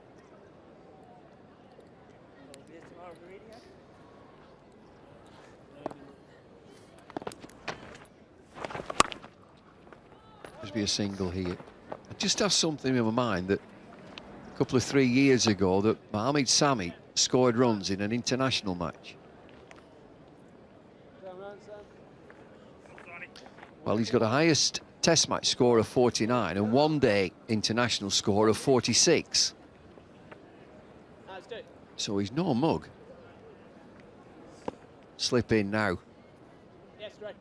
Must be a single here. I just have something in my mind that a couple of 3 years ago that Mohamed Sami scored runs in an international match. Well, he's got a highest test match score of 49 and one-day international score of 46. So he's no mug. Slip in now. Yes, right.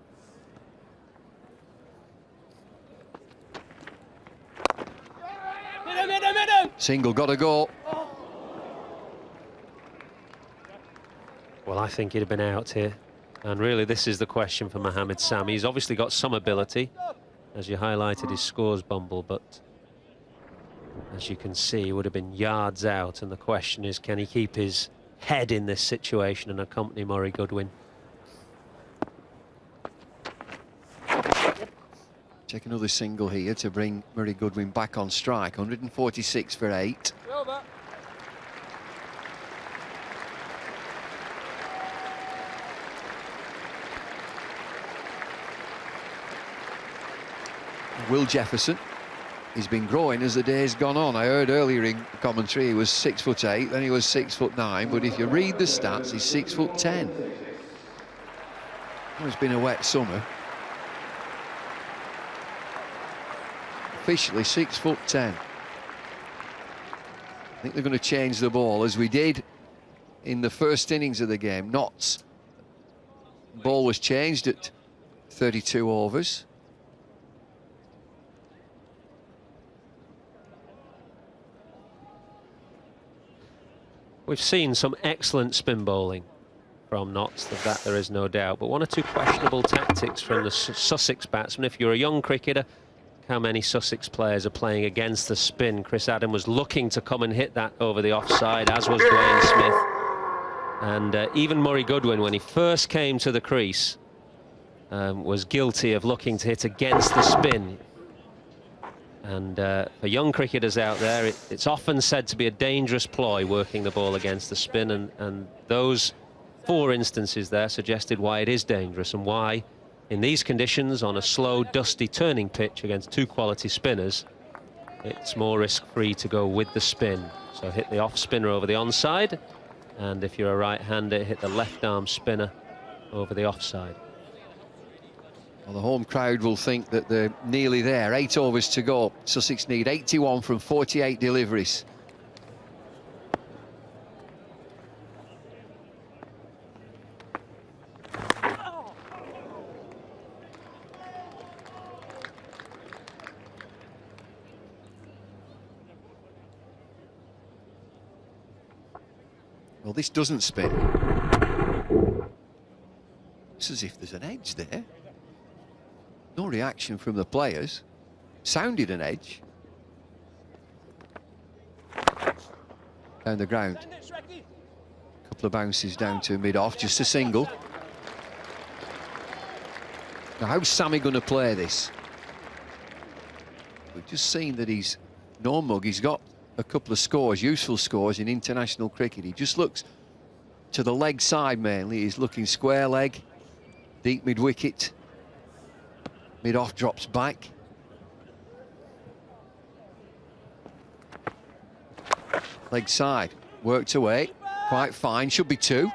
Single, got to go. Well, I think he'd have been out here. And really, this is the question for Mohamed Sami. He's obviously got some ability, as you highlighted his scores bumble, but as you can see, he would have been yards out. And the question is, can he keep his head in this situation and accompany Murray Goodwin? Take another single here to bring Murray Goodwin back on strike. 146 for 8. Will Jefferson, he's been growing as the day's gone on. I heard earlier in commentary he was 6'8", then he was 6'9", but if you read the stats, he's 6'10". It's been a wet summer. Officially 6'10". I think they're going to change the ball, as we did in the first innings of the game. Notts' ball was changed at 32 overs. We've seen some excellent spin bowling from Notts, of that there is no doubt, but one or two questionable tactics from the Sussex batsmen. If you're a young cricketer, how many Sussex players are playing against the spin? Chris Adam was looking to come and hit that over the offside, as was Dwayne Smith. And even Murray Goodwin, when he first came to the crease, was guilty of looking to hit against the spin. And for young cricketers out there, it's often said to be a dangerous ploy, working the ball against the spin, and those 4 instances there suggested why it is dangerous and why, in these conditions, on a slow, dusty turning pitch against 2 quality spinners, it's more risk-free to go with the spin. So hit the off spinner over the onside, and if you're a right-hander, hit the left-arm spinner over the offside. Well, the home crowd will think that they're nearly there. 8 overs to go. Sussex need 81 from 48 deliveries. Well, this doesn't spin. It's as if there's an edge there. No reaction from the players. Sounded an edge. down the ground. Couple of bounces down to mid-off, just a single. Now, how's Sammy going to play this? We've just seen that he's no mug. He's got a couple of scores, useful scores in international cricket. He just looks to the leg side mainly. He's looking square leg, deep mid-wicket. Mid-off drops back. Leg side, worked away, quite fine, should be 2.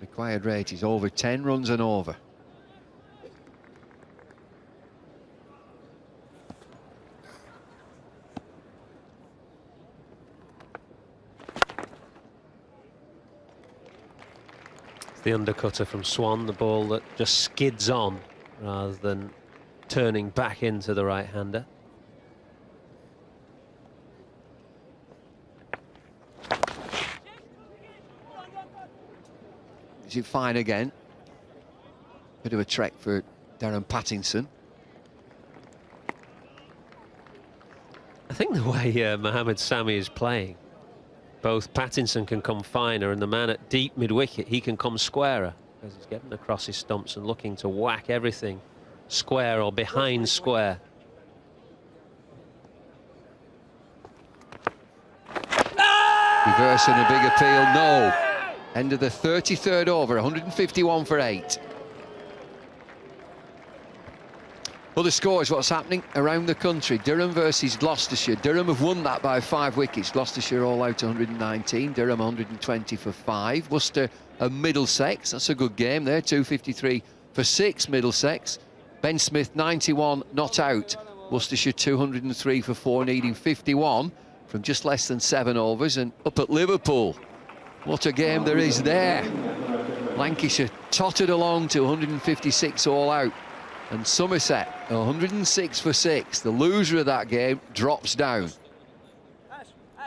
Required rate is over 10 runs and over. The undercutter from Swan, the ball that just skids on rather than turning back into the right-hander. Is it fine again? Bit of a trek for Darren Pattinson. I think the way Mohammed Sami is playing, both Pattinson can come finer and the man at deep mid-wicket, he can come squarer, because he's getting across his stumps and looking to whack everything square or behind square. Reverse and a big appeal, no. End of the 33rd over, 151 for 8. Other scores, what's happening around the country. Durham versus Gloucestershire. Durham have won that by 5 wickets. Gloucestershire all out 119. Durham 120 for 5. Worcester and Middlesex. That's a good game there. 253 for 6, Middlesex. Ben Smith 91 not out. Worcestershire 203 for 4, needing 51 from just less than 7 overs. And up at Liverpool, what a game there is there. Lancashire tottered along to 156 all out. And Somerset, 106 for 6. The loser of that game drops down.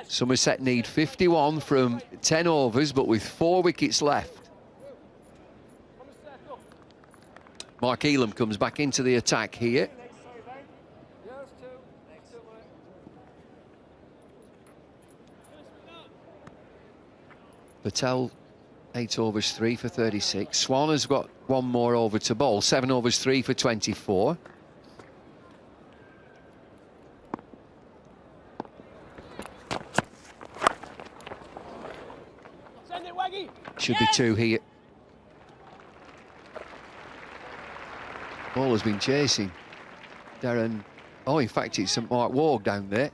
Somerset need 51 from 10 overs, but with 4 wickets left. Mark Elam comes back into the attack here. Patel, 8 overs, 3 for 36. Swan has got 1 more over to bowl. 7 overs, 3 for 24. Should be 2 here. Ball has been chasing Darren. Oh, in fact, it's St Mark Ward down there.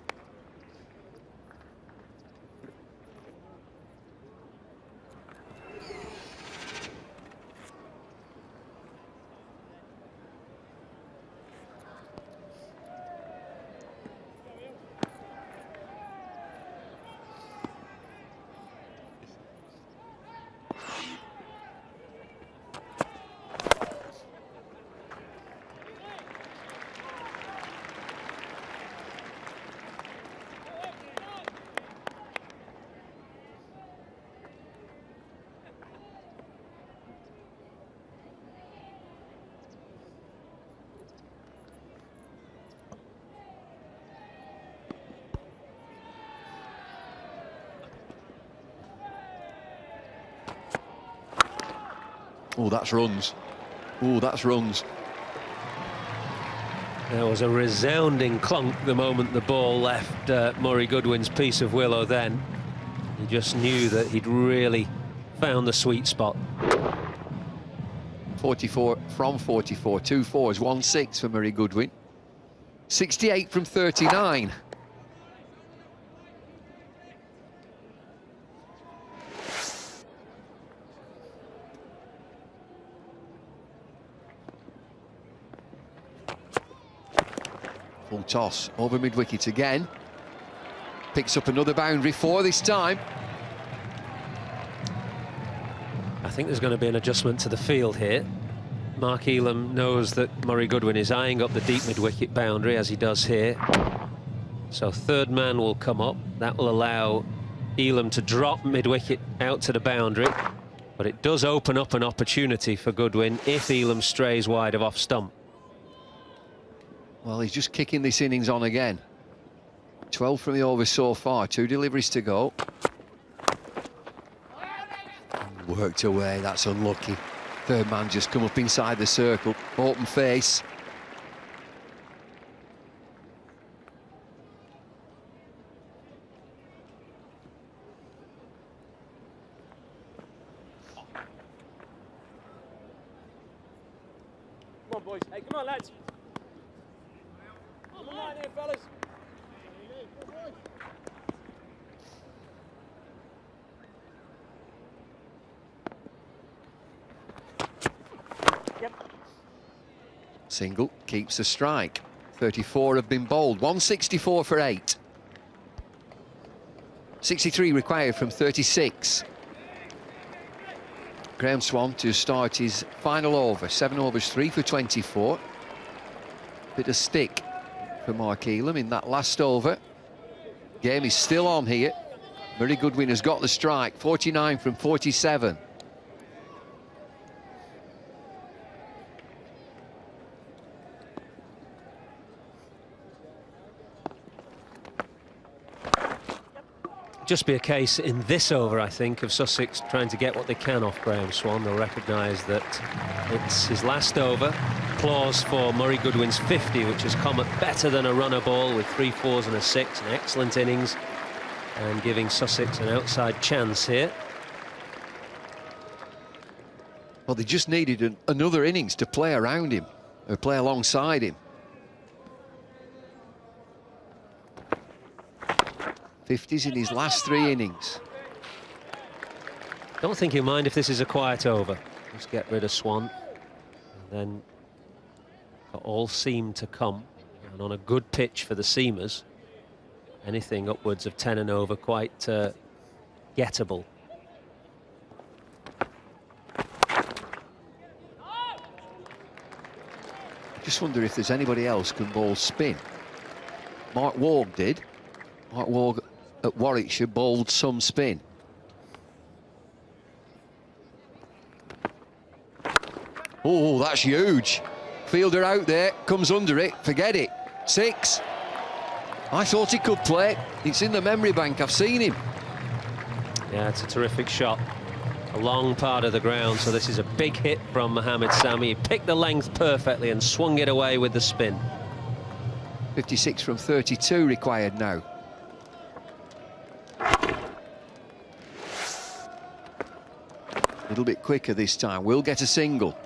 Oh, that's runs. Oh, that's runs. There was a resounding clunk the moment the ball left Murray Goodwin's piece of willow then. He just knew that he'd really found the sweet spot. 44 from 44, 2 4s, 1 6 for Murray Goodwin. 68 from 39. Full toss over mid-wicket again. Picks up another boundary, 4 this time. I think there's going to be an adjustment to the field here. Mark Elam knows that Murray Goodwin is eyeing up the deep mid-wicket boundary, as he does here. So 3rd man will come up. That will allow Elam to drop mid-wicket out to the boundary. But it does open up an opportunity for Goodwin if Elam strays wide of off stump. Well, he's just kicking this innings on again. 12 from the over so far, 2 deliveries to go. Worked away, that's unlucky. Third man just come up inside the circle, open face. Come on, boys. Hey, come on, lads. Come on here, fellas. Single keeps the strike. 34 have been bowled, 164 for 8. 63 required from 36. Graham Swan to start his final over, 7 overs, 3 for 24. Bit of stick for Mark Elam in that last over. Game is still on here. Murray Goodwin has got the strike, 49 from 47. Just be a case in this over, I think, of Sussex trying to get what they can off Graham Swan. They'll recognise that it's his last over. Applause for Murray Goodwin's 50, which has come at better than a runner ball with 3 4s and a 6. An excellent innings and giving Sussex an outside chance here. Well, they just needed another innings to play around him, or play alongside him. 50s in his last 3 innings. Don't think he'll mind if this is a quiet over. Just get rid of Swan. And then all seam to come. And on a good pitch for the seamers, anything upwards of 10 and over quite gettable. I just wonder if there's anybody else can bowl spin. Mark Warg did. Mark Warg at Warwickshire bowled some spin. Oh, that's huge. Fielder out there, comes under it, forget it. 6. I thought he could play. It's in the memory bank, I've seen him. Yeah, it's a terrific shot. A long part of the ground, so this is a big hit from Mohammed Sami. He picked the length perfectly and swung it away with the spin. 56 from 32 required now. A little bit quicker this time. We'll get a single.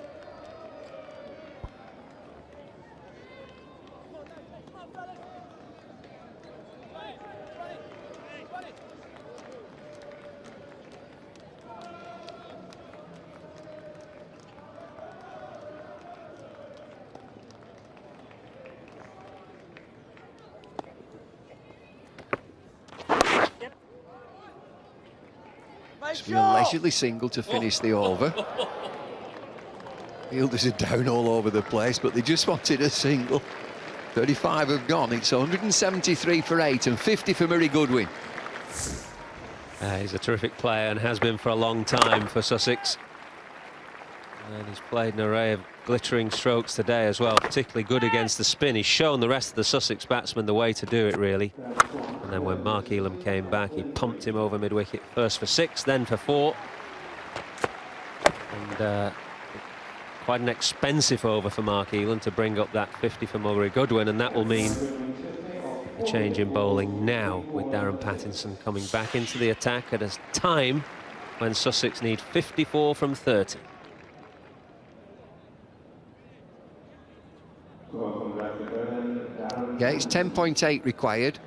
Just a leisurely single to finish the over. Fielders are down all over the place, but they just wanted a single. 35 have gone. It's 173 for 8 and 50 for Murray Goodwin. He's a terrific player and has been for a long time for Sussex. And he's played an array of glittering strokes today as well, particularly good against the spin. He's shown the rest of the Sussex batsmen the way to do it, really. And then when Mark Elam came back, he pumped him over mid-wicket, first for 6, then for 4. And quite an expensive over for Mark Elam to bring up that 50 for Murray Goodwin, and that will mean a change in bowling now, with Darren Pattinson coming back into the attack at a time when Sussex need 54 from 30. Yeah, it's 10.8 required.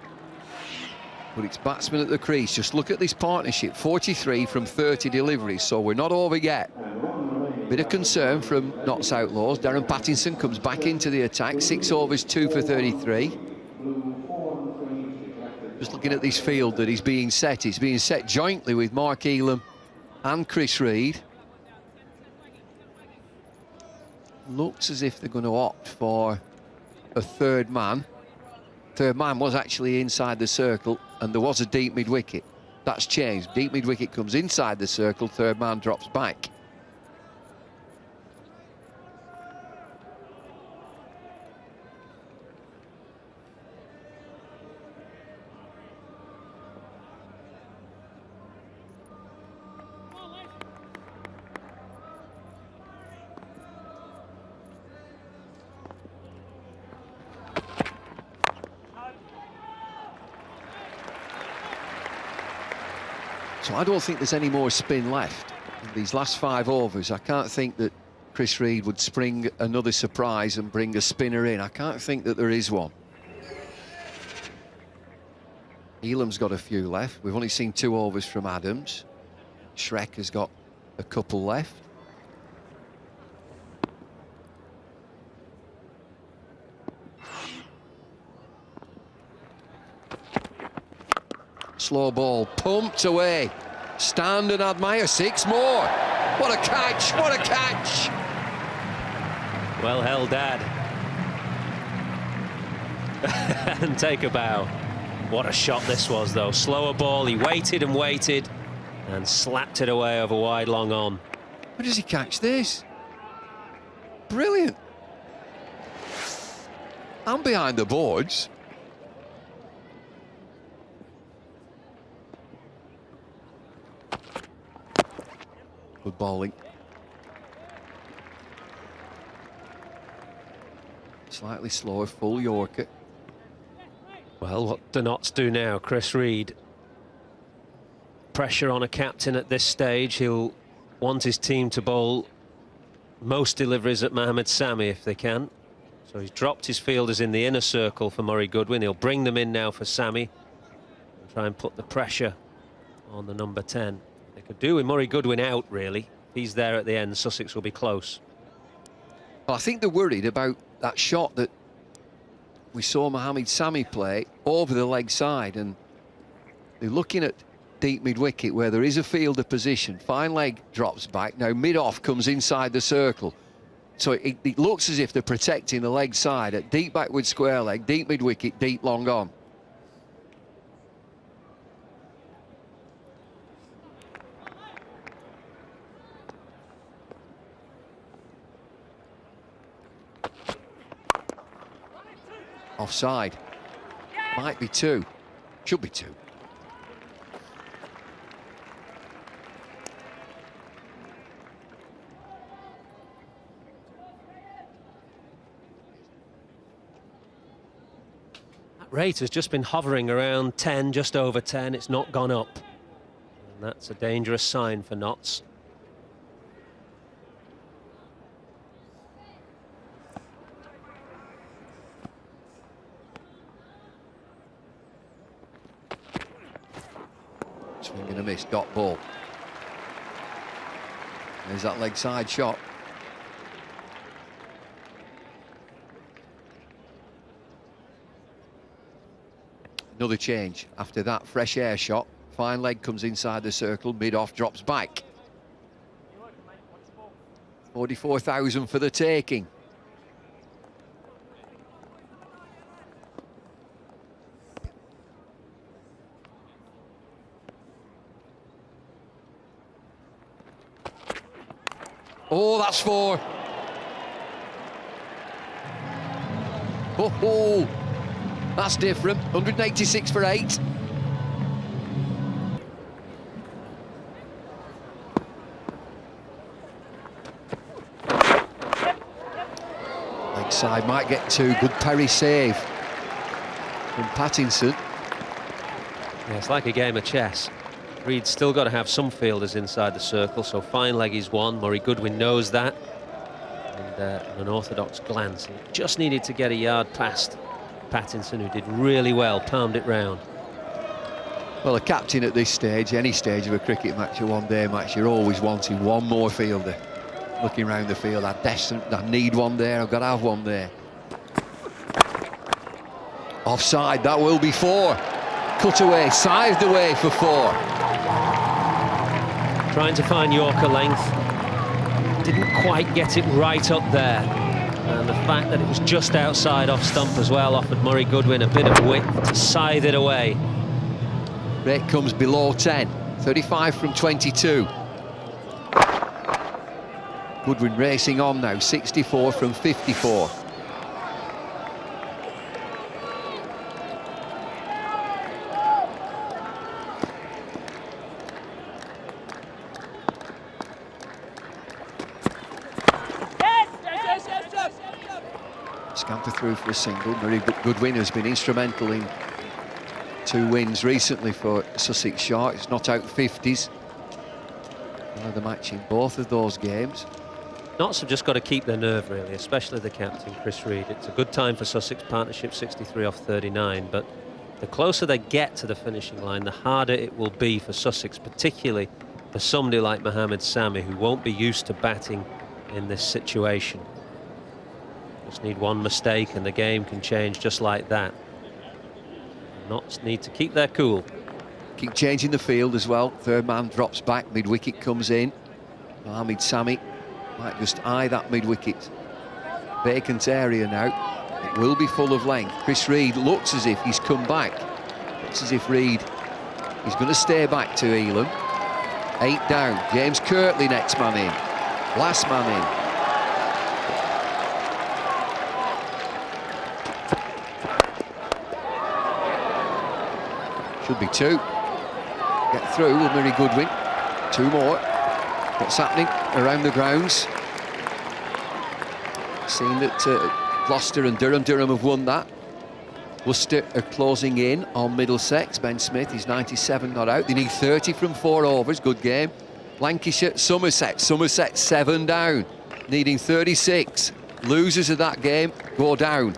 But it's batsmen at the crease. Just look at this partnership, 43 from 30 deliveries, so we're not over yet. Bit of concern from Notts Outlaws. Darren Pattinson comes back into the attack, 6 overs, 2 for 33. Just looking at this field that is being set, it's being set jointly with Mark Elam and Chris Reed. Looks as if they're going to opt for a third man. Third man was actually inside the circle, and there was a deep mid-wicket. That's changed. Deep mid-wicket comes inside the circle, third man drops back. So I don't think there's any more spin left in these last 5 overs. I can't think that Chris Reed would spring another surprise and bring a spinner in. I can't think that there is one. Elam's got a few left. We've only seen 2 overs from Adams. Shrek has got a couple left. Slow ball, pumped away. Stand and admire, 6 more. What a catch, what a catch. Well held, Dad. And take a bow. What a shot this was, though. Slower ball, he waited and waited and slapped it away over wide long on. Where does he catch this? Brilliant. I'm behind the boards. Good bowling. Slightly slower, full Yorker. Well, what do Notts do now? Chris Reed. Pressure on a captain at this stage. He'll want his team to bowl most deliveries at Mohamed Sami if they can. So he's dropped his fielders in the inner circle for Murray Goodwin. He'll bring them in now for Sami and try and put the pressure on the number 10. They could do with Murray Goodwin out, really. If he's there at the end, Sussex will be close. Well, I think they're worried about that shot that we saw Mohamed Sami play over the leg side, and they're looking at deep mid-wicket where there is a fielder position. Fine leg drops back. Now mid-off comes inside the circle. So it looks as if they're protecting the leg side at deep backward square leg, deep mid-wicket, deep long on. Offside. Might be 2. Should be 2. That rate has just been hovering around 10, just over 10. It's not gone up. And that's a dangerous sign for Notts. Swing and a miss, dot ball. There's that leg side shot. Another change after that fresh air shot. Fine leg comes inside the circle, mid-off drops back. 44,000 for the taking. Oh, that's 4. Oh, that's different. 186 for 8. Leg side might get 2. Good parry save from Pattinson. Yeah, it's like a game of chess. Reed's still got to have some fielders inside the circle, so fine leg is 1. Murray Goodwin knows that. And an orthodox glance. He just needed to get a yard past Pattinson, who did really well, palmed it round. Well, a captain at this stage, any stage of a cricket match, a one-day match, you're always wanting one more fielder. Looking around the field, I need one there, I've got to have one there. Offside, that will be 4. Cut away, scythed away for 4. Trying to find Yorker length. Didn't quite get it right up there. And the fact that it was just outside off stump as well offered Murray Goodwin a bit of width to scythe it away. Rate comes below 10. 35 from 22. Goodwin racing on now. 64 from 54. Scamper through for a single. Very Goodwin has been instrumental in 2 wins recently for Sussex Sharks. Not out 50s. The match in both of those games. Notts have just got to keep their nerve, really, especially the captain, Chris Reed. It's a good time for Sussex, partnership 63 off 39, but the closer they get to the finishing line, the harder it will be for Sussex, particularly for somebody like Mohamed Sami, who won't be used to batting in this situation. Just need one mistake and the game can change just like that. Notts need to keep their cool. Keep changing the field as well. Third man drops back, mid-wicket comes in. Mohamed Sami might just eye that mid-wicket vacant area now. It will be full of length. Chris Reed looks as if he's come back. Looks as if Reed is going to stay back to Elam. 8 down. James Kirtley next man in. Last man in. Should be 2. Get through with Murray Goodwin. 2 more. What's happening around the grounds? Seeing that Gloucester and Durham have won that. Worcester are closing in on Middlesex. Ben Smith, he's 97 not out. They need 30 from 4 overs. Good game. Lancashire, Somerset 7 down. Needing 36. Losers of that game go down.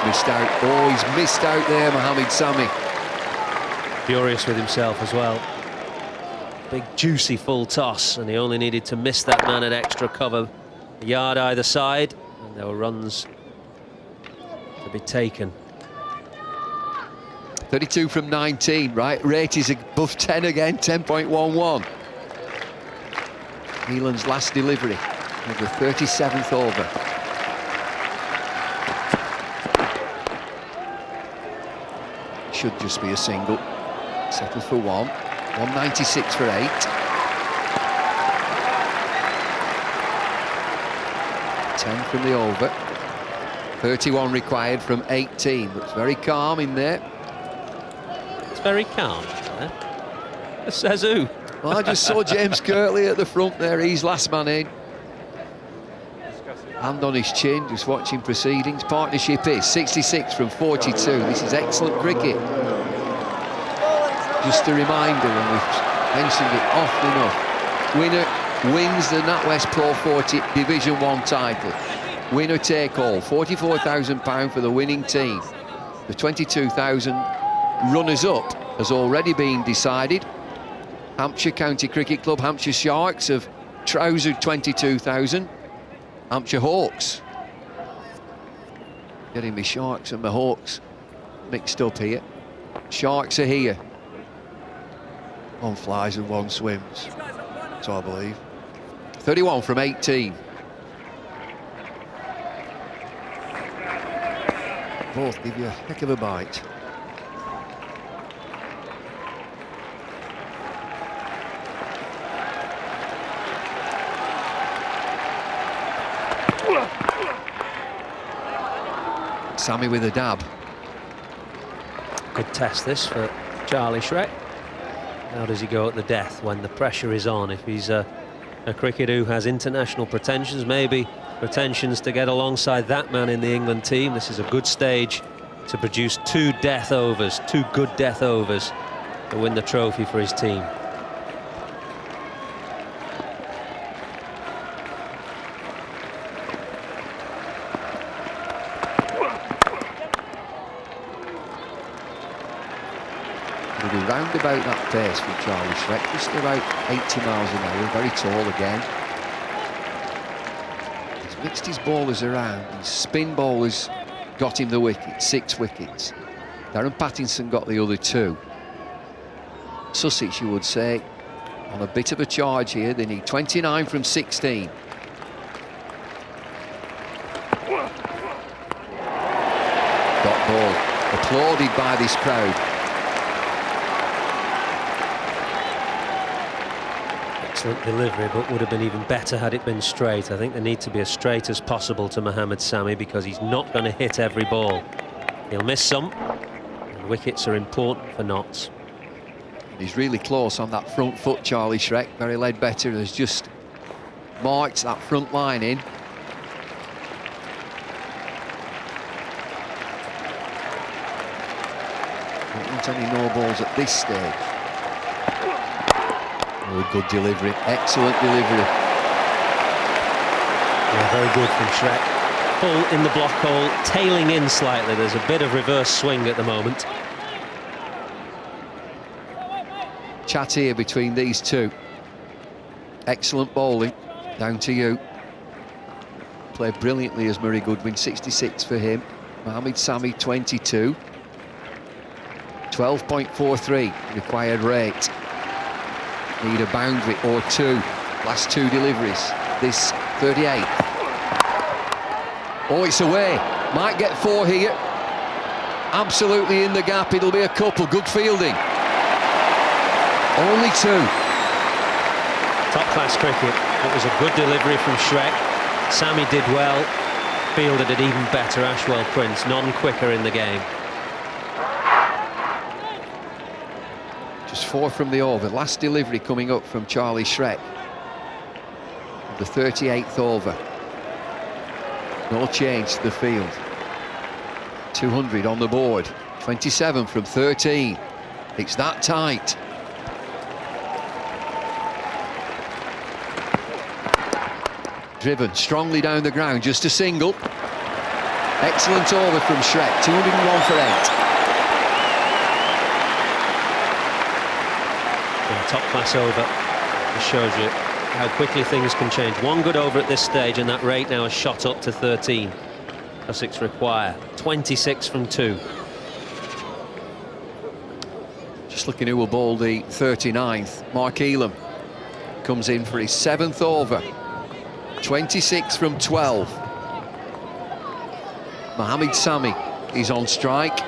Missed out. Oh, he's missed out there, Mohamed Sami. Furious with himself as well. Big juicy full toss, and he only needed to miss that man an extra cover, a yard either side, and there were runs to be taken. 32 from 19, right? Rate is above 10 again, 10.11. Eland's last delivery of the 37th over. Should just be a single. Settle for 1. 196 for 8. 10 from the over. 31 required from 18. Looks very calm in there. It's very calm, says who? Well, I just saw James Kirtley at the front there. He's last man in. Hand on his chin, just watching proceedings. Partnership is 66 from 42. This is excellent cricket. Just a reminder, and we've mentioned it often enough, winner wins the NatWest Pro40 Division 1 title. Winner take all, £44,000 for the winning team. The 22,000 runners-up has already been decided. Hampshire County Cricket Club, Hampshire Sharks have trousered 22,000. Hampshire Hawks. Getting me Sharks and my Hawks mixed up here. Sharks are here. 1 flies and 1 swims, so I believe. 31 from 18. Both give you a heck of a bite. Sami with a dab. Good test this for Charlie Shrek. How does he go at the death when the pressure is on? If he's a cricketer who has international pretensions, maybe pretensions to get alongside that man in the England team, this is a good stage to produce 2 death overs, 2 good death overs to win the trophy for his team. Round about that pace for Charlie Shrek, just about 80 miles an hour, very tall again. He's mixed his bowlers around. His spin bowlers got him the wicket, 6 wickets. Darren Pattinson got the other 2. Sussex, you would say, on a bit of a charge here. They need 29 from 16. Dot ball applauded by this crowd. Excellent delivery, but would have been even better had it been straight. I think they need to be as straight as possible to Mohamed Sami, because he's not going to hit every ball. He'll miss some, and wickets are important for Notts. He's really close on that front foot, Charlie Shrek. Very Ledbetter has just marked that front line in. Don't want any no balls at this stage. Oh, good delivery, excellent delivery. Yeah, very good from Shrek. Full in the block hole, tailing in slightly. There's a bit of reverse swing at the moment. Chat here between these two. Excellent bowling, down to you. Played brilliantly as Murray Goodwin, 66 for him. Mohamed Sami, 22. 12.43 required rate. Need a boundary or two. Last two deliveries. This 38th. Oh, it's away. Might get four here. Absolutely in the gap. It'll be a couple. Good fielding. Only two. Top-class cricket. It was a good delivery from Shrek. Sami did well. Fielded it even better. Ashwell Prince, none quicker in the game. Just four from the over. Last delivery coming up from Charlie Shrek. The 38th over. No change to the field. 200 on the board. 27 from 13. It's that tight. Driven strongly down the ground, just a single. Excellent over from Shrek. 201 for 8. Top-class over. Just shows you how quickly things can change. One good over at this stage, and that rate now has shot up to 13. Sussex require 26 from 2. Just looking who will bowl the 39th. Mark Elam comes in for his 7th over. 26 from 12. Mohamed Sami is on strike.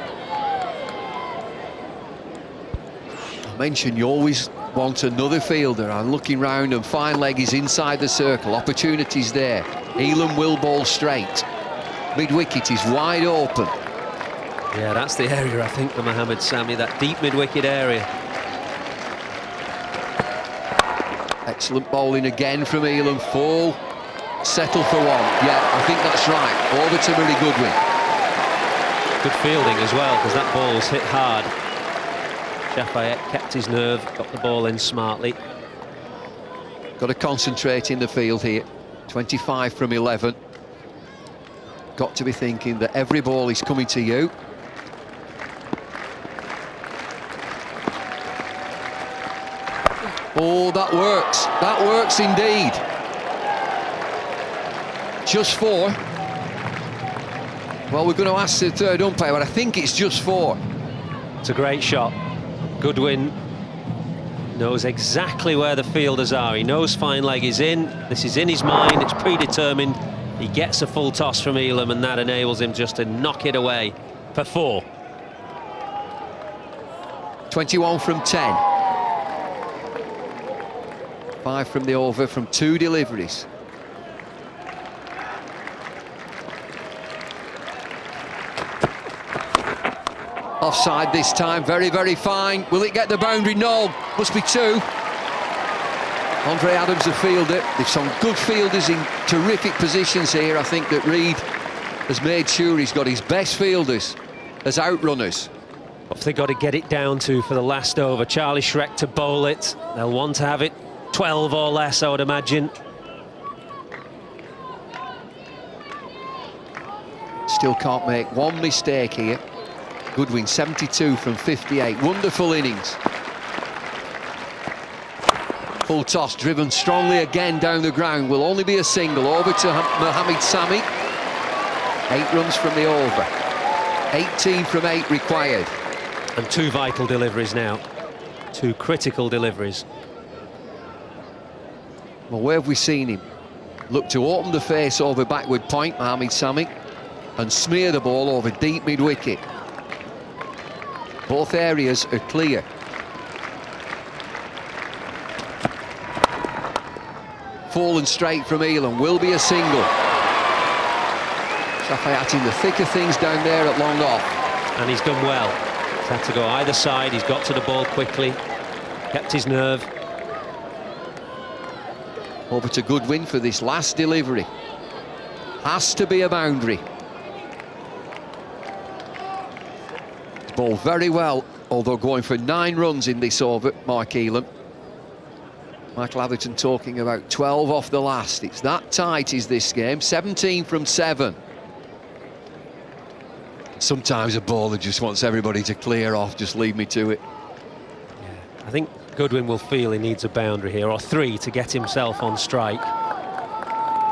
I mentioned you always want another fielder. I'm looking round, and fine leg is inside the circle. Opportunities there. Elam will bowl straight. Mid-wicket is wide open. Yeah, that's the area, I think, for Mohamed Sami, that deep mid-wicket area. Excellent bowling again from Elam. Full. Settle for one. Yeah, I think that's right. Over to Murray Goodwin. Good fielding as well, because that ball was hit hard. Shafayette kept his nerve, got the ball in smartly. Got to concentrate in the field here. 25 from 11. Got to be thinking that every ball is coming to you. Oh, that works. That works indeed. Just 4. Well, we're going to ask the third umpire, but I think it's just 4. It's a great shot. Goodwin knows exactly where the fielders are. He knows fine leg is in. This is in his mind. It's predetermined. He gets a full toss from Elam, and that enables him just to knock it away for 4. 21 from 10. 5 from the over from 2 deliveries. Offside this time, very, very fine. Will it get the boundary? No, must be 2. Andre Adams, the fielder. There's some good fielders in terrific positions here. I think that Reid has made sure he's got his best fielders as outrunners. What have they got to get it down to for the last over? Charlie Shrek to bowl it. They'll want to have it 12 or less, I would imagine. Still can't make one mistake here. Goodwin, 72 from 58. Wonderful innings. Full toss, driven strongly again down the ground. Will only be a single. Over to Mohamed Sami. 8 runs from the over. 18 from 8 required. And 2 vital deliveries now. 2 critical deliveries. Well, where have we seen him? Look to open the face over backward point, Mohamed Sami, and smear the ball over deep mid-wicket. Both areas are clear. Fallen straight from Elam, will be a single. Shafayat in the thick of things down there at long off. And he's done well. He's had to go either side, he's got to the ball quickly, kept his nerve. Over to Goodwin for this last delivery. Has to be a boundary. Ball very well, although going for 9 runs in this over, Mark Elam. Michael Atherton talking about 12 off the last. It's that tight is this game, 17 from 7. Sometimes a bowler just wants everybody to clear off, just leave me to it. Yeah, I think Goodwin will feel he needs a boundary here, or 3 to get himself on strike.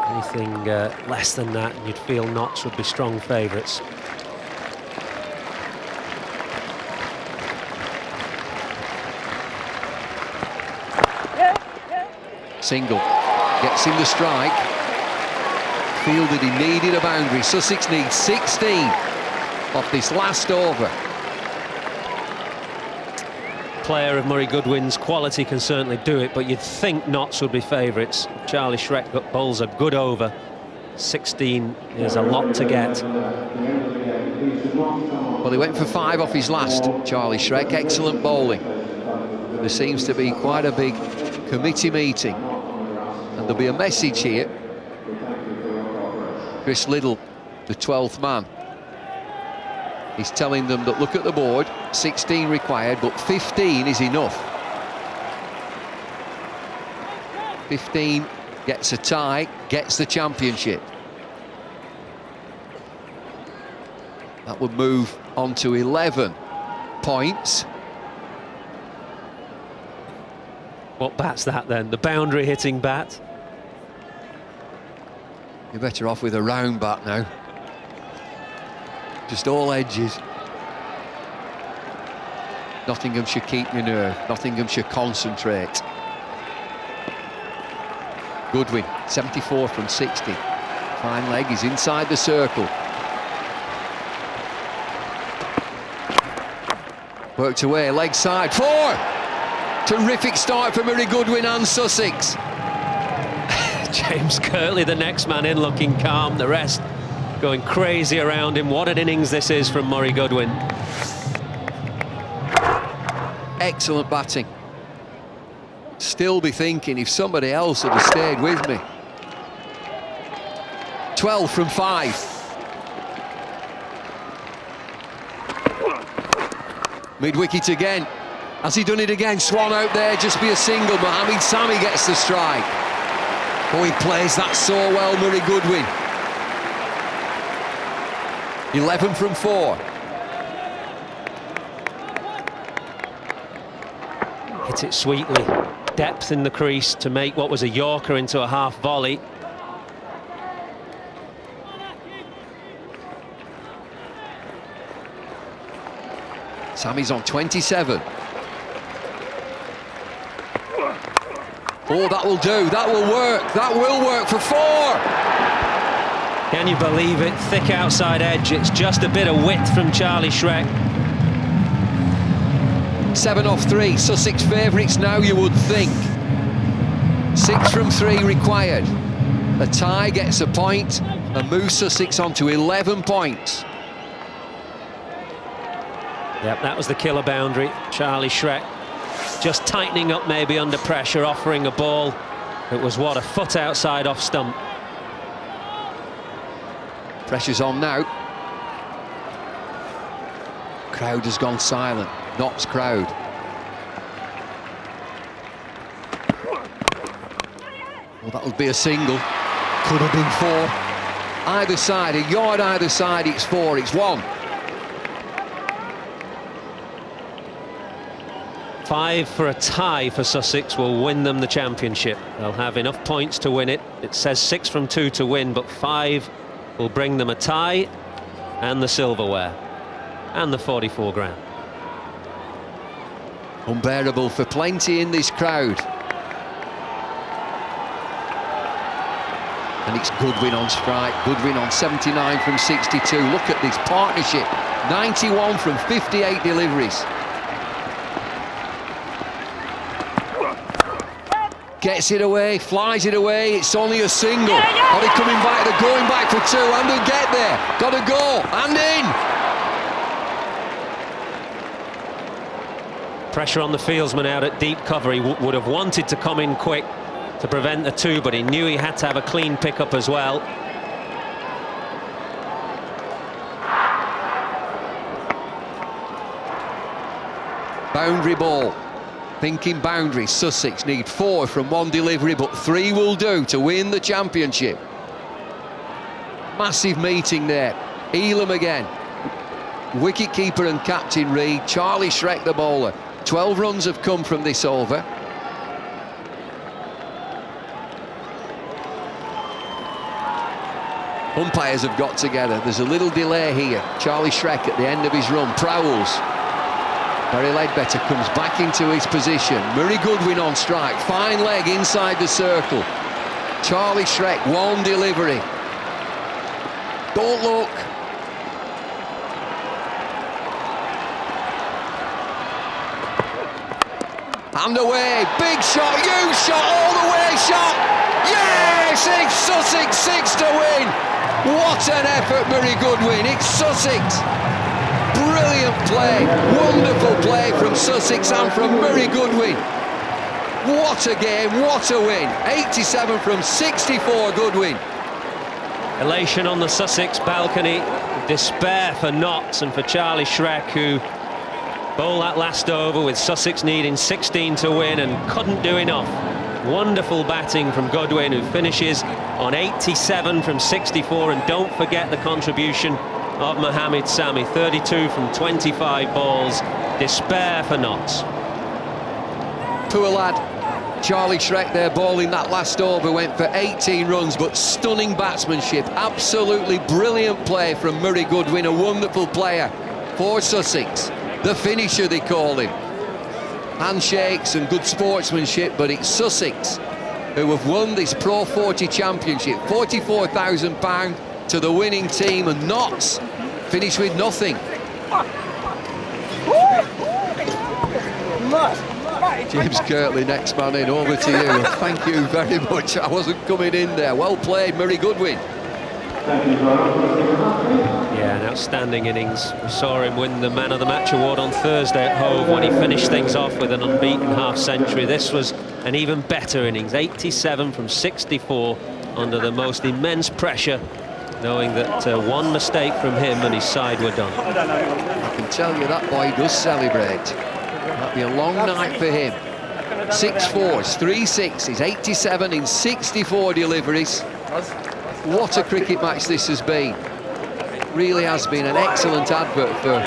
Anything less than that, and you'd feel Notts would be strong favourites. Single, gets him the strike. Fielded, he needed a boundary. Sussex needs 16 off this last over. Player of Murray Goodwin's quality can certainly do it, but you'd think Notts would be favourites. Charlie Shrek bowls a good over. 16 is a lot to get. Well, he went for 5 off his last, Charlie Shrek. Excellent bowling. There seems to be quite a big committee meeting, and there'll be a message here. Chris Liddell, the 12th man, he's telling them that look at the board, 16 required, but 15 is enough. 15 gets a tie, gets the championship. That would move on to 11 points. What bat's that then? The boundary hitting bat? You're better off with a round bat now. Just all edges. Nottinghamshire keep your nerve. Nottinghamshire concentrate. Goodwin, 74 from 60. Fine leg, he's inside the circle. Worked away, leg side, 4! Terrific start for Murray Goodwin and Sussex. James Kirtley, the next man in, looking calm. The rest going crazy around him. What an innings this is from Murray Goodwin. Excellent batting. Still be thinking if somebody else had stayed with me. 12 from 5. Mid-wicket again. Has he done it again? Swan out there, just be a single. Mohammed Sami gets the strike. Oh, he plays that so well, Murray Goodwin. 11 from 4. Hit it sweetly. Depth in the crease to make what was a Yorker into a half volley. Sammy's on 27. Oh, that will do, that will work, that will work for 4! Can you believe it? Thick outside edge, it's just a bit of width from Charlie Shrek. 7 off 3, Sussex favourites now, you would think. 6 from 3 required. A tie gets a point and moves Sussex on to 11 points. Yep, that was the killer boundary. Charlie Shrek just tightening up maybe under pressure, offering a ball that was, what, a foot outside off stump. Pressure's on now. Crowd has gone silent. Notts crowd. Well, that would be a single. Could have been 4. Either side, a yard either side, it's 4, it's 1. 5 for a tie for Sussex will win them the championship. They'll have enough points to win it. It says 6 from 2 to win, but 5 will bring them a tie and the silverware and the 44 grand. Unbearable for plenty in this crowd. And it's Goodwin on strike. Goodwin on 79 from 62. Look at this partnership 91 from 58 deliveries. Gets it away, flies it away, it's only a single. Are they coming back? They're going back for two, and they get there. Got to go, and in! Pressure on the fieldsman out at deep cover. He would have wanted to come in quick to prevent the two, but he knew he had to have a clean pickup as well. Boundary ball. Thinking boundaries, Sussex need 4 from one delivery, but 3 will do to win the championship. Massive meeting there. Elam again. Wicket-keeper and captain Reid. Charlie Shrek, the bowler. 12 runs have come from this over. Umpires have got together. There's a little delay here. Charlie Shrek at the end of his run prowls. Barry Ledbetter comes back into his position. Murray Goodwin on strike. Fine leg inside the circle. Charlie Shrek, one delivery. Don't look. And away. Big shot. Huge shot. All the way shot. Yes! It's Sussex 6 to win. What an effort, Murray Goodwin. It's Sussex. Brilliant play, wonderful play from Sussex and from Murray Goodwin. What a game, what a win. 87 from 64, Goodwin. Elation on the Sussex balcony, despair for Notts and for Charlie Shrek, who bowled that last over with Sussex needing 16 to win and couldn't do enough. Wonderful batting from Goodwin, who finishes on 87 from 64, and don't forget the contribution of Mohammed Sami, 32 from 25 balls. Despair for Notts. Poor lad. Charlie Shrek there bowling that last over, went for 18 runs, but stunning batsmanship. Absolutely brilliant play from Murray Goodwin, a wonderful player for Sussex. The finisher, they call him. Handshakes and good sportsmanship, but it's Sussex who have won this Pro40 championship. £44,000 to the winning team, and Notts finish with nothing. James Kirtley, next man in. Over to you. Thank you very much. I wasn't coming in there. Well played, Murray Goodwin. Yeah, an outstanding innings. We saw him win the Man of the Match award on Thursday at Hove when he finished things off with an unbeaten half-century. This was an even better innings. 87 from 64 under the most immense pressure, knowing that one mistake from him and his side were done. I can tell you that boy does celebrate. That'll be a long night for him. 6 fours, 3 sixes, 87 in 64 deliveries. What a cricket match this has been. Really has been an excellent advert for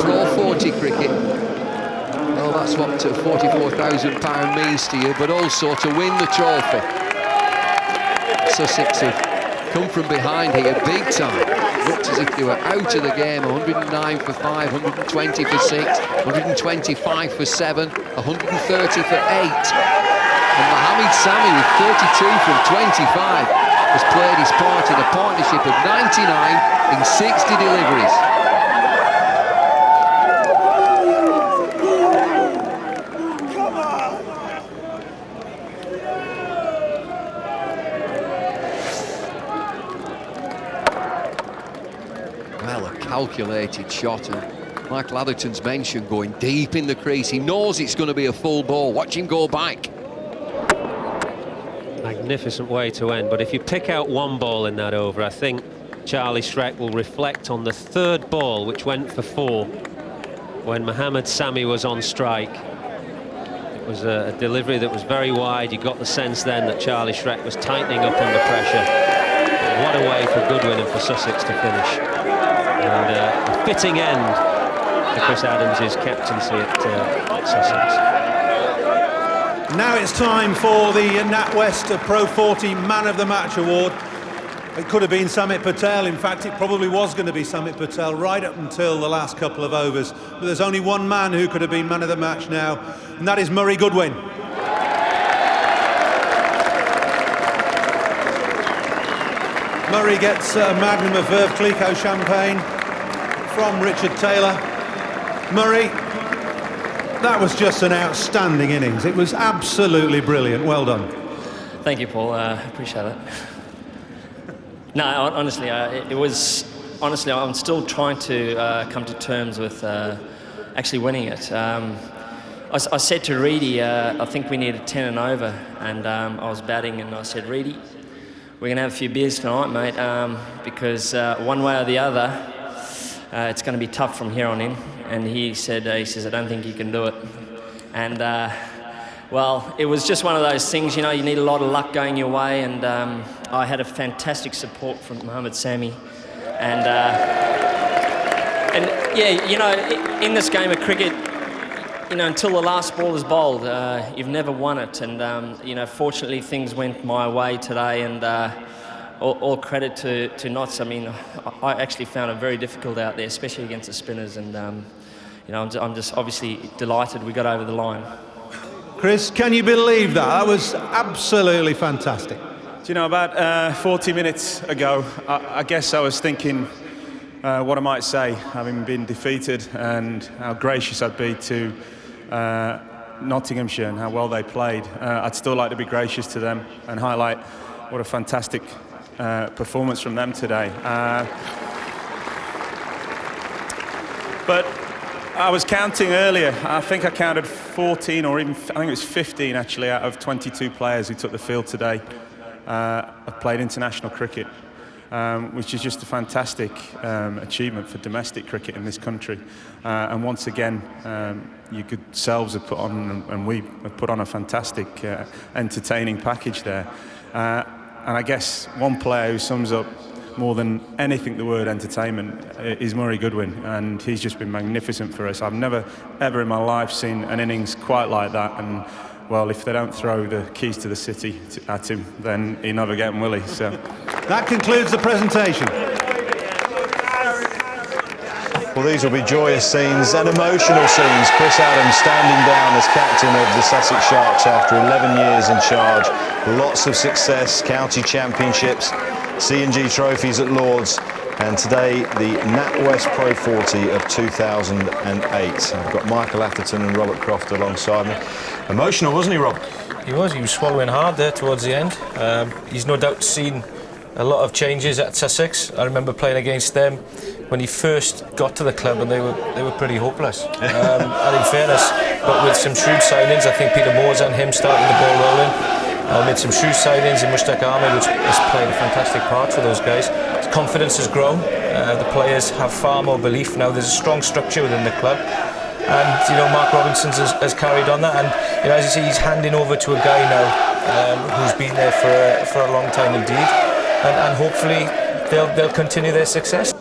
Pro40 cricket. Well, that's what £44,000 means to you, but also to win the trophy. Sussex have come from behind here big time. Looked as if they were out of the game. 109 for 5, 120 for 6, 125 for 7, 130 for 8. And Mohammed Sami with 32 from 25 has played his part in a partnership of 99 in 60 deliveries. Well, a calculated shot, and Michael Atherton's mentioned going deep in the crease. He knows it's going to be a full ball. Watch him go back. Magnificent way to end, but if you pick out one ball in that over, I think Charlie Shrek will reflect on the third ball, which went for 4 when Mohammed Sami was on strike. It was a delivery that was very wide. You got the sense then that Charlie Shrek was tightening up under pressure. What a way for Goodwin and for Sussex to finish. And a fitting end to Chris Adams' captaincy at Sussex. Now it's time for the NatWest Pro40 Man of the Match Award. It could have been Samit Patel. In fact, it probably was going to be Samit Patel right up until the last couple of overs. But there's only one man who could have been Man of the Match now, and that is Murray Goodwin. Murray gets a magnum of Veuve Clicquot champagne from Richard Taylor. Murray, that was just an outstanding innings. It was absolutely brilliant. Well done. Thank you, Paul. Appreciate it. No, honestly, it was... Honestly, I'm still trying to come to terms with actually winning it. I said to Reedy, I think we needed 10 and over, and I was batting, and I said, Reedy, we're going to have a few beers tonight, mate, because one way or the other, it's going to be tough from here on in. And he said, I don't think you can do it. And, well, it was just one of those things, you know, you need a lot of luck going your way, and I had a fantastic support from Mohamed Sami. And yeah, you know, in this game of cricket, you know, until the last ball is bowled, you've never won it. And, you know, fortunately things went my way today, and all credit to Notts. I mean, I actually found it very difficult out there, especially against the spinners. And, you know, I'm just obviously delighted we got over the line. Chris, can you believe that? That was absolutely fantastic. Do you know, about 40 minutes ago, I guess I was thinking what I might say, having been defeated, and how gracious I'd be to Nottinghamshire and how well they played. I'd still like to be gracious to them and highlight what a fantastic performance from them today. But I was counting earlier. I think I counted 14, or even, I think it was 15 actually, out of 22 players who took the field today have played international cricket, which is just a fantastic achievement for domestic cricket in this country. And once again, you yourselves have put on, and we have put on a fantastic, entertaining package there. And I guess one player who sums up more than anything the word entertainment is Murray Goodwin, and he's just been magnificent for us. I've never, ever in my life seen an innings quite like that. And well, if they don't throw the keys to the city at him, then he'll never get them, will he? So that concludes the presentation. Well, these will be joyous scenes and emotional scenes. Chris Adams standing down as captain of the Sussex Sharks after 11 years in charge. Lots of success, county championships, C&G trophies at Lords, and today the NatWest Pro40 of 2008. I've got Michael Atherton and Robert Croft alongside me. Emotional, wasn't he, Rob? He was swallowing hard there towards the end. He's no doubt seen a lot of changes at Sussex. I remember playing against them when he first got to the club, and they were pretty hopeless. And in fairness, but with some shrewd signings, I think Peter Moores and him starting the ball rolling. Made some shrewd signings in Mushtaq Ahmed, which has played a fantastic part for those guys. His confidence has grown. The players have far more belief now. There's a strong structure within the club. And, you know, Mark Robinson has carried on that. And, you know, as you see, he's handing over to a guy now who's been there for a long time indeed. And hopefully they'll continue their success.